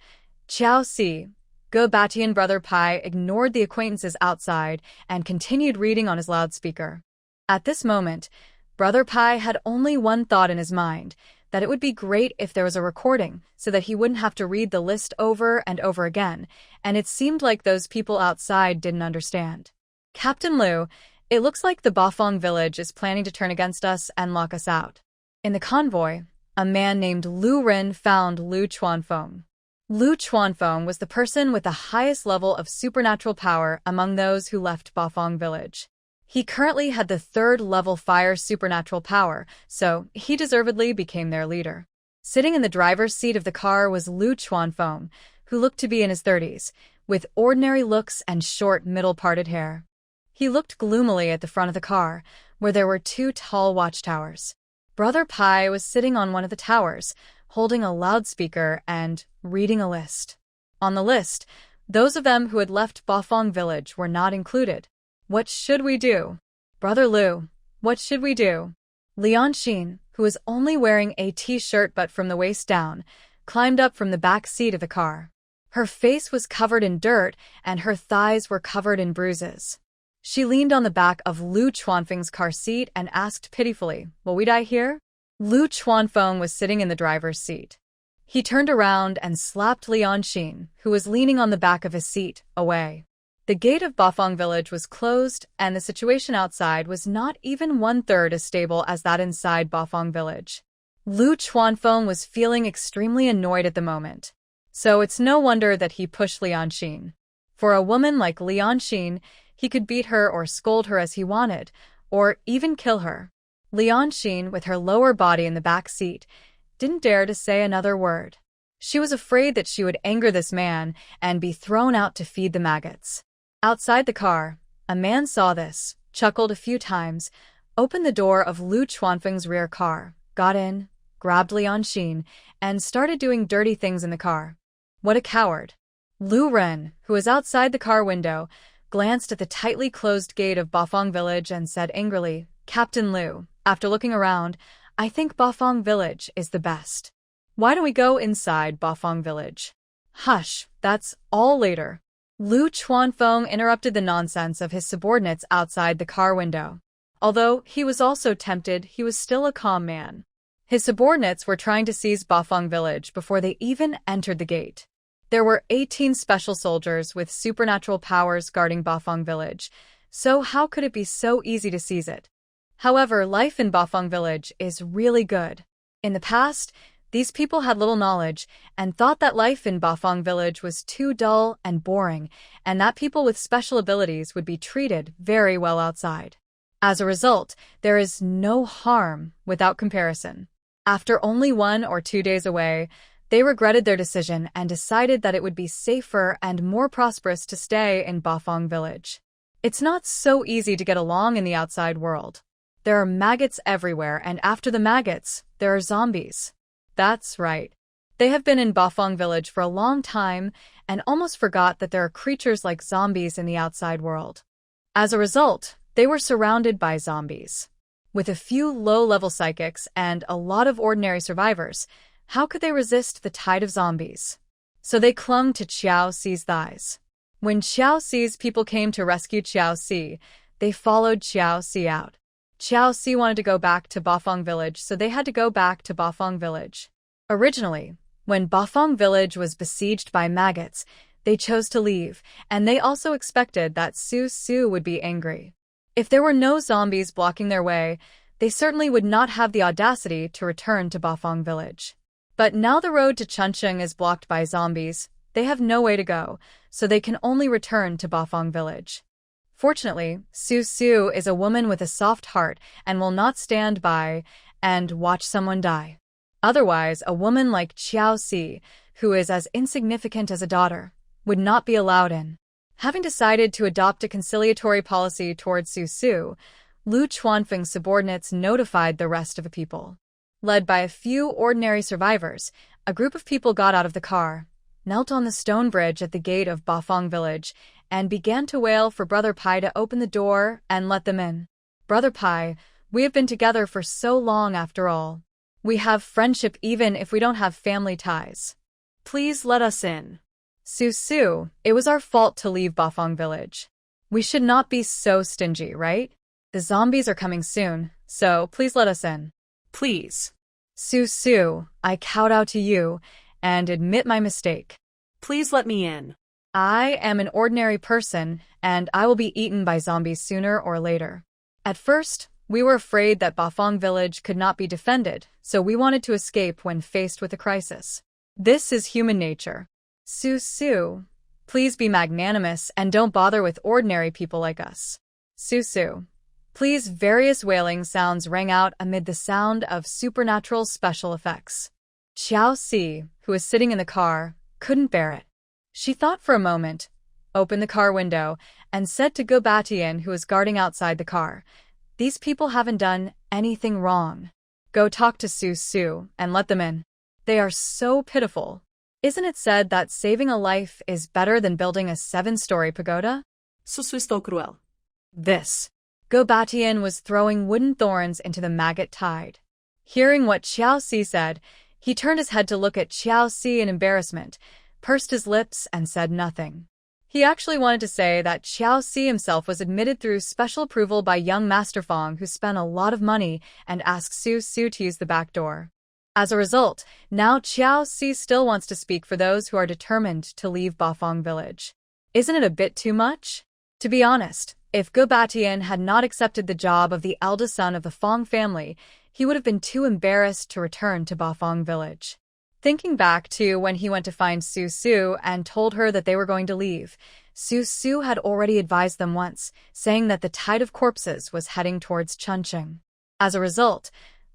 Xie Yaoshi. Go-Batian Brother Pai ignored the acquaintances outside and continued reading on his loudspeaker. At this moment, Brother Pai had only one thought in his mind, that it would be great if there was a recording so that he wouldn't have to read the list over and over again, and it seemed like those people outside didn't understand. Captain Liu, it looks like the Bafang village is planning to turn against us and lock us out. In the convoy, a man named Lu Ren found Lu Chuanfeng. Lu Chuanfeng was the person with the highest level of supernatural power among those who left Bafang village. He currently had the 3rd level fire supernatural power, so he deservedly became their leader. Sitting in the driver's seat of the car was Lu Chuanfeng, who looked to be in his 30s, with ordinary looks and short middle-parted hair. He looked gloomily at the front of the car, where there were 2 tall watchtowers. Brother Pai was sitting on one of the towers, holding a loudspeaker and reading a list. On the list, those of them who had left Bafang village were not included. What should we do? Brother Lu, what should we do? Lianxin, who was only wearing a t-shirt but from the waist down, climbed up from the back seat of the car. Her face was covered in dirt and her thighs were covered in bruises. She leaned on the back of Lu Chuanfeng's car seat and asked pitifully, "Will we die here?" Lu Chuanfeng was sitting in the driver's seat. He turned around and slapped Lianxin, who was leaning on the back of his seat, away. The gate of Bafang village was closed, and the situation outside was not even 1/3 as stable as that inside Bafang village. Lu Chuanfeng was feeling extremely annoyed at the moment. So it's no wonder that he pushed Lianxin. For a woman like Lianxin, he could beat her or scold her as he wanted, or even kill her. Lianxin, with her lower body in the back seat, didn't dare to say another word. She was afraid that she would anger this man and be thrown out to feed the maggots. Outside the car, a man saw this, chuckled a few times, opened the door of Lu Chuanfeng's rear car, got in, grabbed Lianxin, and started doing dirty things in the car. What a coward. Lu Ren, who was outside the car window, glanced at the tightly closed gate of Bafang village and said angrily, "Captain Lu, after looking around, I think Bafang village is the best. Why don't we go inside Bafang village?" "Hush, that's all later." Lu Chuanfeng interrupted the nonsense of his subordinates outside the car window. Although he was also tempted, he was still a calm man. His subordinates were trying to seize Bafang village before they even entered the gate. There were 18 special soldiers with supernatural powers guarding Bafang village, so how could it be so easy to seize it? However, life in Bafang village is really good. In the past, these people had little knowledge and thought that life in Bafang village was too dull and boring, and that people with special abilities would be treated very well outside. As a result, there is no harm without comparison. After only 1 or 2 days away, they regretted their decision and decided that it would be safer and more prosperous to stay in Bafang village. It's not so easy to get along in the outside world. There are maggots everywhere, and after the maggots, there are zombies. That's right. They have been in Bafang village for a long time and almost forgot that there are creatures like zombies in the outside world. As a result, they were surrounded by zombies. With a few low-level psychics and a lot of ordinary survivors, how could they resist the tide of zombies? So they clung to Xiaoxi's thighs. When Xiaoxi's people came to rescue Xiaoxi, they followed Xiaoxi out. Xiaoxi wanted to go back to Bafang village, so they had to go back to Bafang village. Originally, when Bafang village was besieged by maggots, they chose to leave, and they also expected that Su would be angry. If there were no zombies blocking their way, they certainly would not have the audacity to return to Bafang village. But now the road to Chuncheng is blocked by zombies, they have no way to go, so they can only return to Bafang village. Fortunately, Su is a woman with a soft heart and will not stand by and watch someone die. Otherwise, a woman like Xiaoxi, who is as insignificant as a daughter, would not be allowed in. Having decided to adopt a conciliatory policy towards Su, Lu Chuanfeng's subordinates notified the rest of the people. Led by a few ordinary survivors, a group of people got out of the car, knelt on the stone bridge at the gate of Bafang village, and began to wail for Brother Pai to open the door and let them in. "Brother Pai, we have been together for so long after all. We have friendship even if we don't have family ties. Please let us in." Su, it was our fault to leave Bafang village. We should not be so stingy, right? The zombies are coming soon, so please let us in. Please. Su, I kowtow to you and admit my mistake. Please let me in. I am an ordinary person, and I will be eaten by zombies sooner or later. At first, We were afraid that Bafang village could not be defended, so we wanted to escape when faced with a crisis. This is human nature. Su, please be magnanimous and don't bother with ordinary people like us. Su, please. Various wailing sounds rang out amid the sound of supernatural special effects. Xie Yaoshi, who was sitting in the car, couldn't bear it. She thought for a moment, opened the car window, and said to Gobatian, who was guarding outside the car, "These people haven't done anything wrong. Go talk to Su and let them in. They are so pitiful. Isn't it said that saving a life is better than building a 7-story pagoda?" Susu is so cruel. This. Gobatian was throwing wooden thorns into the maggot tide. Hearing what Xie Yaoshi said, he turned his head to look at Xie Yaoshi in embarrassment, pursed his lips, and said nothing. He actually wanted to say that Xie Yaoshi himself was admitted through special approval by young Master Fang, who spent a lot of money and asked Su to use the back door. As a result, now Xie Yaoshi still wants to speak for those who are determined to leave Bafang village. Isn't it a bit too much? To be honest, if Gobatian had not accepted the job of the eldest son of the Fang family, he would have been too embarrassed to return to Bafang village. Thinking back to when he went to find Su and told her that they were going to leave, Su had already advised them once, saying that the tide of corpses was heading towards Chunqing. As a result,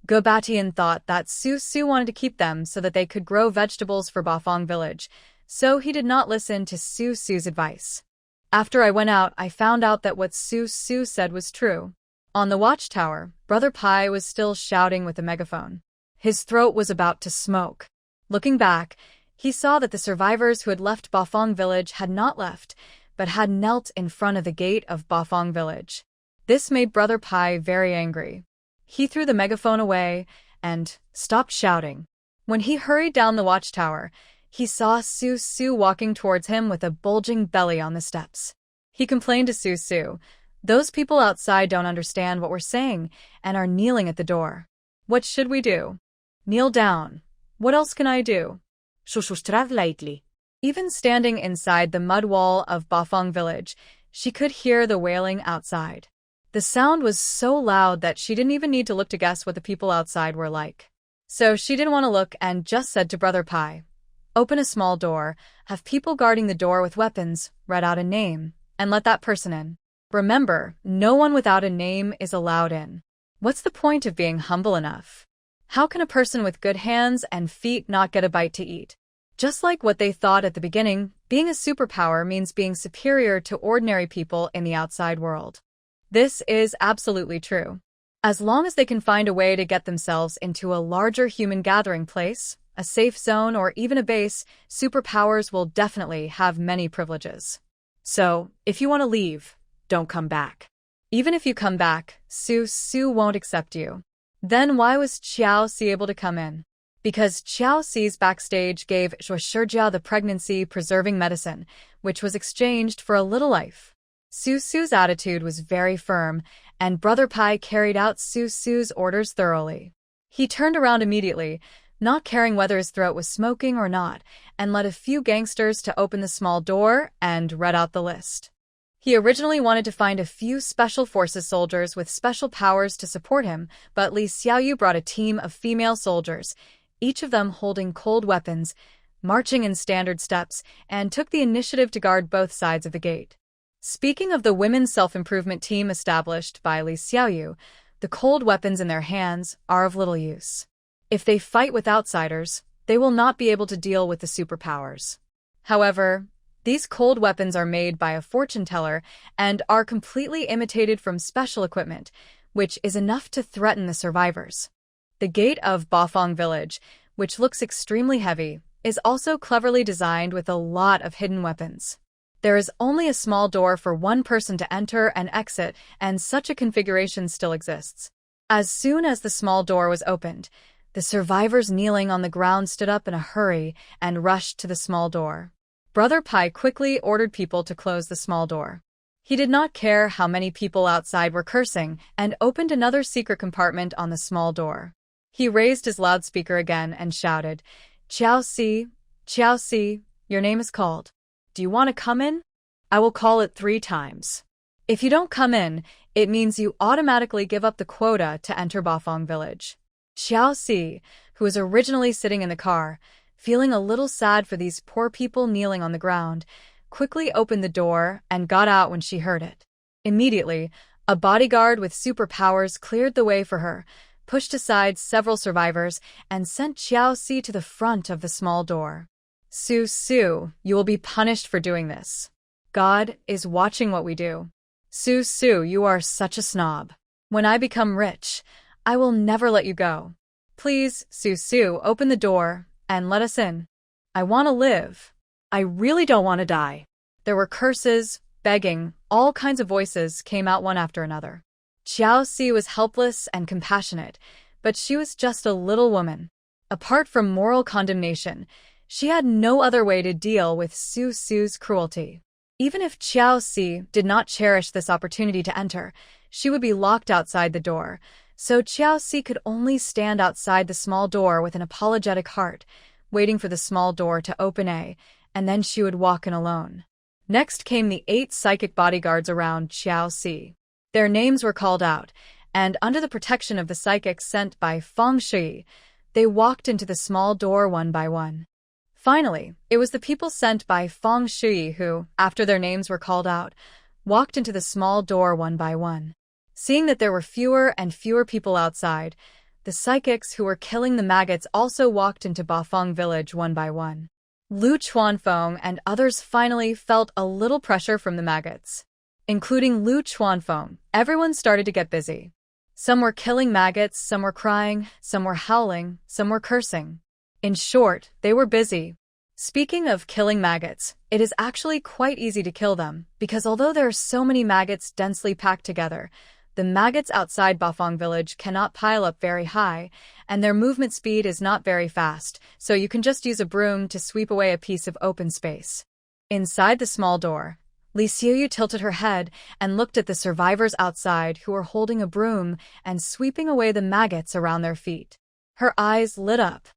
Gobatian thought that Su wanted to keep them so that they could grow vegetables for Bafang village, so he did not listen to Su's advice. After I went out, I found out that what Su said was true. On the watchtower, Brother Pai was still shouting with a megaphone. His throat was about to smoke. Looking back, he saw that the survivors who had left Bafang village had not left, but had knelt in front of the gate of Bafang village. This made Brother Pai very angry. He threw the megaphone away and stopped shouting. When he hurried down the watchtower, he saw Su walking towards him with a bulging belly on the steps. He complained to Su, "Those people outside don't understand what we're saying and are kneeling at the door. What should we do?" "Kneel down. What else can I do?" Shushustrad lightly. Even standing inside the mud wall of Bafang village, she could hear the wailing outside. The sound was so loud that she didn't even need to look to guess what the people outside were like. So she didn't want to look and just said to Brother Pai, "Open a small door, have people guarding the door with weapons, read out a name, and let that person in. Remember, no one without a name is allowed in. What's the point of being humble enough? How can a person with good hands and feet not get a bite to eat?" Just like what they thought at the beginning, being a superpower means being superior to ordinary people in the outside world. This is absolutely true. As long as they can find a way to get themselves into a larger human gathering place, a safe zone, or even a base, superpowers will definitely have many privileges. So, if you want to leave, don't come back. Even if you come back, Su won't accept you. Then why was Xie Yaoshi able to come in? Because Xie Yaoshi's backstage gave Zhuoshijia the pregnancy-preserving medicine, which was exchanged for a little life. Su's attitude was very firm, and Brother Pai carried out Su's orders thoroughly. He turned around immediately, not caring whether his throat was smoking or not, and led a few gangsters to open the small door and read out the list. He originally wanted to find a few Special Forces soldiers with special powers to support him, but Li Xiaoyu brought a team of female soldiers, each of them holding cold weapons, marching in standard steps, and took the initiative to guard both sides of the gate. Speaking of the women's self-improvement team established by Li Xiaoyu, the cold weapons in their hands are of little use. If they fight with outsiders, they will not be able to deal with the superpowers. However, these cold weapons are made by a fortune teller and are completely imitated from special equipment, which is enough to threaten the survivors. The gate of Bafang village, which looks extremely heavy, is also cleverly designed with a lot of hidden weapons. There is only a small door for one person to enter and exit, and such a configuration still exists. As soon as the small door was opened, the survivors kneeling on the ground stood up in a hurry and rushed to the small door. Brother Pai quickly ordered people to close the small door. He did not care how many people outside were cursing and opened another secret compartment on the small door. He raised his loudspeaker again and shouted, Xie Yaoshi, your name is called. Do you want to come in? I will call it 3 times. If you don't come in, It means you automatically give up the quota to enter Bafang village. Xie Yaoshi, who was originally sitting in the car, feeling a little sad for these poor people kneeling on the ground, quickly opened the door and got out when she heard it. Immediately, a bodyguard with superpowers cleared the way for her, pushed aside several survivors, and sent Xie Yaoshi to the front of the small door. Su, you will be punished for doing this. God is watching what we do. Su, you are such a snob. When I become rich, I will never let you go. Please, Su, open the door and let us in. I want to live. I really don't want to die. There were curses, begging, all kinds of voices came out one after another. Xie Yaoshi was helpless and compassionate, but she was just a little woman. Apart from moral condemnation, she had no other way to deal with Su's cruelty. Even if Xie Yaoshi did not cherish this opportunity to enter, she would be locked outside the door, so Xie Yaoshi could only stand outside the small door with an apologetic heart, waiting for the small door to open and then she would walk in alone. Next came the 8 psychic bodyguards around Xie Yaoshi. Their names were called out, and under the protection of the psychics sent by Feng Shui, they walked into the small door one by one. Finally, it was the people sent by Feng Shui who, after their names were called out, walked into the small door one by one. Seeing that there were fewer and fewer people outside, the psychics who were killing the maggots also walked into Bafang village one by one. Lu Chuanfeng and others finally felt a little pressure from the maggots. Including Lu Chuanfeng, everyone started to get busy. Some were killing maggots, some were crying, some were howling, some were cursing. In short, they were busy. Speaking of killing maggots, it is actually quite easy to kill them, because although there are so many maggots densely packed together, the maggots outside Bafang village cannot pile up very high, and their movement speed is not very fast, so you can just use a broom to sweep away a piece of open space. Inside the small door, Xie tilted her head and looked at the survivors outside who were holding a broom and sweeping away the maggots around their feet. Her eyes lit up.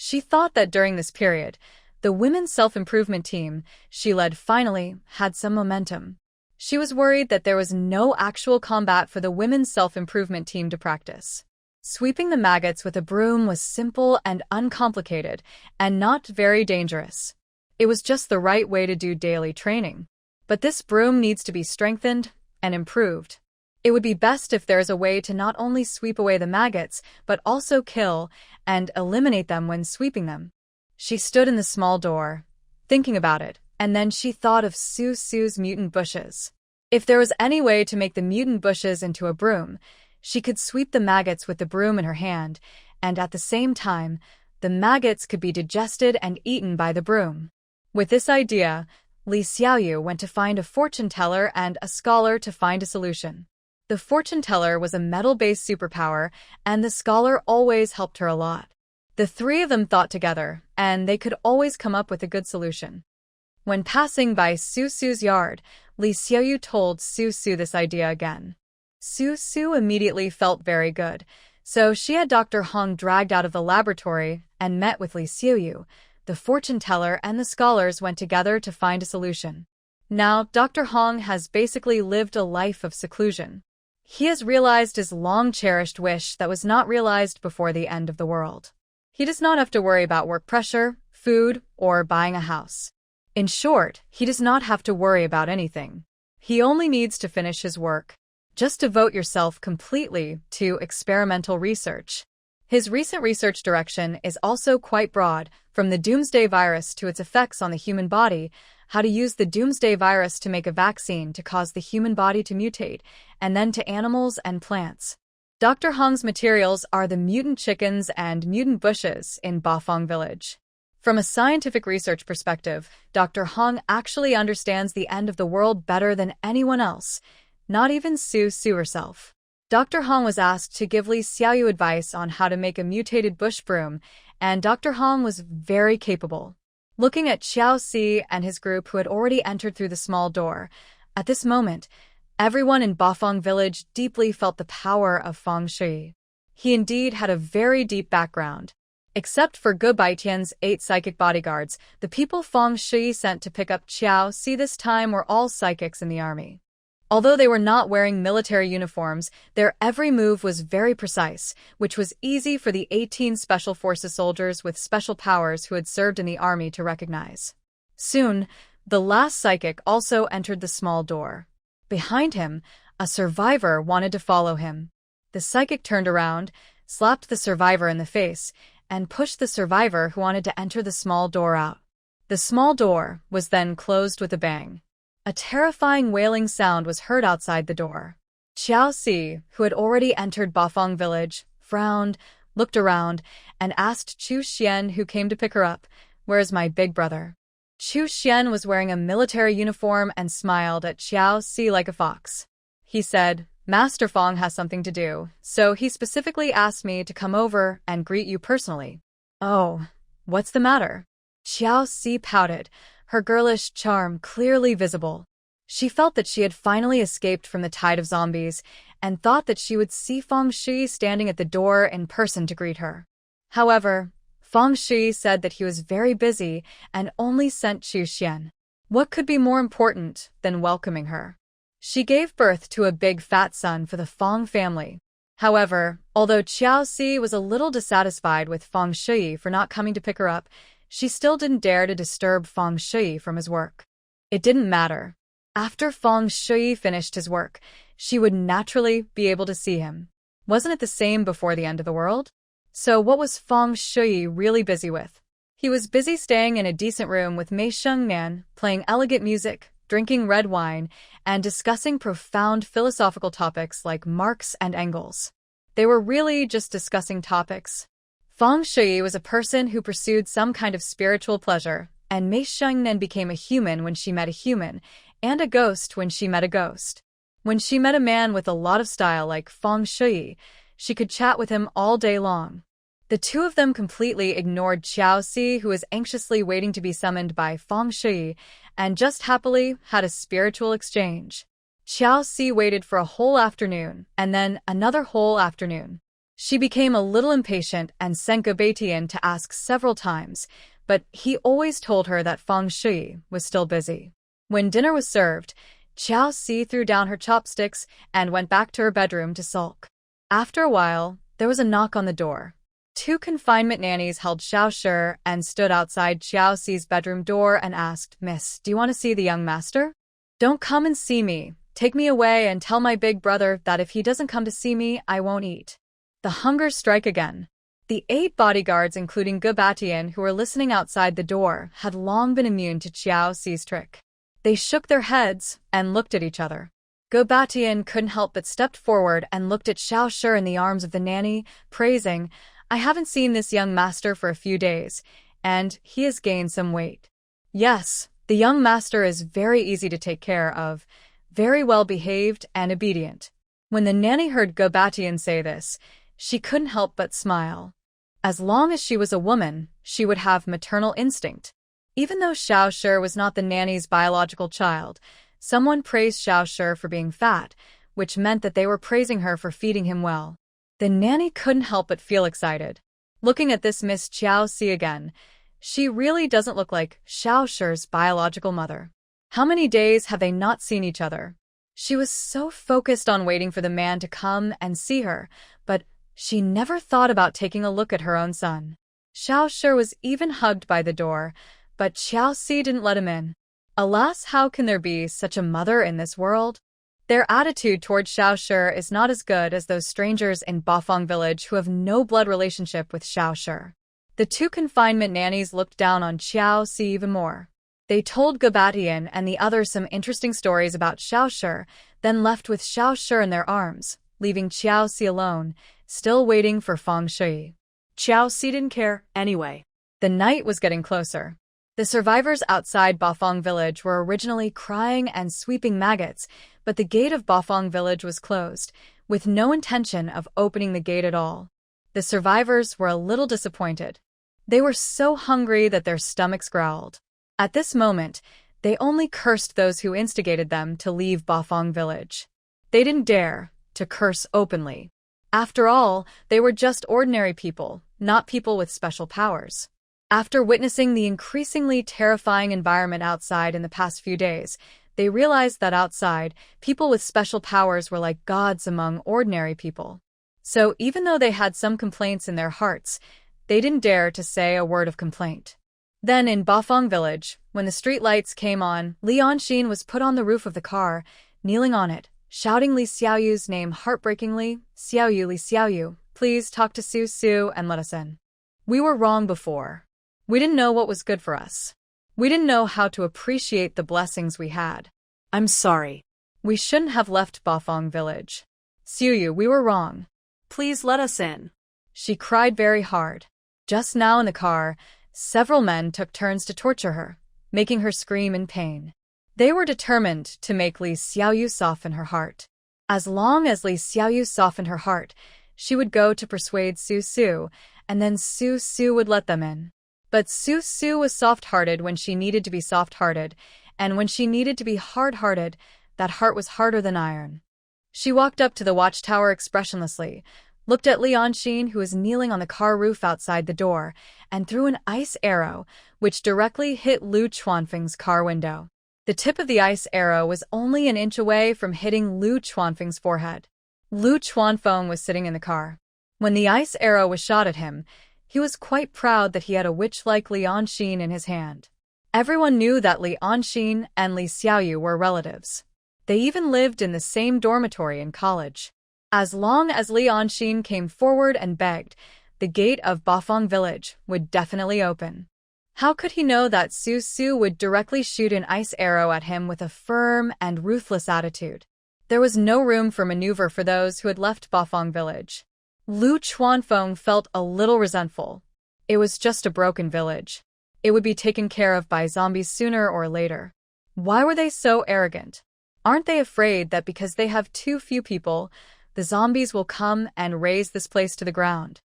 She thought that during this period, the women's self-improvement team she led finally had some momentum. She was worried that there was no actual combat for the women's self-improvement team to practice. Sweeping the maggots with a broom was simple and uncomplicated, and not very dangerous. It was just the right way to do daily training. But this broom needs to be strengthened and improved. It would be best if there is a way to not only sweep away the maggots, but also kill and eliminate them when sweeping them. She stood in the small door, thinking about it, and then she thought of Su's mutant bushes. If there was any way to make the mutant bushes into a broom, she could sweep the maggots with the broom in her hand, and at the same time, the maggots could be digested and eaten by the broom. With this idea, Li Xiaoyu went to find a fortune teller and a scholar to find a solution. The fortune teller was a metal-based superpower, and the scholar always helped her a lot. The three of them thought together, and they could always come up with a good solution. When passing by Su's yard, Li Xiaoyu told Su this idea again. Su immediately felt very good, so she had Dr. Hong dragged out of the laboratory and met with Li Xiaoyu. The fortune teller and the scholars went together to find a solution. Now, Dr. Hong has basically lived a life of seclusion. He has realized his long-cherished wish that was not realized before the end of the world. He does not have to worry about work pressure, food, or buying a house. In short, he does not have to worry about anything. He only needs to finish his work. Just devote yourself completely to experimental research. His recent research direction is also quite broad, from the Doomsday virus to its effects on the human body, how to use the Doomsday virus to make a vaccine to cause the human body to mutate, and then to animals and plants. Dr. Hong's materials are the mutant chickens and mutant bushes in Bafang village. From a scientific research perspective, Dr. Hong actually understands the end of the world better than anyone else, not even Su herself. Dr. Hong was asked to give Li Xiaoyu advice on how to make a mutated bush broom, and Dr. Hong was very capable. Looking at Xie Yaoshi and his group who had already entered through the small door, at this moment, everyone in Bafang village deeply felt the power of Feng Shui. He indeed had a very deep background. Except for Gu Baitian's 8 psychic bodyguards, the people Feng Shui sent to pick up Xie Yaoshi this time were all psychics in the army. Although they were not wearing military uniforms, their every move was very precise, which was easy for the 18 Special Forces soldiers with special powers who had served in the army to recognize. Soon, the last psychic also entered the small door. Behind him, a survivor wanted to follow him. The psychic turned around, slapped the survivor in the face, and pushed the survivor who wanted to enter the small door out. The small door was then closed with a bang. A terrifying wailing sound was heard outside the door. Yaoshi, who had already entered Bafang village, frowned, looked around, and asked Chu Xian, who came to pick her up, "Where is my big brother?" Chu Xian was wearing a military uniform and smiled at Yaoshi like a fox. He said, "Master Fong has something to do, so he specifically asked me to come over and greet you personally." "Oh, what's the matter?" Yaoshi pouted, her girlish charm clearly visible. She felt that she had finally escaped from the tide of zombies and thought that she would see Feng Shui standing at the door in person to greet her. However, Feng Shui said that he was very busy and only sent Chu Xian. What could be more important than welcoming her? She gave birth to a big fat son for the Fong family. However, although Yaoshi was a little dissatisfied with Feng Shui for not coming to pick her up, she still didn't dare to disturb Feng Shui from his work. It didn't matter. After Feng Shui finished his work, she would naturally be able to see him. Wasn't it the same before the end of the world? So what was Feng Shui really busy with? He was busy staying in a decent room with Mei Shengnan, playing elegant music, drinking red wine, and discussing profound philosophical topics like Marx and Engels. They were really just discussing topics. Feng Shui was a person who pursued some kind of spiritual pleasure, and Mei Shengnan became a human when she met a human, and a ghost when she met a ghost. When she met a man with a lot of style like Feng Shui, she could chat with him all day long. The two of them completely ignored Yaoshi, who was anxiously waiting to be summoned by Feng Shui, and just happily had a spiritual exchange. Yaoshi waited for a whole afternoon, and then another whole afternoon. She became a little impatient and sent Gobatian to ask several times, but he always told her that Feng Shui was still busy. When dinner was served, Yaoshi threw down her chopsticks and went back to her bedroom to sulk. After a while, there was a knock on the door. Two confinement nannies held Xiaoshi and stood outside Yaoshi's bedroom door and asked, "Miss, do you want to see the young master?" "Don't come and see me. Take me away and tell my big brother that if he doesn't come to see me, I won't eat." The hunger strike again. The 8 bodyguards, including Gobatian, who were listening outside the door, had long been immune to Yaoshi's trick. They shook their heads and looked at each other. Gobatian couldn't help but stepped forward and looked at Xiaoshi in the arms of the nanny, praising, "I haven't seen this young master for a few days, and he has gained some weight." Yes, the young master is very easy to take care of, very well behaved and obedient. When the nanny heard Gobatian say this, she couldn't help but smile. As long as she was a woman, she would have maternal instinct. Even though Xiaoshi was not the nanny's biological child, someone praised Xiaoshi for being fat, which meant that they were praising her for feeding him well. The nanny couldn't help but feel excited. Looking at this Miss Yaoshi again, she really doesn't look like Xiaoshi's biological mother. How many days have they not seen each other? She was so focused on waiting for the man to come and see her, but she never thought about taking a look at her own son. Xiaoshi was even hugged by the door, but Yaoshi didn't let him in. Alas, how can there be such a mother in this world? Their attitude toward Xiaoshi is not as good as those strangers in Bafang village who have no blood relationship with Xiaoshi. The two confinement nannies looked down on Xiaoshi even more. They told Gobatian and the others some interesting stories about Xiaoshi, then left with Xiaoshi in their arms, leaving Yaoshi alone, still waiting for Feng Shui. Yaoshi didn't care anyway. The night was getting closer. The survivors outside Bafang village were originally crying and sweeping maggots, but the gate of Bafang village was closed, with no intention of opening the gate at all. The survivors were a little disappointed. They were so hungry that their stomachs growled. At this moment, they only cursed those who instigated them to leave Bafang village. They didn't dare to curse openly. After all, they were just ordinary people, not people with special powers. After witnessing the increasingly terrifying environment outside in the past few days, They realized that outside, people with special powers were like gods among ordinary people. So even though they had some complaints in their hearts, they didn't dare to say a word of complaint. Then in Bafang village, when the street lights came on, Li Yanxin was put on the roof of the car, kneeling on it, shouting Li Xiaoyu's name heartbreakingly, Xiaoyu Li Xiaoyu, please talk to Su Su and let us in. We were wrong before. We didn't know what was good for us. We didn't know how to appreciate the blessings we had. I'm sorry. We shouldn't have left Bafang village. Xiuyu, we were wrong. Please let us in. She cried very hard. Just now in the car, several men took turns to torture her, making her scream in pain. They were determined to make Li Xiaoyu soften her heart. As long as Li Xiaoyu softened her heart, she would go to persuade Su Su, and then Su Su would let them in. But Su Su was soft-hearted when she needed to be soft-hearted, and when she needed to be hard-hearted, that heart was harder than iron. She walked up to the watchtower expressionlessly, looked at Li Yanxin, who was kneeling on the car roof outside the door, and threw an ice arrow, which directly hit Lu Chuanfeng's car window. The tip of the ice arrow was only an inch away from hitting Lu Chuanfeng's forehead. Lu Chuanfeng was sitting in the car. When the ice arrow was shot at him, he was quite proud that he had a witch like Li Yanxin in his hand. Everyone knew that Li Yanxin and Li Xiaoyu were relatives. They even lived in the same dormitory in college. As long as Li Yanxin came forward and begged, the gate of Bafang village would definitely open. How could he know that Su Su would directly shoot an ice arrow at him with a firm and ruthless attitude? There was no room for maneuver for those who had left Bafang village. Lu Chuanfeng felt a little resentful. It was just a broken village. It would be taken care of by zombies sooner or later. Why were they so arrogant? Aren't they afraid that because they have too few people, the zombies will come and raze this place to the ground?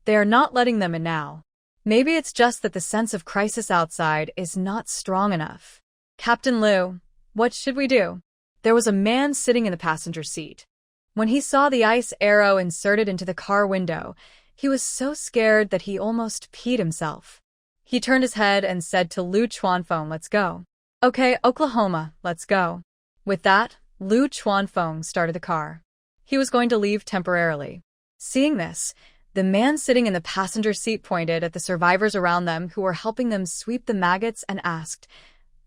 They are not letting them in now. Maybe it's just that the sense of crisis outside is not strong enough. Captain Liu, what should we do? There was a man sitting in the passenger seat. When he saw the ice arrow inserted into the car window, he was so scared that he almost peed himself. He turned his head and said to Lu Chuanfeng, let's go. Okay, Oklahoma, let's go. With that, Lu Chuanfeng started the car. He was going to leave temporarily. Seeing this, the man sitting in the passenger seat pointed at the survivors around them who were helping them sweep the maggots and asked,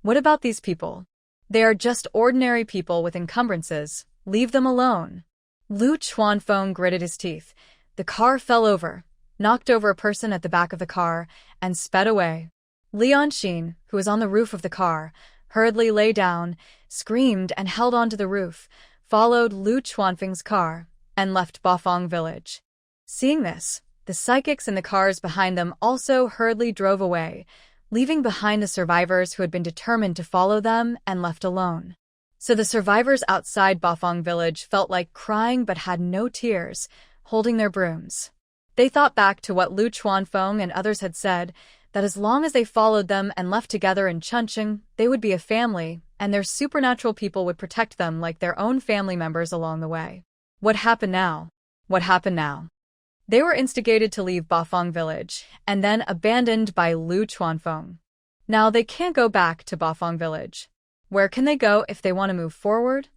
what about these people? They are just ordinary people with encumbrances. Leave them alone. Lu Chuanfeng gritted his teeth. The car fell over, knocked over a person at the back of the car, and sped away. Li Yanxin, who was on the roof of the car, hurriedly lay down, screamed and held onto the roof, followed Lu Chuanfeng's car, and left Bafang village. Seeing this, the psychics in the cars behind them also hurriedly drove away, leaving behind the survivors who had been determined to follow them and left alone. So the survivors outside Bafang village felt like crying but had no tears, holding their brooms. They thought back to what Lu Chuanfeng and others had said, that as long as they followed them and left together in Chuncheng, they would be a family, and their supernatural people would protect them like their own family members along the way. What happened now? What happened now? They were instigated to leave Bafang village, and then abandoned by Lu Chuanfeng. Now they can't go back to Bafang village. Where can they go if they want to move forward?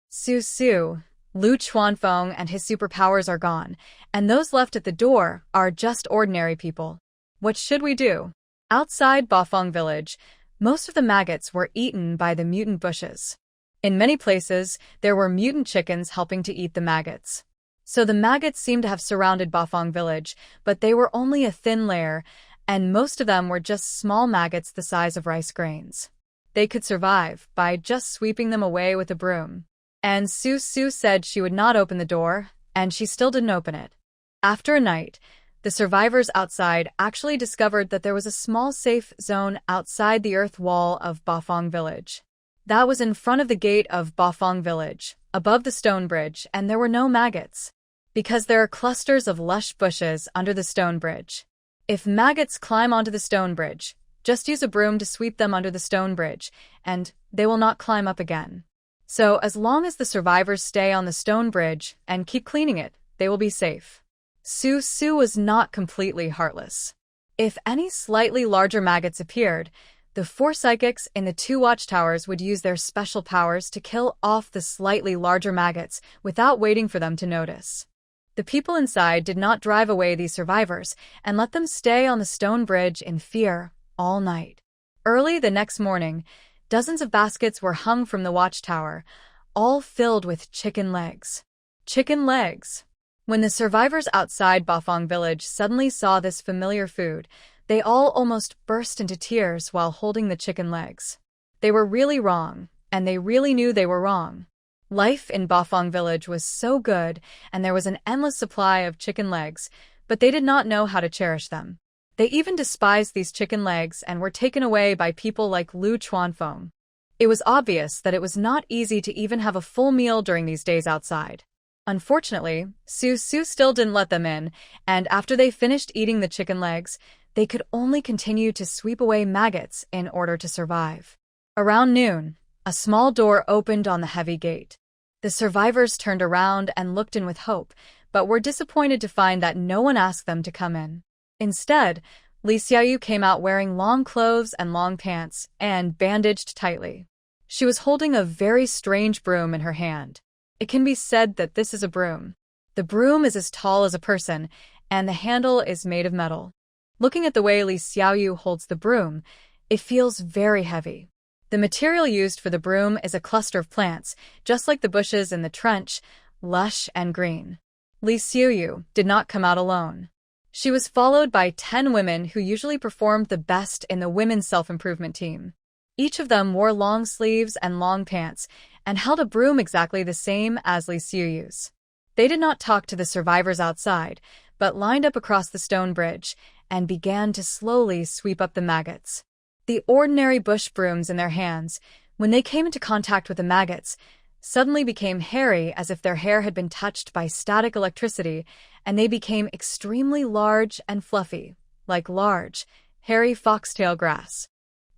Su Su, Lu Chuanfeng and his superpowers are gone, and those left at the door are just ordinary people. What should we do? Outside Bafang village, most of the maggots were eaten by the mutant bushes. In many places, there were mutant chickens helping to eat the maggots. So the maggots seemed to have surrounded Bafang village, but they were only a thin layer, and most of them were just small maggots the size of rice grains. They could survive by just sweeping them away with a broom. And Su Su said she would not open the door, and she still didn't open it. After a night, the survivors outside actually discovered that there was a small safe zone outside the earth wall of Bafang village. That was in front of the gate of Bafang village, above the stone bridge, and there were no maggots. Because there are clusters of lush bushes under the stone bridge. If maggots climb onto the stone bridge, just use a broom to sweep them under the stone bridge, and they will not climb up again. So as long as the survivors stay on the stone bridge and keep cleaning it, they will be safe. Su Su was not completely heartless. If any slightly larger maggots appeared, The 4 psychics in the 2 watchtowers would use their special powers to kill off the slightly larger maggots without waiting for them to notice. The people inside did not drive away these survivors and let them stay on the stone bridge in fear all night. Early the next morning, dozens of baskets were hung from the watchtower, all filled with chicken legs. Chicken legs! When the survivors outside Bafang village suddenly saw this familiar food, they all almost burst into tears while holding the chicken legs. They were really wrong, and they really knew they were wrong. Life in Bafang village was so good, and there was an endless supply of chicken legs, but they did not know how to cherish them. They even despised these chicken legs and were taken away by people like Lu Chuanfeng. It was obvious that it was not easy to even have a full meal during these days outside. Unfortunately, Su still didn't let them in, and after they finished eating the chicken legs, they could only continue to sweep away maggots in order to survive. Around noon, a small door opened on the heavy gate. The survivors turned around and looked in with hope, but were disappointed to find that no one asked them to come in. Instead, Xie Yaoshi came out wearing long clothes and long pants, and bandaged tightly. She was holding a very strange broom in her hand. It can be said that this is a broom. The broom is as tall as a person, and the handle is made of metal. Looking at the way Xie Yaoshi holds the broom, it feels very heavy. The material used for the broom is a cluster of plants, just like the bushes in the trench, lush and green. Xie Yaoshi did not come out alone. She was followed by 10 women who usually performed the best in the women's self-improvement team. Each of them wore long sleeves and long pants, and held a broom exactly the same as Xie Yaoshi's. They did not talk to the survivors outside, but lined up across the stone bridge, and began to slowly sweep up the maggots. The ordinary bush brooms in their hands, when they came into contact with the maggots, suddenly became hairy as if their hair had been touched by static electricity, and they became extremely large and fluffy, like large, hairy foxtail grass.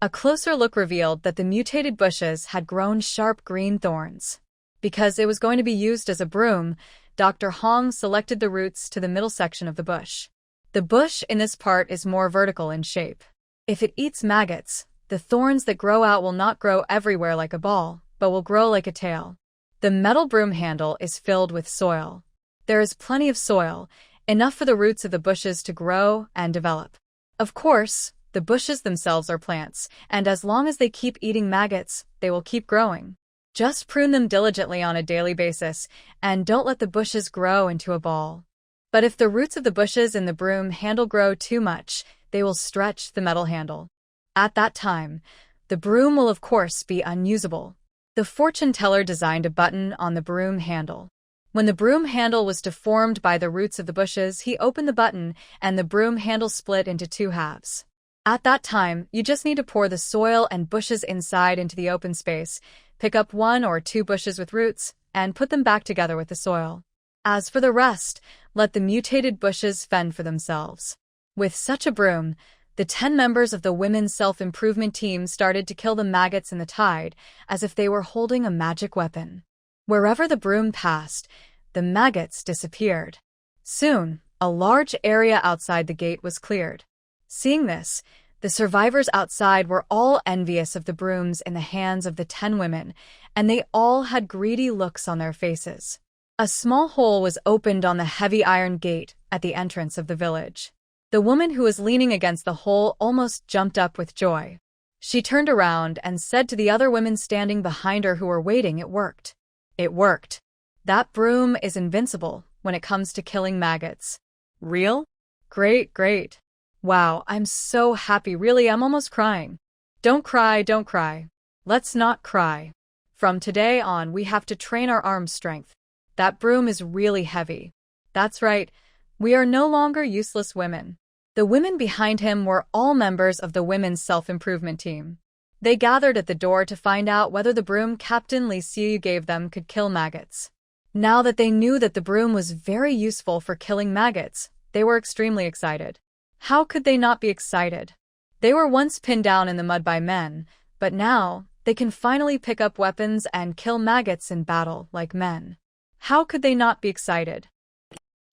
A closer look revealed that the mutated bushes had grown sharp green thorns. Because it was going to be used as a broom, Dr. Hong selected the roots to the middle section of the bush. The bush in this part is more vertical in shape. If it eats maggots, the thorns that grow out will not grow everywhere like a ball, but will grow like a tail. The metal broom handle is filled with soil. There is plenty of soil, enough for the roots of the bushes to grow and develop. Of course, the bushes themselves are plants, and as long as they keep eating maggots, they will keep growing. Just prune them diligently on a daily basis, and don't let the bushes grow into a ball. But if the roots of the bushes in the broom handle grow too much, they will stretch the metal handle. At that time, the broom will of course be unusable. The fortune teller designed a button on the broom handle. When the broom handle was deformed by the roots of the bushes, he opened the button and the broom handle split into 2 halves. At that time, you just need to pour the soil and bushes inside into the open space, pick up 1 or 2 bushes with roots, and put them back together with the soil. As for the rest, let the mutated bushes fend for themselves. With such a broom, the 10 members of the women's self-improvement team started to kill the maggots in the tide as if they were holding a magic weapon. Wherever the broom passed, the maggots disappeared. Soon, a large area outside the gate was cleared. Seeing this, the survivors outside were all envious of the brooms in the hands of the 10 women, and they all had greedy looks on their faces. A small hole was opened on the heavy iron gate at the entrance of the village. The woman who was leaning against the hole almost jumped up with joy. She turned around and said to the other women standing behind her who were waiting, "It worked. It worked. That broom is invincible when it comes to killing maggots." "Real? Great, great. Wow, I'm so happy. Really, I'm almost crying." Don't cry, don't cry. Let's not cry. From today on, we have to train our arm strength. That broom is really heavy. That's right. We are no longer useless women. The women behind him were all members of the women's self-improvement team. They gathered at the door to find out whether the broom Captain Xie gave them could kill maggots. Now that they knew that the broom was very useful for killing maggots, they were extremely excited. How could they not be excited? They were once pinned down in the mud by men, but now they can finally pick up weapons and kill maggots in battle like men. How could they not be excited?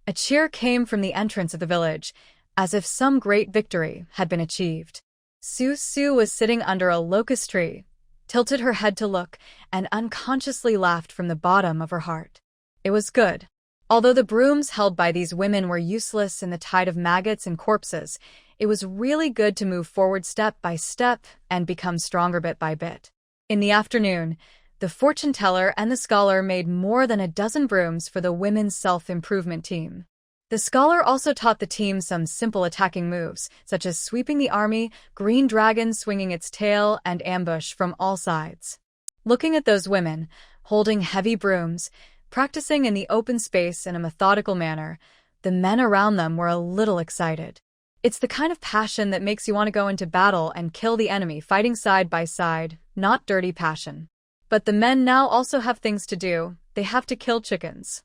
A cheer came from the entrance of the village, as if some great victory had been achieved. Su was sitting under a locust tree, tilted her head to look, and unconsciously laughed from the bottom of her heart. It was good. Although the brooms held by these women were useless in the tide of maggots and corpses, it was really good to move forward step by step and become stronger bit by bit. In the afternoon, the fortune teller and the scholar made more than a dozen brooms for the women's self-improvement team. The scholar also taught the team some simple attacking moves, such as sweeping the army, green dragon swinging its tail, and ambush from all sides. Looking at those women, holding heavy brooms, practicing in the open space in a methodical manner, the men around them were a little excited. It's the kind of passion that makes you want to go into battle and kill the enemy fighting side by side, not dirty passion. But the men now also have things to do. They have to kill chickens.